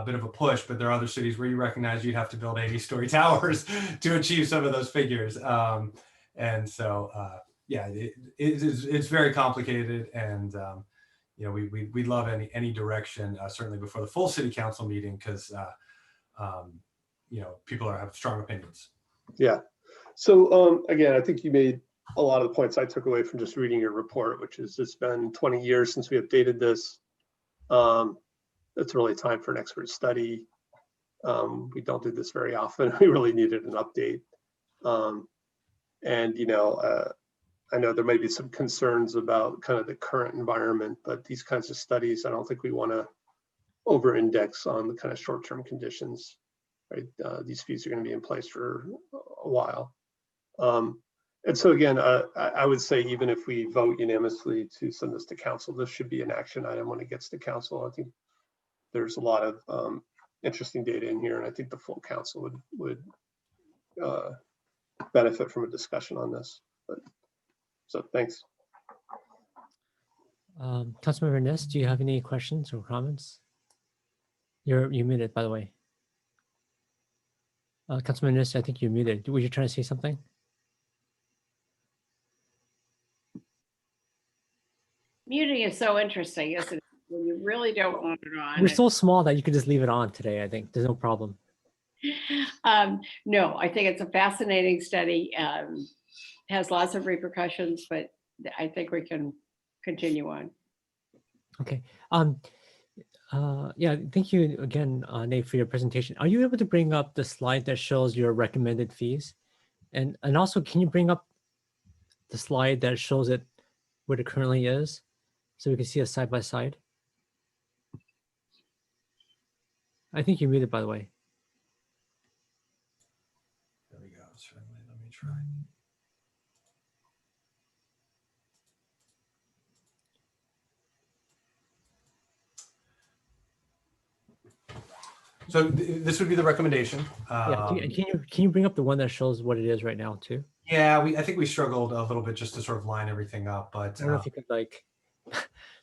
Speaker 14: bit of a push, but there are other cities where you recognize you'd have to build 80-story towers to achieve some of those figures. And so, yeah, it's very complicated, and we'd love any direction, certainly before the full city council meeting, because people have strong opinions.
Speaker 5: Yeah. So again, I think you made a lot of the points I took away from just reading your report, which is it's been 20 years since we updated this. It's really time for an expert study. We don't do this very often. We really needed an update. I know there may be some concerns about kind of the current environment, but these kinds of studies, I don't think we want to over-index on the kind of short-term conditions, right? These fees are going to be in place for a while. And so again, I would say even if we vote unanimously to send this to council, this should be an action item when it gets to council. I think there's a lot of interesting data in here, and I think the full council would benefit from a discussion on this. So thanks.
Speaker 1: Councilmember Ness, do you have any questions or comments? You're muted, by the way. Councilman Innes, I think you're muted. Were you trying to say something?
Speaker 10: Muting is so interesting, isn't it? When you really don't want it on.
Speaker 1: We're so small that you could just leave it on today, I think. There's no problem.
Speaker 10: No, I think it's a fascinating study. Has lots of repercussions, but I think we can continue on.
Speaker 1: Okay. Yeah, thank you again, Nate, for your presentation. Are you able to bring up the slide that shows your recommended fees? And also, can you bring up the slide that shows it what it currently is, so we can see it side by side? I think you're muted, by the way.
Speaker 14: There we go. Certainly. Let me try. So this would be the recommendation.
Speaker 1: Yeah, can you bring up the one that shows what it is right now too?
Speaker 14: Yeah, I think we struggled a little bit just to sort of line everything up, but
Speaker 1: I don't know if you could like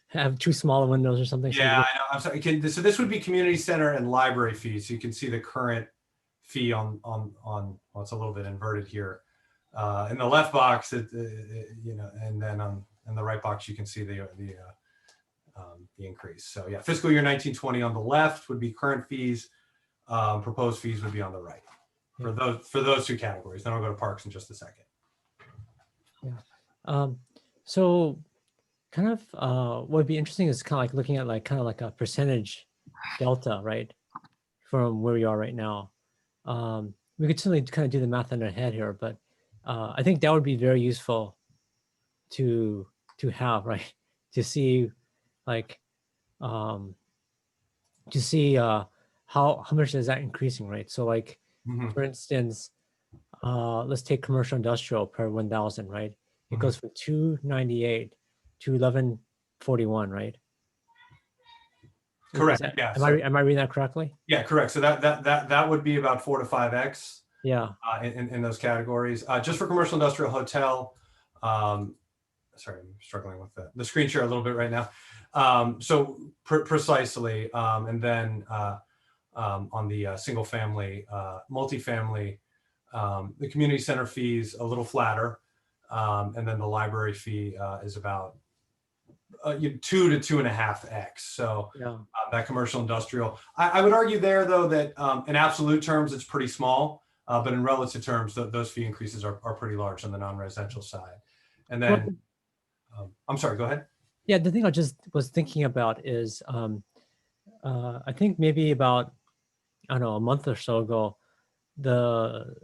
Speaker 1: have two smaller windows or something.
Speaker 14: Yeah, I know. I'm sorry. So this would be community center and library fees. So you can see the current fee on well, it's a little bit inverted here. In the left box, you know, and then in the right box, you can see the increase. So yeah, fiscal year 1920 on the left would be current fees. Proposed fees would be on the right for those two categories. Then I'll go to parks in just a second.
Speaker 1: Yeah. So kind of what would be interesting is kind of like looking at kind of like a percentage delta, right, from where we are right now. We could certainly kind of do the math in our head here, but I think that would be very useful to have, right, to see like how much is that increasing, right? So like for instance, let's take commercial industrial per 1,000, right? It goes from 298 to 1141, right?
Speaker 14: Correct. Yeah.
Speaker 1: Am I reading that correctly?
Speaker 14: Yeah, correct. So that would be about 4 to 5x.
Speaker 1: Yeah.
Speaker 14: In those categories, just for commercial industrial hotel. Sorry, I'm struggling with the screen share a little bit right now. So precisely, and then on the single family, multifamily, the community center fees a little flatter, and then the library fee is about 2 to 2.5x. So
Speaker 1: yeah.
Speaker 14: That commercial industrial, I would argue there though that in absolute terms it's pretty small, but in relative terms those fee increases are pretty large on the non-residential side. And then, I'm sorry, go ahead.
Speaker 1: Yeah, the thing I just was thinking about is I think maybe about, I don't know, a month or so ago, the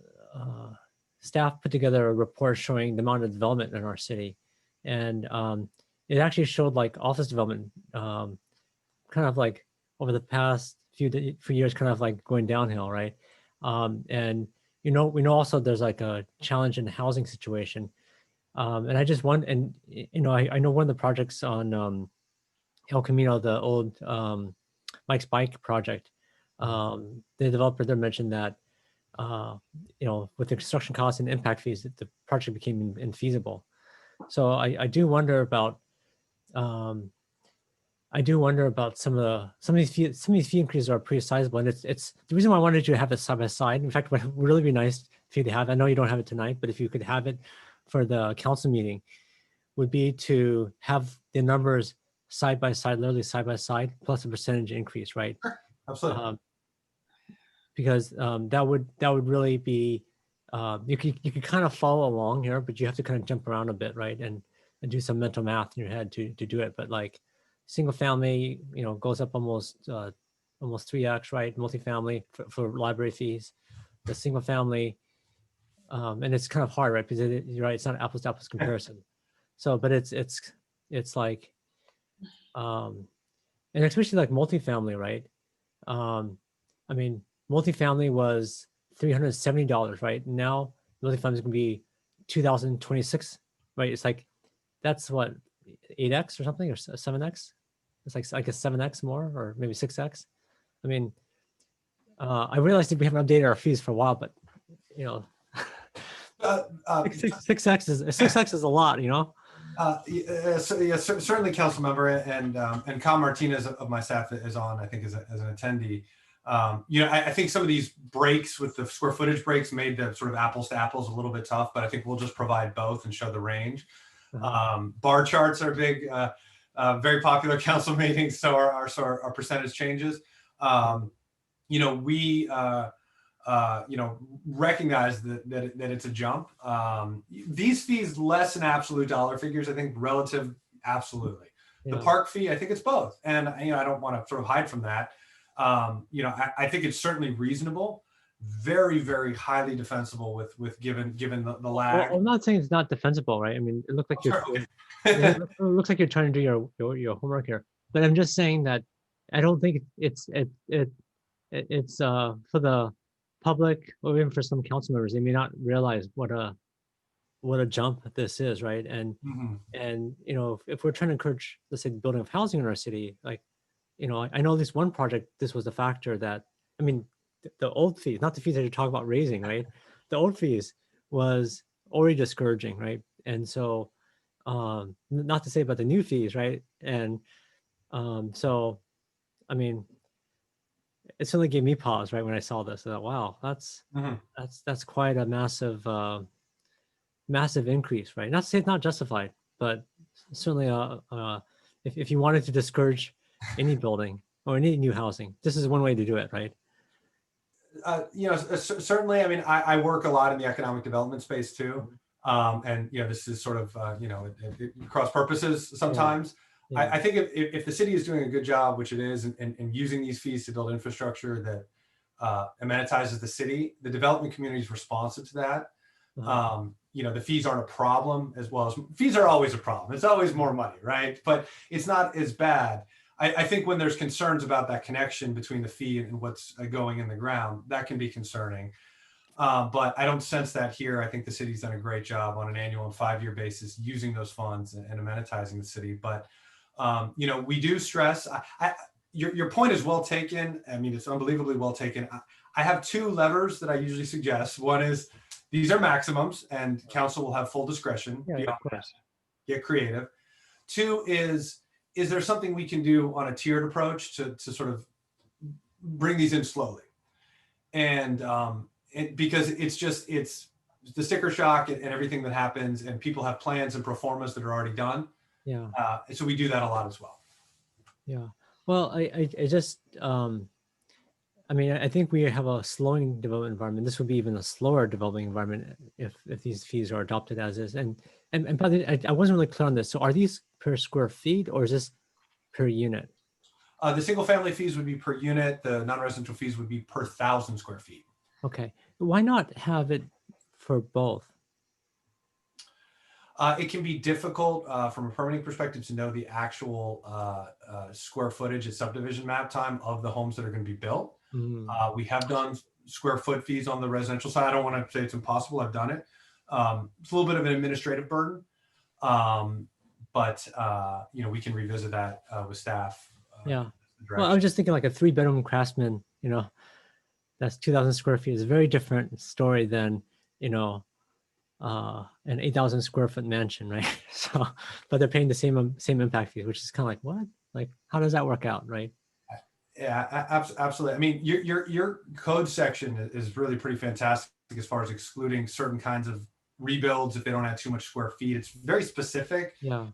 Speaker 1: staff put together a report showing the amount of development in our city. And it actually showed like office development kind of like over the past few years kind of like going downhill, right? And we know also there's like a challenge in the housing situation. And I just want, and I know one of the projects on El Camino, the old Mike's Bike project, the developer there mentioned that with the construction costs and impact fees, the project became infeasible. So I do wonder about some of these fee increases are pretty sizable, and it's the reason why I wanted you to have it side by side. In fact, what would really be nice for you to have, I know you don't have it tonight, but if you could have it for the council meeting, would be to have the numbers side by side, literally side by side, plus a percentage increase, right?
Speaker 14: Absolutely.
Speaker 1: Because that would really be you could kind of follow along here, but you have to kind of jump around a bit, right? And do some mental math in your head to do it. But like single family, goes up almost 3x, right? Multifamily for library fees, the single family, and it's kind of hard, right? Because you're right, it's not apples to apples comparison. So, but it's like, and especially like multifamily, right? I mean, multifamily was $370, right? Now multifamily is going to be $2,026, right? It's like, that's what, 8x or something, or 7x? It's like a 7x more, or maybe 6x. I mean, I realized that we haven't updated our fees for a while, but 6x is a lot,
Speaker 14: Certainly, council member, and Kyle Martinez of my staff is on, I think, as an attendee. I think some of these breaks with the square footage breaks made the sort of apples to apples a little bit tough, but I think we'll just provide both and show the range. Bar charts are big, very popular council meetings, so our percentage changes. We recognize that it's a jump. These fees less in absolute dollar figures, I think relative, absolutely. The park fee, I think it's both. And, I don't want to sort of hide from that. I think it's certainly reasonable, very, very highly defensible with given the lag.
Speaker 1: Well, I'm not saying it's not defensible, right? I mean, it looks like it looks like you're trying to do your homework here. But I'm just saying that I don't think it's for the public or even for some council members, they may not realize what a jump this is, right? And if we're trying to encourage, let's say, the building of housing in our city, like, I know at least one project, this was the factor that, I mean, the old fees, not the fees that you're talking about raising, right? The old fees was already discouraging, right? And so, not to say about the new fees, right? And so, I mean, it certainly gave me pause, right, when I saw this. I thought, wow, that's quite a massive increase, right? Not to say it's not justified, but certainly, if you wanted to discourage any building or any new housing, this is one way to do it, right?
Speaker 14: Certainly. I mean, I work a lot in the economic development space too, and this is sort of it cross purposes sometimes. I think if the city is doing a good job, which it is, and using these fees to build infrastructure that amenitizes the city, the development community is responsive to that. The fees aren't a problem, as well as fees are always a problem. It's always more money, right? But it's not as bad. I think when there's concerns about that connection between the fee and what's going in the ground, that can be concerning. But I don't sense that here. I think the city's done a great job on an annual and 5-year basis using those funds and amenitizing the city. But we do stress. Your point is well taken. I mean, it's unbelievably well taken. I have 2 levers that I usually suggest. One is these are maximums, and council will have full discretion.
Speaker 1: Of course.
Speaker 14: Get creative. 2 is there something we can do on a tiered approach to sort of bring these in slowly? And because it's the sticker shock and everything that happens, and people have plans and pro formas that are already done.
Speaker 1: Yeah.
Speaker 14: So we do that a lot as well.
Speaker 1: Yeah. Well, I just, I mean, I think we have a slowing development environment. This would be even a slower developing environment if these fees are adopted as is. And by the way, I wasn't really clear on this. So are these per square feet or is this per unit?
Speaker 14: The single family fees would be per unit. The non-residential fees would be per 1,000 square feet.
Speaker 1: Okay. Why not have it for both?
Speaker 14: It can be difficult from a permitting perspective to know the actual square footage at subdivision map time of the homes that are going to be built. We have done square foot fees on the residential side. I don't want to say it's impossible. I've done it. It's a little bit of an administrative burden, but we can revisit that with staff.
Speaker 1: Yeah. Well, I was just thinking like a 3-bedroom Craftsman, that's 2,000 square feet is a very different story than, an 8,000 square foot mansion, right? So, but they're paying the same impact fees, which is kind of like, what? Like, how does that work out, right?
Speaker 14: Yeah, absolutely. I mean, your code section is really pretty fantastic as far as excluding certain kinds of rebuilds if they don't have too much square feet. It's very specific.
Speaker 1: Yeah.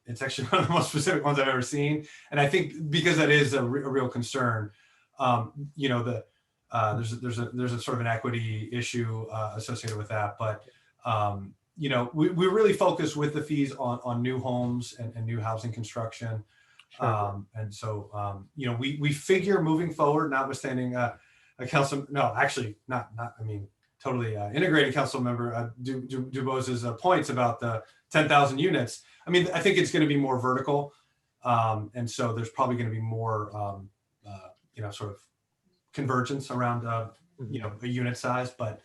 Speaker 14: It's actually one of the most specific ones I've ever seen, and I think because that is a real concern. There's a sort of an equity issue associated with that, but we really focus with the fees on new homes and new housing construction.
Speaker 1: Sure.
Speaker 14: And so, we figure moving forward, notwithstanding a council, no, actually not, I mean, totally integrating council member Dubos's points about the 10,000 units. I mean, I think it's going to be more vertical. And so there's probably going to be more, sort of convergence around, a unit size, but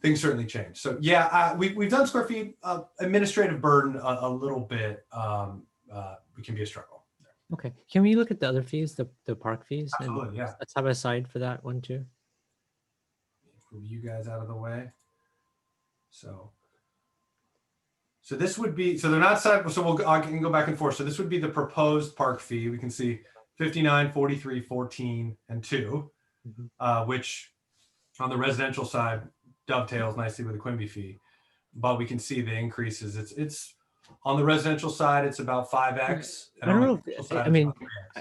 Speaker 14: things certainly change. So yeah, we've done square feet, administrative burden a little bit. It can be a struggle.
Speaker 1: Okay. Can we look at the other fees, the park fees?
Speaker 14: Absolutely,
Speaker 1: and
Speaker 14: yeah.
Speaker 1: Let's have a side for that one too.
Speaker 14: Move you guys out of the way. So this would be, so they're not side, so I can go back and forth. So this would be the proposed park fee. We can see 59, 43, 14, and 2, which on the residential side dovetails nicely with the Quimby fee. But we can see the increases. It's on the residential side, it's about 5x.
Speaker 1: I don't know. I mean,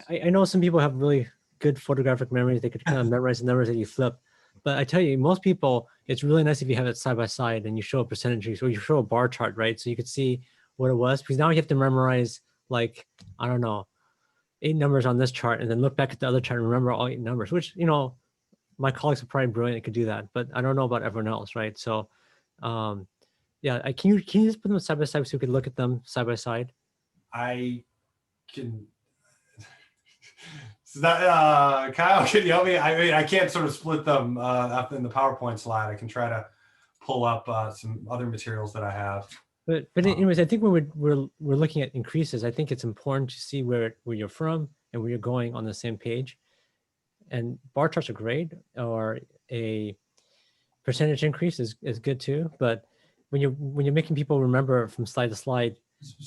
Speaker 1: I know some people have really good photographic memories. They could kind of memorize the numbers that you flip. But I tell you, most people, it's really nice if you have it side by side and you show a percentage or you show a bar chart, right? So you could see what it was. Because now you have to memorize, like, I don't know, 8 numbers on this chart and then look back at the other chart and remember all 8 numbers, which, you know, my colleagues are probably brilliant and could do that. But I don't know about everyone else, right? So, yeah, can you just put them side by side so we could look at them side by side?
Speaker 14: I can. So that, Kyle, can you help me? I mean, I can't sort of split them up in the PowerPoint slide. I can try to pull up some other materials that I have.
Speaker 1: But anyways, I think when we're looking at increases, I think it's important to see where you're from and where you're going on the same page. And bar charts are great, or a percentage increase is good too. But when you're making people remember from slide to slide,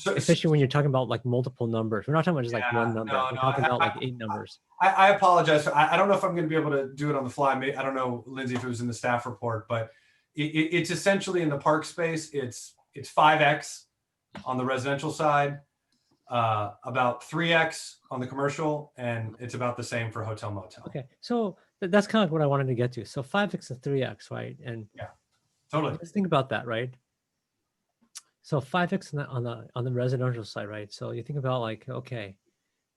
Speaker 1: especially when you're talking about like multiple numbers, we're not talking about just like one number. We're talking about like 8 numbers.
Speaker 14: I apologize. I don't know if I'm going to be able to do it on the fly. I don't know, Lindsay, if it was in the staff report, but it's essentially in the park space. It's 5x on the residential side, about 3x on the commercial, and it's about the same for hotel motel.
Speaker 1: Okay, so that's kind of what I wanted to get to. So 5x and 3x, right? And
Speaker 14: yeah, totally.
Speaker 1: Let's think about that, right? So 5x on the residential side, right? So you think about like, okay,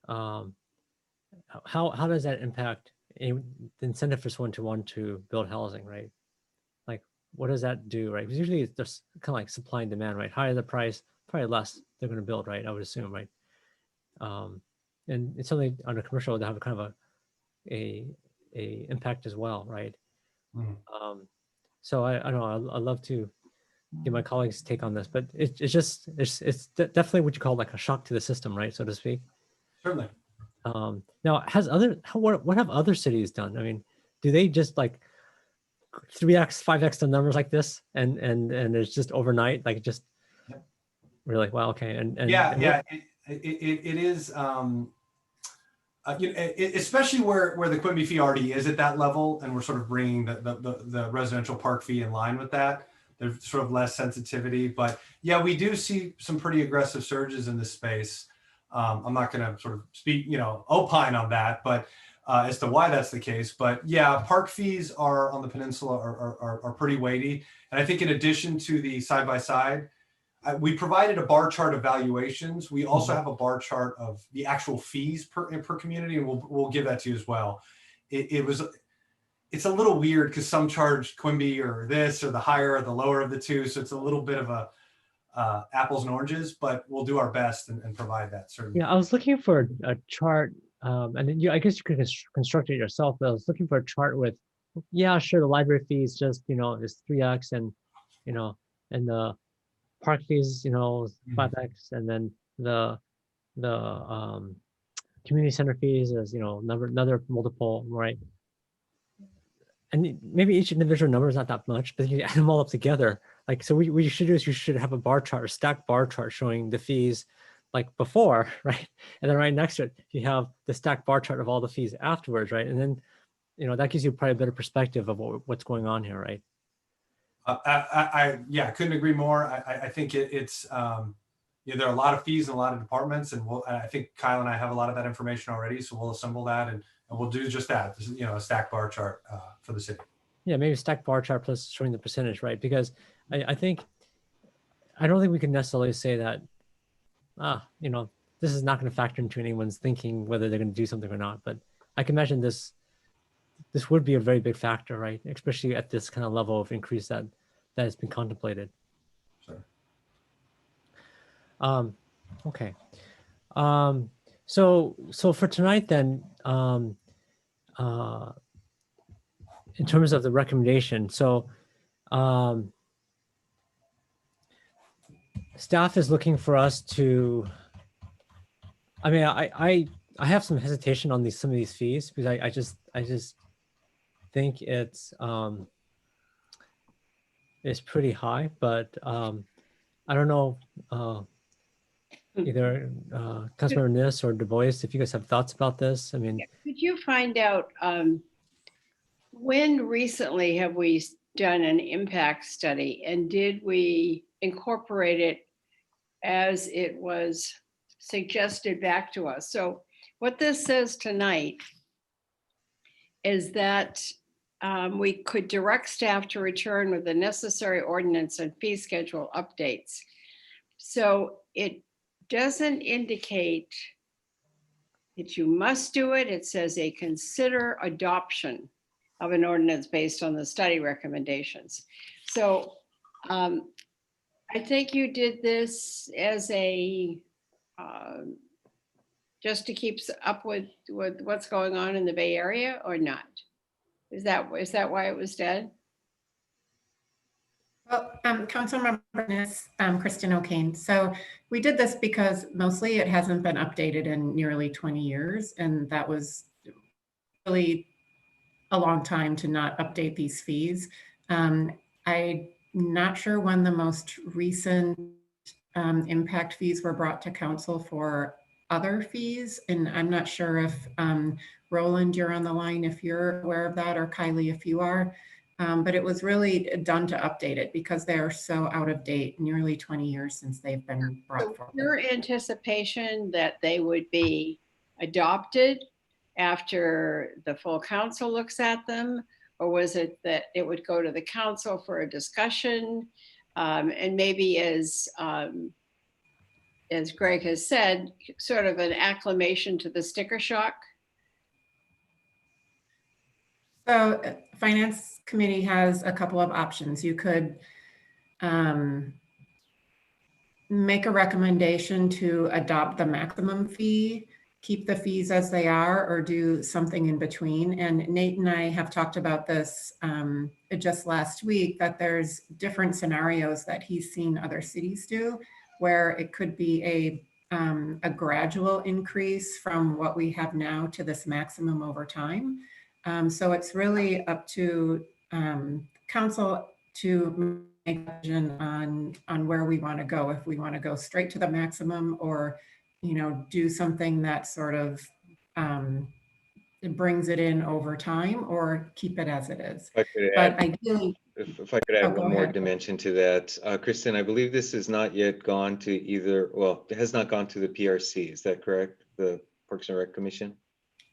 Speaker 1: how does that impact the incentive for someone to want to build housing, right? Like, what does that do, right? Because usually it's just kind of like supply and demand, right? Higher the price, probably less they're going to build, right? I would assume, right? And it's something on a commercial that have kind of a impact as well, right?
Speaker 14: Mm.
Speaker 1: So I don't know. I'd love to get my colleagues' take on this, but it's definitely what you call like a shock to the system, right, so to speak.
Speaker 14: Certainly.
Speaker 1: Now, what have other cities done? I mean, do they just like 3x, 5x the numbers like this, and it's just overnight, like just really wow, okay, and
Speaker 14: yeah, it is. You know, especially where the Quimby fee already is at that level, and we're sort of bringing the residential park fee in line with that. There's sort of less sensitivity, but yeah, we do see some pretty aggressive surges in this space. I'm not going to sort of speak, opine on that, but as to why that's the case. But yeah, park fees are on the peninsula are pretty weighty, and I think in addition to the side by side, we provided a bar chart of valuations. We also have a bar chart of the actual fees per community, and we'll give that to you as well. It's a little weird because some charge Quimby or this or the higher or the lower of the two. So it's a little bit of a apples and oranges, but we'll do our best and provide that certainly.
Speaker 1: Yeah, I was looking for a chart, and then I guess you could construct it yourself, but I was looking for a chart with, yeah, sure, the library fees just, is 3x and, and the park fees, 5x, and then the community center fees is, another multiple, right? And maybe each individual number is not that much, but you add them all up together. Like, so what you should do is you should have a bar chart, a stacked bar chart showing the fees like before, right? And then right next to it, you have the stacked bar chart of all the fees afterwards, right? And then, that gives you probably a better perspective of what's going on here, right?
Speaker 14: I couldn't agree more. I think it's there are a lot of fees in a lot of departments, and I think Kyle and I have a lot of that information already, so we'll assemble that and we'll do just that. A stack bar chart for the city. Yeah,
Speaker 1: maybe stack bar chart plus showing the percentage, right? Because I don't think we can necessarily say that, this is not going to factor into anyone's thinking whether they're going to do something or not. But I can imagine this would be a very big factor, right? Especially at this kind of level of increase that has been contemplated.
Speaker 14: Sure.
Speaker 1: Okay. So for tonight then, in terms of the recommendation, so staff is looking for us to, I mean, I have some hesitation on some of these fees because I just think it's pretty high, but I don't know either Councilmember Nis or Du Bois, if you guys have thoughts about this. I mean,
Speaker 10: Could you find out when recently have we done an impact study, and did we incorporate it as it was suggested back to us? So what this says tonight is that we could direct staff to return with the necessary ordinance and fee schedule updates. So it doesn't indicate that you must do it. It says a consider adoption of an ordinance based on the study recommendations. So I think you did this as a, just to keep up with what's going on in the Bay Area, or not? Is that why it was dead?
Speaker 13: Well, Councilmember Nis, Kristen O'Kane. So we did this because mostly it hasn't been updated in nearly 20 years. And that was really a long time to not update these fees. I'm not sure when the most recent impact fees were brought to council for other fees. And I'm not sure if Roland, you're on the line, if you're aware of that, or Kylie, if you are. But it was really done to update it because they are so out of date, nearly 20 years since they've been brought forward.
Speaker 10: Your anticipation that they would be adopted after the full council looks at them, or was it that it would go to the council for a discussion? And maybe as Greg has said, sort of an acclimation to the sticker shock?
Speaker 13: So Finance Committee has a couple of options. You could make a recommendation to adopt the maximum fee, keep the fees as they are, or do something in between. And Nate and I have talked about this just last week, that there's different scenarios that he's seen other cities do, where it could be a gradual increase from what we have now to this maximum over time. So it's really up to council to make a decision on where we want to go. If we want to go straight to the maximum, or do something that sort of it brings it in over time, or keep it as it is. But ideally,
Speaker 8: if I could add one more dimension to that, Kristen, I believe this has not yet gone to either. Well, it has not gone to the PRC. Is that correct? The Parks and Rec Commission.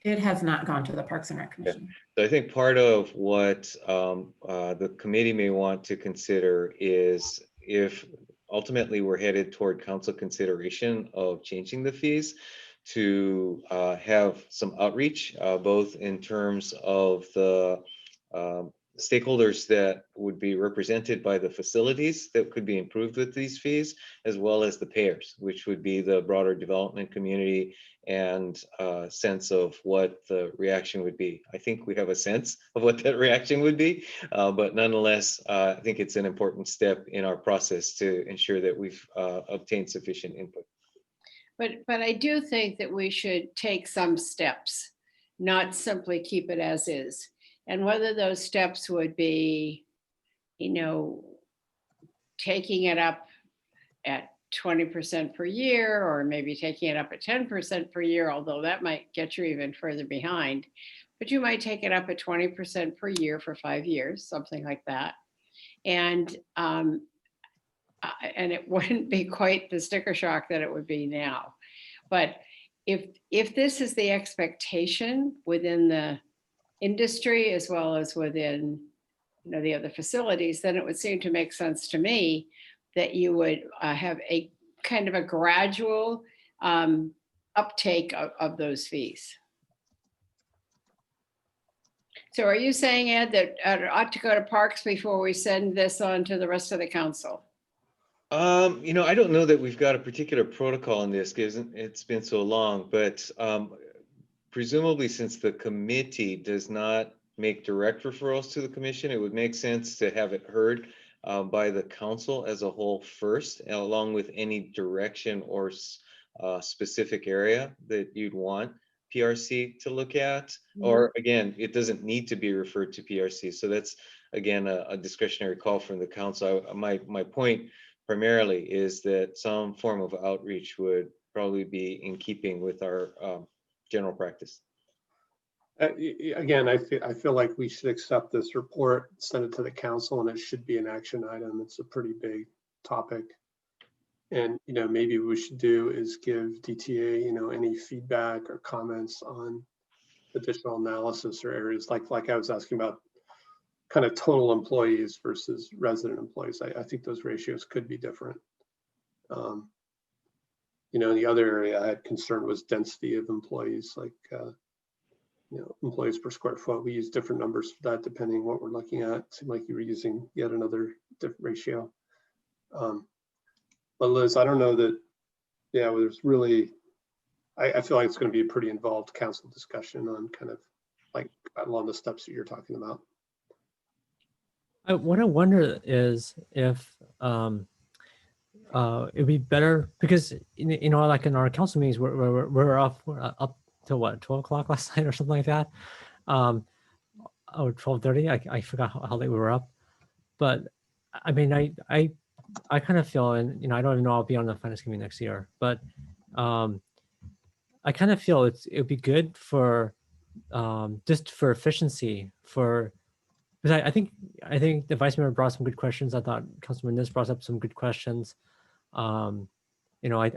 Speaker 13: It has not gone to the Parks and Rec Commission.
Speaker 8: So I think part of what the committee may want to consider is, if ultimately we're headed toward council consideration of changing the fees, to have some outreach, both in terms of the stakeholders that would be represented by the facilities that could be improved with these fees, as well as the payers, which would be the broader development community, and sense of what the reaction would be. I think we have a sense of what that reaction would be, but nonetheless, I think it's an important step in our process to ensure that we've obtained sufficient input.
Speaker 10: But I do think that we should take some steps, not simply keep it as is. And whether those steps would be, taking it up at 20% per year, or maybe taking it up at 10% per year, although that might get you even further behind. But you might take it up at 20% per year for 5 years, something like that. And it wouldn't be quite the sticker shock that it would be now. But if this is the expectation within the industry, as well as within the other facilities, then it would seem to make sense to me that you would have a kind of a gradual uptake of those fees. So are you saying, Ed, that it ought to go to Parks before we send this on to the rest of the council?
Speaker 8: I don't know that we've got a particular protocol in this, given it's been so long, but presumably, since the committee does not make direct referrals to the commission, it would make sense to have it heard by the council as a whole first, along with any direction or specific area that you'd want PRC to look at. Or again, it doesn't need to be referred to PRC. So that's, again, a discretionary call from the council. My point primarily is that some form of outreach would probably be in keeping with our general practice.
Speaker 5: Again, I feel like we should accept this report, send it to the council, and it should be an action item. It's a pretty big topic. And, maybe what we should do is give DTA, any feedback or comments on additional analysis or areas like I was asking about kind of total employees versus resident employees. I think those ratios could be different. The other area I had concern was density of employees, like, employees per square foot. We use different numbers for that depending what we're looking at. It seemed like you were using yet another different ratio. But Liz, I don't know that, there's really, I feel like it's going to be a pretty involved council discussion on kind of like along the steps that you're talking about.
Speaker 1: What I wonder is if it'd be better because like in our council meetings we're up to what 12 o'clock last night or something like that, or 12:30. I forgot how late we were up, but I mean I kind of feel, and I don't even know I'll be on the finance committee next year, but I kind of feel it would be good for just for efficiency because I think the vice mayor brought some good questions. I thought Councilman Nis brought up some good questions. I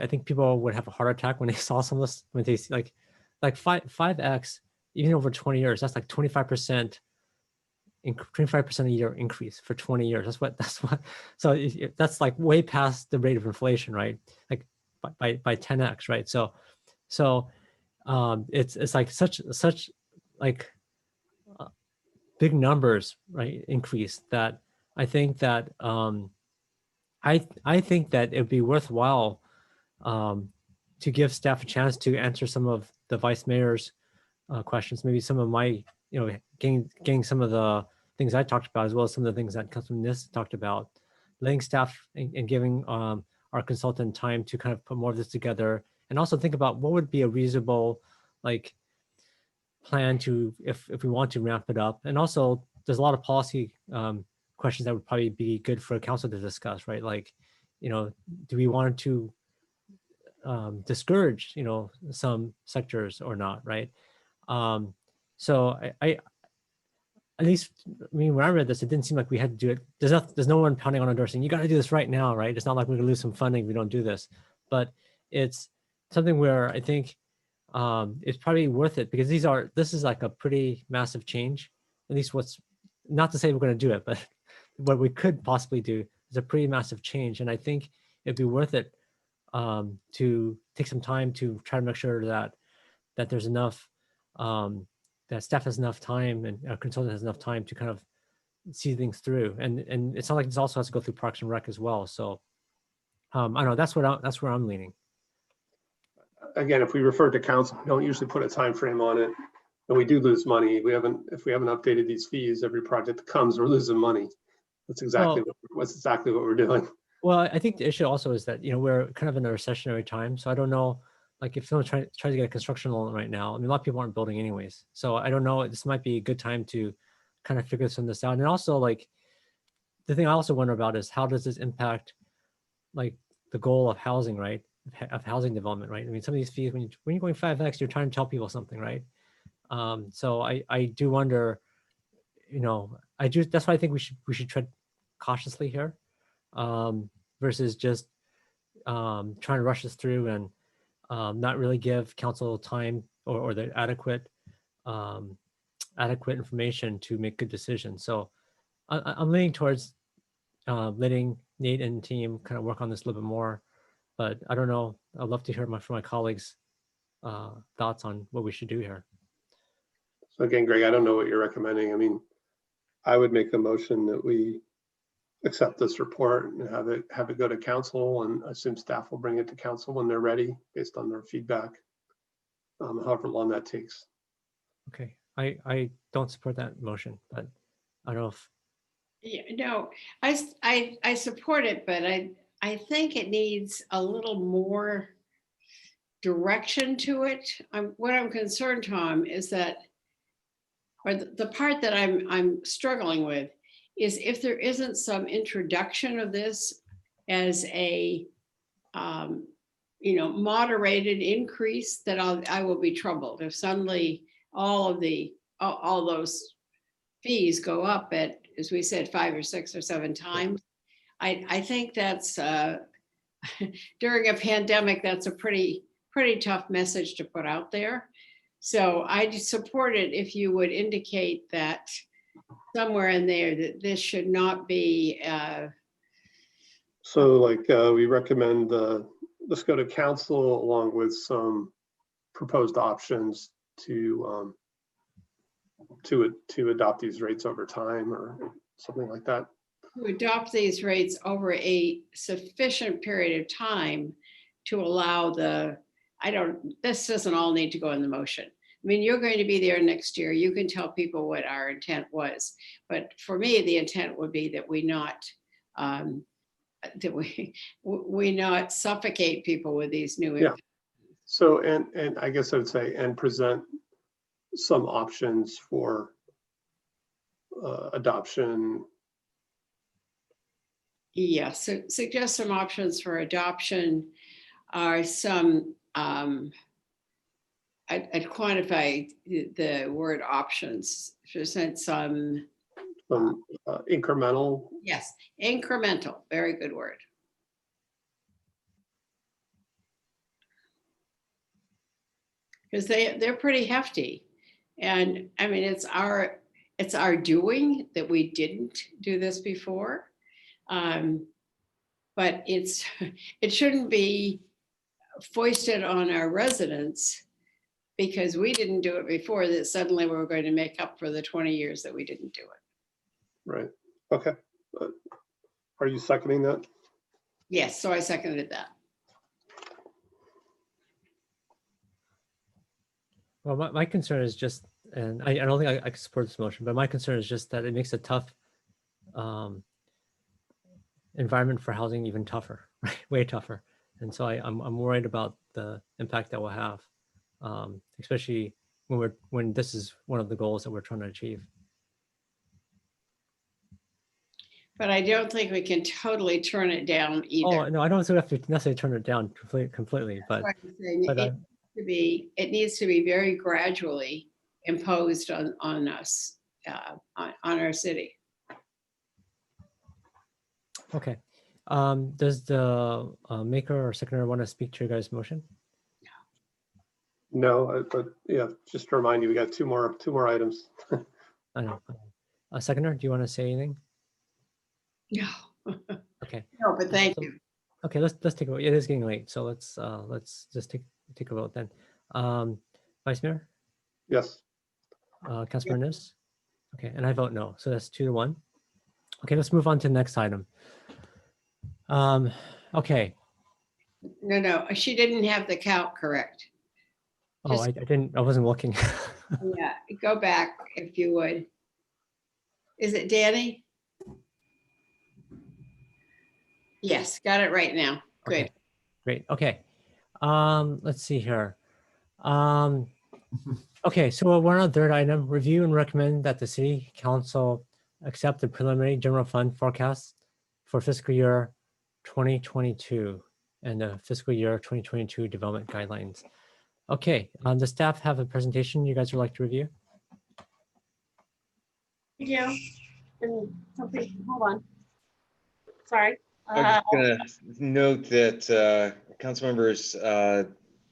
Speaker 1: think people would have a heart attack when they saw some of this, when they see like 5x, even over 20 years, that's like 25%, 25% a year increase for 20 years. That's what, so that's like way past the rate of inflation, right? Like by 10x, right? So it's like such like big numbers, right? Increase that I think that I think that it'd be worthwhile to give staff a chance to answer some of the vice mayor's questions, maybe some of my, getting some of the things I talked about, as well as some of the things that Councilman Nis talked about, letting staff and giving our consultant time to kind of put more of this together, and also think about what would be a reasonable plan to if we want to ramp it up. And also there's a lot of policy questions that would probably be good for council to discuss, right? Like, do we want to discourage, some sectors or not, right? So I at least, when I read this, it didn't seem like we had to do it. There's no one pounding on our door saying, you got to do this right now, right? It's not like we're gonna lose some funding if we don't do this, but it's something where I think it's probably worth it, because this is like a pretty massive change. At least not to say we're going to do it, but what we could possibly do is a pretty massive change. And I think it'd be worth it to take some time to try to make sure that there's enough, that staff has enough time and our consultant has enough time to kind of see things through. And it's not like this also has to go through Parks and Rec as well. So I don't know, that's where I'm leaning.
Speaker 5: Again, if we refer to council, we don't usually put a time frame on it, and we do lose money. If we haven't updated these fees, every project that comes, we're losing money. That's exactly what we're doing.
Speaker 1: Well, I think the issue also is that we're kind of in a recessionary time, so I don't know, like if someone tries to get a construction loan right now, I mean, a lot of people aren't building anyways, so I don't know. This might be a good time to kind of figure some of this out. And also, like, the thing I also wonder about is how does this impact like the goal of housing, right? Of housing development, right? I mean, some of these fees, when you're going 5x, you're trying to tell people something, right? So I do wonder, that's why I think we should tread cautiously here, versus just trying to rush this through and not really give council time or the adequate information to make good decisions. So I'm leaning towards letting Nate and team kind of work on this a little bit more. But I don't know. I'd love to hear from my colleagues' thoughts on what we should do here.
Speaker 5: So again, Greg, I don't know what you're recommending. I mean, I would make the motion that we accept this report and have it go to council, and assume staff will bring it to council when they're ready based on their feedback, however long that takes.
Speaker 1: Okay, I don't support that motion, but I don't know if.
Speaker 10: Yeah, no, I support it, but I think it needs a little more direction to it. What I'm concerned, Tom, is that, or the part that I'm struggling with, is if there isn't some introduction of this as a, moderated increase, that I will be troubled if suddenly all those fees go up at, as we said, 5 or 6 or 7 times. I think that's during a pandemic, that's a pretty tough message to put out there. So I'd support it if you would indicate that somewhere in there that this should not be.
Speaker 5: So like we recommend this go to council along with some proposed options to adopt these rates over time or something like that.
Speaker 10: To adopt these rates over a sufficient period of time to allow this doesn't all need to go in the motion. I mean, you're going to be there next year. You can tell people what our intent was. But for me, the intent would be that we not suffocate people with these new.
Speaker 5: Yeah. So, and I guess I would say, and present some options for adoption.
Speaker 10: Yeah, so suggest some options for adoption are some, I'd quantify the word options, present some.
Speaker 5: Incremental.
Speaker 10: Yes, incremental, very good word. Because they're pretty hefty. And I mean, it's our doing that we didn't do this before. But it shouldn't be foisted on our residents because we didn't do it before, that suddenly we're going to make up for the 20 years that we didn't do it.
Speaker 5: Right. Okay. Are you seconding that?
Speaker 10: Yes, so I seconded that.
Speaker 1: Well, my concern is just, and I don't think I can support this motion, but my concern is just that it makes a tough environment for housing even tougher, right? Way tougher. And so I'm worried about the impact that we'll have, especially when this is one of the goals that we're trying to achieve.
Speaker 10: But I don't think we can totally turn it down either.
Speaker 1: Oh no, I don't think we have to necessarily turn it down completely, but
Speaker 10: it needs to be very gradually imposed on us, on our city.
Speaker 1: Okay. Does the maker or seconder want to speak to your guys' motion?
Speaker 5: No, but yeah, just to remind you, we got two more items.
Speaker 1: I know. Seconder, do you want to say anything?
Speaker 10: No.
Speaker 1: Okay.
Speaker 10: No, but thank you.
Speaker 1: Okay, let's take a vote. It is getting late, so let's just take a vote then. Vice Mayor?
Speaker 5: Yes.
Speaker 1: Councilor Nis? Okay, and I vote no, so that's 2-1. Okay, let's move on to the next item. Okay.
Speaker 10: No, she didn't have the count correct.
Speaker 1: Oh, I wasn't looking.
Speaker 10: Yeah, go back if you would. Is it Danny? Yes, got it right now. Good.
Speaker 1: Okay, great. Okay. Let's see here. Okay, so we're on the third item. Review and recommend that the City Council accept the preliminary general fund forecast for fiscal year 2022 and the fiscal year 2022 development guidelines. Okay, the staff have a presentation you guys would like to review?
Speaker 3: Yeah. And something, hold on. Sorry.
Speaker 8: I'm just going to note that council members,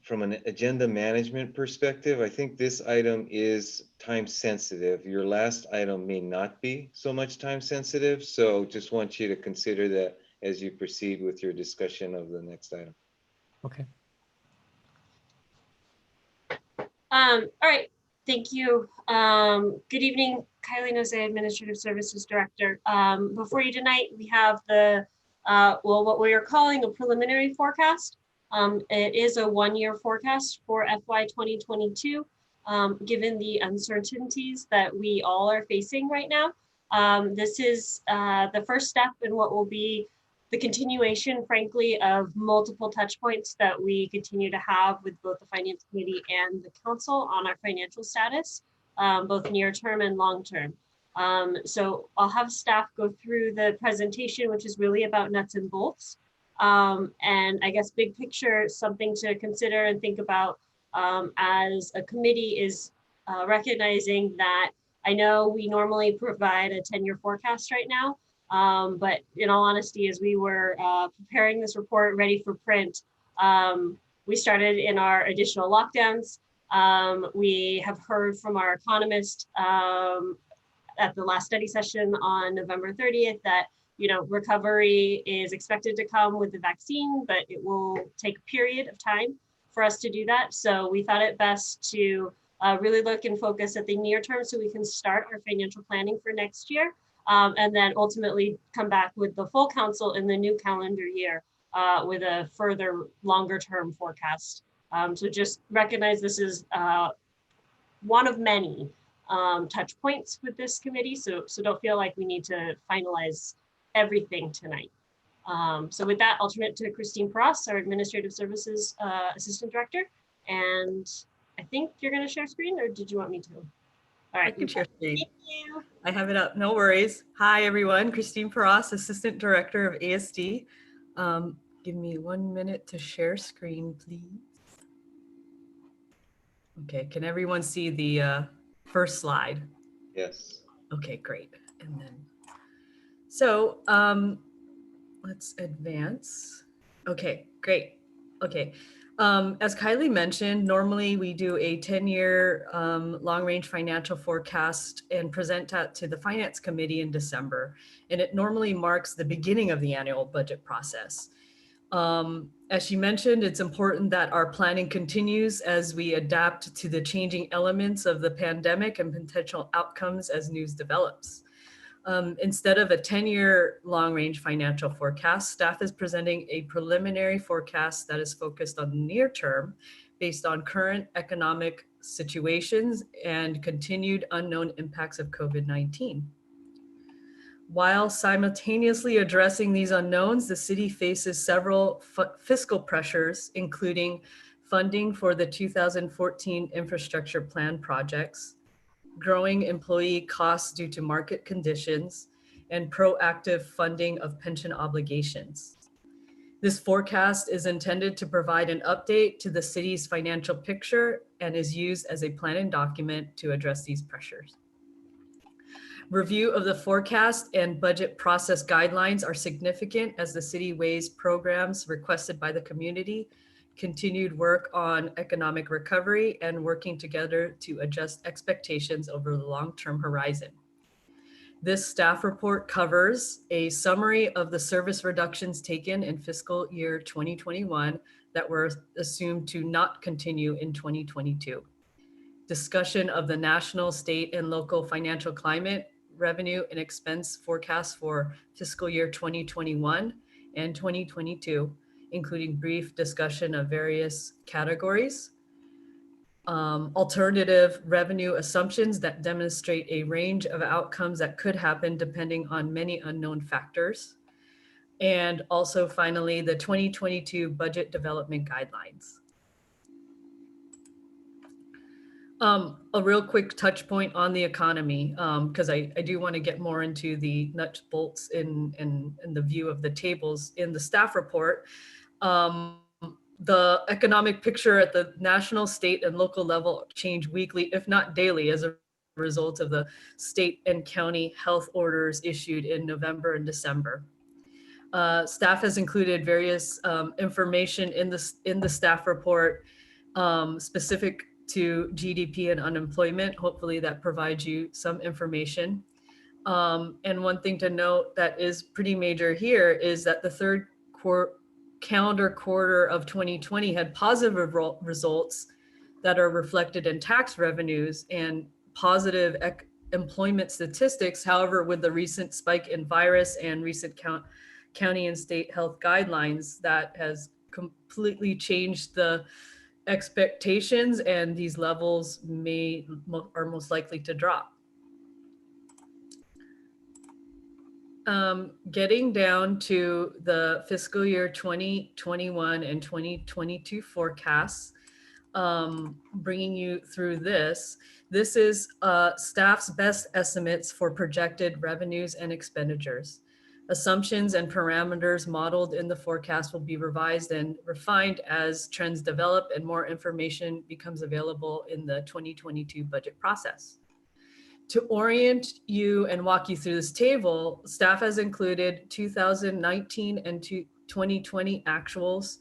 Speaker 8: from an agenda management perspective, I think this item is time sensitive. Your last item may not be so much time sensitive. So just want you to consider that as you proceed with your discussion of the next item.
Speaker 1: Okay.
Speaker 3: All right. Thank you. Good evening, Kylie Nose, Administrative Services Director. Before you tonight, we have the what we are calling a preliminary forecast. It is a one-year forecast for FY 2022, given the uncertainties that we all are facing right now. This is the first step in what will be the continuation, frankly, of multiple touch points that we continue to have with both the Finance Committee and the Council on our financial status, both near term and long term. So I'll have staff go through the presentation, which is really about nuts and bolts. And I guess big picture, something to consider and think about as a committee is recognizing that I know we normally provide a 10-year forecast right now, but in all honesty, as we were preparing this report ready for print, we started in our additional lockdowns. We have heard from our economist at the last study session on November 30th that recovery is expected to come with the vaccine, but it will take a period of time for us to do that. So we thought it best to really look and focus at the near term so we can start our financial planning for next year, and then ultimately come back with the full council in the new calendar year with a further longer term forecast. So just recognize this is one of many touch points with this committee. So don't feel like we need to finalize everything tonight. So with that, I'll turn it to Christine Pross, our Administrative Services Assistant Director. And I think you're going to share screen, or did you want me to? All right.
Speaker 15: I can share screen.
Speaker 3: Thank you.
Speaker 15: I have it up, no worries. Hi, everyone. Christine Pross, Assistant Director of ASD. Give me 1 minute to share screen, please. Okay, can everyone see the first slide?
Speaker 8: Yes.
Speaker 15: Okay, great. And then, so let's advance. Okay, great. Okay. As Kylie mentioned, normally we do a 10-year long-range financial forecast and present that to the Finance Committee in December. And it normally marks the beginning of the annual budget process. As she mentioned, it's important that our planning continues as we adapt to the changing elements of the pandemic and potential outcomes as news develops. Instead of a 10-year long-range financial forecast, staff is presenting a preliminary forecast that is focused on the near term based on current economic situations and continued unknown impacts of COVID-19. While simultaneously addressing these unknowns, the city faces several fiscal pressures, including funding for the 2014 infrastructure plan projects, growing employee costs due to market conditions, and proactive funding of pension obligations. This forecast is intended to provide an update to the city's financial picture and is used as a planning document to address these pressures. Review of the forecast and budget process guidelines are significant as the city weighs programs requested by the community, continued work on economic recovery, and working together to adjust expectations over the long-term horizon. This staff report covers a summary of the service reductions taken in fiscal year 2021 that were assumed to not continue in 2022. Discussion of the national, state, and local financial climate, revenue, and expense forecasts for fiscal year 2021 and 2022, including brief discussion of various categories, alternative revenue assumptions that demonstrate a range of outcomes that could happen depending on many unknown factors, and also finally, the 2022 budget development guidelines. A real quick touch point on the economy, because I do want to get more into the nuts bolts in the view of the tables in the staff report. The economic picture at the national, state, and local level change weekly, if not daily, as a result of the state and county health orders issued in November and December. Staff has included various information in the staff report specific to GDP and unemployment. Hopefully that provides you some information. And one thing to note that is pretty major here is that the third calendar quarter of 2020 had positive results that are reflected in tax revenues and positive employment statistics. However, with the recent spike in virus and recent county and state health guidelines, that has completely changed the expectations, and these levels are most likely to drop. Getting down to the fiscal year 2021 and 2022 forecasts, bringing you through this. This is staff's best estimates for projected revenues and expenditures. Assumptions and parameters modeled in the forecast will be revised and refined as trends develop and more information becomes available in the 2022 budget process. To orient you and walk you through this table, staff has included 2019 and 2020 actuals,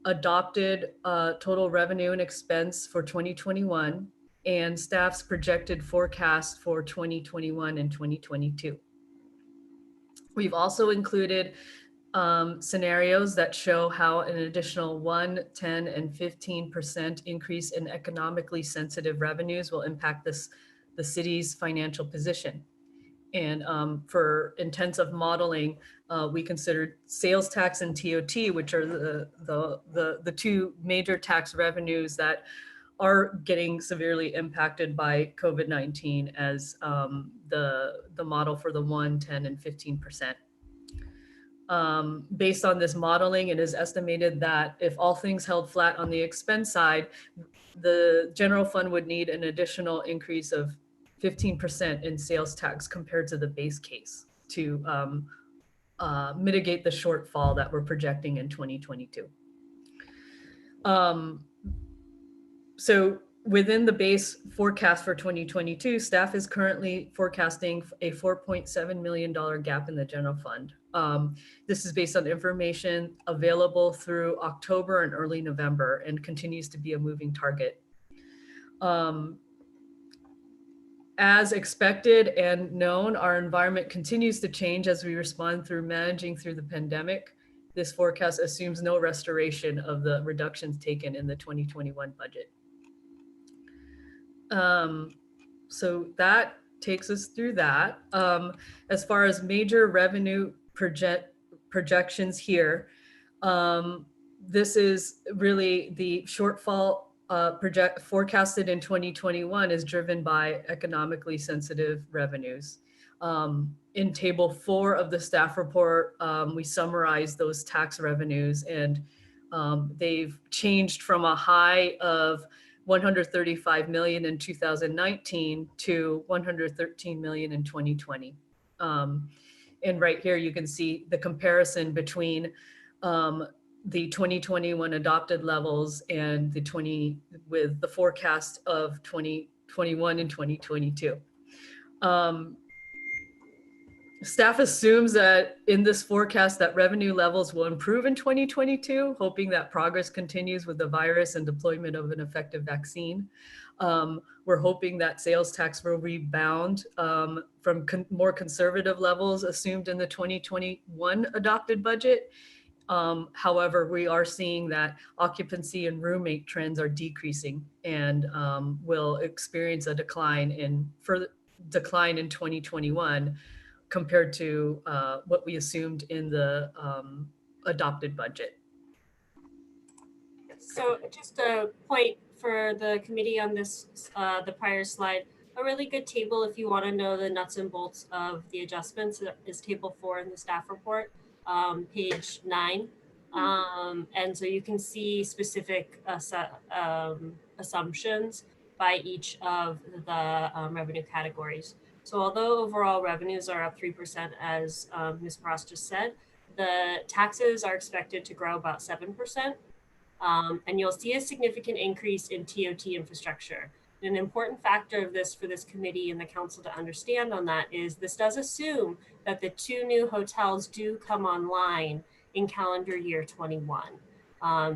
Speaker 15: adopted total revenue and expense for 2021, and staff's projected forecast for 2021 and 2022. We've also included scenarios that show how an additional 1, 10, and 15% increase in economically sensitive revenues will impact the city's financial position. And for intensive modeling, we considered sales tax and TOT, which are the two major tax revenues that are getting severely impacted by COVID-19 as the model for the 1, 10, and 15%. Based on this modeling, it is estimated that if all things held flat on the expense side, the general fund would need an additional increase of 15% in sales tax compared to the base case to mitigate the shortfall that we're projecting in 2022. So within the base forecast for 2022, staff is currently forecasting a $4.7 million gap in the general fund. This is based on information available through October and early November and continues to be a moving target. As expected and known, our environment continues to change as we respond through managing through the pandemic. This forecast assumes no restoration of the reductions taken in the 2021 budget. So that takes us through that. As far as major revenue projections here, this is really the shortfall forecasted in 2021 is driven by economically sensitive revenues. In table 4 of the staff report, we summarize those tax revenues, and they've changed from a high of 135 million in 2019 to 113 million in 2020. And right here you can see the comparison between the 2021 adopted levels and with the forecast of 2021 and 2022. Staff assumes that in this forecast that revenue levels will improve in 2022, hoping that progress continues with the virus and deployment of an effective vaccine. We're hoping that sales tax will rebound from more conservative levels assumed in the 2021 adopted budget. However, we are seeing that occupancy and roommate trends are decreasing and will experience a decline in 2021 compared to what we assumed in the adopted budget.
Speaker 3: So just a point for the committee on this, the prior slide, a really good table if you want to know the nuts and bolts of the adjustments is table 4 in the staff report, page 9. And so you can see specific assumptions by each of the revenue categories. So although overall revenues are up 3%, as Ms. Pross just said, the taxes are expected to grow about 7%. And you'll see a significant increase in TOT infrastructure. An important factor of this for this committee and the council to understand on that is this does assume that the 2 new hotels do come online in calendar year 21.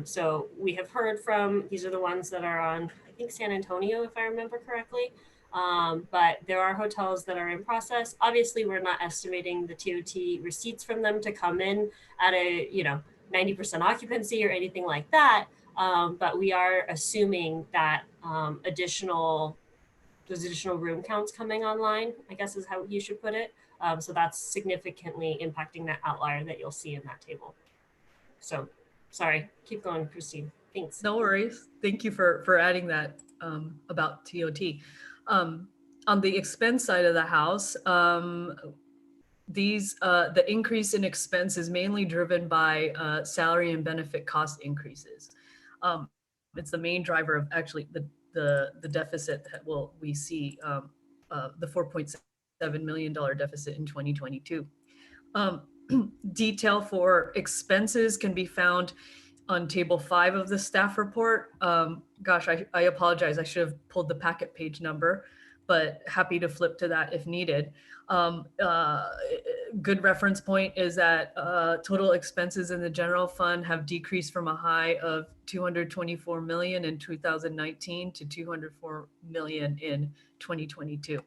Speaker 3: So we have heard from, these are the ones that are on, I think, San Antonio, if I remember correctly. But there are hotels that are in process. Obviously, we're not estimating the TOT receipts from them to come in at a 90% occupancy or anything like that. But we are assuming that those additional room counts coming online, I guess is how you should put it. So that's significantly impacting that outlier that you'll see in that table. So sorry, keep going, Christine. Thanks.
Speaker 15: No worries. Thank you for adding that about TOT. On the expense side of the house, the increase in expense is mainly driven by salary and benefit cost increases. It's the main driver of actually the deficit that we see, the $4.7 million deficit in 2022. detail for expenses can be found on table 5 of the staff report. Gosh, I apologize. I should have pulled the packet page number, but happy to flip to that if needed. Good reference point is that total expenses in the general fund have decreased from a high of 224 million in 2019 to 204 million in 2022.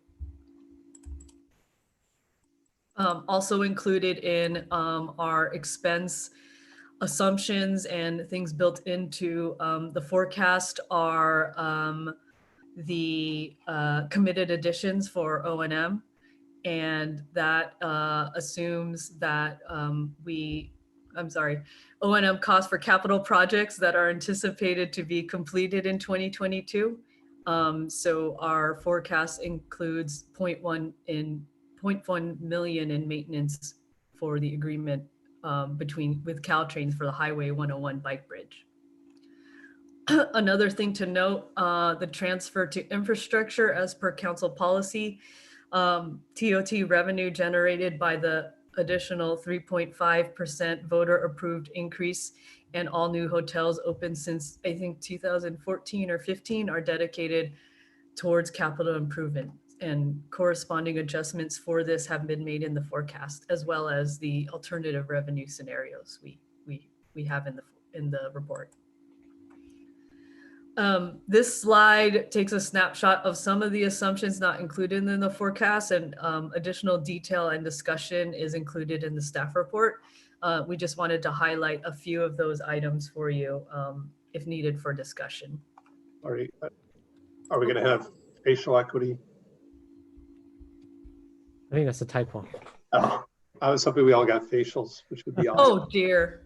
Speaker 15: Also included in our expense assumptions and things built into the forecast are the committed additions for O&M, and that assumes that O&M costs for capital projects that are anticipated to be completed in 2022. So our forecast includes 0.1 million in maintenance for the agreement with Caltrains for the Highway 101 bike bridge. Another thing to note, the transfer to infrastructure as per council policy, TOT revenue generated by the additional 3.5% voter approved increase and all new hotels open since I think 2014 or 15 are dedicated towards capital improvement, and corresponding adjustments for this have been made in the forecast, as well as the alternative revenue scenarios we have in the report. This slide takes a snapshot of some of the assumptions not included in the forecast, and additional detail and discussion is included in the staff report. We just wanted to highlight a few of those items for you if needed for discussion.
Speaker 5: Are we going to have facial equity?
Speaker 1: I think that's a typo.
Speaker 5: Oh, I was hoping we all got facials, which would be awesome.
Speaker 15: Oh dear.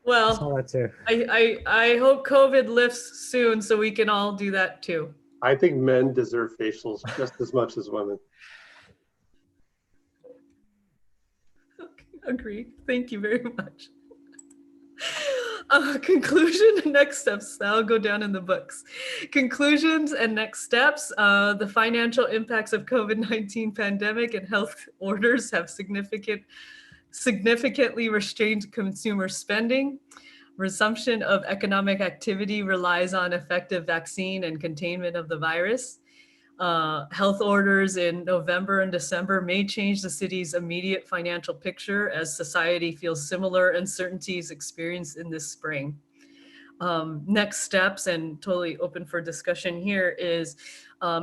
Speaker 15: Well,
Speaker 1: saw that too.
Speaker 15: I hope COVID lifts soon so we can all do that too.
Speaker 5: I think men deserve facials just as much as women.
Speaker 15: Agreed. Thank you very much. Conclusion and next steps. I'll go down in the books. Conclusions and next steps. The financial impacts of COVID-19 pandemic and health orders have significantly restrained consumer spending. Resumption of economic activity relies on effective vaccine and containment of the virus. Health orders in November and December may change the city's immediate financial picture as society feels similar uncertainties experienced in this spring. Next steps, and totally open for discussion here, is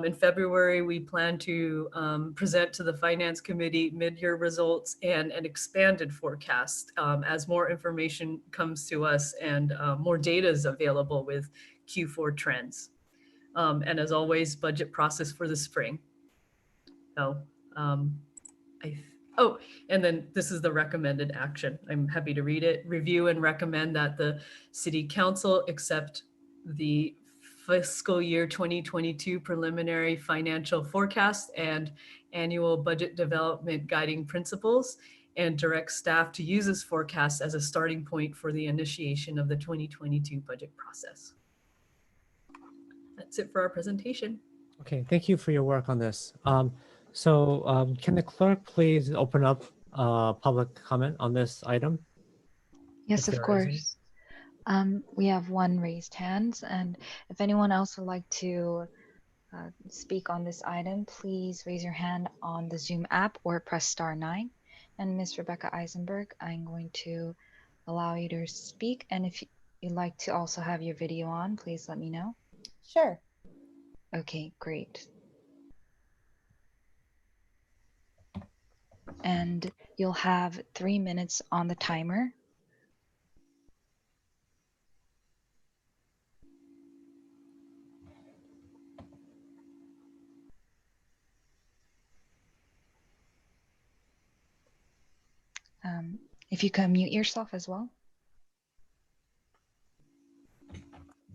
Speaker 15: in February, we plan to present to the Finance Committee mid-year results and an expanded forecast as more information comes to us and more data is available with Q4 trends. And as always, budget process for the spring. So, and then this is the recommended action. I'm happy to read it. Review and recommend that the City Council accept the fiscal year 2022 preliminary financial forecast and annual budget development guiding principles, and direct staff to use this forecast as a starting point for the initiation of the 2022 budget process. That's it for our presentation.
Speaker 1: Okay, thank you for your work on this. So can the clerk please open up public comment on this item?
Speaker 2: Yes, of course. We have one raised hand, and if anyone else would like to speak on this item, please raise your hand on the Zoom app or press *9. And Ms. Rebecca Eisenberg, I'm going to allow you to speak. And if you'd like to also have your video on, please let me know.
Speaker 7: Sure.
Speaker 2: Okay, great. And you'll have 3 minutes on the timer. If you can mute yourself as well.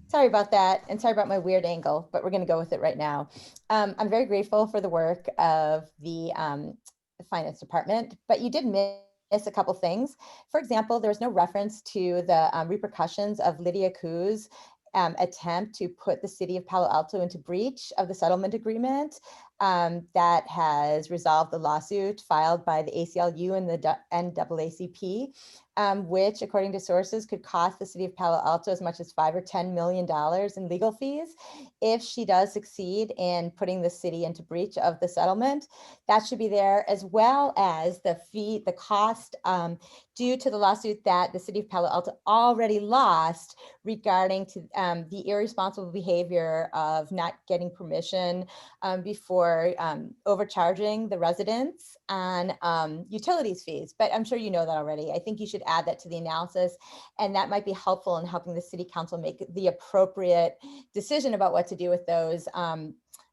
Speaker 7: Sorry about that, and sorry about my weird angle, but we're going to go with it right now. I'm very grateful for the work of the finance department, but you did miss a couple things. For example, there was no reference to the repercussions of Lydia Ku's attempt to put the city of Palo Alto into breach of the settlement agreement. that has resolved the lawsuit filed by the ACLU and the NAACP, which, according to sources, could cost the city of Palo Alto as much as $5 or $10 million in legal fees if she does succeed in putting the city into breach of the settlement. That should be there, as well as the cost due to the lawsuit that the city of Palo Alto already lost regarding to the irresponsible behavior of not getting permission before overcharging the residents on utilities fees. But I'm sure you know that already. I think you should add that to the analysis, and that might be helpful in helping the city council make the appropriate decision about what to do with those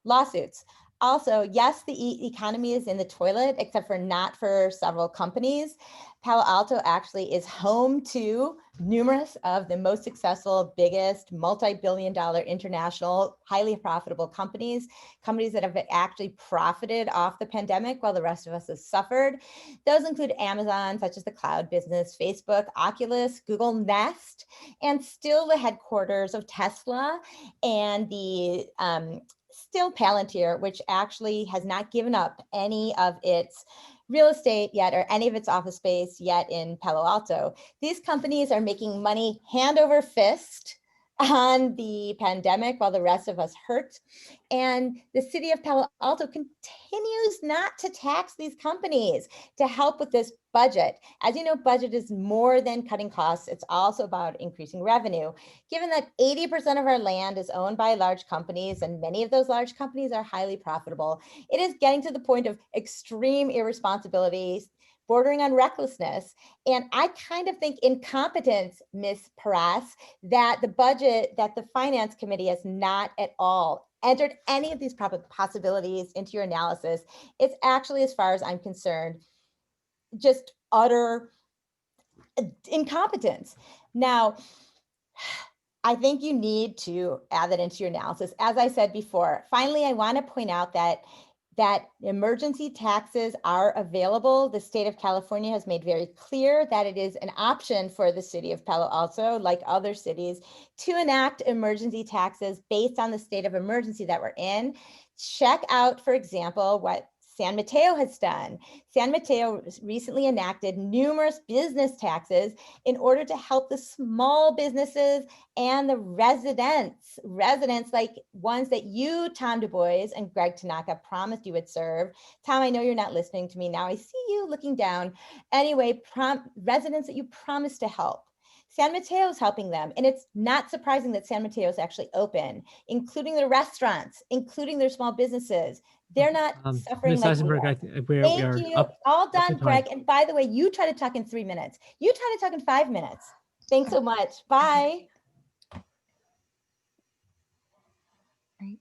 Speaker 7: lawsuits. Also, yes, the economy is in the toilet, except for not for several companies. Palo Alto actually is home to numerous of the most successful, biggest, multi-billion-dollar international, highly profitable companies that have actually profited off the pandemic while the rest of us have suffered. Those include Amazon, such as the cloud business, Facebook, Oculus, Google Nest, and still the headquarters of Tesla, and the still Palantir, which actually has not given up any of its real estate yet or any of its office space yet in Palo Alto. These companies are making money hand over fist on the pandemic while the rest of us hurt. And the city of Palo Alto continues not to tax these companies to help with this budget. As you know, budget is more than cutting costs. It's also about increasing revenue. Given that 80% of our land is owned by large companies, and many of those large companies are highly profitable, it is getting to the point of extreme irresponsibility, bordering on recklessness. And I kind of think incompetence, Ms. Paras, that the budget, that the Finance Committee has not at all entered any of these possibilities into your analysis. It's actually, as far as I'm concerned, just utter incompetence. Now, I think you need to add that into your analysis. As I said before, finally, I want to point out that emergency taxes are available. The state of California has made very clear that it is an option for the city of Palo Alto, like other cities, to enact emergency taxes based on the state of emergency that we're in. Check out, for example, what San Mateo has done. San Mateo recently enacted numerous business taxes in order to help the small businesses and the residents like ones that you, Tom Du Bois and Greg Tanaka, promised you would serve. Tom, I know you're not listening to me now. I see you looking down. Anyway, residents that you promised to help. San Mateo is helping them, and it's not surprising that San Mateo is actually open, including their restaurants, including their small businesses. They're not suffering.
Speaker 1: Ms.
Speaker 7: like
Speaker 1: Eisenberg,
Speaker 7: we are.
Speaker 1: we
Speaker 7: Thank
Speaker 1: are
Speaker 7: you.
Speaker 1: up.
Speaker 7: All
Speaker 1: to
Speaker 7: done,
Speaker 1: time.
Speaker 7: Greg. And by the way, you try to talk in 3 minutes. You try to talk in 5 minutes. Thanks so much. Bye.
Speaker 2: Right.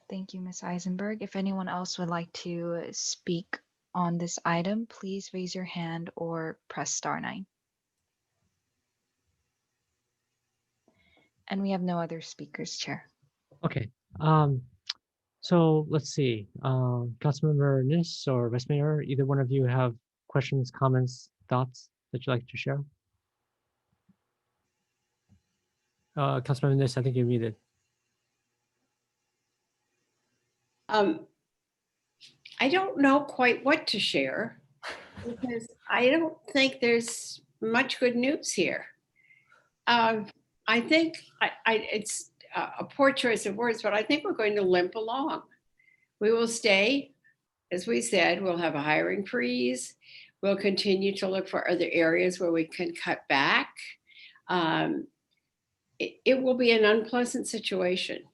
Speaker 2: Thank you, Ms. Eisenberg. If anyone else would like to speak on this item, please raise your hand or press *9. And we have no other speakers, Chair.
Speaker 1: Okay. So let's see. Councilmember Nis or Vice Mayor, either one of you have questions, comments, thoughts that you'd like to share? Councilmember Nis, I think you're muted.
Speaker 10: I don't know quite what to share because I don't think there's much good news here. I think it's a poor choice of words, but I think we're going to limp along. We will stay, as we said, we'll have a hiring freeze. We'll continue to look for other areas where we can cut back. It will be an unpleasant situation.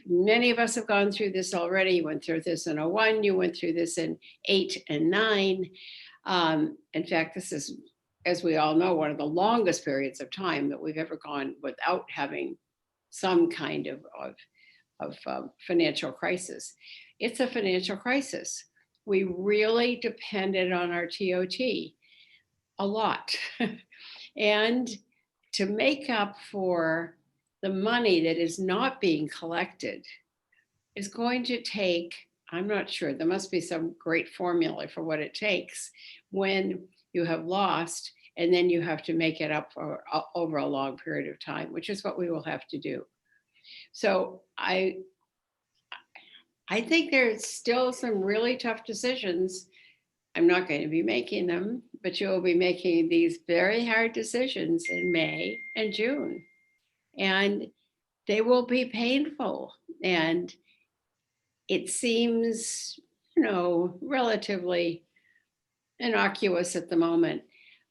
Speaker 10: Many of us have gone through this already. You went through this in 2001, you went through this in 2008 and 2009. In fact, this is, as we all know, one of the longest periods of time that we've ever gone without having some kind of financial crisis. It's a financial crisis. We really depended on our TOT a lot. And to make up for the money that is not being collected is going to take, I'm not sure, there must be some great formula for what it takes when you have lost and then you have to make it up for over a long period of time, which is what we will have to do. So I I think there's still some really tough decisions. I'm not going to be making them, but you will be making these very hard decisions in May and June. And they will be painful. And it seems, relatively innocuous at the moment.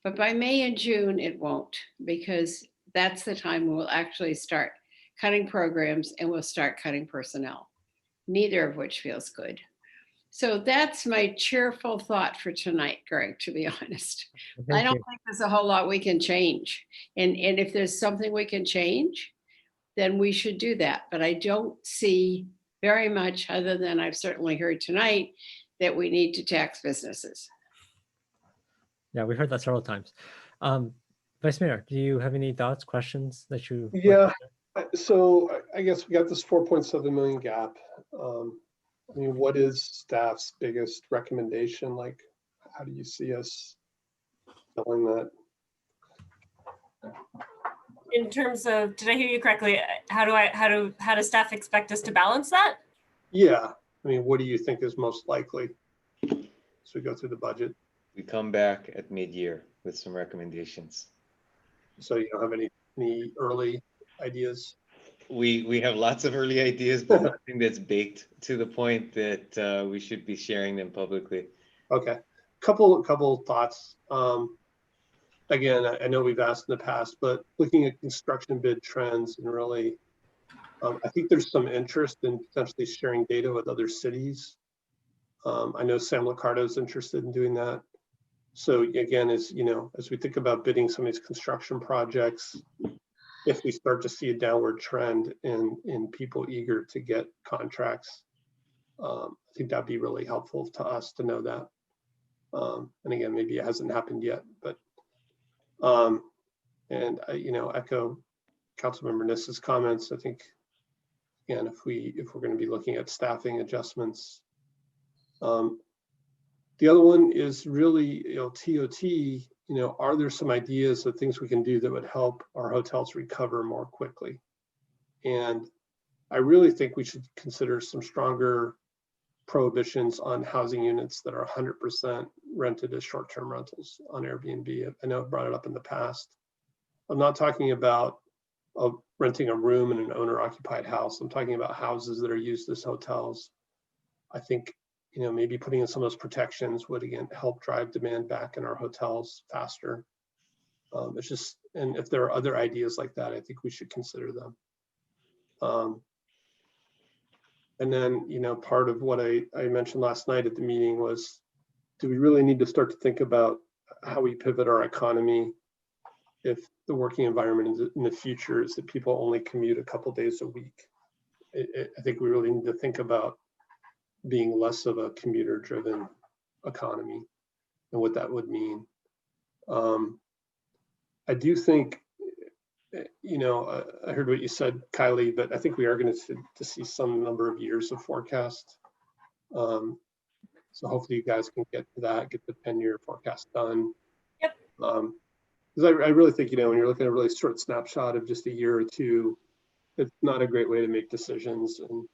Speaker 10: But by May and June, it won't, because that's the time we'll actually start cutting programs and we'll start cutting personnel, neither of which feels good. So that's my cheerful thought for tonight, Greg, to be honest. I don't think there's a whole lot we can change. And if there's something we can change, then we should do that. But I don't see very much, other than I've certainly heard tonight, that we need to tax businesses.
Speaker 1: Yeah, we heard that several times. Vice Mayor, do you have any thoughts, questions that you?
Speaker 5: Yeah, so I guess we got this 4.7 million gap. I mean, what is staff's biggest recommendation? Like, how do you see us filling that?
Speaker 3: In terms of, did I hear you correctly? How does staff expect us to balance that?
Speaker 5: Yeah, I mean, what do you think is most likely as we go through the budget?
Speaker 8: We come back at mid-year with some recommendations.
Speaker 5: So you don't have any early ideas?
Speaker 8: We have lots of early ideas, but nothing that's baked to the point that we should be sharing them publicly.
Speaker 5: Okay, couple thoughts. Again, I know we've asked in the past, but looking at construction bid trends and really, I think there's some interest in potentially sharing data with other cities. I know Sam Licardo's interested in doing that. So again, as we think about bidding some of these construction projects, if we start to see a downward trend in people eager to get contracts, I think that'd be really helpful to us to know that. And again, maybe it hasn't happened yet, but and I, echo Councilmember Nissa's comments. I think again, if we're going to be looking at staffing adjustments, the other one is really, TOT. Are there some ideas of things we can do that would help our hotels recover more quickly? And I really think we should consider some stronger prohibitions on housing units that are 100% rented as short-term rentals on Airbnb. I know I've brought it up in the past. I'm not talking about renting a room in an owner-occupied house. I'm talking about houses that are used as hotels. I think, maybe putting in some of those protections would again help drive demand back in our hotels faster. It's just, and if there are other ideas like that, I think we should consider them. And then, part of what I mentioned last night at the meeting was, do we really need to start to think about how we pivot our economy if the working environment in the future is that people only commute a couple days a week? I think we really need to think about being less of a commuter-driven economy and what that would mean. I do think, I heard what you said, Kylie, but I think we are going to see some number of years of forecast. So hopefully you guys can get to that, get the 10-year forecast done.
Speaker 3: Yep.
Speaker 5: Because I really think, when you're looking at a really short snapshot of just a year or two, it's not a great way to make decisions. And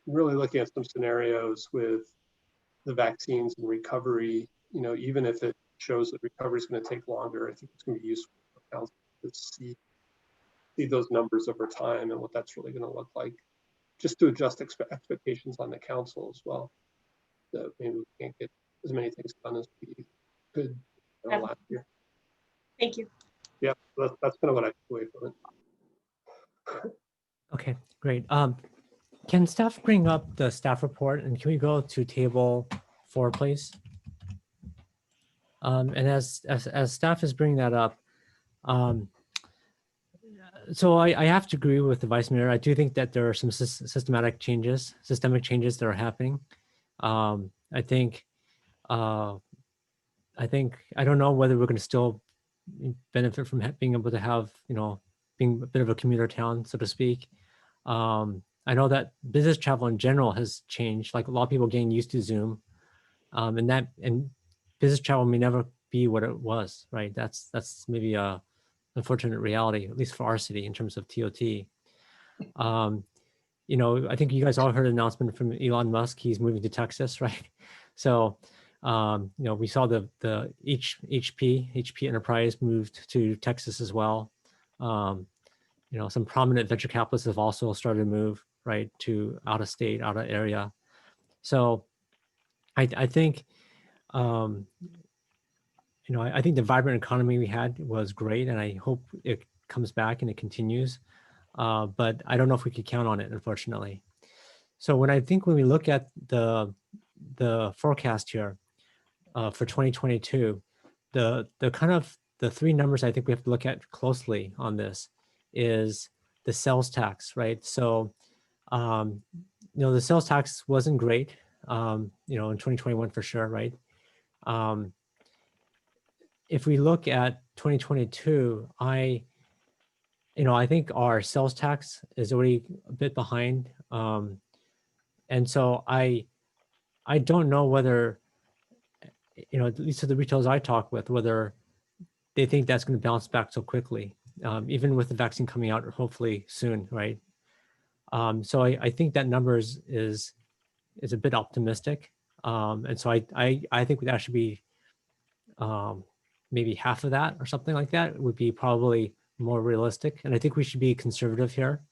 Speaker 5: really looking at some scenarios with the vaccines and recovery, even if it shows that recovery is going to take longer, I think it's going to be useful for to see those numbers over time and what that's really going to look like, just to adjust expectations on the council as well. That maybe we can't get as many things done as we could last year.
Speaker 3: Thank you.
Speaker 5: Yeah, that's kind of what I took away from it.
Speaker 1: Okay, great. Can staff bring up the staff report, and can we go to table 4, please? And as staff is bringing that up, so I have to agree with the Vice Mayor. I do think that there are some systemic changes that are happening. I don't know whether we're going to still benefit from being able to have, being a bit of a commuter town, so to speak. I know that business travel in general has changed. Like a lot of people getting used to Zoom, and business travel may never be what it was, right? That's maybe a unfortunate reality, at least for our city in terms of TOT. I think you guys all heard an announcement from Elon Musk. He's moving to Texas, right? So, we saw the HP Enterprise moved to Texas as well. Some prominent venture capitalists have also started to move right to out of state, out of area. So, I think, I think the vibrant economy we had was great, and I hope it comes back and it continues. But I don't know if we could count on it, unfortunately. So when we look at the forecast here for 2022, the kind of the three numbers I think we have to look at closely on this is the sales tax, right? So, the sales tax wasn't great, in 2021 for sure, right? If we look at 2022, I think our sales tax is already a bit behind. And so I don't know whether, at least to the retailers I talk with, whether they think that's going to bounce back so quickly, even with the vaccine coming out hopefully soon, right? So I think that number is a bit optimistic. And so I think that should be maybe half of that or something like that would be probably more realistic. And I think we should be conservative here.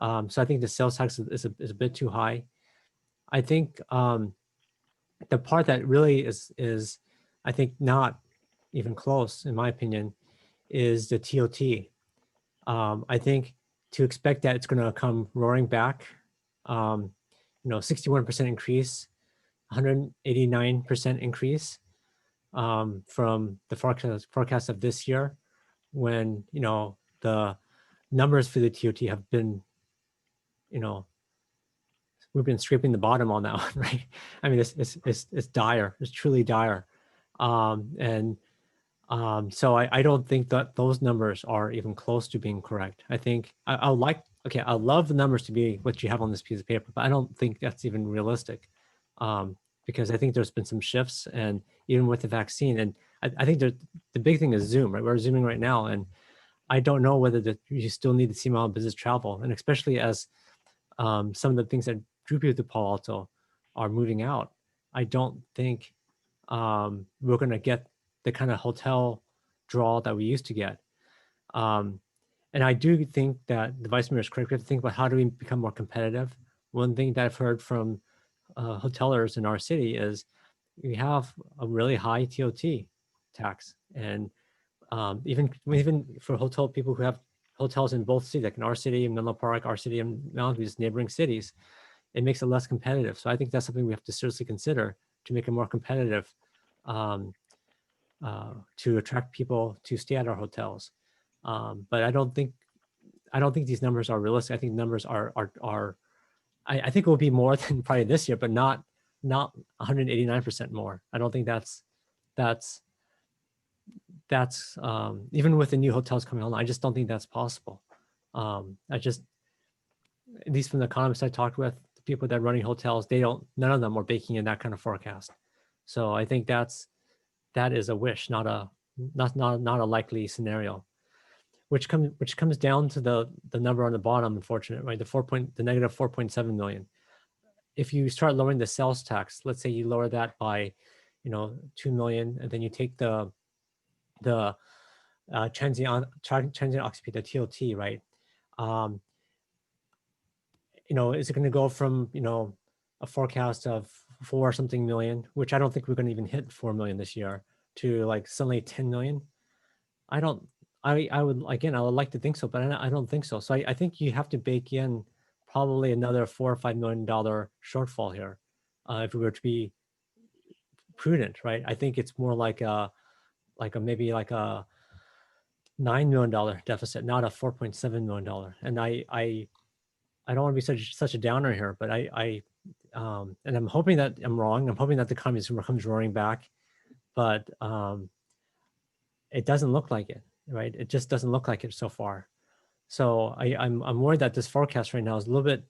Speaker 1: So I think the sales tax is a bit too high. I think the part that really is I think not even close, in my opinion, is the TOT. I think to expect that it's going to come roaring back, 61% increase, 189% increase from the forecast of this year, when the numbers for the TOT have been, we've been scraping the bottom on that one, right? I mean, it's dire. It's truly dire. So I don't think that those numbers are even close to being correct. I think I love the numbers to be what you have on this piece of paper, but I don't think that's even realistic, because I think there's been some shifts, and even with the vaccine, and I think the big thing is Zoom, right? We're Zooming right now, and I don't know whether you still need to see amount of business travel, and especially as some of the things that drew people to Palo Alto are moving out. I don't think we're going to get the kind of hotel draw that we used to get. And I do think that the Vice Mayor is correct. We have to think about how do we become more competitive. One thing that I've heard from hotelers in our city is we have a really high TOT tax. And even for hotel people who have hotels in both cities, like in our city, in Menlo Park, our city, and Mountain View, neighboring cities, it makes it less competitive. So I think that's something we have to seriously consider to make it more competitive, to attract people to stay at our hotels. But I don't think these numbers are realistic. I think numbers are I think it will be more than probably this year, but not 189% more. I don't think that's even with the new hotels coming on. I just don't think that's possible. At least from the economists I talked with, the people that are running hotels, none of them are baking in that kind of forecast. So I think that is a wish, not a likely scenario. Which comes down to the number on the bottom, unfortunately, right? The negative 4.7 million. If you start lowering the sales tax, let's say you lower that by, 2 million, and then you take the transient occupancy, the TOT, right? Is it going to go from, a forecast of 4 something million, which I don't think we're going to even hit 4 million this year, to like suddenly 10 million? I would like to think so, but I don't think so. So I think you have to bake in probably another $4 or $5 million shortfall here, if we were to be prudent, right? I think it's more like maybe like a $9 million deficit, not a $4.7 million. And I don't want to be such a downer here, but and I'm hoping that I'm wrong. I'm hoping that the economy comes roaring back, but it doesn't look like it. Right, it just doesn't look like it so far. So I'm worried that this forecast right now is a little bit,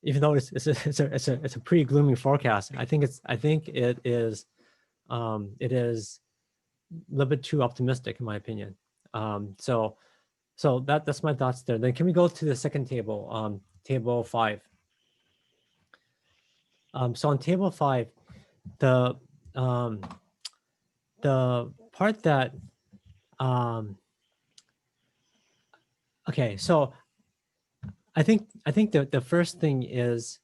Speaker 1: even though it's a pretty gloomy forecast. I think it is a little bit too optimistic, in my opinion. So that's my thoughts there. Then can we go to the second table? table 5. So on table 5, the part that okay, so I think the first thing is,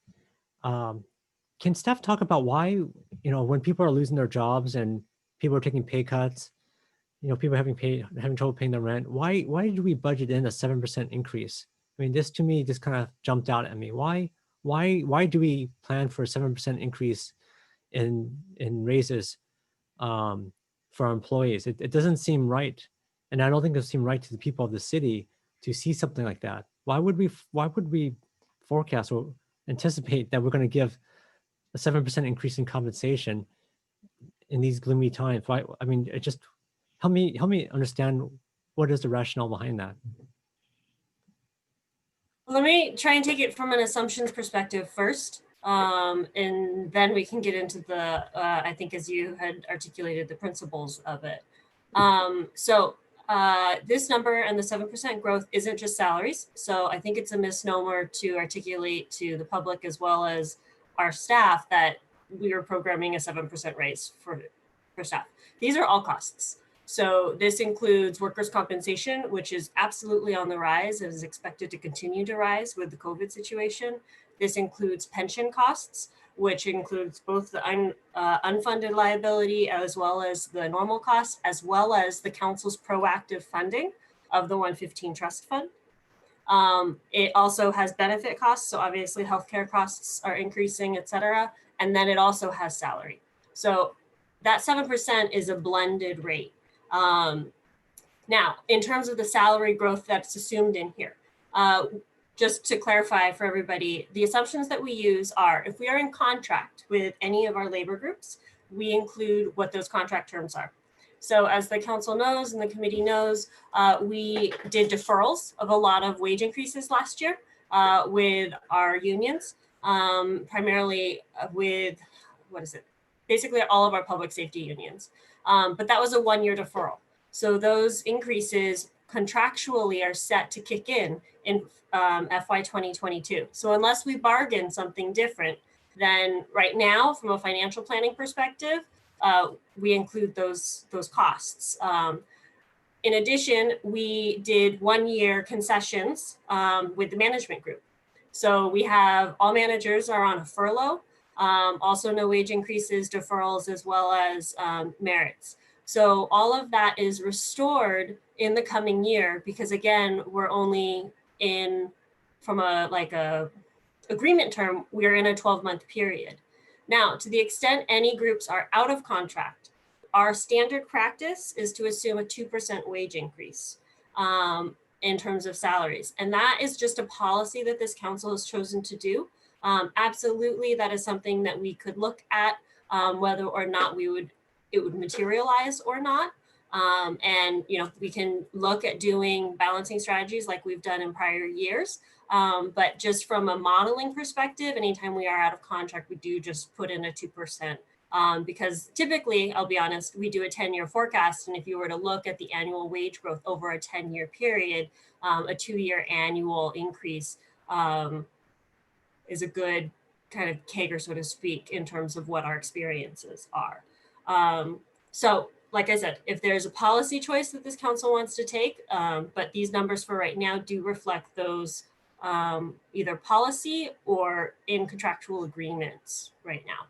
Speaker 1: can staff talk about why, when people are losing their jobs and people are taking pay cuts, people having trouble paying their rent, why did we budget in a 7% increase? I mean, this to me just kind of jumped out at me. Why do we plan for a 7% increase in raises for our employees? It doesn't seem right, and I don't think it seem right to the people of the city to see something like that. Why would we forecast or anticipate that we're going to give a 7% increase in compensation in these gloomy times? Why? I mean, it just help me understand what is the rationale behind that.
Speaker 3: Let me try and take it from an assumptions perspective first, and then we can get into the, I think as you had articulated, the principles of it. So this number and the 7% growth isn't just salaries. So I think it's a misnomer to articulate to the public as well as our staff that we are programming a 7% raise for staff. These are all costs. So this includes workers' compensation, which is absolutely on the rise and is expected to continue to rise with the COVID situation. This includes pension costs, which includes both the unfunded liability as well as the normal costs, as well as the council's proactive funding of the 115 Trust Fund. It also has benefit costs. So obviously healthcare costs are increasing, et cetera. And then it also has salary. So that 7% is a blended rate. Now, in terms of the salary growth that's assumed in here, just to clarify for everybody, the assumptions that we use are, if we are in contract with any of our labor groups, we include what those contract terms are. So as the council knows and the committee knows, we did deferrals of a lot of wage increases last year with our unions, primarily with, basically all of our public safety unions. But that was a 1-year deferral. So those increases contractually are set to kick in FY 2022. So unless we bargain something different, then right now, from a financial planning perspective, we include those costs. In addition, we did 1-year concessions with the management group. So we have all managers are on a furlough, also no wage increases, deferrals, as well as merits. So all of that is restored in the coming year because, again, we're only in, from a agreement term, we're in a 12-month period. Now, to the extent any groups are out of contract, our standard practice is to assume a 2% wage increase in terms of salaries. And that is just a policy that this council has chosen to do. Absolutely, that is something that we could look at whether or not it would materialize or not. And we can look at doing balancing strategies like we've done in prior years. But just from a modeling perspective, anytime we are out of contract, we do just put in a 2%. Because typically, I'll be honest, we do a 10-year forecast. And if you were to look at the annual wage growth over a 10-year period, a 2-year annual increase is a good kind of CAGR, so to speak, in terms of what our experiences are. So like I said, if there's a policy choice that this council wants to take, but these numbers for right now do reflect those either policy or in contractual agreements right now.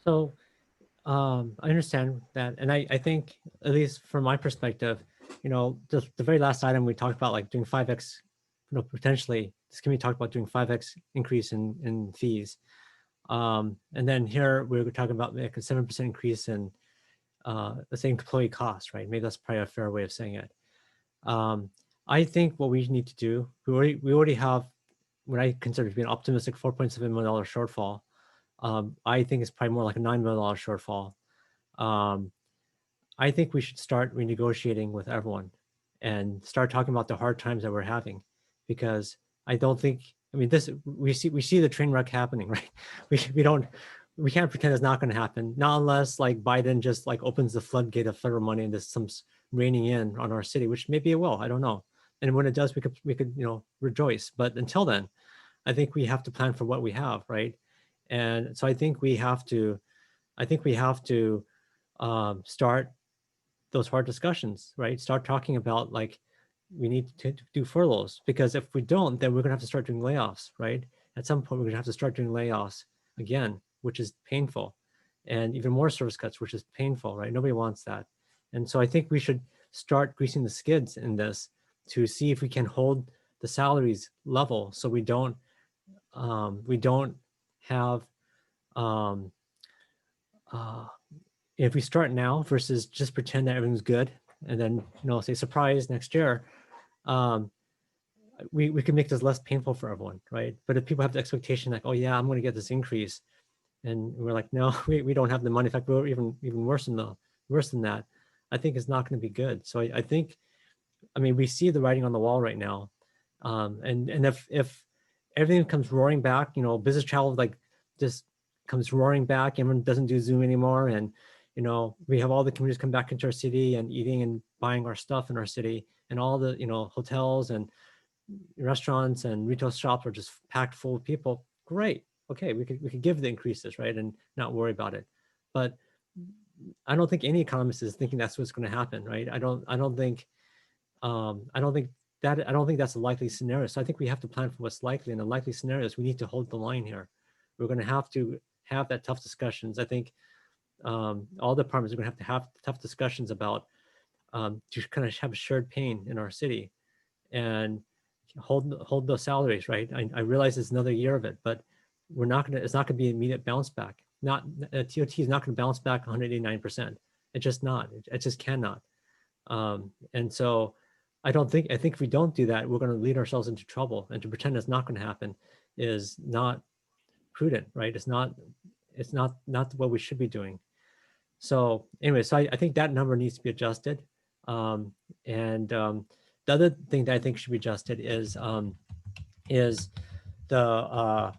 Speaker 1: So I understand that. And I think, at least from my perspective, the very last item we talked about, like doing 5X, potentially this committee talked about doing 5X increase in fees. And then here we're talking about like a 7% increase in let's say employee costs, right? Maybe that's probably a fair way of saying it. I think what we need to do, we already have what I consider to be an optimistic $4.7 million shortfall. I think it's probably more like a $9 million shortfall. I think we should start renegotiating with everyone and start talking about the hard times that we're having, because I don't think, I mean, this, we see the train wreck happening, right? We can't pretend it's not going to happen, not unless like Biden just like opens the floodgate of federal money and there's some raining in on our city, which maybe it will, I don't know. And when it does, we could rejoice. But until then, I think we have to plan for what we have, right? And so I think we have to start those hard discussions, right? Start talking about like we need to do furloughs, because if we don't, then we're gonna have to start doing layoffs, right? At some point, we're gonna have to start doing layoffs again, which is painful, and even more service cuts, which is painful, right? Nobody wants that. And so I think we should start greasing the skids in this to see if we can hold the salaries level, so we don't have if we start now versus just pretend that everything's good and then say surprise next year, we can make this less painful for everyone, right? But if people have the expectation like, oh yeah, I'm going to get this increase, and we're like, no, we don't have the money. In fact, we're even worse than that. I think it's not going to be good. So I think, I mean, we see the writing on the wall right now, and if everything comes roaring back, business travel like just comes roaring back, everyone doesn't do Zoom anymore, and we have all the communities come back into our city and eating and buying our stuff in our city, and all the hotels and restaurants and retail shops are just packed full of people. Great, okay, we could give the increases, right, and not worry about it. But I don't think any economist is thinking that's what's going to happen, right? I don't think that's a likely scenario. So I think we have to plan for what's likely, and the likely scenario is we need to hold the line here. We're going to have that tough discussions. I think all departments are going to have tough discussions about to kind of have a shared pain in our city and hold those salaries, right? I realize it's another year of it, but it's not going to be an immediate bounce back. TOT is not going to bounce back 189%. It's just not. It just cannot. And so I think if we don't do that, we're going to lead ourselves into trouble. And to pretend it's not going to happen is not prudent, right? It's not what we should be doing. So anyway, so I think that number needs to be adjusted. The other thing that I think should be adjusted is the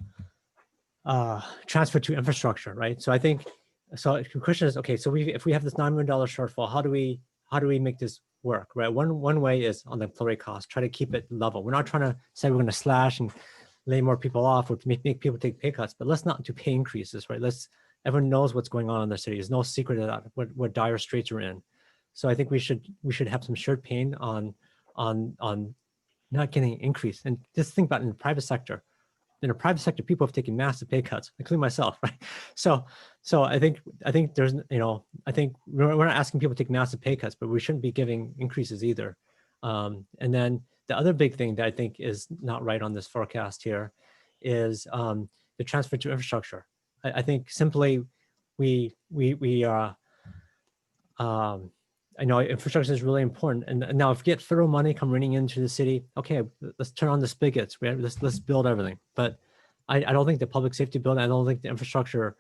Speaker 1: transfer to infrastructure, right? So I think, so the question is, okay, so if we have this $9 million shortfall, how do we make this work, right? One way is on the employee cost, try to keep it level. We're not trying to say we're going to slash and lay more people off or to make people take pay cuts, but let's not do pay increases, right? Everyone knows what's going on in the city. There's no secret of that, what dire straits we're in. So I think we should have some shared pain on not getting an increase. And just think about in the private sector. In the private sector, people have taken massive pay cuts, including myself, right? So I think there's, I think we're not asking people to take massive pay cuts, but we shouldn't be giving increases either. And then the other big thing that I think is not right on this forecast here is the transfer to infrastructure. I think simply I know infrastructure is really important, and now if we get federal money come raining into the city, okay, let's turn on the spigots. Let's build everything. But I don't think the public safety building, I don't think the infrastructure,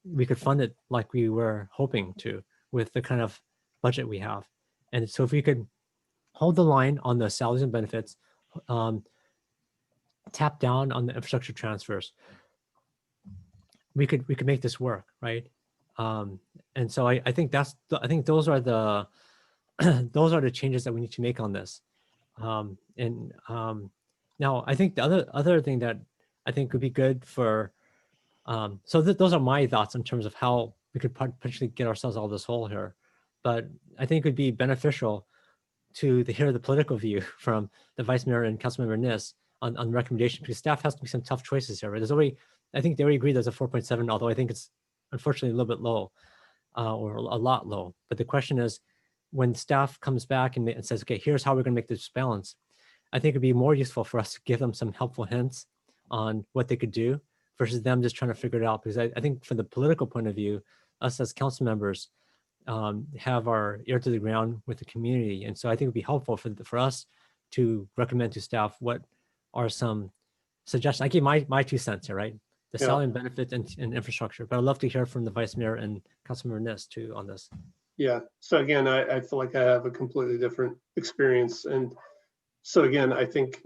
Speaker 1: we could fund it like we were hoping to with the kind of budget we have. And so if we could hold the line on the salaries and benefits, tap down on the infrastructure transfers, we could make this work, right? And so I think those are the those are the changes that we need to make on this. Now I think the other thing that I think would be good for those are my thoughts in terms of how we could potentially get ourselves out of this hole here. But I think it would be beneficial to hear the political view from the Vice Mayor and Councilmember Nis on recommendation, because staff has to make some tough choices here, right? I think they already agree there's a 4.7, although I think it's unfortunately a little bit low or a lot low. But the question is, when staff comes back and says, okay, here's how we're going to make this balance, I think it'd be more useful for us to give them some helpful hints on what they could do versus them just trying to figure it out. Because I think from the political point of view, us as council members have our ear to the ground with the community. And so I think it'd be helpful for us to recommend to staff what are some suggestions. I gave my 2 cents here, right? The salary and benefits and infrastructure, but I'd love to hear from the Vice Mayor and Councilmember Nis too on this.
Speaker 5: Yeah, so again, I feel like I have a completely different experience. And so again, I think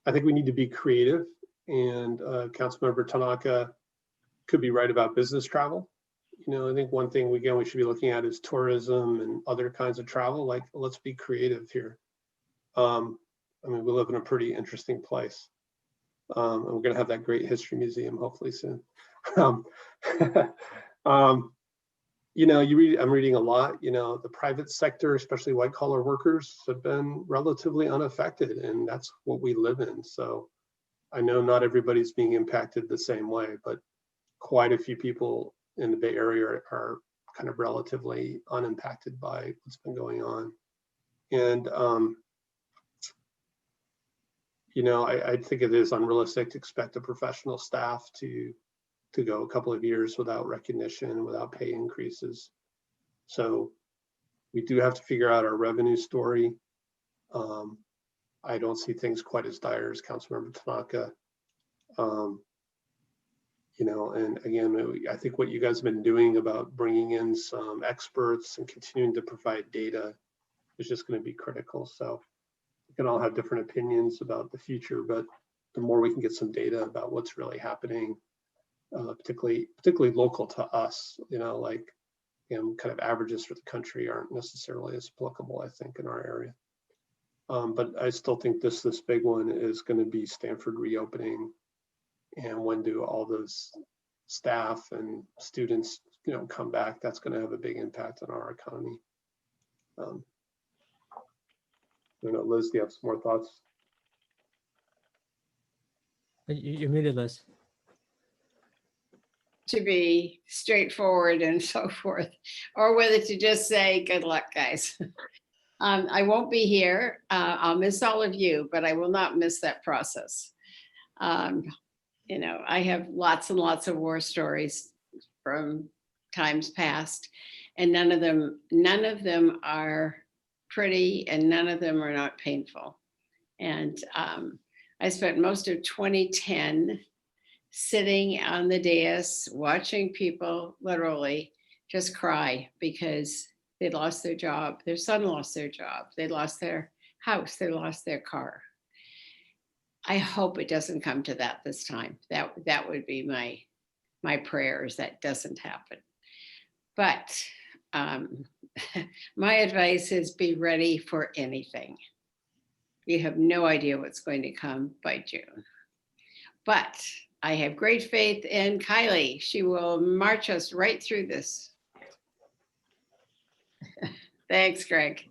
Speaker 5: we need to be creative, and Councilmember Tanaka could be right about business travel. I think one thing we should be looking at is tourism and other kinds of travel. Like, let's be creative here. I mean, we live in a pretty interesting place. And we're going to have that great history museum hopefully soon. You know, I'm reading a lot, you know, the private sector, especially white collar workers, have been relatively unaffected, and that's what we live in. So I know not everybody's being impacted the same way, but quite a few people in the Bay Area are kind of relatively unimpacted by what's been going on. And, you know, I think it is unrealistic to expect a professional staff to go a couple of years without recognition, without pay increases. So we do have to figure out our revenue story. I don't see things quite as dire as Councilmember Tanaka. You know, and again, I think what you guys have been doing about bringing in some experts and continuing to provide data is just going to be critical. So we can all have different opinions about the future, but the more we can get some data about what's really happening, particularly local to us, you know, like, you know, kind of averages for the country aren't necessarily as applicable, I think, in our area. But I still think this big one is going to be Stanford reopening, and when do all those staff and students, you know, come back? That's going to have a big impact on our economy. You know, Liz, do you have some more thoughts?
Speaker 1: You muted, Liz.
Speaker 10: To be straightforward and so forth, or whether to just say, good luck, guys. I won't be here. I'll miss all of you, but I will not miss that process. You know, I have lots and lots of war stories from times past, and none of them are pretty, and none of them are not painful. And I spent most of 2010 sitting on the dais watching people literally just cry because they lost their job. Their son lost their job. They lost their house. They lost their car. I hope it doesn't come to that this time. That would be my prayers that doesn't happen. But my advice is be ready for anything. You have no idea what's going to come by June. But I have great faith in Kylie. She will march us right through this. Thanks, Greg.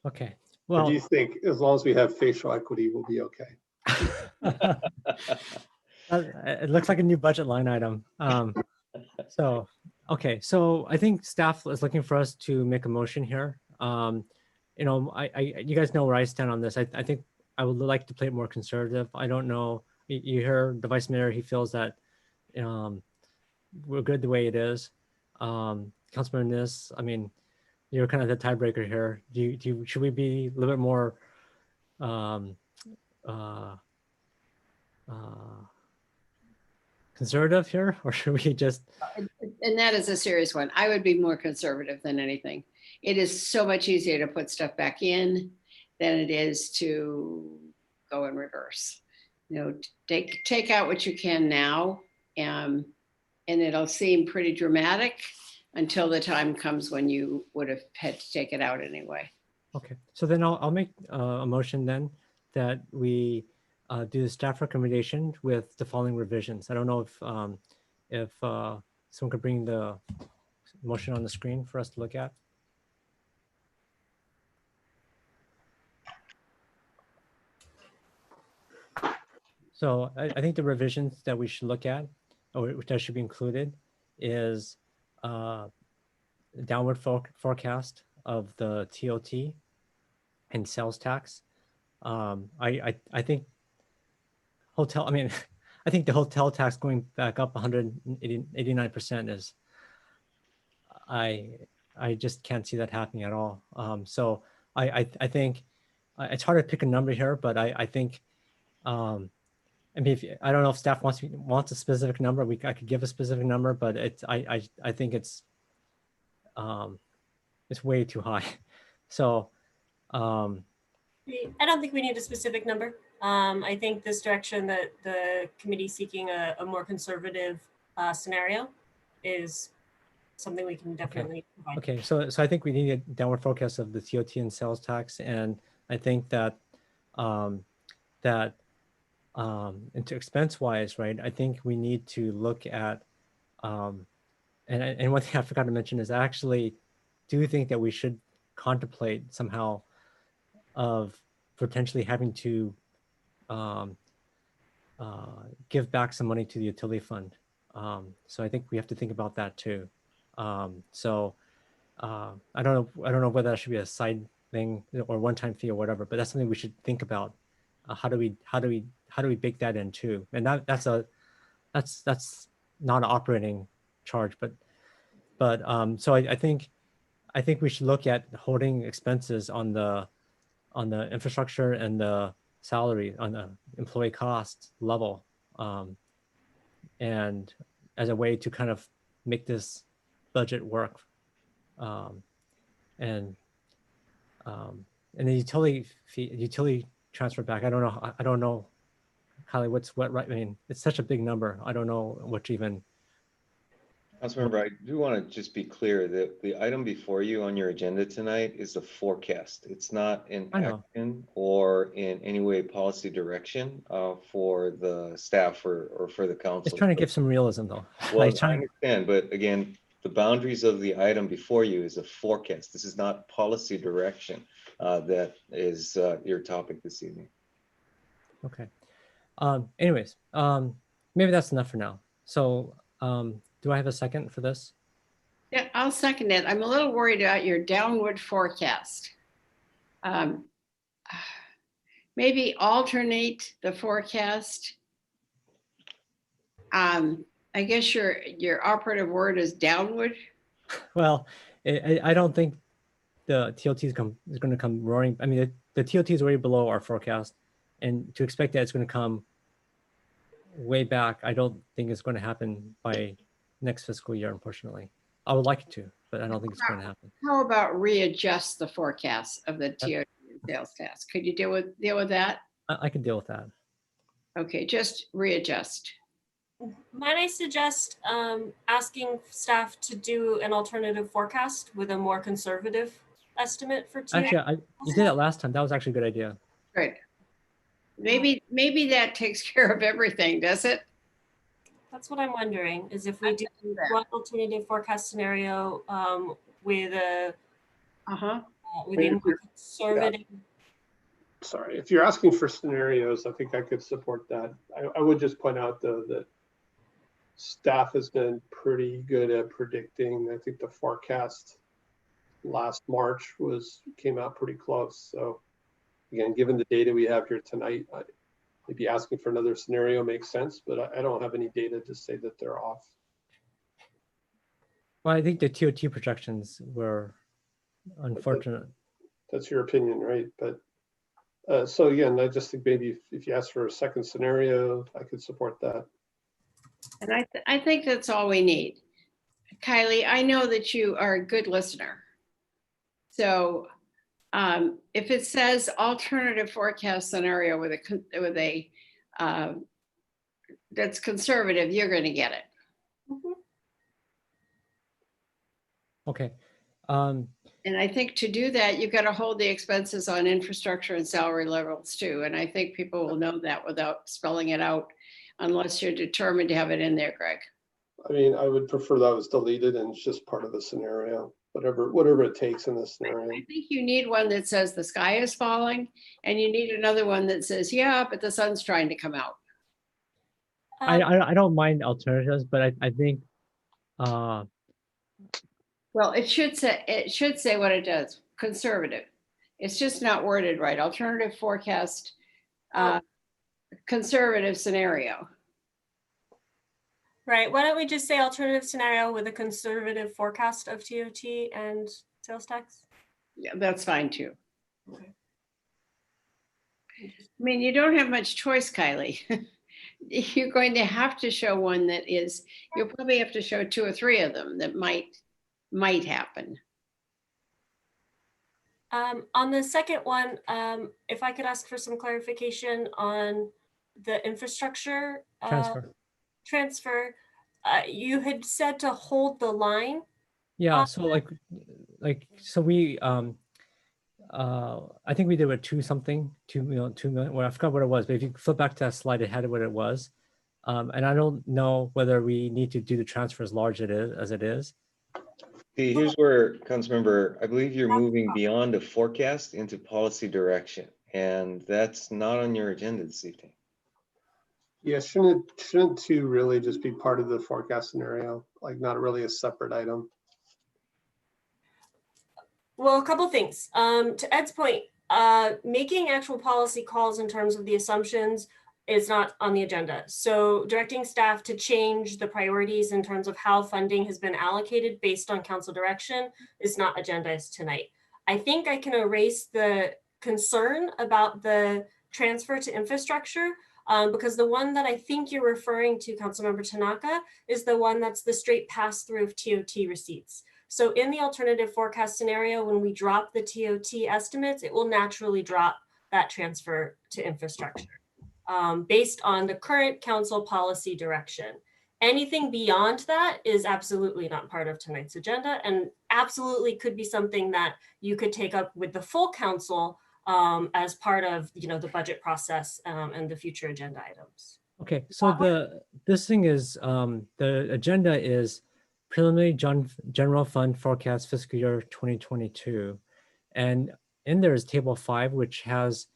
Speaker 1: Okay.
Speaker 5: Well,
Speaker 1: Well,
Speaker 5: do you think as long as we have facial equity, we'll be okay?
Speaker 1: it looks like a new budget line item. So, okay. So I think staff is looking for us to make a motion here. You know, you guys know where I stand on this. I think I would like to play it more conservative. I don't know. You hear the vice mayor, he feels that we're good the way it is. Councilman Nis, I mean, you're kind of the tiebreaker here. Should we be a little bit more conservative here, or should we just?
Speaker 10: And that is a serious one. I would be more conservative than anything. It is so much easier to put stuff back in than it is to go in reverse. You know, take out what you can now, and it'll seem pretty dramatic until the time comes when you would have had to take it out anyway.
Speaker 1: Okay, so then I'll make a motion then that we do the staff recommendation with the following revisions. I don't know if someone could bring the motion on the screen for us to look at. So I think the revisions that we should look at, or that should be included, is downward forecast of the TOT and sales tax. I think hotel, I mean, I think the hotel tax going back up 189% is, I just can't see that happening at all. So I think it's hard to pick a number here, but I think, I mean, I don't know if staff wants a specific number. I could give a specific number, but I think it's way too high. So
Speaker 3: I don't think we need a specific number. I think this direction that the committee seeking a more conservative scenario is something we can definitely provide.
Speaker 1: Okay, so I think we need a downward forecast of the TOT and sales tax, and I think that that into expense wise, right? I think we need to look at, and one thing I forgot to mention is I actually do think that we should contemplate somehow of potentially having to give back some money to the utility fund. So I think we have to think about that too. I don't know whether that should be a side thing or one-time fee or whatever, but that's something we should think about. How do we bake that in too? And that's not an operating charge, but so I think we should look at holding expenses on the infrastructure and the salary on the employee cost level, and as a way to kind of make this budget work. And the utility transfer back. I don't know, Kylie, what right? I mean, it's such a big number. I don't know what even.
Speaker 8: Councilmember, I do want to just be clear that the item before you on your agenda tonight is the forecast. It's not an action or in any way policy direction for the staff or for the council.
Speaker 1: It's trying to give some realism though.
Speaker 8: Well, I understand, but again, the boundaries of the item before you is a forecast. This is not policy direction. That is your topic this evening.
Speaker 1: Okay. Anyways, maybe that's enough for now. So do I have a second for this?
Speaker 10: Yeah, I'll second it. I'm a little worried about your downward forecast. Maybe alternate the forecast. I guess your operative word is downward.
Speaker 1: Well, I don't think the TOT is going to come roaring. I mean, the TOT is already below our forecast, and to expect that it's going to come way back, I don't think it's going to happen by next fiscal year, unfortunately. I would like it to, but I don't think it's going to happen.
Speaker 10: How about readjust the forecast of the TOT sales tax? Could you deal with that?
Speaker 1: I can deal with that.
Speaker 10: Okay, just readjust.
Speaker 3: Might I suggest asking staff to do an alternative forecast with a more conservative estimate for TOT?
Speaker 1: Actually, you did that last time. That was actually a good idea.
Speaker 10: Great. Maybe that takes care of everything, does it?
Speaker 3: That's what I'm wondering, is if we do one alternative forecast scenario with a with a more conservative.
Speaker 5: Yeah. Sorry, if you're asking for scenarios, I think I could support that. I would just point out though that staff has been pretty good at predicting. I think the forecast last March came out pretty close. So again, given the data we have here tonight, maybe asking for another scenario makes sense, but I don't have any data to say that they're off.
Speaker 1: Well, I think the TOT projections were unfortunate.
Speaker 5: That's your opinion, right? But so again, I just think maybe if you ask for a second scenario, I could support that.
Speaker 10: And I think that's all we need. Kylie, I know that you are a good listener. So if it says alternative forecast scenario with a that's conservative, you're going to get it.
Speaker 3: Mm-hmm.
Speaker 1: Okay.
Speaker 10: And I think to do that, you've got to hold the expenses on infrastructure and salary levels too. And I think people will know that without spelling it out, unless you're determined to have it in there, Greg.
Speaker 5: I mean, I would prefer that was deleted and it's just part of the scenario, whatever it takes in this scenario.
Speaker 10: I think you need one that says the sky is falling, and you need another one that says, yeah, but the sun's trying to come out.
Speaker 1: I don't mind alternatives, but I think
Speaker 10: well, it should say what it does, conservative. It's just not worded right. Alternative forecast, conservative scenario.
Speaker 3: Right. Why don't we just say alternative scenario with a conservative forecast of TOT and sales tax?
Speaker 10: Yeah, that's fine too.
Speaker 3: Okay.
Speaker 10: I mean, you don't have much choice, Kylie. You're going to have to show one that is, you'll probably have to show 2 or 3 of them that might happen.
Speaker 3: On the second one, if I could ask for some clarification on the infrastructure transfer, you had said to hold the line.
Speaker 1: Yeah, so so we I think we did with 2 million. Well, I forgot what it was, but if you flip back to that slide, it had what it was. And I don't know whether we need to do the transfer as large as it is.
Speaker 8: See, here's where, Councilmember, I believe you're moving beyond a forecast into policy direction, and that's not on your agenda this evening.
Speaker 5: Yeah, shouldn't 2 really just be part of the forecast scenario, like not really a separate item?
Speaker 3: Well, a couple things. To Ed's point, making actual policy calls in terms of the assumptions is not on the agenda. So directing staff to change the priorities in terms of how funding has been allocated based on council direction is not agendized tonight. I think I can erase the concern about the transfer to infrastructure because the one that I think you're referring to, Councilmember Tanaka, is the one that's the straight pass through of TOT receipts. So in the alternative forecast scenario, when we drop the TOT estimates, it will naturally drop that transfer to infrastructure based on the current council policy direction. Anything beyond that is absolutely not part of tonight's agenda and absolutely could be something that you could take up with the full council as part of the budget process and the future agenda items.
Speaker 1: Okay, so this thing is the agenda is preliminary general fund forecast fiscal year 2022, and in there is table 5, which has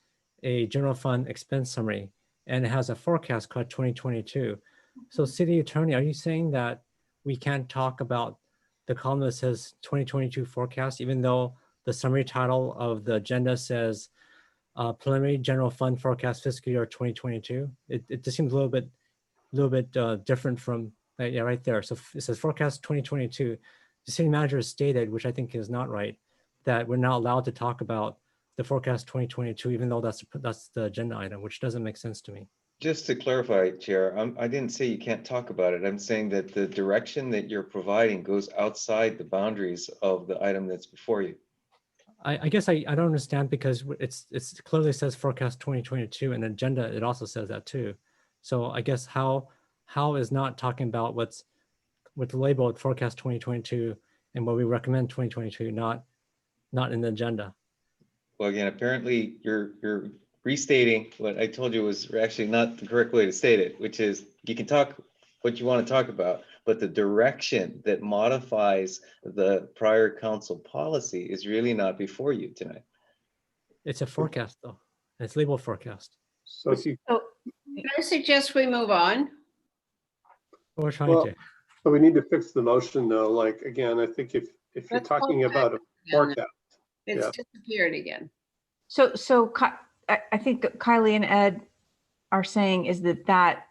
Speaker 1: a general fund expense summary, and it has a forecast called 2022. So City Attorney, are you saying that we can't talk about the column that says 2022 forecast, even though the summary title of the agenda says preliminary general fund forecast fiscal year 2022? It just seems a little bit different from yeah, right there. So it says forecast 2022. The city manager has stated, which I think is not right, that we're not allowed to talk about the forecast 2022, even though that's the agenda item, which doesn't make sense to me.
Speaker 8: Just to clarify, Chair, I didn't say you can't talk about it. I'm saying that the direction that you're providing goes outside the boundaries of the item that's before you.
Speaker 1: I guess I don't understand because it's clearly says forecast 2022 and agenda, it also says that too. So I guess how is not talking about what's labeled forecast 2022 and what we recommend 2022 not in the agenda?
Speaker 8: Well, again, apparently you're restating what I told you was actually not the correct way to state it, which is you can talk what you want to talk about, but the direction that modifies the prior council policy is really not before you tonight.
Speaker 1: It's a forecast though. It's labeled forecast.
Speaker 5: So if you,
Speaker 10: Can I suggest we move on?
Speaker 1: We're trying to.
Speaker 5: but we need to fix the motion though. Like, again, I think if you're
Speaker 10: Let's
Speaker 5: talking
Speaker 10: go
Speaker 5: about a
Speaker 10: back
Speaker 5: forecast,
Speaker 10: It's
Speaker 5: yeah.
Speaker 10: disappeared again.
Speaker 6: So I think Kylie and Ed are saying is that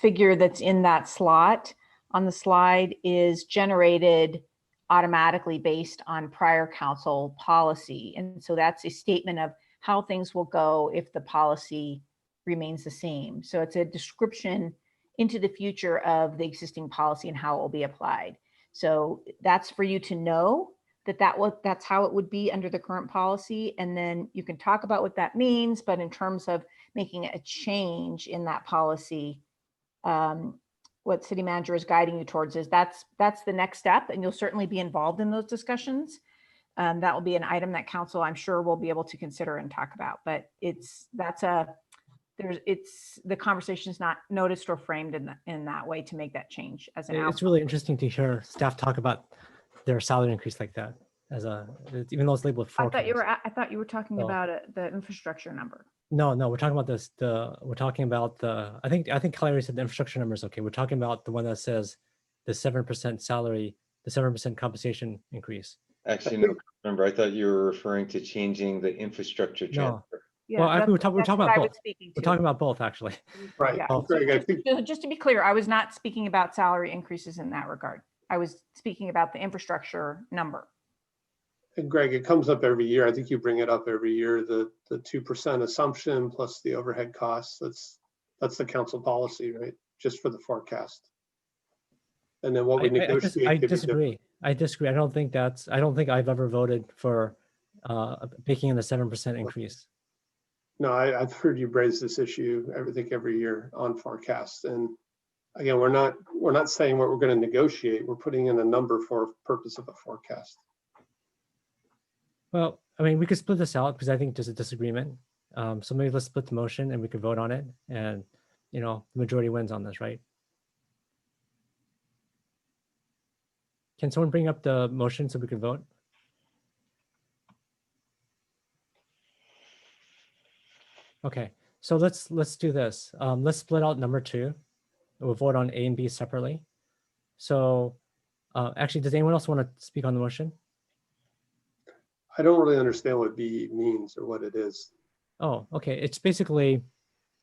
Speaker 6: figure that's in that slot on the slide is generated automatically based on prior council policy. And so that's a statement of how things will go if the policy remains the same. So it's a description into the future of the existing policy and how it will be applied. So that's for you to know that's how it would be under the current policy. And then you can talk about what that means, but in terms of making a change in that policy, what city manager is guiding you towards is that's the next step, and you'll certainly be involved in those discussions. That will be an item that council, I'm sure, will be able to consider and talk about, but the conversation is not noticed or framed in that way to make that change as an outcome.
Speaker 1: It's really interesting to hear staff talk about their salary increase like that even though it's labeled forecast.
Speaker 6: I thought you were talking about the infrastructure number.
Speaker 1: No, we're talking about this. We're talking about I think Clary said the infrastructure number is okay. We're talking about the one that says the 7% salary, the 7% compensation increase.
Speaker 8: Actually, no, remember, I thought you were referring to changing the infrastructure transfer.
Speaker 6: Yeah,
Speaker 1: well, we're talking about both. We're talking about both, actually.
Speaker 5: Right.
Speaker 6: Yeah.
Speaker 5: Greg, I think
Speaker 6: Just to be clear, I was not speaking about salary increases in that regard. I was speaking about the infrastructure number.
Speaker 5: And Greg, it comes up every year. I think you bring it up every year, the 2% assumption plus the overhead costs. That's the council policy, right? Just for the forecast. And then what we negotiate.
Speaker 1: I disagree. I don't think I've ever voted for baking in the 7% increase.
Speaker 5: No, I've heard you raise this issue, I think every year on forecast. And again, we're not saying what we're going to negotiate. We're putting in a number for purpose of a forecast.
Speaker 1: Well, I mean, we could split this out because I think there's a disagreement. So maybe let's split the motion and we could vote on it, and the majority wins on this, right? Can someone bring up the motion so we can vote? Okay, so let's do this. Let's split out number 2. We'll vote on A and B separately. So actually, does anyone else want to speak on the motion?
Speaker 5: I don't really understand what B means or what it is.
Speaker 1: Oh, okay. It's basically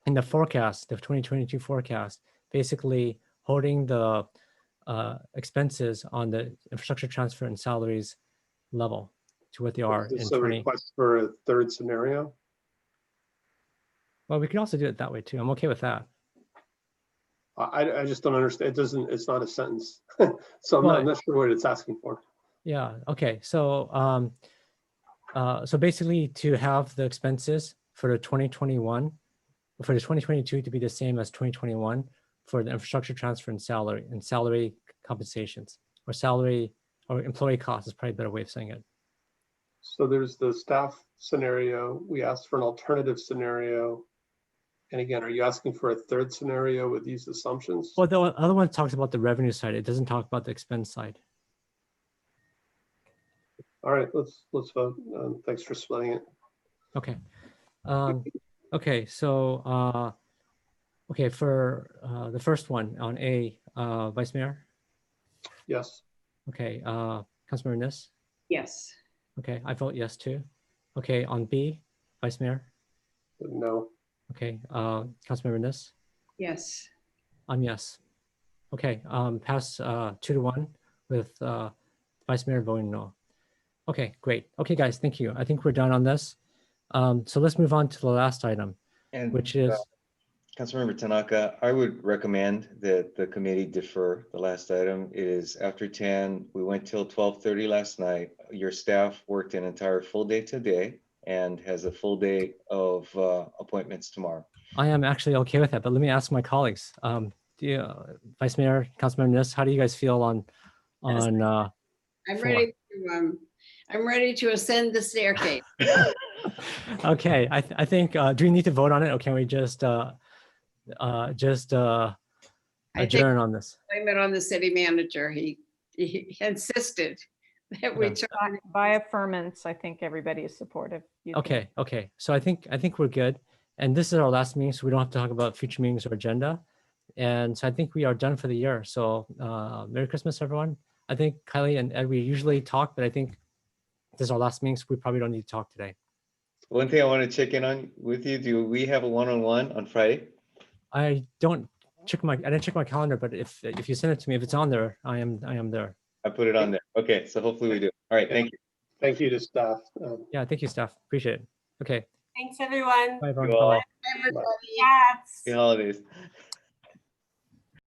Speaker 1: in the forecast, the 2022 forecast, basically holding the expenses on the infrastructure transfer and salaries level to what they are
Speaker 5: Is this
Speaker 1: in
Speaker 5: a
Speaker 1: 20.
Speaker 5: request for a third scenario?
Speaker 1: Well, we could also do it that way too. I'm okay with that.
Speaker 5: I just don't understand. It's not a sentence. So
Speaker 1: Well,
Speaker 5: I'm not sure what it's asking for.
Speaker 1: Yeah. Okay. So so basically to have the expenses for the 2021, for the 2022 to be the same as 2021 for the infrastructure transfer and salary compensations, or salary or employee costs is probably a better way of saying it.
Speaker 5: So there's the staff scenario. We asked for an alternative scenario. And again, are you asking for a third scenario with these assumptions?
Speaker 1: Well, the other one talks about the revenue side. It doesn't talk about the expense side.
Speaker 5: All right, let's vote. Thanks for splitting it.
Speaker 1: Okay. Okay. So okay, for the first one on A, Vice Mayor.
Speaker 5: Yes.
Speaker 1: Okay. Councilmember Nis.
Speaker 10: Yes.
Speaker 1: Okay, I vote yes too. Okay, on B, Vice Mayor.
Speaker 5: No.
Speaker 1: Okay, Councilmember Nis.
Speaker 10: Yes.
Speaker 1: I'm yes. Okay, pass 2-1 with Vice Mayor voting no. Okay, great. Okay, guys, thank you. I think we're done on this. So let's move on to the last item,
Speaker 8: And
Speaker 1: which is
Speaker 8: Councilmember Tanaka, I would recommend that the committee defer the last item. It is after 10. We went till 12:30 last night. Your staff worked an entire full day today and has a full day of appointments tomorrow.
Speaker 1: I am actually okay with that, but let me ask my colleagues. Vice Mayor, Councilmember Nis, how do you guys feel on
Speaker 10: I'm ready to I'm ready to ascend the staircase.
Speaker 1: Okay, I think do we need to vote on it, or can we just adjourn on this?
Speaker 10: Blame it on the city manager. He insisted that we
Speaker 1: Okay.
Speaker 6: By affirmance, I think everybody is supportive. You can-
Speaker 1: Okay, okay. So I think we're good. And this is our last meeting, so we don't have to talk about future meetings or agenda. And so I think we are done for the year. So Merry Christmas, everyone. I think Kylie and Ed, we usually talk, but I think this is our last meeting, so we probably don't need to talk today.
Speaker 8: One thing I want to check in on with you, do we have a one-on-one on Friday?
Speaker 1: I didn't check my calendar, but if you send it to me, if it's on there, I am there.
Speaker 8: I put it on there. Okay, so hopefully we do. All right, thank you.
Speaker 5: Thank you to staff.
Speaker 1: Yeah, thank you, staff. Appreciate it. Okay.
Speaker 3: Thanks, everyone.
Speaker 1: Bye, everyone.
Speaker 8: You all.
Speaker 3: Bye, everybody. Cats.
Speaker 8: Happy holidays.